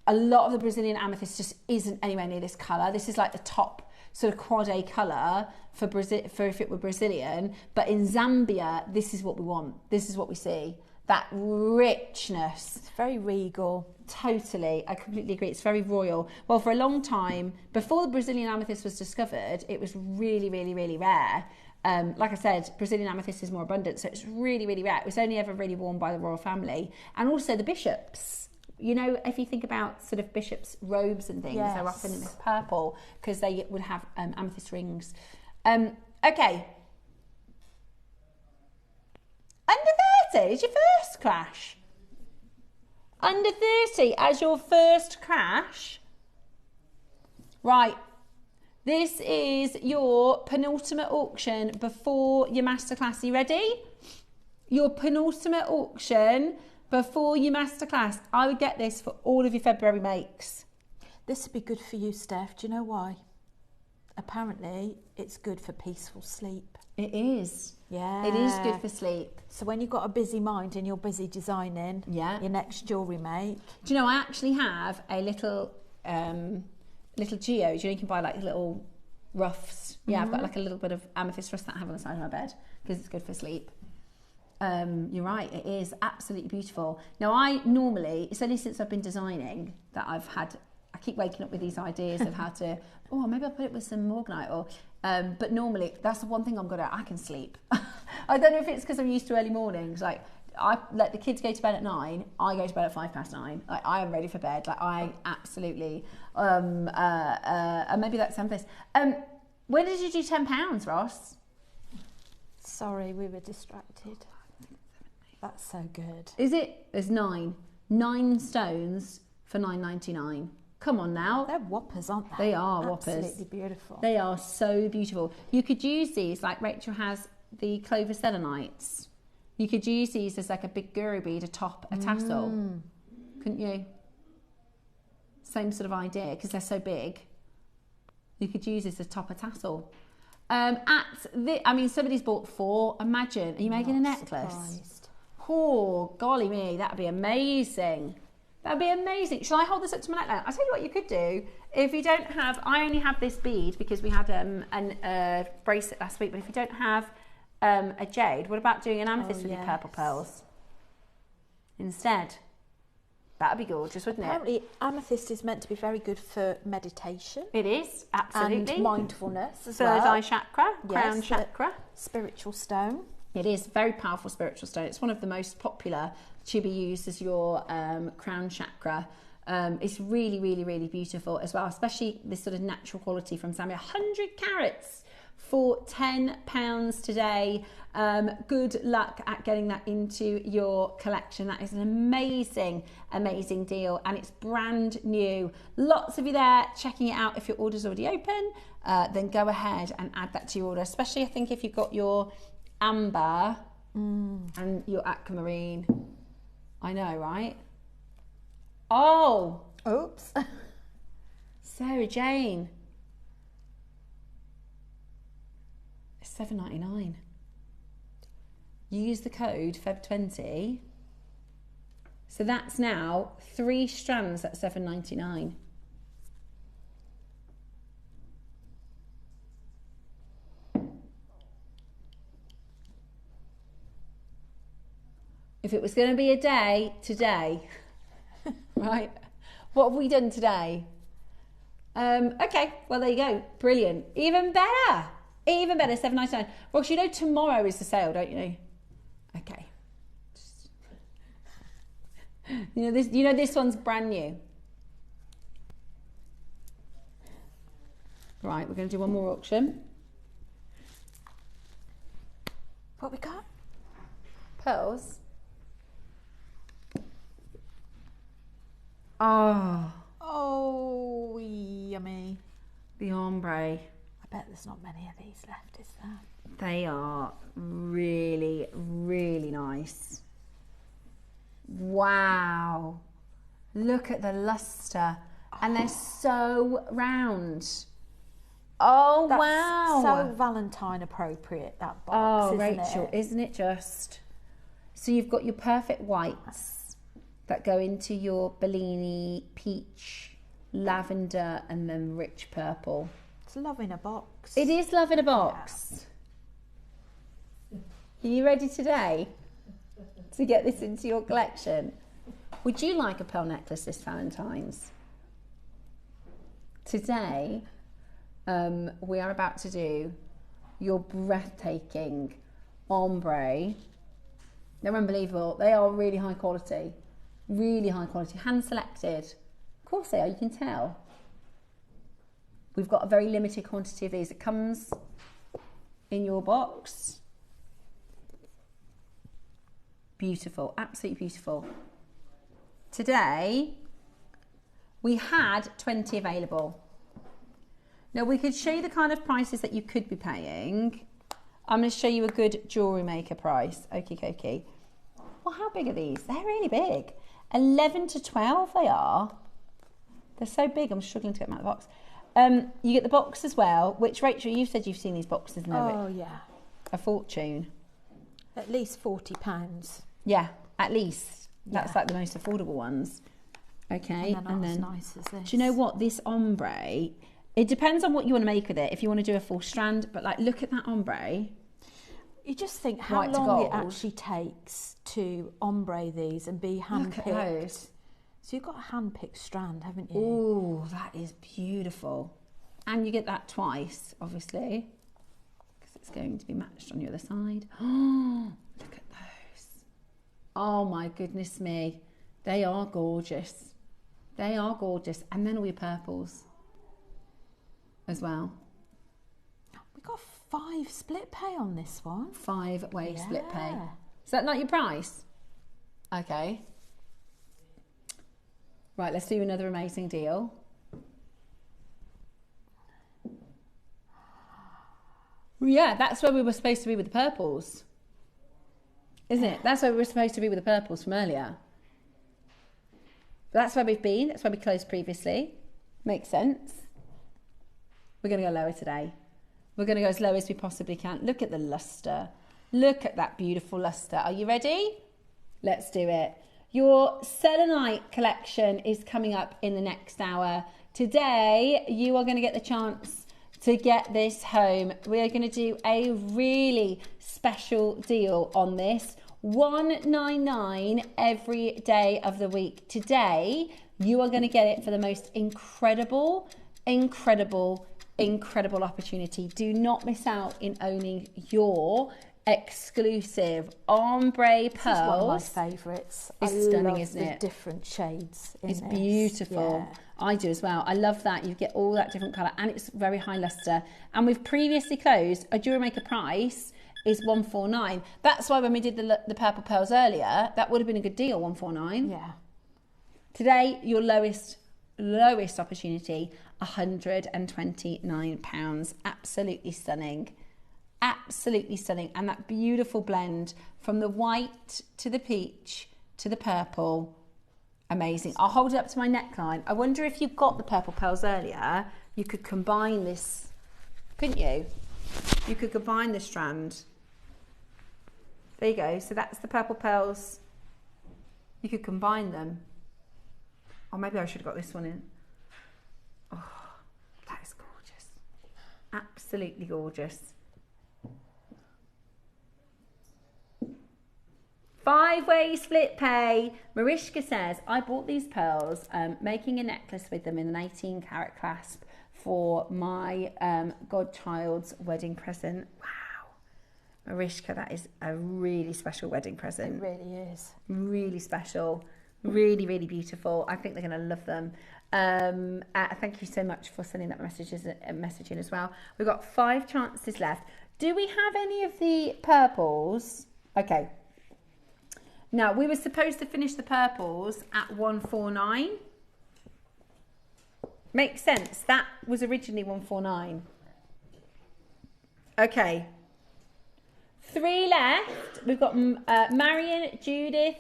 S3: a lot of the Brazilian amethyst just isn't anywhere near this colour. This is like the top sort of quad A colour for if it were Brazilian. But in Zambia, this is what we want. This is what we see. That richness.
S4: It's very regal.
S3: Totally, I completely agree. It's very royal. Well, for a long time, before the Brazilian amethyst was discovered, it was really, really, really rare. Like I said, Brazilian amethyst is more abundant, so it's really, really rare. It was only ever really worn by the royal family. And also the bishops. You know, if you think about sort of bishops' robes and things, they're often in this purple because they would have amethyst rings. Okay. Under 30 is your first crash. Under 30 as your first crash. Right. This is your penultimate auction before your masterclass. Are you ready? Your penultimate auction before your masterclass. I would get this for all of your February makes.
S4: This would be good for you, Steph. Do you know why? Apparently, it's good for peaceful sleep.
S3: It is.
S4: Yeah.
S3: It is good for sleep.
S4: So when you've got a busy mind and you're busy designing your next jewellery make.
S3: Do you know, I actually have a little geode. You know, you can buy like little ruffs. Yeah, I've got like a little bit of amethyst rust that I have on the side of my bed because it's good for sleep. You're right, it is absolutely beautiful. Now, it's only since I've been designing that I keep waking up with these ideas of how to, maybe I'll put it with some morganite but normally that's the one thing I'm good at. I can sleep. I don't know if it's because I'm used to early mornings. Like, I let the kids go to bed at 9. I go to bed at 9:05. Like, I am ready for bed. Like, I absolutely, and maybe that's amethyst. When did you do £10, Ross?
S4: Sorry, we were distracted. That's so good.
S3: Is it? There's 9 stones for £9.99. Come on now.
S4: They're whoppers, aren't they?
S3: They are whoppers.
S4: Absolutely beautiful.
S3: They are so beautiful. You could use these, like Rachel has the clover selenites. You could use these as like a big guru bead atop a tassel. Couldn't you? Same sort of idea, because they're so big. You could use this atop a tassel. Somebody's bought 4. Imagine, are you making a necklace?
S4: Surprised.
S3: Oh, golly me, that'd be amazing. That'd be amazing. Shall I hold this up to my neckline? I'll tell you what you could do. If you don't have, I only have this bead because we had a bracelet last week, but if you don't have a jade, what about doing an amethyst with your purple pearls instead? That'd be gorgeous, wouldn't it?
S4: Apparently, amethyst is meant to be very good for meditation.
S3: It is, absolutely.
S4: And mindfulness as
S3: well. Third eye chakra,
S4: yes,
S3: crown chakra.
S4: Spiritual stone.
S3: It is a very powerful spiritual stone. It's one of the most popular to be used as your crown chakra. It's really, really, really beautiful as well, especially this sort of natural quality from Zambia. 100 carats for £10 today. Good luck at getting that into your collection. That is an amazing, amazing deal, and it's brand new. Lots of you there checking it out. If your order's already open, then go ahead and add that to your order, especially I think if you've got your amber and your aquamarine. I know, right? Oh!
S4: Oops.
S3: Sarah Jane. It's $7.99. Use the code Feb20. So that's now 3 strands at $7.99. If it was going to be a day, today. Right? What have we done today? Okay, well, there you go. Brilliant. Even better. Even better, $7.99. Rox, you know tomorrow is the sale, don't you? Okay. You know this one's brand new. Right, we're going to do one more auction.
S4: What we got?
S3: Pearls. Oh,
S4: yummy.
S3: The ombre.
S4: I bet there's not many of these left, is there?
S3: They are really, really nice. Wow. Look at the luster. And they're so round. Oh,
S4: That's
S3: wow.
S4: so Valentine appropriate, that box, isn't
S3: Rachel,
S4: it?
S3: isn't it just? So you've got your perfect whites that go into your Bellini, peach, lavender, and then rich purple.
S4: It's love in a box.
S3: It is love in a box. Yeah. Are you ready today to get this into your collection? Would you like a pearl necklace this Valentine's? Today, we are about to do your breathtaking ombre. They're unbelievable. They are really high quality, hand selected. Of course they are, you can tell. We've got a very limited quantity of these. It comes in your box. Beautiful, absolutely beautiful. Today, we had 20 available. Now we could show you the kind of prices that you could be paying. I'm going to show you a good jewellery maker price. Okie dokie. Well, how big are these? They're really big. 11 to 12 they are. They're so big, I'm struggling to get them out of the box. You get the box as well, which, Rachel, you said you've seen these boxes, and
S4: oh yeah,
S3: a fortune.
S4: At least £40.
S3: Yeah, at least. That's like the most affordable ones. Okay,
S4: and then nice as this.
S3: Do you know what? This ombre, it depends on what you want to make with it. If you want to do a full strand, but like, look at that ombre.
S4: You just think how long it actually takes to ombre these and be hand-picked.
S3: Look at those.
S4: So you've got a hand-picked strand, haven't you?
S3: Oh, that is beautiful. And you get that twice, obviously, because it's going to be matched on the other side. Oh, look at those. Oh my goodness me. They are gorgeous. They are gorgeous. And then all your purples as well.
S4: We got 5 split pay on this one.
S3: 5-way split pay. Is that not your price? Okay. Right, let's do another amazing deal. Yeah, that's where we were supposed to be with the purples. Isn't it? That's where we were supposed to be with the purples from earlier. But that's where we've been. That's where we closed previously. Makes sense. We're going to go lower today. We're going to go as low as we possibly can. Look at the luster. Look at that beautiful luster. Are you ready? Let's do it. Your selenite collection is coming up in the next hour. Today, you are going to get the chance to get this home. We are going to do a really special deal on this. $199 every day of the week. Today, you are going to get it for the most incredible opportunity. Do not miss out in owning your exclusive ombre pearls.
S4: This is one of my favourites.
S3: It's stunning, isn't it?
S4: Different shades in
S3: It's
S4: this.
S3: beautiful. Yeah. I do as well. I love that. You get all that different colour, and it's very high luster. And we've previously closed a JewelleryMaker price is $149. That's why when we did the purple pearls earlier, that would have been a good deal, $149.
S4: Yeah.
S3: Today, your lowest opportunity, £129. Absolutely stunning. Absolutely stunning. And that beautiful blend from the white to the peach to the purple. Amazing. I'll hold it up to my neckline. I wonder if you got the purple pearls earlier, you could combine this, couldn't you? You could combine the strand. There you go. So that's the purple pearls. You could combine them. Or maybe I should have got this one in. Oh, that is gorgeous. Absolutely gorgeous. 5-way split pay. Mariska says, I bought these pearls, making a necklace with them in an 18-carat clasp for my godchild's wedding present. Wow. Mariska, that is a really special wedding present.
S4: It really is.
S3: Really special. Really, really beautiful. I think they're going to love them. Thank you so much for sending that message in as well. We've got 5 chances left. Do we have any of the purples? Okay. Now, we were supposed to finish the purples at $149. Makes sense. That was originally $149. Okay. 3 left. We've got Marion, Judith,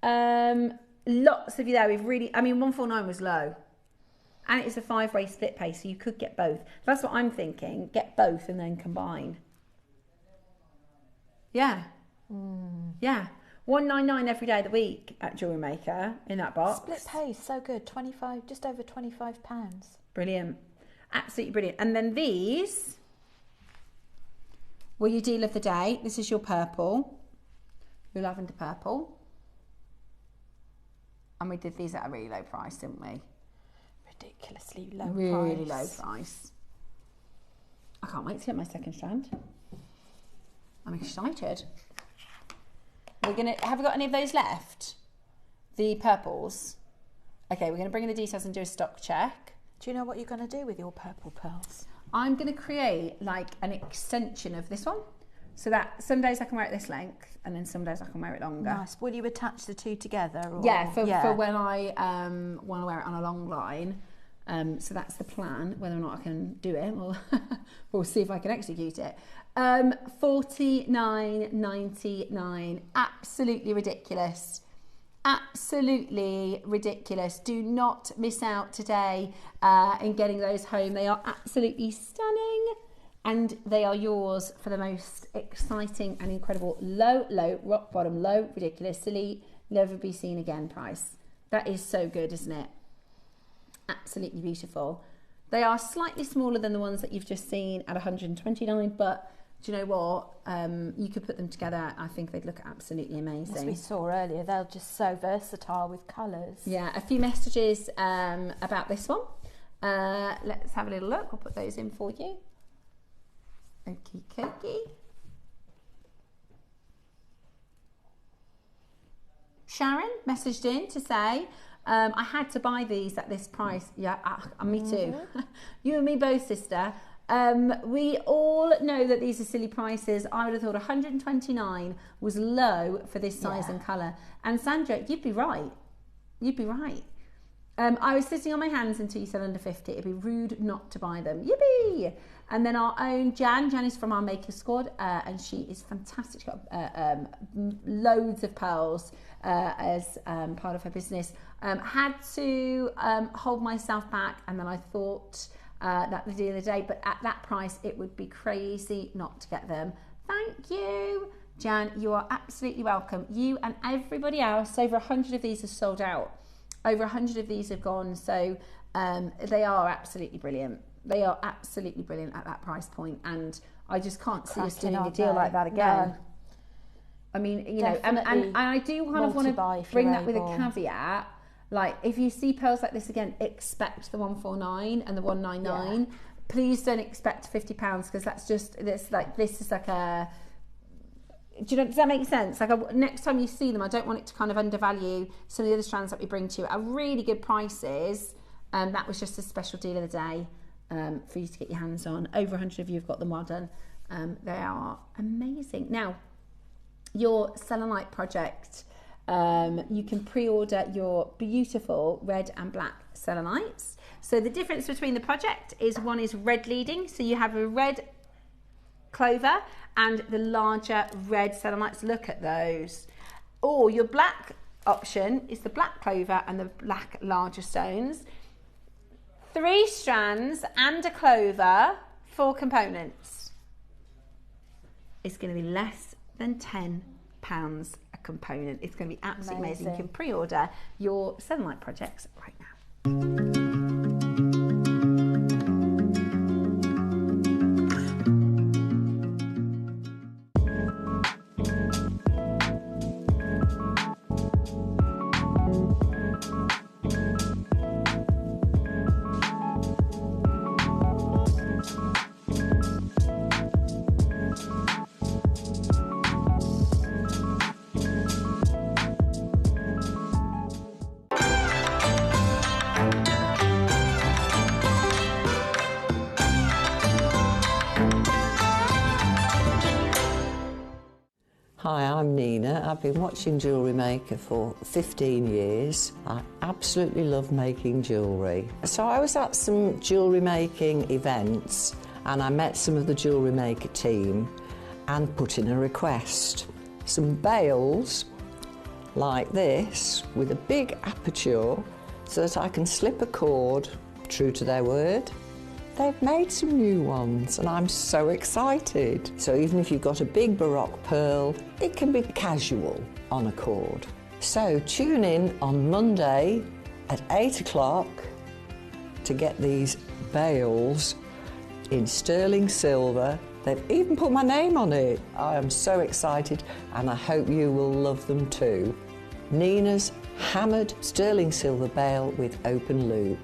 S3: lots of you there. $149 was low. And it's a 5-way split pay, so you could get both. That's what I'm thinking. Get both and then combine. Yeah. Yeah. 199 every day of the week at Jewellery Maker in that box.
S4: Split pay, so good. 25, just over £25.
S3: Brilliant. Absolutely brilliant. And then these were your deal of the day. This is your purple, your lavender purple. And we did these at a really low price, didn't we?
S4: Ridiculously low price.
S3: Really low price. I can't wait to get my second strand. I'm excited. Have we got any of those left? The purples. Okay, we're gonna bring in the details and do a stock check.
S4: Do you know what you're gonna do with your purple pearls?
S3: I'm gonna create like an extension of this one, so that some days I can wear it this length, and then some days I can wear it longer.
S4: Nice. Will you attach the two together? Or?
S3: Yeah, for when I want to wear it on a long line. So that's the plan. Whether or not I can do it, we'll see if I can execute it. $49.99. Absolutely ridiculous. Absolutely ridiculous. Do not miss out today in getting those home. They are absolutely stunning, and they are yours for the most exciting and incredible low, rock bottom, low, ridiculous, silly, never be seen again price. That is so good, isn't it? Absolutely beautiful. They are slightly smaller than the ones that you've just seen at $129, but do you know what? You could put them together. I think they'd look absolutely amazing.
S4: As we saw earlier, they're just so versatile with colours.
S3: Yeah, a few messages about this one. Let's have a little look. I'll put those in for you. Okie dokie. Sharon messaged in to say, I had to buy these at this price. Yeah, me too. You and me both, sister. We all know that these are silly prices. I would have thought 129 was low for this size and colour. And Sandra, you'd be right. You'd be right. I was sitting on my hands until you said under 50. It'd be rude not to buy them. Yippee! And then our own Jan is from our Maker Squad, and she is fantastic. She's got loads of pearls as part of her business. Had to hold myself back, and then I thought that the deal of the day, but at that price, it would be crazy not to get them. Thank you, Jan. You are absolutely welcome. You and everybody else. Over 100 of these are sold out. Over 100 of these have gone, so they are absolutely brilliant. They are absolutely brilliant at that price point, and I just can't see us doing a deal like that again. No. I mean, you know, and I do kind of want to bring that with a caveat. Like, if you see pearls like this again, expect the 149 and the 199. Yeah. Please don't expect £50 because that's just this is like a. Do you know? Does that make sense? Like, next time you see them, I don't want it to kind of undervalue some of the other strands that we bring to you at really good prices. That was just a special deal of the day for you to get your hands on. Over 100 of you have got them. Well done. They are amazing. Now, your selenite project. You can pre-order your beautiful red and black selenites. So the difference between the project is one is red leading, so you have a red clover and the larger red selenites. Look at those. Or your black option is the black clover and the black larger stones. 3 strands and a clover, 4 components. It's going to be less than £10 a component. It's going to be absolutely amazing. You can pre-order your selenite projects right now.
S6: Hi, I'm Nina. I've been watching Jewellery Maker for 15 years. I absolutely love making jewellery. So I was at some jewellery making events and I met some of the Jewellery Maker team and put in a request. Some bails like this with a big aperture so that I can slip a cord, true to their word, they've made some new ones and I'm so excited. So even if you've got a big Baroque pearl, it can be casual on a cord. So tune in on Monday at 8 o'clock to get these bales in sterling silver. They've even put my name on it. I am so excited and I hope you will love them too. Nina's hammered sterling silver bale with open loop.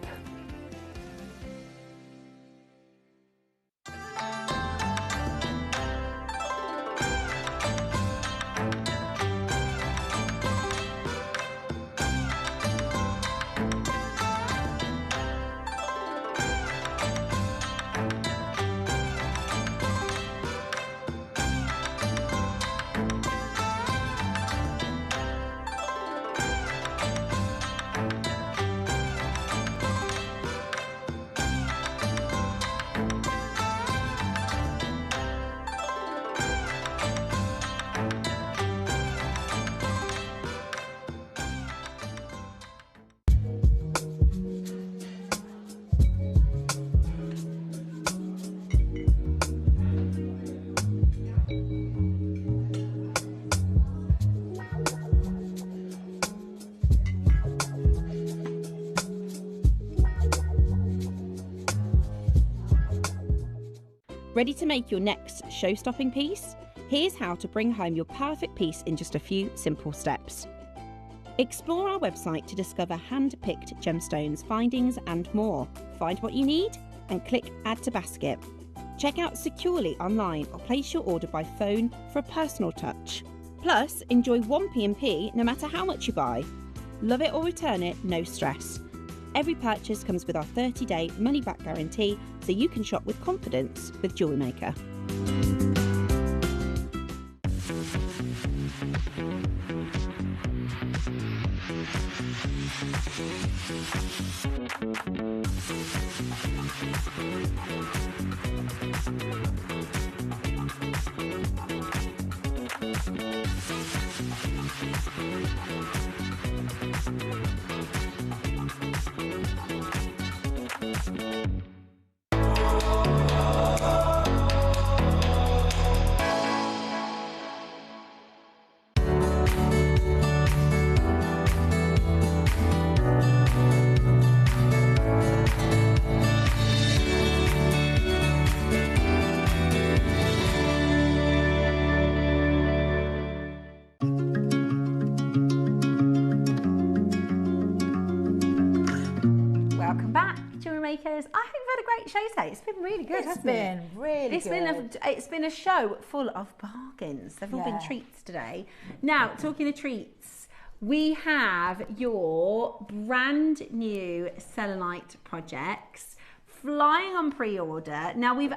S5: Ready to make your next show-stopping piece? Here's how to bring home your perfect piece in just a few simple steps. Explore our website to discover hand-picked gemstones, findings and more. Find what you need and click Add to Basket. Check out securely online or place your order by phone for a personal touch. Plus, enjoy 1P&P no matter how much you buy. Love it or return it, no stress. Every purchase comes with our 30-day money-back guarantee, so you can shop with confidence with JewelleryMaker.
S3: Makers. I think we've had a great show today. It's been really good, hasn't it?
S4: It's been really good.
S3: It's been a show full of bargains. They've all been treats today. Now, talking of treats, we have your brand new selenite projects flying on pre-order. Now, we've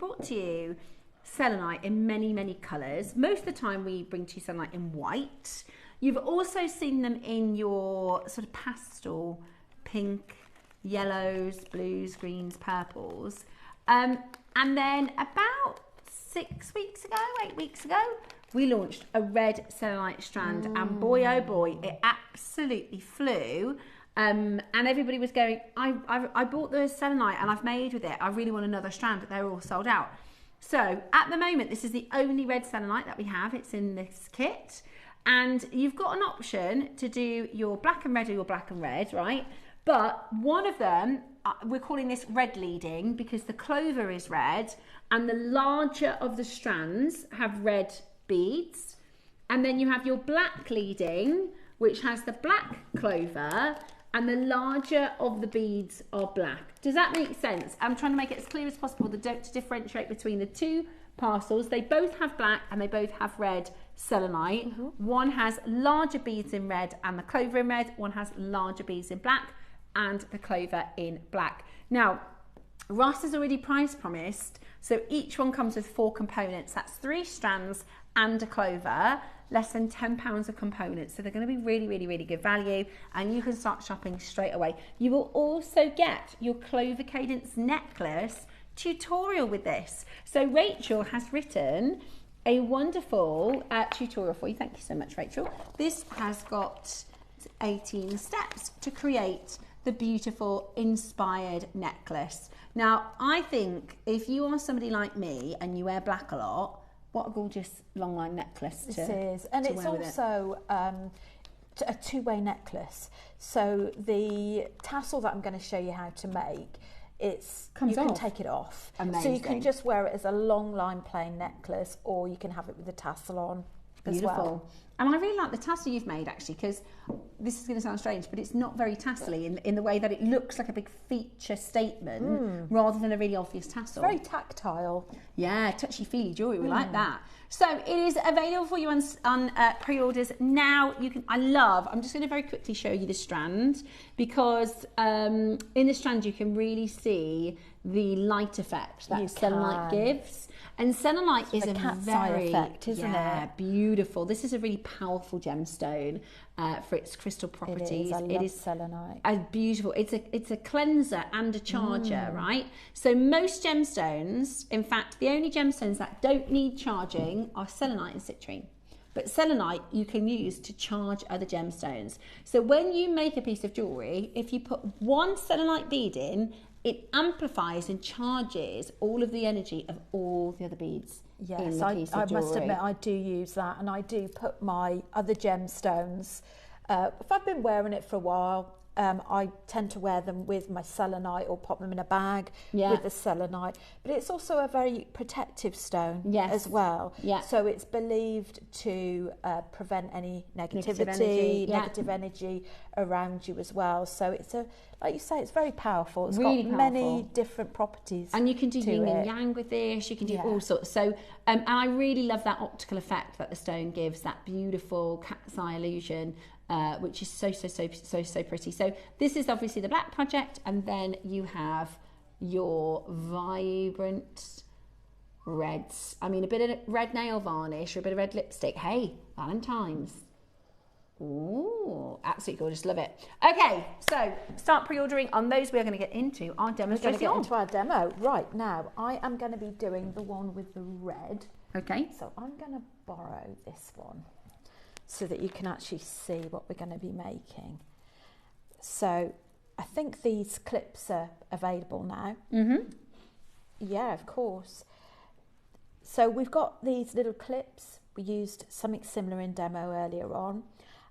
S3: brought to you selenite in many, many colours. Most of the time we bring to you selenite in white. You've also seen them in your sort of pastel pink, yellows, blues, greens, purples. And then about 8 weeks ago, we launched a red selenite strand. And boy, oh boy, it absolutely flew. And everybody was going, I bought the selenite and I've made with it. I really want another strand, but they're all sold out. So at the moment, this is the only red selenite that we have. It's in this kit. And you've got an option to do your black and red or your black and red, right? But one of them, we're calling this red leading because the clover is red and the larger of the strands have red beads. And then you have your black leading, which has the black clover and the larger of the beads are black. Does that make sense? I'm trying to make it as clear as possible to differentiate between the two parcels. They both have black and they both have red selenite. One has larger beads in red and the clover in red. One has larger beads in black and the clover in black. Now, Ross has already price promised, so each one comes with 4 components. That's 3 strands and a clover, less than £10 of components. So they're going to be really, really, really good value, and you can start shopping straight away. You will also get your Clover Cadence necklace tutorial with this. So Rachel has written a wonderful tutorial for you. Thank you so much, Rachel. This has got 18 steps to create the beautiful inspired necklace. Now, I think if you are somebody like me and you wear black a lot, what a gorgeous long line necklace
S4: This is, and it's also a two-way necklace. So the tassel that I'm going to show you how to make, you can take it off.
S3: Amazing.
S4: So you can just wear it as a long line plain necklace, or you can have it with the tassel on as well.
S3: And I really like the tassel you've made, actually, because this is going to sound strange, but it's not very tassely in the way that it looks like a big feature statement rather than a really obvious tassel.
S4: Very tactile.
S3: Yeah, touchy-feely jewellery, we like that. So it is available for you on pre-orders now. I'm just going to very quickly show you the strand, because in the strand you can really see the light effect that selenite gives. And selenite is a
S4: cat's
S3: very
S4: eye effect, isn't it?
S3: Beautiful. This is a really powerful gemstone for its crystal properties.
S4: It is selenite.
S3: Beautiful. It's a cleanser and a charger, right? So most gemstones, in fact, the only gemstones that don't need charging are selenite and citrine. But selenite you can use to charge other gemstones. So when you make a piece of jewellery, if you put one selenite bead in, it amplifies and charges all of the energy of all the other beads in the piece of jewellery. I must admit,
S4: I do use that, and I do put my other gemstones, if I've been wearing it for a while, I tend to wear them with my selenite or pop them in a bag with the selenite. But it's also a very protective stone as well. Yeah. So it's believed to prevent any negative energy around you as well. So it's like you say, it's very powerful. It's really got many different properties.
S3: And you can do yin and yang with this. You can do all sorts. So, and I really love that optical effect that the stone gives, that beautiful cat's eye illusion. Which is so pretty. So this is obviously the black project, and then you have your vibrant reds. I mean, a bit of red nail varnish or a bit of red lipstick. Hey, Valentine's. Ooh, absolutely gorgeous. Love it. Okay, so start pre-ordering on those. We are going to get into our demonstration.
S4: We're going to get into our demo. Right, now, I am going to be doing the one with the red.
S3: Okay.
S4: So I'm going to borrow this one, so that you can actually see what we're going to be making. So I think these clips are available now. Yeah, of course. So we've got these little clips. We used something similar in demo earlier on,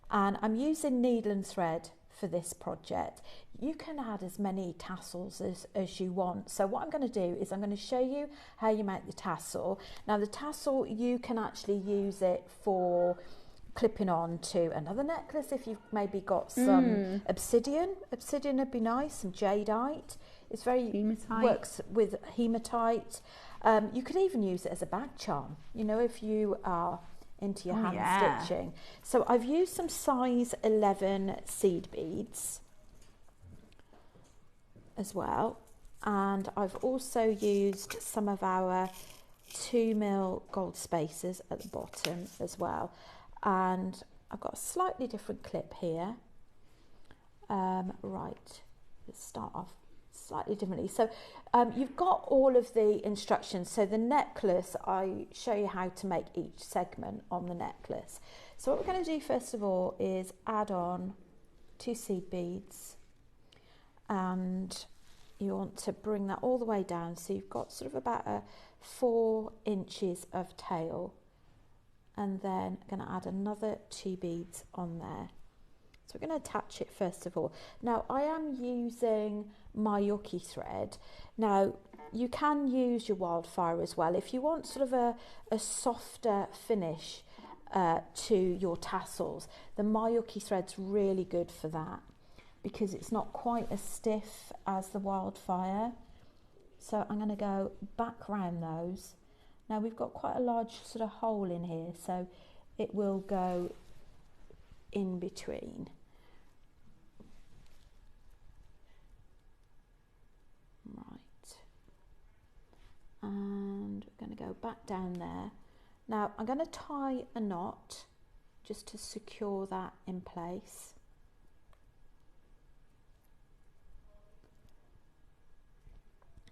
S4: and I'm using needle and thread for this project. You can add as many tassels as you want. So what I'm going to do is I'm going to show you how you make the tassel. Now the tassel, you can actually use it for clipping on to another necklace if you've maybe got some obsidian would be nice, some jadeite. It's very
S3: hematite.
S4: Works with hematite. You could even use it as a bag charm, you know, if you are into your hand stitching. So I've used some size 11 seed beads as well, and I've also used some of our 2mm gold spacers at the bottom as well. And I've got a slightly different clip here. Right, let's start off slightly differently. So you've got all of the instructions. So the necklace, I show you how to make each segment on the necklace. So what we're going to do first of all is add on 2 seed beads, and you want to bring that all the way down. So you've got sort of about 4 inches of tail. And then I'm going to add another 2 beads on there. So we're going to attach it first of all. Now I am using my yuki thread. Now you can use your wildfire as well if you want sort of a softer finish to your tassels. The Mayuki thread's really good for that because it's not quite as stiff as the wildfire. So I'm going to go back round those. Now we've got quite a large sort of hole in here, so it will go in between. Right. And we're going to go back down there. Now I'm going to tie a knot just to secure that in place.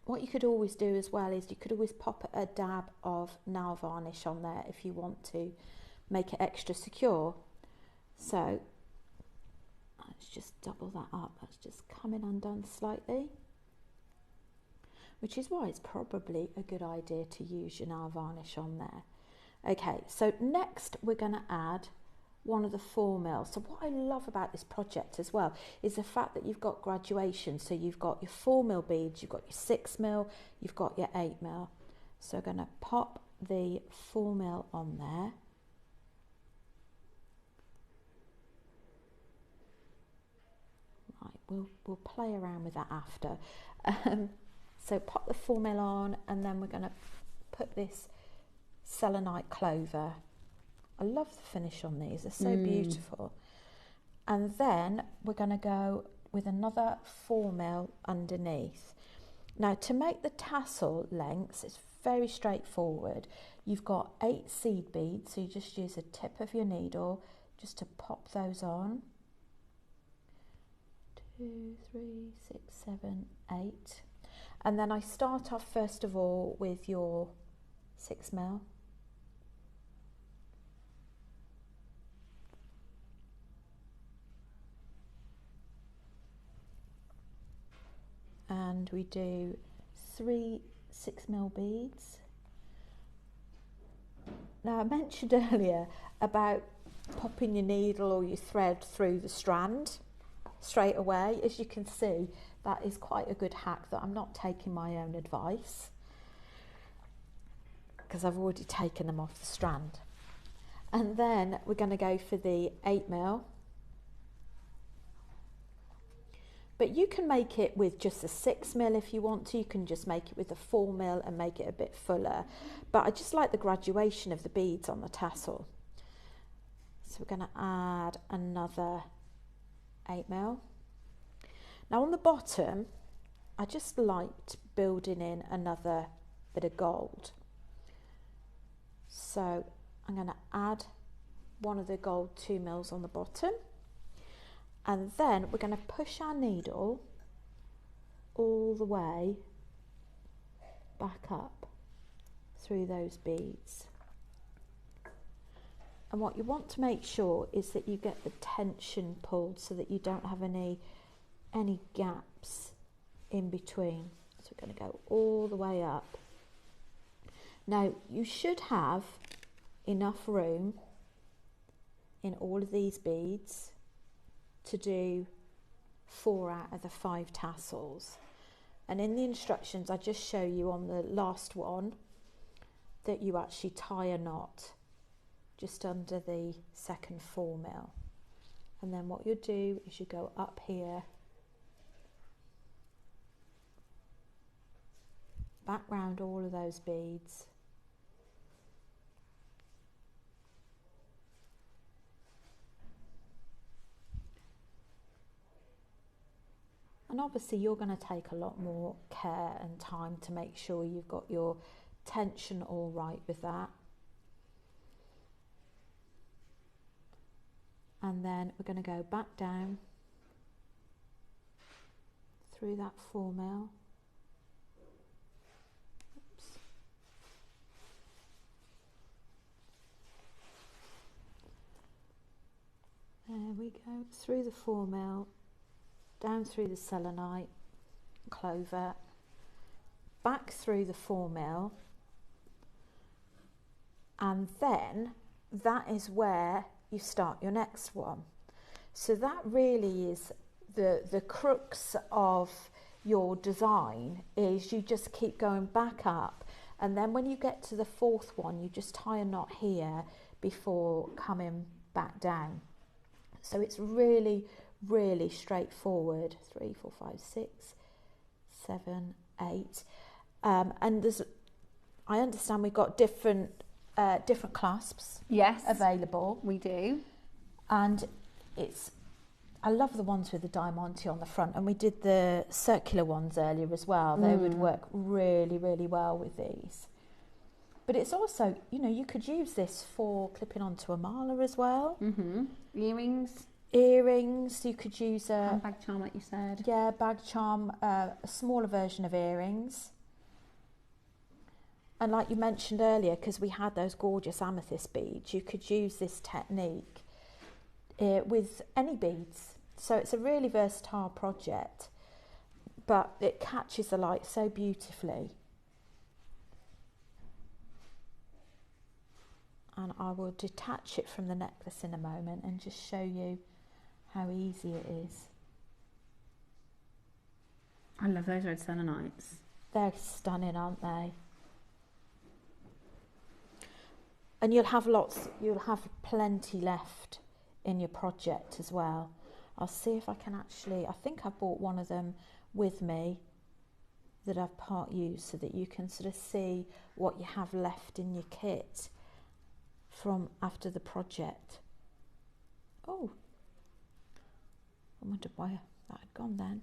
S4: What you could always do as well is you could always pop a dab of nail varnish on there if you want to make it extra secure. So let's just double that up. That's just coming undone slightly, which is why it's probably a good idea to use your nail varnish on there. Okay, so next we're going to add one of the 4mm. So what I love about this project as well is the fact that you've got graduation. So you've got your 4mm beads, you've got your 6mm, you've got your 8mm. So I'm going to pop the 4mm on there. Right, we'll play around with that after. So pop the 4mm on, and then we're going to put this selenite clover. I love the finish on these, they're so beautiful. And then we're going to go with another 4mm underneath. Now, to make the tassel lengths, it's very straightforward. You've got 8 seed beads, so you just use the tip of your needle just to pop those on. 2, 3, 6, 7, 8. And then I start off first of all with your 6mm. And we do 3 6mm beads. Now, I mentioned earlier about popping your needle or your thread through the strand straight away. As you can see, that is quite a good hack that I'm not taking my own advice, because I've already taken them off the strand. And then we're going to go for the 8mm. But you can make it with just a 6mm if you want to. You can just make it with a 4mm and make it a bit fuller. But I just like the graduation of the beads on the tassel. So we're going to add another 8mm. Now on the bottom, I just liked building in another bit of gold. So I'm going to add one of the gold 2mm on the bottom. And then we're going to push our needle all the way back up through those beads. And what you want to make sure is that you get the tension pulled so that you don't have any gaps in between. So we're going to go all the way up. Now you should have enough room in all of these beads to do 4 out of the 5 tassels. And in the instructions I just show you on the last one that you actually tie a knot just under the second 4mm. And then what you do is you go up here, back round all of those beads, and obviously you're going to take a lot more care and time to make sure you've got your tension all right with that. And then we're going to go back down through that 4mm. Oops. There we go, through the 4mm, down through the selenite clover, back through the 4mm, and then that is where you start your next one. So that really is the crux of your design, is you just keep going back up, and then when you get to the 4th one you just tie a knot here before coming back down. So it's really straightforward. 3, 4, 5, 6, 7, 8, and there's, I understand we've got different clasps,
S3: yes,
S4: available.
S3: We do.
S4: And I love the ones with the diamante on the front, and we did the circular ones earlier as well. They would work really well with these. But it's also, you know, you could use this for clipping onto a mala as well. Earrings, you could use a
S3: bag charm, like you said.
S4: Yeah, bag charm, a smaller version of earrings. And like you mentioned earlier, because we had those gorgeous amethyst beads, you could use this technique with any beads. So it's a really versatile project, but it catches the light so beautifully. And I will detach it from the necklace in a moment and just show you how easy it is.
S3: I love those red selenites.
S4: They're stunning, aren't they? And you'll have plenty left in your project as well. I'll see if I can actually, I think I bought one of them with me that I've part used so that you can sort of see what you have left in your kit from after the project. Oh, I wondered why that had gone then.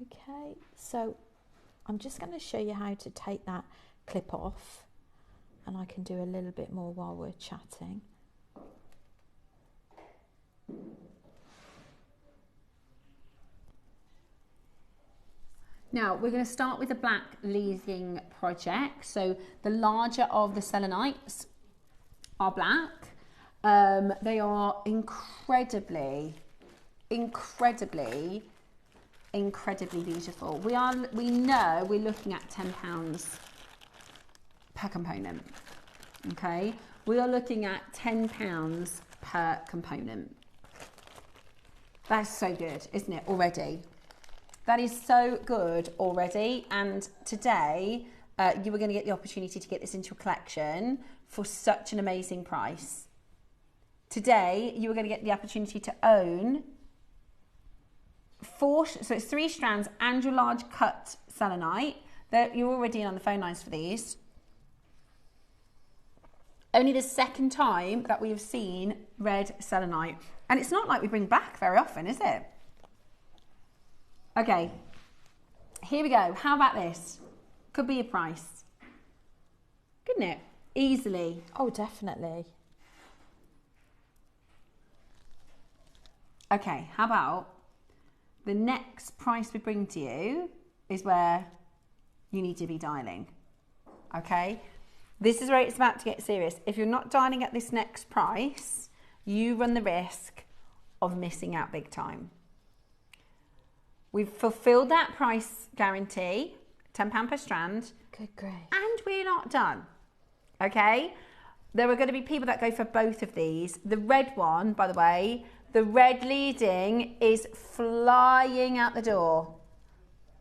S4: Okay, so I'm just going to show you how to take that clip off, and I can do a little bit more while we're chatting.
S3: Now we're going to start with the black leading project. So the larger of the selenites are black. They are incredibly beautiful. We know we're looking at £10 per component. Okay, we are looking at £10 per component. That's so good, isn't it, already? That is so good already. And today you were going to get the opportunity to get this into your collection for such an amazing price. Today you were going to get the opportunity to own so it's 3 strands and your large cut selenite. You're already on the phone lines for these. Only the second time that we have seen red selenite. And it's not like we bring back very often, is it? Okay, here we go. How about this? Could be a price. Couldn't it? Easily.
S4: Oh, definitely.
S3: Okay, how about the next price we bring to you is where you need to be dialing. Okay? This is where it's about to get serious. If you're not dialing at this next price, you run the risk of missing out big time. We've fulfilled that price guarantee, £10 per strand.
S4: Good grief.
S3: And we're not done. Okay? There are going to be people that go for both of these. The red one, by the way, the red leading is flying out the door.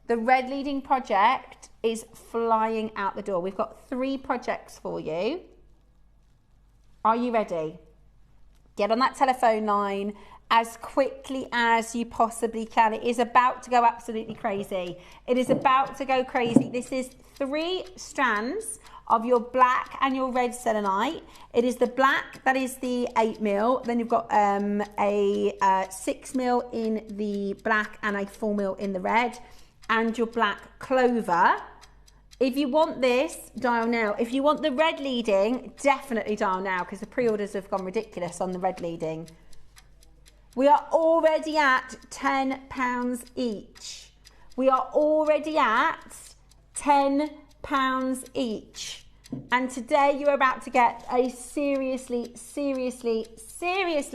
S3: The red leading project is flying out the door. We've got 3 projects for you. Are you ready? Get on that telephone line as quickly as you possibly can. It is about to go absolutely crazy. It is about to go crazy. This is 3 strands of your black and your red selenite. It is the black, that is the 8mm. Then you've got a 6mm in the black and a 4mm in the red. And your black clover. If you want this, dial now. If you want the red leading, definitely dial now, because the pre-orders have gone ridiculous on the red leading. We are already at £10 each. We are already at £10 each. And today you're about to get a seriously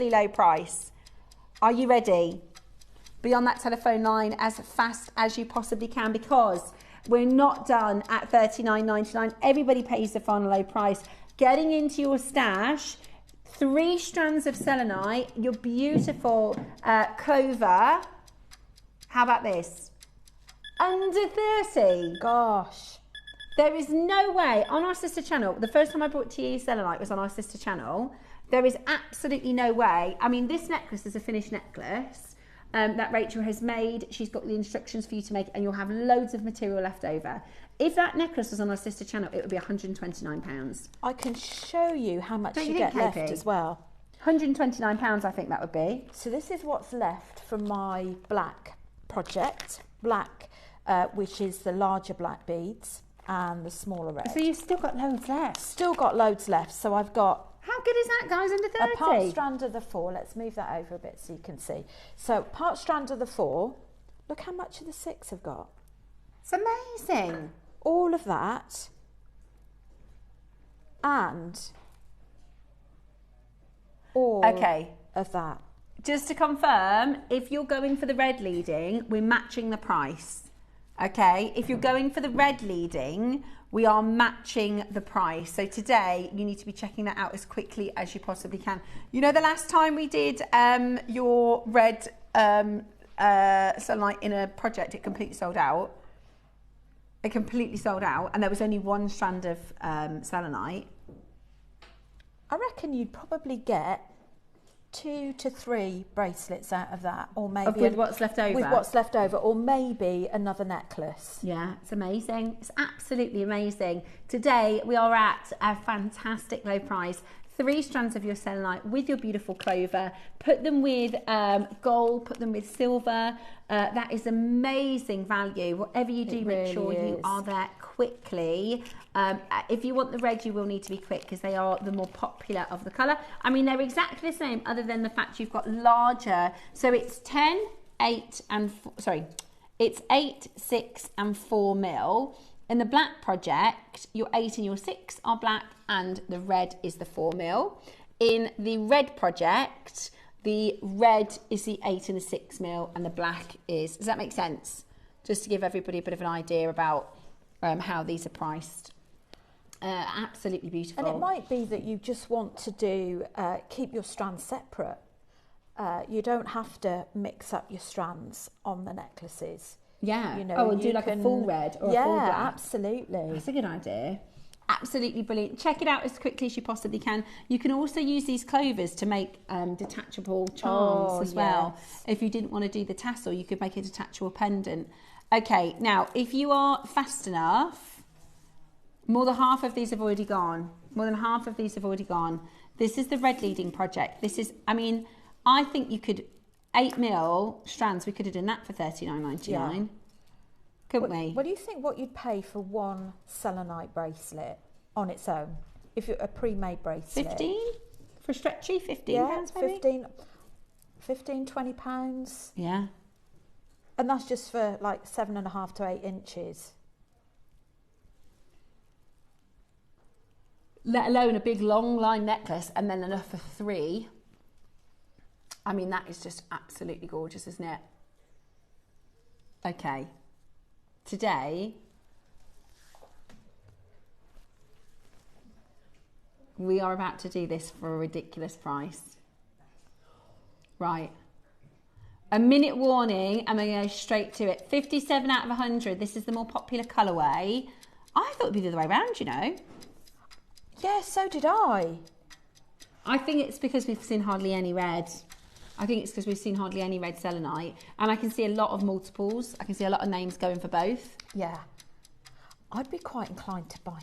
S3: low price. Are you ready? Be on that telephone line as fast as you possibly can, because we're not done at $39.99. Everybody pays the final low price. Getting into your stash, 3 strands of selenite, your beautiful clover. How about this? Under 30.
S4: Gosh.
S3: There is no way on our sister channel. The first time I brought to you selenite was on our sister channel. There is absolutely no way. I mean, this necklace is a finished necklace that Rachel has made. She's got the instructions for you to make, and you'll have loads of material left over. If that necklace was on our sister channel, it would be £129.
S4: I can show you how much
S3: Don't
S4: you
S3: you
S4: get
S3: think,
S4: left
S3: Katie?
S4: as well.
S3: £129, I think that would be.
S4: So this is what's left from my black project. Black, which is the larger black beads and the smaller red.
S3: So you've still got loads left.
S4: Still got loads left. So I've got
S3: How good is that, guys, under 30?
S4: a part strand of the 4. Let's move that over a bit so you can see. So part strand of the 4. Look how much of the 6 have got.
S3: It's amazing.
S4: All of that. And all of that.
S3: Just to confirm, if you're going for the red leading, we're matching the price. Okay, if you're going for the red leading, we are matching the price. So today, you need to be checking that out as quickly as you possibly can. You know, the last time we did your red sunlight in a project, it completely sold out. It completely sold out, and there was only one strand of selenite.
S4: I reckon you'd probably get 2 to 3 bracelets out of that, or maybe
S3: with what's left over.
S4: With what's left over, or maybe another necklace.
S3: Yeah, it's amazing. It's absolutely amazing. Today we are at a fantastic low price. 3 strands of your selenite with your beautiful clover. Put them with gold, put them with silver. That is amazing value. Whatever you do, make sure you are there quickly. If you want the red, you will need to be quick because they are the more popular of the colour. I mean, they're exactly the same other than the fact you've got larger. So it's 10, 8 and, it's 8, 6 and 4 mil. In the black project, your 8 and your 6 are black and the red is the 4 mil. In the red project, the red is the 8 and the 6 mil and the black is, does that make sense? Just to give everybody a bit of an idea about how these are priced. Absolutely beautiful.
S4: And it might be that you just want to do, keep your strands separate. You don't have to mix up your strands on the necklaces.
S3: Yeah.
S4: You know,
S3: oh, and do like a full red or a full black.
S4: Yeah, absolutely.
S3: That's a good idea. Absolutely brilliant. Check it out as quickly as you possibly can. You can also use these clovers to make detachable charms as well. If you didn't want to do the tassel, you could make a detachable pendant. Okay, now if you are fast enough, more than half of these have already gone. More than half of these have already gone. This is the red leading project. This is, I mean, I think you could 8 mil strands, we could have done that for $39.99. Yeah. Couldn't we?
S4: What do you think what you'd pay for one selenite bracelet on its own? If you're a pre-made bracelet?
S3: 15? For stretchy, £15 maybe?
S4: 15, 20 pounds.
S3: Yeah.
S4: And that's just for like 7.5 to 8 inches.
S3: Let alone a big long line necklace and then enough for 3. I mean, that is just absolutely gorgeous, isn't it? Okay. Today, we are about to do this for a ridiculous price. Right. A minute warning, and we're going to go straight to it. 57 out of 100. This is the more popular colourway. I thought it would be the other way around, you know.
S4: Yeah, so did I.
S3: I think it's because we've seen hardly any red. I think it's because we've seen hardly any red selenite. And I can see a lot of multiples. I can see a lot of names going for both.
S4: Yeah. I'd be quite inclined to buy,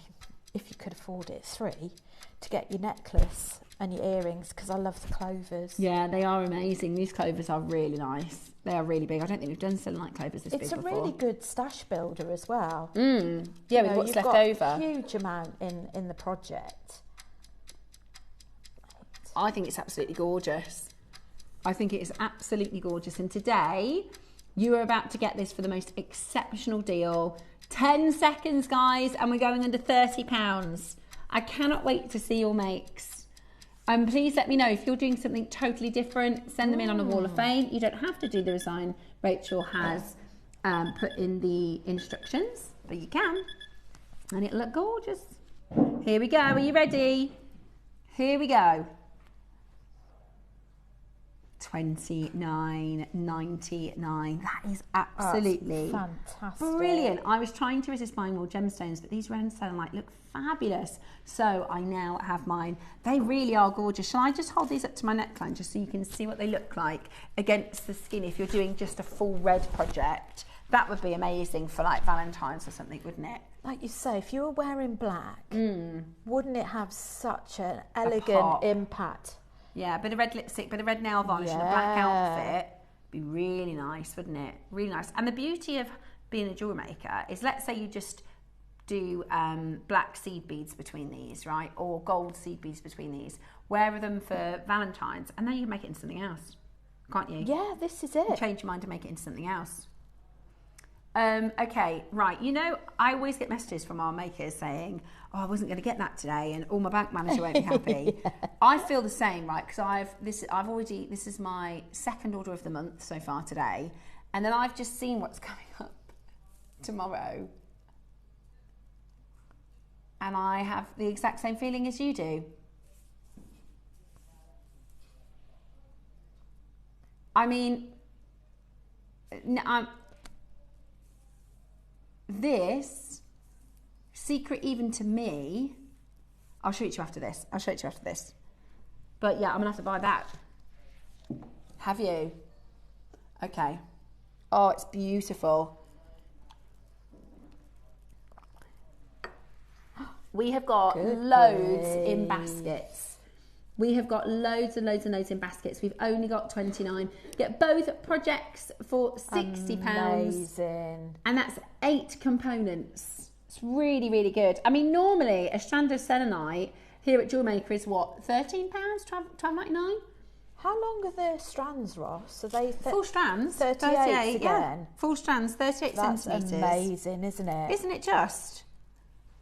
S4: if you could afford it, 3, to get your necklace and your earrings, because I love the clovers.
S3: Yeah, they are amazing. These clovers are really nice. They are really big. I don't think we've done selenite clovers this big before.
S4: It's a really good stash builder as well.
S3: Yeah, with what's left over.
S4: You've got a huge amount in the project.
S3: I think it's absolutely gorgeous. I think it is absolutely gorgeous. And today, you are about to get this for the most exceptional deal. 10 seconds, guys, and we're going under £30. I cannot wait to see your makes. Please let me know if you're doing something totally different. Send them in on a wall of fame. You don't have to do the design Rachel has put in the instructions, but you can. And it'll look gorgeous. Here we go. Are you ready? Here we go. $29.99. That is absolutely
S4: fantastic.
S3: Brilliant. I was trying to resist buying more gemstones, but these round selenite look fabulous. So I now have mine. They really are gorgeous. Shall I just hold these up to my neckline just so you can see what they look like against the skin? If you're doing just a full red project, that would be amazing for like Valentine's or something, wouldn't it?
S4: Like you say, if you were wearing black, wouldn't it have such an elegant impact?
S3: Yeah, a bit of red lipstick, bit of red nail varnish and a black outfit. Be really nice, wouldn't it? Really nice. And the beauty of being a jewellery maker is, let's say you just do black seed beads between these, right? Or gold seed beads between these. Wear them for Valentine's and then you can make it into something else, can't you?
S4: Yeah, this is it.
S3: You change your mind and make it into something else. Okay, right. You know, I always get messages from our makers saying, "Oh, I wasn't going to get that today, and all my bank manager won't be happy." Yeah. I feel the same, right? Because this is my second order of the month so far today, and then I've just seen what's coming up tomorrow, and I have the exact same feeling as you do. I mean, this secret even to me, I'll show it to you after this. But yeah, I'm gonna have to buy that. Have you? Okay. Oh, it's beautiful. We have got loads in baskets. We have got loads and loads and loads in baskets. We've only got 29. Get both projects for £60.
S4: Amazing.
S3: And that's 8 components. It's really, really good. I mean, normally a strand of selenite here at JewelleryMaker is what, £13, £12.99?
S4: How long are the strands, Ross? Are they
S3: full strands?
S4: 38 again.
S3: Yeah. Full strands, 38 centimetres.
S4: That's amazing, isn't it?
S3: Isn't it just?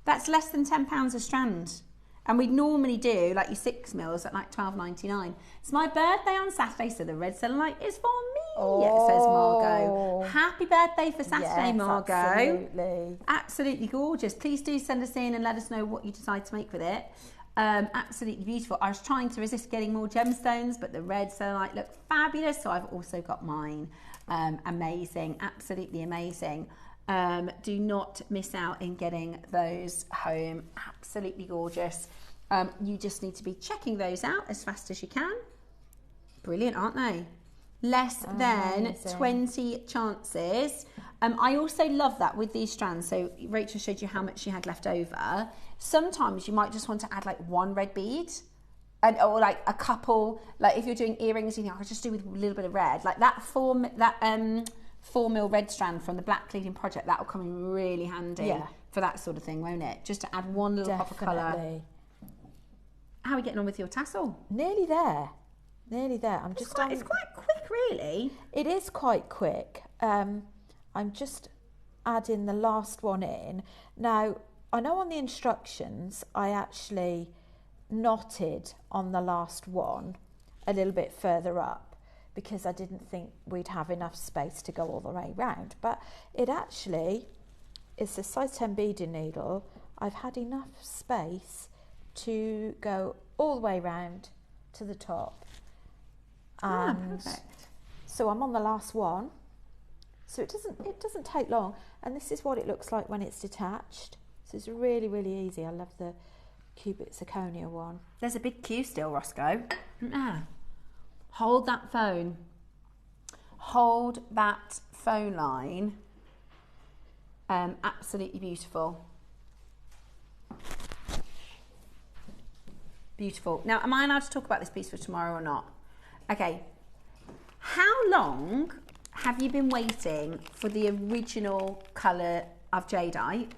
S3: That's less than £10 a strand. And we'd normally do like your 6 mils at like £12.99. It's my birthday on Saturday, so the red selenite is for me.
S4: Oh.
S3: Yeah, says Margot. Happy birthday for Saturday, yes, Margot.
S4: Absolutely.
S3: Absolutely gorgeous. Please do send us in and let us know what you decide to make with it. Absolutely beautiful. I was trying to resist getting more gemstones, but the red selenite looked fabulous, so I've also got mine. Amazing, absolutely amazing. Do not miss out in getting those home. Absolutely gorgeous. You just need to be checking those out as fast as you can. Brilliant, aren't they? Less than 20 chances. I also love that with these strands. So Rachel showed you how much she had left over. Sometimes you might just want to add like one red bead, or like a couple. Like if you're doing earrings, you think I could just do with a little bit of red. Like that 4 mil red strand from the Black Leading project, that will come in really handy for that sort of thing, won't it? Just to add one little pop of colour. How are we getting on with your tassel?
S4: Nearly there.
S3: It's quite quick, really.
S4: It is quite quick. I'm just adding the last one in. Now, I know on the instructions, I actually knotted on the last one a little bit further up, because I didn't think we'd have enough space to go all the way round. But it actually is a size 10 beading needle. I've had enough space to go all the way round to the top. And
S3: perfect.
S4: So I'm on the last one. So it doesn't take long. And this is what it looks like when it's detached. So it's really, really easy. I love the cubic zirconia one.
S3: There's a big queue still, Roscoe. Hold that phone. Hold that phone line. Absolutely beautiful. Beautiful. Now, am I allowed to talk about this piece for tomorrow or not? Okay. How long have you been waiting for the original colour of jadeite?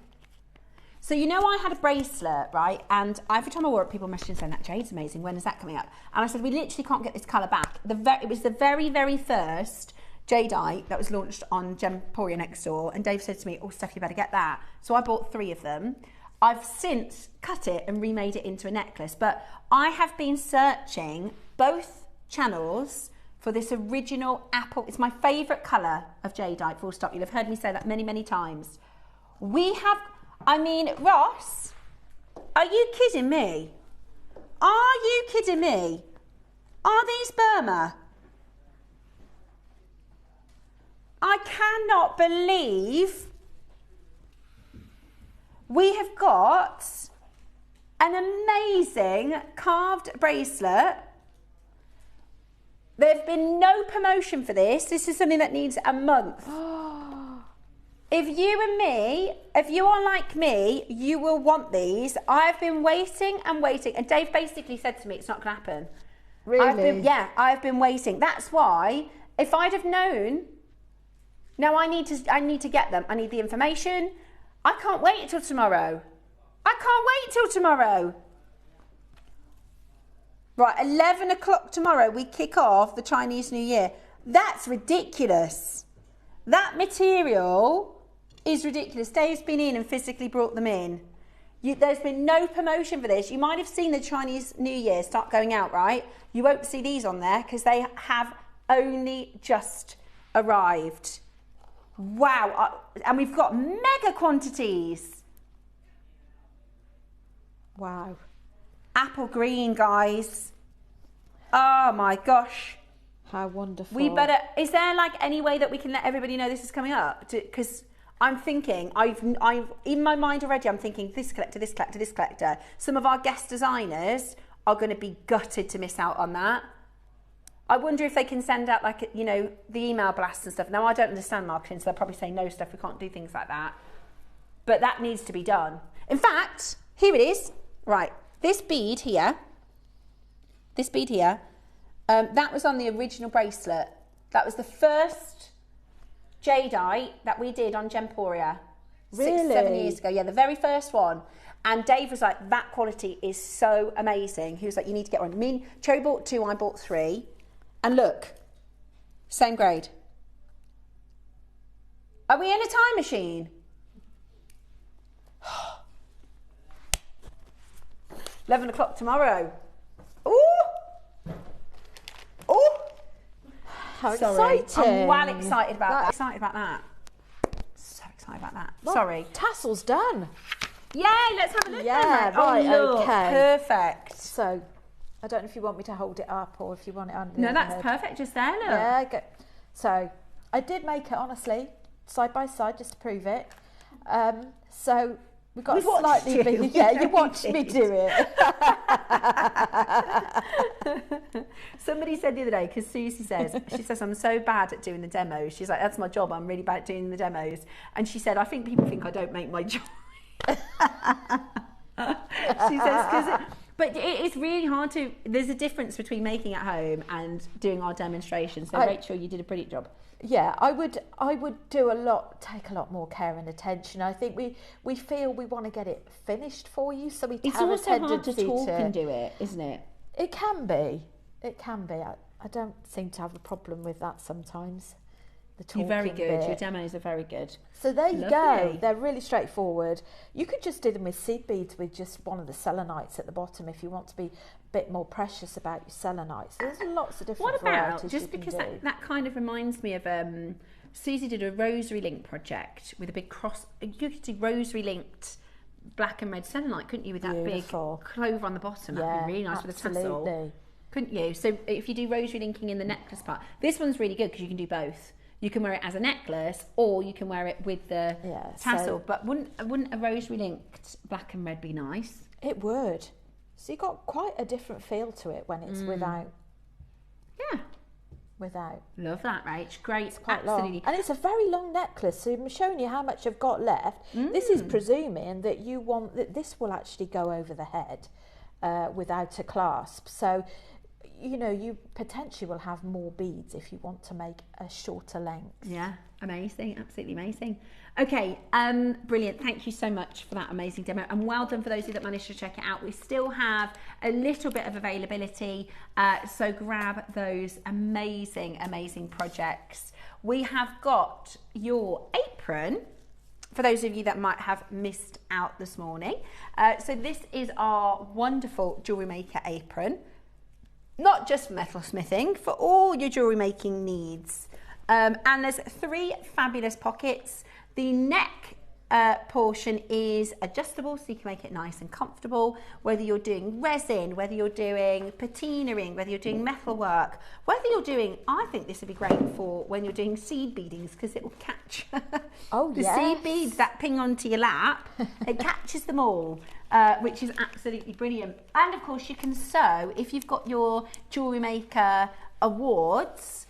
S3: So you know I had a bracelet, right? And every time I wore it, people messaged saying, that jade's amazing, when is that coming up? And I said, we literally can't get this colour back. It was the very, very first jadeite that was launched on Gemporia next door. And Dave said to me, oh, Steph, you better get that. So I bought 3 of them. I've since cut it and remade it into a necklace. But I have been searching both channels for this original apple. It's my favourite colour of jadeite, full stop. You'll have heard me say that many, many times. I mean, Ross, are you kidding me? Are you kidding me? Are these Burma? I cannot believe we have got an amazing carved bracelet. There's been no promotion for this. This is something that needs a month. If you and me, if you are like me, you will want these. I've been waiting and waiting. And Dave basically said to me, it's not going to happen.
S4: Really?
S3: I've been waiting. That's why, if I'd have known, now I need to get them. I need the information. I can't wait until tomorrow. Right, 11 o'clock tomorrow, we kick off the Chinese New Year. That's ridiculous. That material is ridiculous. Dave's been in and physically brought them in. There's been no promotion for this. You might have seen the Chinese New Year start going out, right? You won't see these on there because they have only just arrived. Wow. And we've got mega quantities.
S4: Wow.
S3: Apple green, guys. Oh my gosh.
S4: How wonderful.
S3: We better, is there like any way that we can let everybody know this is coming up? Because I'm thinking, I've in my mind already, I'm thinking this collector, this collector, this collector. Some of our guest designers are going to be gutted to miss out on that. I wonder if they can send out like, you know, the email blasts and stuff. Now, I don't understand marketing, so they'll probably say no stuff, we can't do things like that. But that needs to be done. In fact, here it is. Right, this bead here, that was on the original bracelet. That was the first jadeite that we did on Gemporia.
S4: Really?
S3: 6-7 years ago. Yeah, the very first one. And Dave was like, that quality is so amazing. He was like, you need to get one. Me and Cherry bought 2, I bought 3. And look, same grade. Are we in a time machine? 11 o'clock tomorrow. Ooh! Ooh!
S4: How
S3: Sorry.
S4: exciting.
S3: I'm well excited about that. So excited about that.
S4: Well,
S3: Sorry.
S4: Tassel's done.
S3: Yay, let's have a look.
S4: Yeah,
S3: then.
S4: right,
S3: Oh, look,
S4: okay.
S3: perfect.
S4: So, I don't know if you want me to hold it up or if you want it under.
S3: No, that's perfect, just there, look.
S4: Yeah, good. So, I did make it, honestly, side by side, just to prove it. So, we've got
S3: We
S4: a
S3: watched
S4: slightly
S3: you.
S4: bigger... Yeah, you watched me do it.
S3: Somebody said the other day, because Susie says, she says, I'm so bad at doing the demos. She's like, that's my job, I'm really bad at doing the demos. And she said, I think people think I don't make my job. She says, but it is really hard to, there's a difference between making at home and doing our demonstrations. So Rachel, you did a brilliant job.
S4: Yeah, I would do take a lot more care and attention. I think we feel we want to get it finished for you, so we
S5: It's
S4: have
S5: also
S4: a
S5: hard to
S4: tendency
S5: talk and do it, isn't it?
S4: It can be. I don't seem to have a problem with that sometimes. The talking
S3: You're very good.
S4: bit.
S3: Your demos are very good.
S4: So there you
S3: Lovely.
S4: go. They're really straightforward. You could just do them with seed beads with just one of the selenites at the bottom if you want to be a bit more precious about your selenites. There's lots of different
S3: What about,
S4: varieties
S3: just
S4: you can
S3: because
S4: do.
S3: that kind of reminds me of, Susie did a rosary link project with a big cross, you could do rosary linked black and red selenite, couldn't you, with that
S4: Beautiful.
S3: big clover on the bottom? That'd be really nice with a tassel.
S4: Absolutely.
S3: Couldn't you? So if you do rosary linking in the necklace part, this one's really good because you can do both. You can wear it as a necklace or you can wear it with the tassel. But wouldn't a rosary linked black and red be nice?
S4: It would. So you got quite a different feel to it when it's without.
S3: Yeah.
S4: Without.
S3: Love that, Rach. Great.
S4: It's quite
S3: Absolutely.
S4: long. And it's a very long necklace, so I'm showing you how much I've got left. This is presuming that you want that this will actually go over the head without a clasp. So, you know, you potentially will have more beads if you want to make a shorter length.
S3: Yeah, amazing, absolutely amazing. Okay, brilliant. Thank you so much for that amazing demo, and well done for those of you that managed to check it out. We still have a little bit of availability, so grab those amazing, amazing projects. We have got your apron, for those of you that might have missed out this morning. So this is our wonderful Jewellery Maker apron. Not just for metal smithing, for all your jewellery making needs. And there's 3 fabulous pockets. The neck portion is adjustable, so you can make it nice and comfortable, whether you're doing resin, whether you're doing patinaing, whether you're doing metal work, whether you're doing, I think this would be great for when you're doing seed beadings, because it will catch the seed beads that ping onto your lap. It catches them all. Which is absolutely brilliant. And of course you can sew, if you've got your Jewellery Maker awards,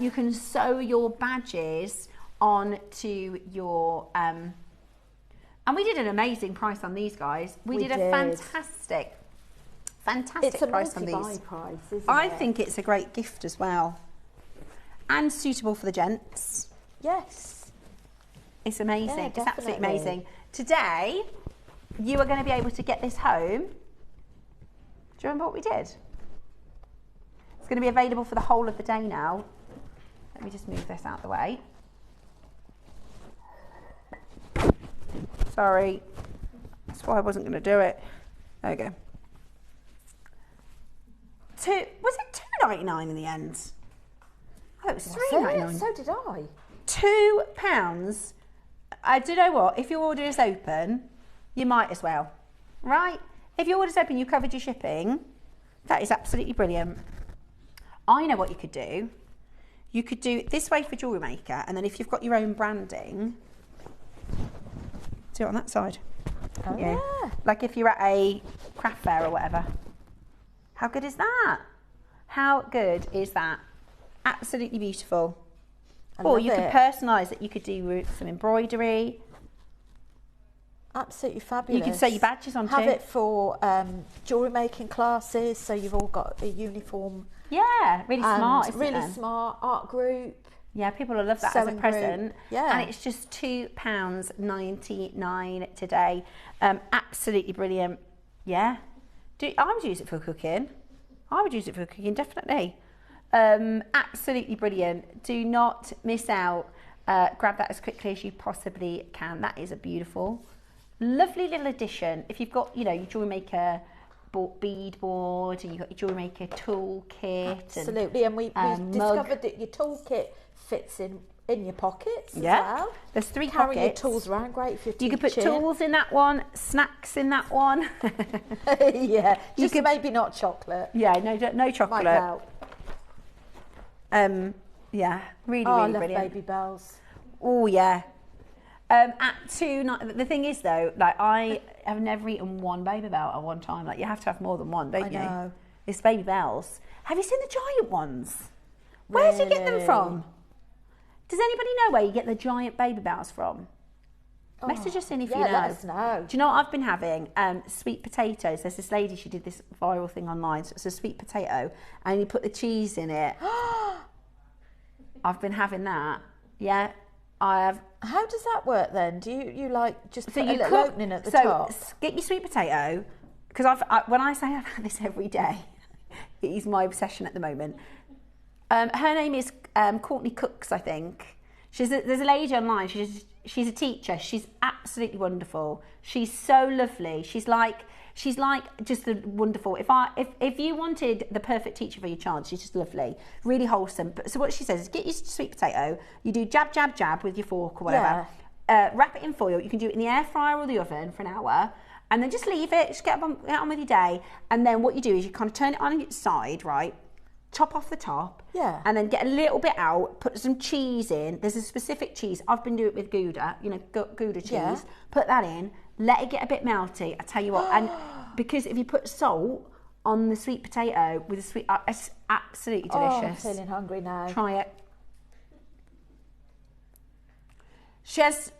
S3: you can sew your badges onto your, and we did an amazing price on these, guys. We did a fantastic price on these.
S4: It's a multi-buy price, isn't it?
S3: I think it's a great gift as well. And suitable for the gents.
S4: Yes.
S3: It's amazing.
S4: Yeah,
S3: it's absolutely
S4: definitely.
S3: amazing. Today, you are going to be able to get this home. Do you remember what we did? It's going to be available for the whole of the day now. Let me just move this out of the way. Sorry. That's why I wasn't going to do it. There we go. Was it £2.99 in the end? Oh, it was £3.99.
S4: So did I.
S3: £2. Do you know what? If your order is open, you might as well. Right? If your order is open, you covered your shipping. That is absolutely brilliant. I know what you could do. You could do it this way for JewelleryMaker, and then if you've got your own branding, do it on that side.
S4: Oh, yeah.
S3: Like if you're at a craft fair or whatever. How good is that? How good is that? Absolutely beautiful. Or you could personalise it. You could do some embroidery.
S4: Absolutely fabulous.
S3: You could sew your badges on
S4: Have
S3: too.
S4: it for jewellery making classes, so you've all got a uniform.
S3: Yeah, really smart, isn't
S4: really
S3: it?
S4: smart art group.
S3: Yeah, people will love that as a
S4: Sewing
S3: present.
S4: group. Yeah.
S3: And it's just £2.99 today. Absolutely brilliant. Yeah. I would use it for cooking. I would use it for cooking, definitely. Absolutely brilliant. Do not miss out. Grab that as quickly as you possibly can. That is a beautiful, lovely little addition. If you've got, your JewelleryMaker bead board and you've got your JewelleryMaker toolkit.
S4: Absolutely, and we discovered that your toolkit fits in your pockets as well.
S3: There's 3
S4: Carry
S3: pockets.
S4: your tools around, great if you're teaching.
S3: You could put tools in that one, snacks in that one.
S4: Yeah, just maybe not chocolate.
S3: Yeah, no chocolate.
S4: Might help.
S3: Yeah, really,
S4: I
S3: really
S4: love
S3: brilliant.
S4: baby bells.
S3: Oh yeah. At the thing is though, like I have never eaten one baby bell at one time. Like you have to have more than one, don't you?
S4: I know.
S3: It's baby bells. Have you seen the giant ones? Where do you get them from? Does anybody know where you get the giant baby bells from? Message us in if you know.
S4: Let us know.
S3: Do you know what I've been having? Sweet potatoes. There's this lady, she did this viral thing online. So it's a sweet potato and you put the cheese in it. I've been having that. Yeah, I have.
S4: How does that work then? Do you like just put a little
S3: cook,
S4: opening at the top?
S3: Get your sweet potato, because when I say I've had this every day, it is my obsession at the moment. Her name is Courtney Cooks, I think. There's a lady online. She's a teacher. She's absolutely wonderful. She's so lovely. She's like just a wonderful. If you wanted the perfect teacher for your child, she's just lovely, really wholesome. So what she says is, get your sweet potato. You do jab, jab, jab with your fork or whatever.
S4: Yeah.
S3: Wrap it in foil. You can do it in the air fryer or the oven for an hour, and then just leave it. Just get on with your day. And then what you do is you kind of turn it on its side, right? Chop off the top, and then get a little bit out, put some cheese in. There's a specific cheese. I've been doing it with Gouda, Gouda cheese. Yeah. Put that in, let it get a bit melty. I tell you what, and because if you put salt on the sweet potato with the sweet, it's absolutely delicious.
S4: Oh, I'm feeling hungry now.
S3: Try it. She does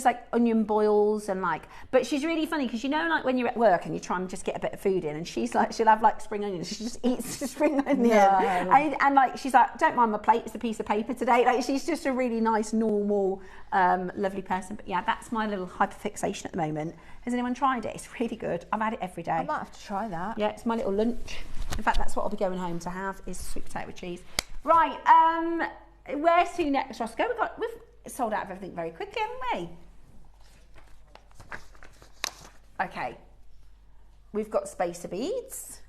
S3: like onion boils and but she's really funny because like when you're at work and you try and just get a bit of food in, and she'll have like spring onions. She just eats the spring onion, and she's like, don't mind my plate, it's a piece of paper today. Like she's just a really nice, normal, lovely person. But yeah, that's my little hyperfixation at the moment. Has anyone tried it? It's really good. I've had it every day.
S4: I might have to try that.
S3: Yeah, it's my little lunch. In fact, that's what I'll be going home to have is sweet potato with cheese. Right, where's to next, Roscoe? We've sold out of everything very quickly, haven't we? Okay, we've got spacer beads.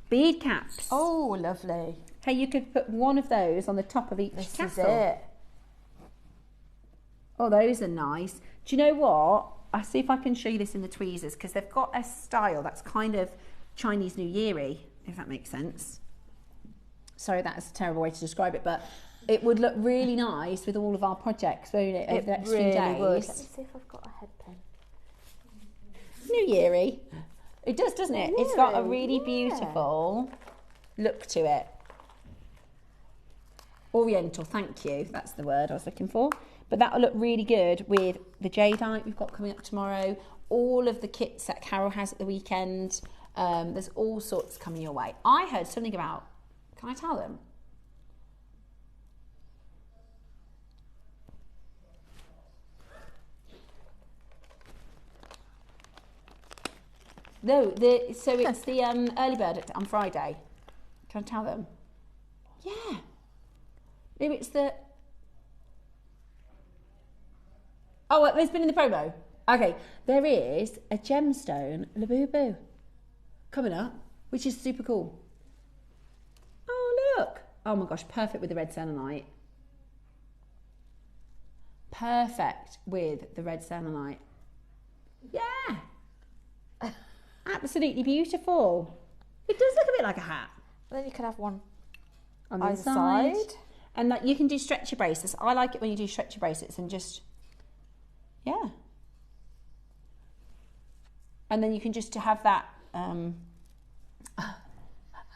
S3: Bead caps.
S4: Oh, lovely.
S3: Hey, you could put one of those on the top of each castle.
S4: This is it.
S3: Oh, those are nice. Do you know what? I'll see if I can show you this in the tweezers, because they've got a style that's kind of Chinese New Year-y, if that makes sense. Sorry, that's a terrible way to describe it, but it would look really nice with all of our projects, won't it, over the next few days?
S4: Would. Let me see if I've got a head pen.
S3: New Year-y. It does, doesn't it? It's got a really beautiful look to it. Oriental, thank you. That's the word I was looking for. But that'll look really good with the jadeite we've got coming up tomorrow, all of the kits that Carol has at the weekend. There's all sorts coming your way. I heard something about, can I tell them? No, so it's the early bird on Friday. Can I tell them? Yeah. Maybe it's the... Oh, there's been in the promo. Okay, there is a gemstone Labubu coming up, which is super cool. Oh, look. Oh my gosh, perfect with the red selenite. Perfect with the red selenite. Yeah. Absolutely beautiful. It does look a bit like a hat.
S4: Then you can have one
S3: on the side. And that you can do stretcher bracelets. I like it when you do stretcher bracelets and just, yeah. And then you can just have that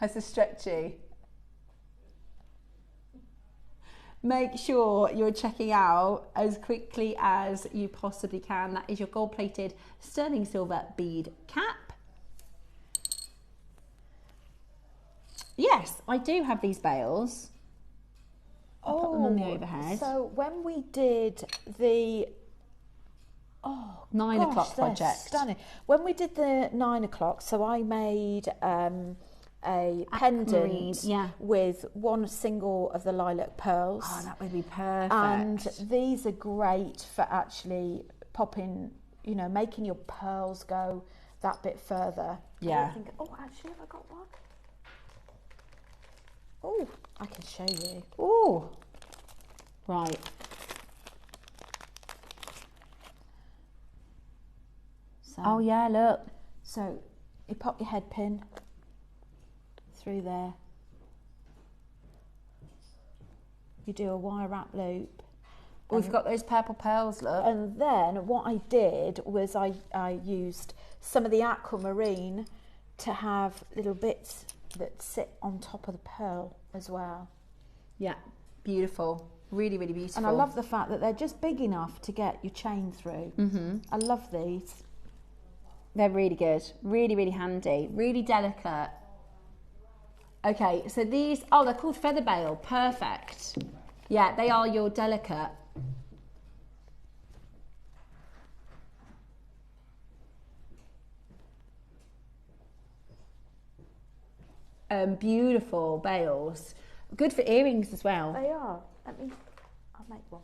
S3: as a stretchy. Make sure you're checking out as quickly as you possibly can. That is your gold-plated sterling silver bead cap. Yes, I do have these bails. I'll put them on the overhead.
S4: So when we did the
S3: 9 o'clock project.
S4: Stunning. When we did the 9 o'clock, so I made a pendant with one single of the lilac pearls.
S3: Oh, that would be perfect.
S4: And these are great for actually popping, you know, making your pearls go that bit further.
S3: Yeah.
S4: Actually, have I got one? Oh, I can show you.
S3: Oh, right.
S4: So,
S3: oh yeah, look.
S4: So you pop your head pin through there. You do a wire wrap loop.
S3: We've got those purple pearls, look.
S4: And then what I did was I used some of the aquamarine to have little bits that sit on top of the pearl as well.
S3: Yeah, beautiful. Really, really beautiful.
S4: And I love the fact that they're just big enough to get your chain through.
S3: Mm-hmm.
S4: I love these.
S3: They're really good. Really, really handy. Really delicate. Okay, so these, they're called feather bail. Perfect. Yeah, they are your delicate. Beautiful bails. Good for earrings as well.
S4: They are. I'll make one.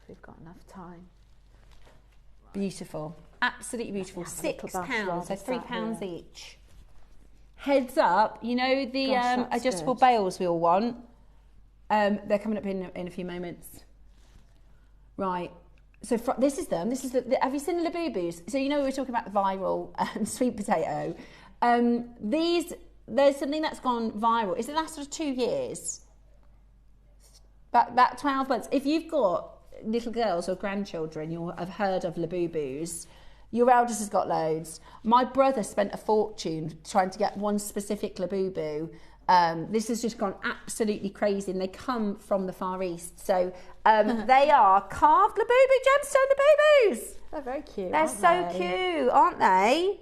S4: If we've got enough time.
S3: Beautiful. Absolutely beautiful. £6, so £3
S4: here.
S3: each. Heads up, you know the adjustable
S4: good.
S3: bails we all want? They're coming up in a few moments. Right. So this is them. This is have you seen the Labubus? So you know we were talking about the viral sweet potato. There's something that's gone viral. Is it lasted 2 years? About 12 months. If you've got little girls or grandchildren, you'll have heard of Labubus. Your eldest has got loads. My brother spent a fortune trying to get one specific Labubu. This has just gone absolutely crazy, and they come from the Far East. So they are carved Labubu gemstone Labubus.
S4: They're very cute.
S3: They're so cute, aren't they?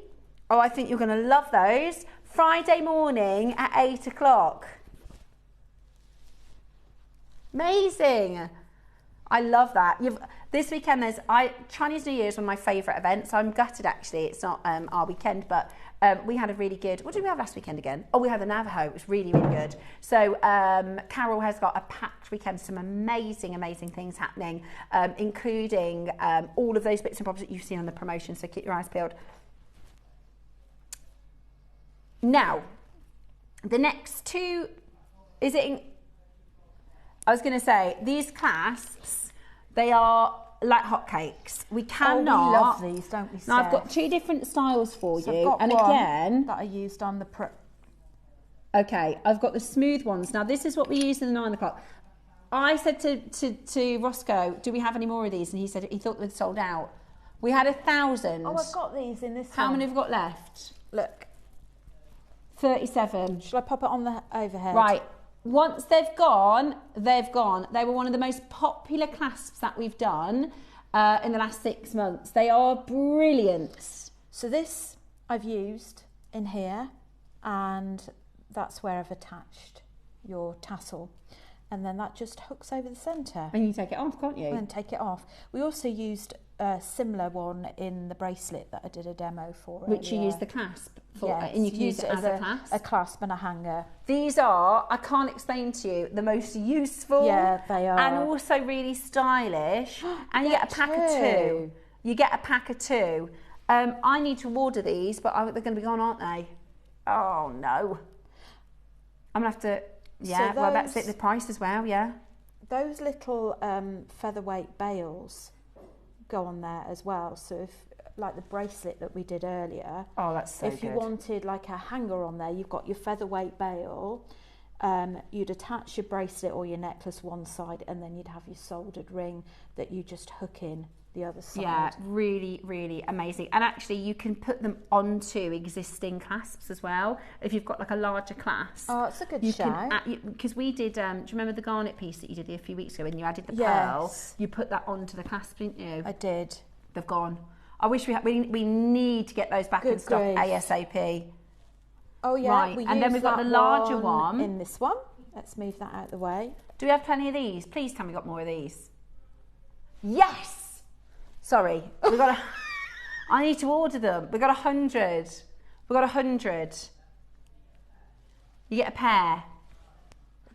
S3: Oh, I think you're going to love those. Friday morning at 8 o'clock. Amazing. I love that. This weekend Chinese New Year is one of my favourite events. I'm gutted actually. It's not our weekend, but we had a really good. What did we have last weekend again? Oh, we had the Navajo. It was really, really good. So Carol has got a packed weekend. Some amazing, amazing things happening, including all of those bits and bobs that you've seen on the promotion. So keep your eyes peeled. Now, the next two, I was going to say, these clasps, they are like hotcakes. We cannot.
S4: We love these, don't we, Steph?
S3: Now, I've got two different styles for
S4: so
S3: you.
S4: I've got
S3: and
S4: one
S3: again,
S4: that I used on the
S3: Okay, I've got the smooth ones. Now, this is what we used in the 9 o'clock. I said to Roscoe, do we have any more of these? And he said he thought they'd sold out. We had 1,000.
S4: Oh, I've got these in this
S3: How
S4: one.
S3: many have we got left?
S4: Look.
S3: 37.
S4: Shall I pop it on the overhead?
S3: Right. Once they've gone, they've gone. They were one of the most popular clasps that we've done in the last 6 months. They are brilliant.
S4: So this I've used in here, and that's where I've attached your tassel. And then that just hooks over the centre.
S3: And you take it off, can't you?
S4: And then take it off. We also used a similar one in the bracelet that I did a demo for.
S3: Which
S4: earlier.
S3: you use the clasp for,
S4: Yes,
S3: and you can use it as a clasp.
S4: A clasp and a hanger.
S3: These are, I can't explain to you, the most useful.
S4: Yeah, they are.
S3: And also really stylish. And you get a pack of two. You get a pack of two. I need to order these, but they're going to be gone, aren't they? Oh, no. I'm going to have to, yeah, well, that's it, the price as well, yeah.
S4: Those little featherweight bails go on there as well. So if, like the bracelet that we did earlier.
S3: Oh, that's so good.
S4: If you wanted like a hanger on there, you've got your featherweight bail. You'd attach your bracelet or your necklace one side, and then you'd have your soldered ring that you just hook in the other side.
S3: Yeah, really, really amazing. And actually, you can put them onto existing clasps as well. If you've got like a larger clasp.
S4: Oh, it's a good shout.
S3: Because we did, do you remember the garnet piece that you did a few weeks ago when you added the pearl? You put that onto the clasp, didn't you?
S4: I did.
S3: They've gone. I wish we need to get those back in stock ASAP.
S4: Oh yeah,
S3: right. And then we've got the larger one
S4: in this one. Let's move that out of the way.
S3: Do we have plenty of these? Please tell me we've got more of these. Yes. Sorry, we've got. I need to order them. We've got 100. We've got 100. You get a pair.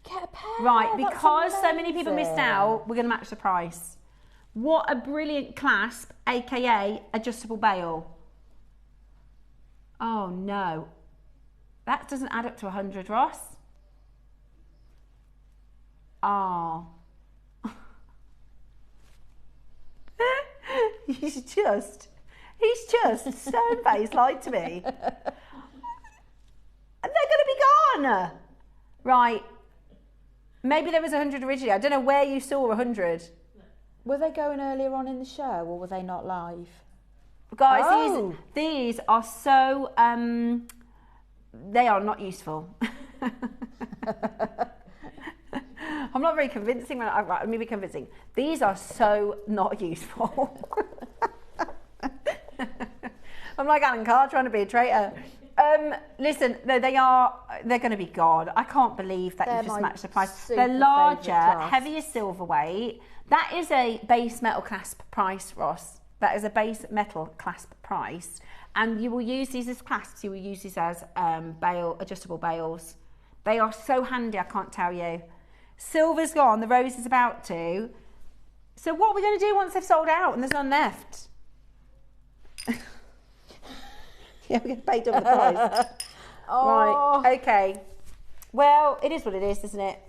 S4: Get a pair.
S3: Right, because so many people missed out, we're going to match the price. What a brilliant clasp, aka adjustable bail. Oh no, that doesn't add up to 100, Ross. Oh. He's just stone-faced lied to me. And they're going to be gone. Right. Maybe there was 100 originally. I don't know where you saw 100.
S4: Were they going earlier on in the show, or were they not live?
S3: Guys, these are so, they are not useful. I'm not very convincing. Let me be convincing. These are so not useful. I'm like Alan Carr trying to be a traitor. Listen, no, they're going to be gone. I can't believe that you've just matched the price. They're larger, heavier silverweight. That is a base metal clasp price, Ross. That is a base metal clasp price. And you will use these as clasps. You will use these as adjustable bails. They are so handy, I can't tell you. Silver's gone, the rose is about to. So what are we going to do once they've sold out and there's none left? Yeah, we're going to pay double the price.
S4: Oh.
S3: Right, okay. Well, it is what it is, isn't it?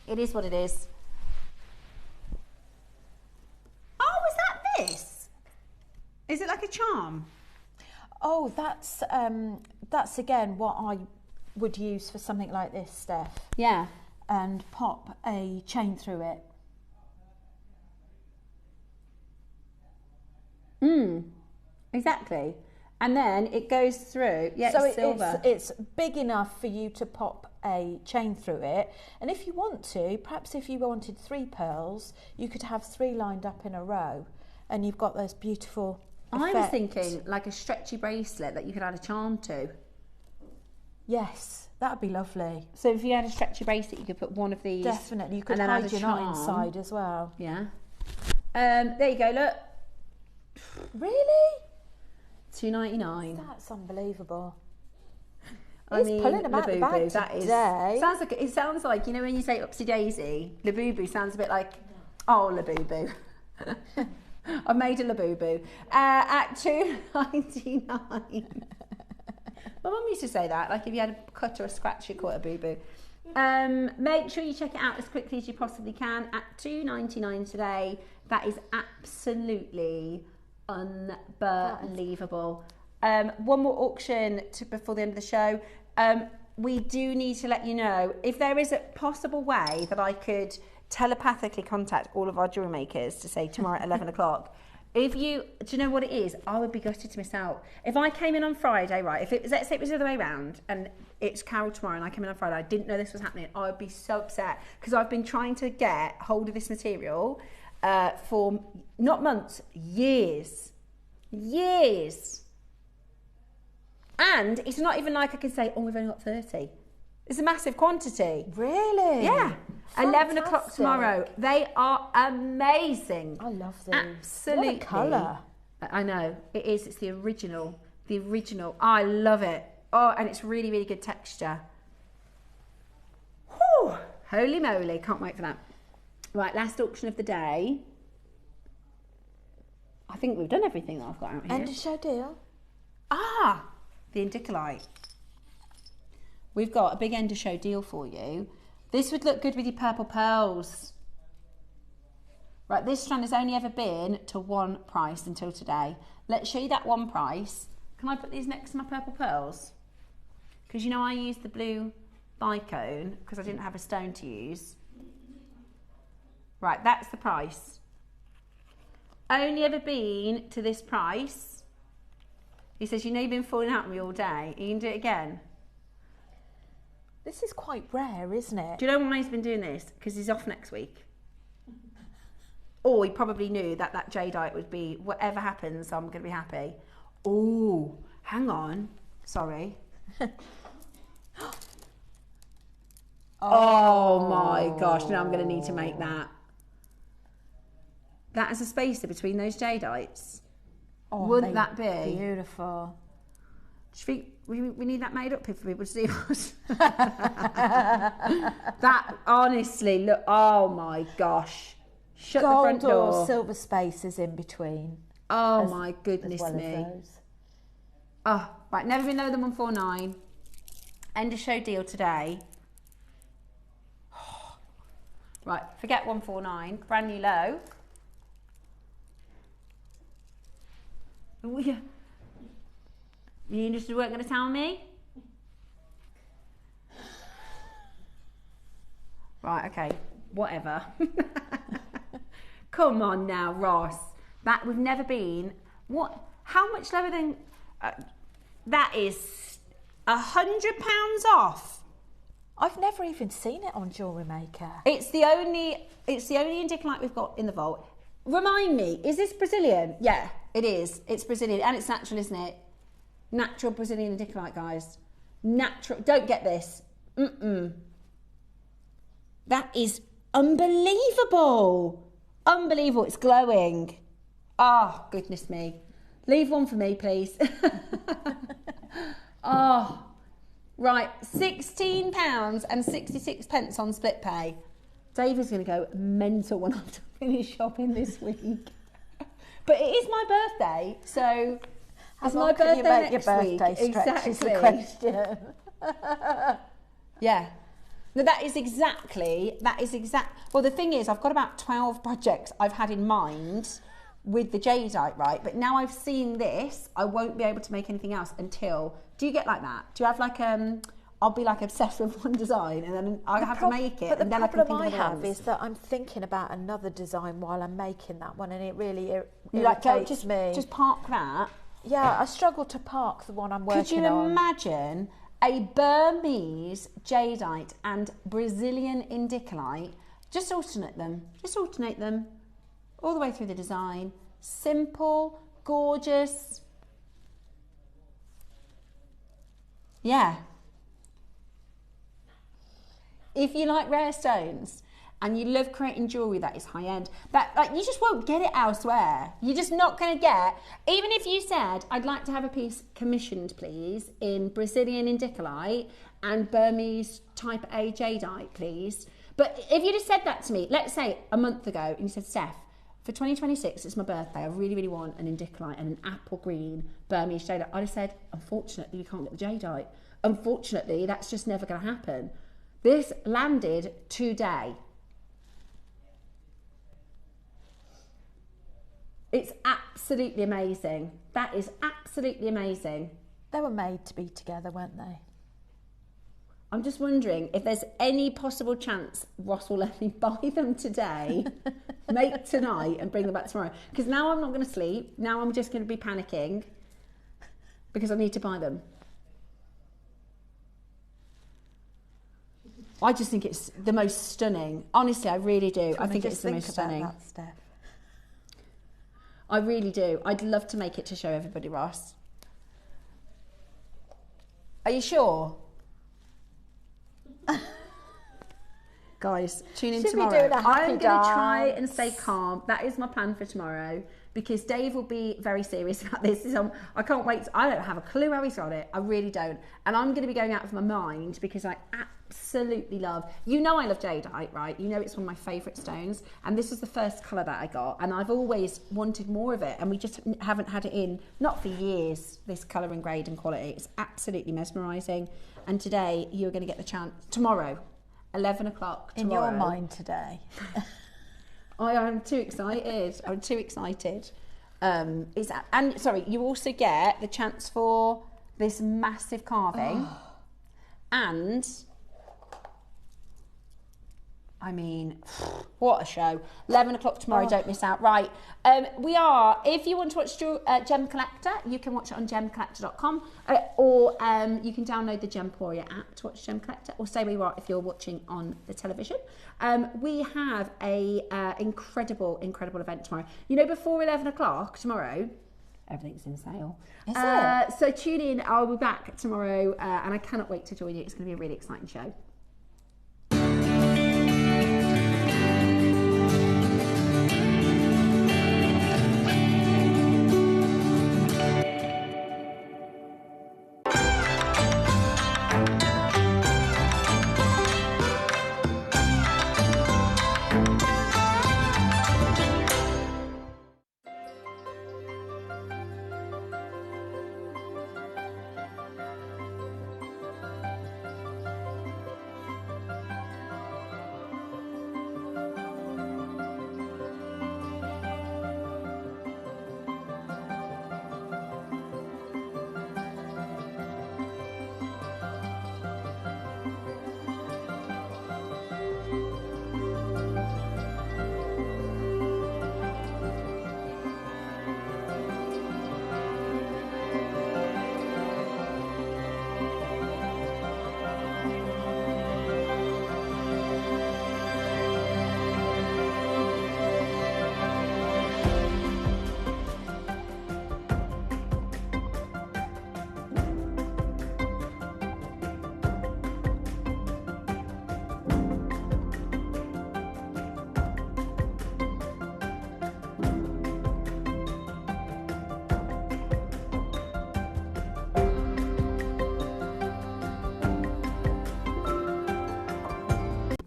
S3: It is what it is. Oh, is that this? Is it like a charm?
S4: Oh, that's again what I would use for something like this, Steph.
S3: Yeah.
S4: And pop a chain through it.
S3: Exactly. And then it goes through. Yeah,
S4: so
S3: it's silver.
S4: It's big enough for you to pop a chain through it. And if you want to, perhaps if you wanted 3 pearls, you could have 3 lined up in a row, and you've got those beautiful effects.
S3: I was thinking like a stretchy bracelet that you could add a charm to.
S4: Yes, that'd be lovely.
S3: So if you had a stretchy bracelet, you could put one of these.
S4: Definitely, you could hide your knot inside as well.
S3: Yeah. There you go. Look.
S4: Really?
S3: $2.99.
S4: That's unbelievable.
S3: He's
S4: pulling about the bag today.
S3: Sounds like, you know, when you say Upsy Daisy, Labubu sounds a bit like, oh, Labubu. I've made a Labubu. At $2.99. My mum used to say that, like if you had a cut or a scratch, you caught a boo-boo. Make sure you check it out as quickly as you possibly can at $2.99 today. That is absolutely unbelievable. One more auction before the end of the show. We do need to let you know if there is a possible way that I could telepathically contact all of our jewellery makers to say tomorrow at 11 o'clock. Do you know what it is? I would be gutted to miss out. If I came in on Friday, right, let's say it was the other way around and it's Carol tomorrow and I came in on Friday, I didn't know this was happening, I would be so upset because I've been trying to get hold of this material for not months, years. And it's not even like I can say, oh, we've only got 30. It's a massive quantity.
S4: Really?
S3: Yeah. 11 o'clock tomorrow. They are amazing.
S4: I love these.
S3: Absolutely.
S4: What a colour.
S3: I know, it is. It's the original. The original. I love it. Oh, and it's really, really good texture. Whew. Holy moly, can't wait for that. Right, last auction of the day. I think we've done everything that I've got out here.
S4: End of show deal.
S3: Ah, the Indicolite. We've got a big end of show deal for you. This would look good with your purple pearls. Right, this strand has only ever been to one price until today. Let's show you that one price. Can I put these next to my purple pearls? Because you know I used the blue bicone because I didn't have a stone to use. Right, that's the price. Only ever been to this price. He says, you know you've been falling out with me all day. You can do it again.
S4: This is quite rare, isn't it?
S3: Do you know why he's been doing this? Because he's off next week. Or he probably knew that that jadeite would be, whatever happens, I'm going to be happy. Oh, hang on. Sorry. Oh my gosh, now I'm going to need to make that. That is a spacer between those jadeites.
S4: Oh,
S3: Wouldn't that be?
S4: Beautiful.
S3: Do you think we need that made up for people to see us? That, honestly, look, oh my gosh. Shut the front door.
S4: Gold or silver spaces in between.
S3: Oh my goodness
S4: as well
S3: me.
S4: as those.
S3: Oh, right, never been lower than 149. End of show deal today. Right, forget 149, brand new low. You just weren't going to tell me? Right, okay, whatever. Come on now, Ross. That we've never been. What? How much lower than? That is £100 off.
S4: I've never even seen it on JewelleryMaker.
S3: It's the only Indicolite we've got in the vault. Remind me, is this Brazilian? Yeah, it is. It's Brazilian and it's natural, isn't it? Natural Brazilian Indicolite, guys. Natural. Don't get this. That is unbelievable. Unbelievable. It's glowing. Oh, goodness me. Leave one for me, please. Oh, right. £16.66 on split pay. David's going to go mental when I've finished shopping this week. But it is my birthday, so it's my birthday
S4: make
S3: next
S4: your
S3: week.
S4: birthday stretch is the question.
S3: Yeah. No, that is well, the thing is, I've got about 12 projects I've had in mind with the jadeite, right? But now I've seen this, I won't be able to make anything else until, do you get like that? Do you have like, I'll be like obsessed with one design and then I'll have to make it.
S4: But
S3: and
S4: the
S3: then I
S4: problem
S3: can think
S4: I
S3: of
S4: have
S3: ones.
S4: is that I'm thinking about another design while I'm making that one, and it really
S3: irritates
S4: me.
S3: Just park that.
S4: Yeah, I struggle to park the one I'm working on.
S3: Could you imagine a Burmese jadeite and Brazilian indicolite? Just alternate them all the way through the design. Simple, gorgeous. Yeah. If you like rare stones and you love creating jewellery that is high end, that like you just won't get it elsewhere. You're just not going to get, even if you said, I'd like to have a piece commissioned, please, in Brazilian indicolite and Burmese type A jadeite, please. But if you'd have said that to me, let's say a month ago, and you said, Steph, for 2026, it's my birthday, I really, really want an indicolite and an apple green Burmese jadeite, I'd have said, unfortunately, we can't get the jadeite. Unfortunately, that's just never going to happen. This landed today. It's absolutely amazing. That is absolutely amazing.
S4: They were made to be together, weren't they?
S3: I'm just wondering if there's any possible chance Ross will let me buy them today, make tonight and bring them back tomorrow. Because now I'm not going to sleep. Now I'm just going to be panicking because I need to buy them. I just think it's the most stunning. Honestly, I really do. I think it's the most stunning.
S4: About that, Steph?
S3: I really do. I'd love to make it to show everybody, Ross. Are you sure? Guys, tune in
S4: Should we
S3: tomorrow.
S4: do a happy
S3: I'm going to try
S4: dance?
S3: and stay calm. That is my plan for tomorrow, because Dave will be very serious about this. I can't wait. I don't have a clue how he's got it. I really don't. And I'm going to be going out of my mind because I absolutely love, I love jadeite, right? You know it's one of my favourite stones. And this was the first colour that I got. And I've always wanted more of it. And we just haven't had it in, not for years, this colour and grade and quality. It's absolutely mesmerising. And today, you're going to get the chance, tomorrow, 11 o'clock tomorrow.
S4: In your mind today.
S3: I am too excited. I'm too excited. And sorry, you also get the chance for this massive carving. And I mean, what a show. 11 o'clock tomorrow, don't miss out. Right, if you want to watch Gem Collector, you can watch it on gemcollector.com, or you can download the Gemporia app to watch Gem Collector, or stay where you are if you're watching on the television. We have a incredible event tomorrow. Before 11 o'clock tomorrow, everything's in sale.
S4: Is it?
S3: So tune in. I'll be back tomorrow, and I cannot wait to join you. It's going to be a really exciting show.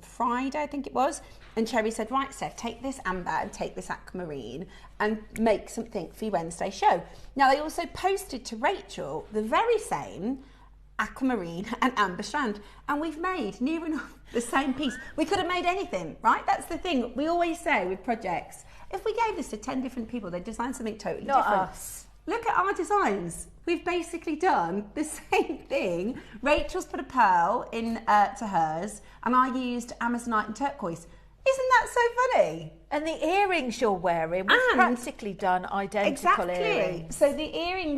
S3: Friday, I think it was, and Cherry said, right, Steph, take this amber and take this aquamarine and make something for your Wednesday show. Now, they also posted to Rachel the very same aquamarine and amber strand, and we've made near enough the same piece. We could have made anything, right? That's the thing. We always say with projects, if we gave this to 10 different people, they'd design something totally different.
S4: Not us.
S3: Look at our designs. We've basically done the same thing. Rachel's put a pearl in to hers, and I used Amazonite and turquoise. Isn't that so funny?
S4: And the earrings you're wearing, we've practically done identical earrings.
S3: So the earrings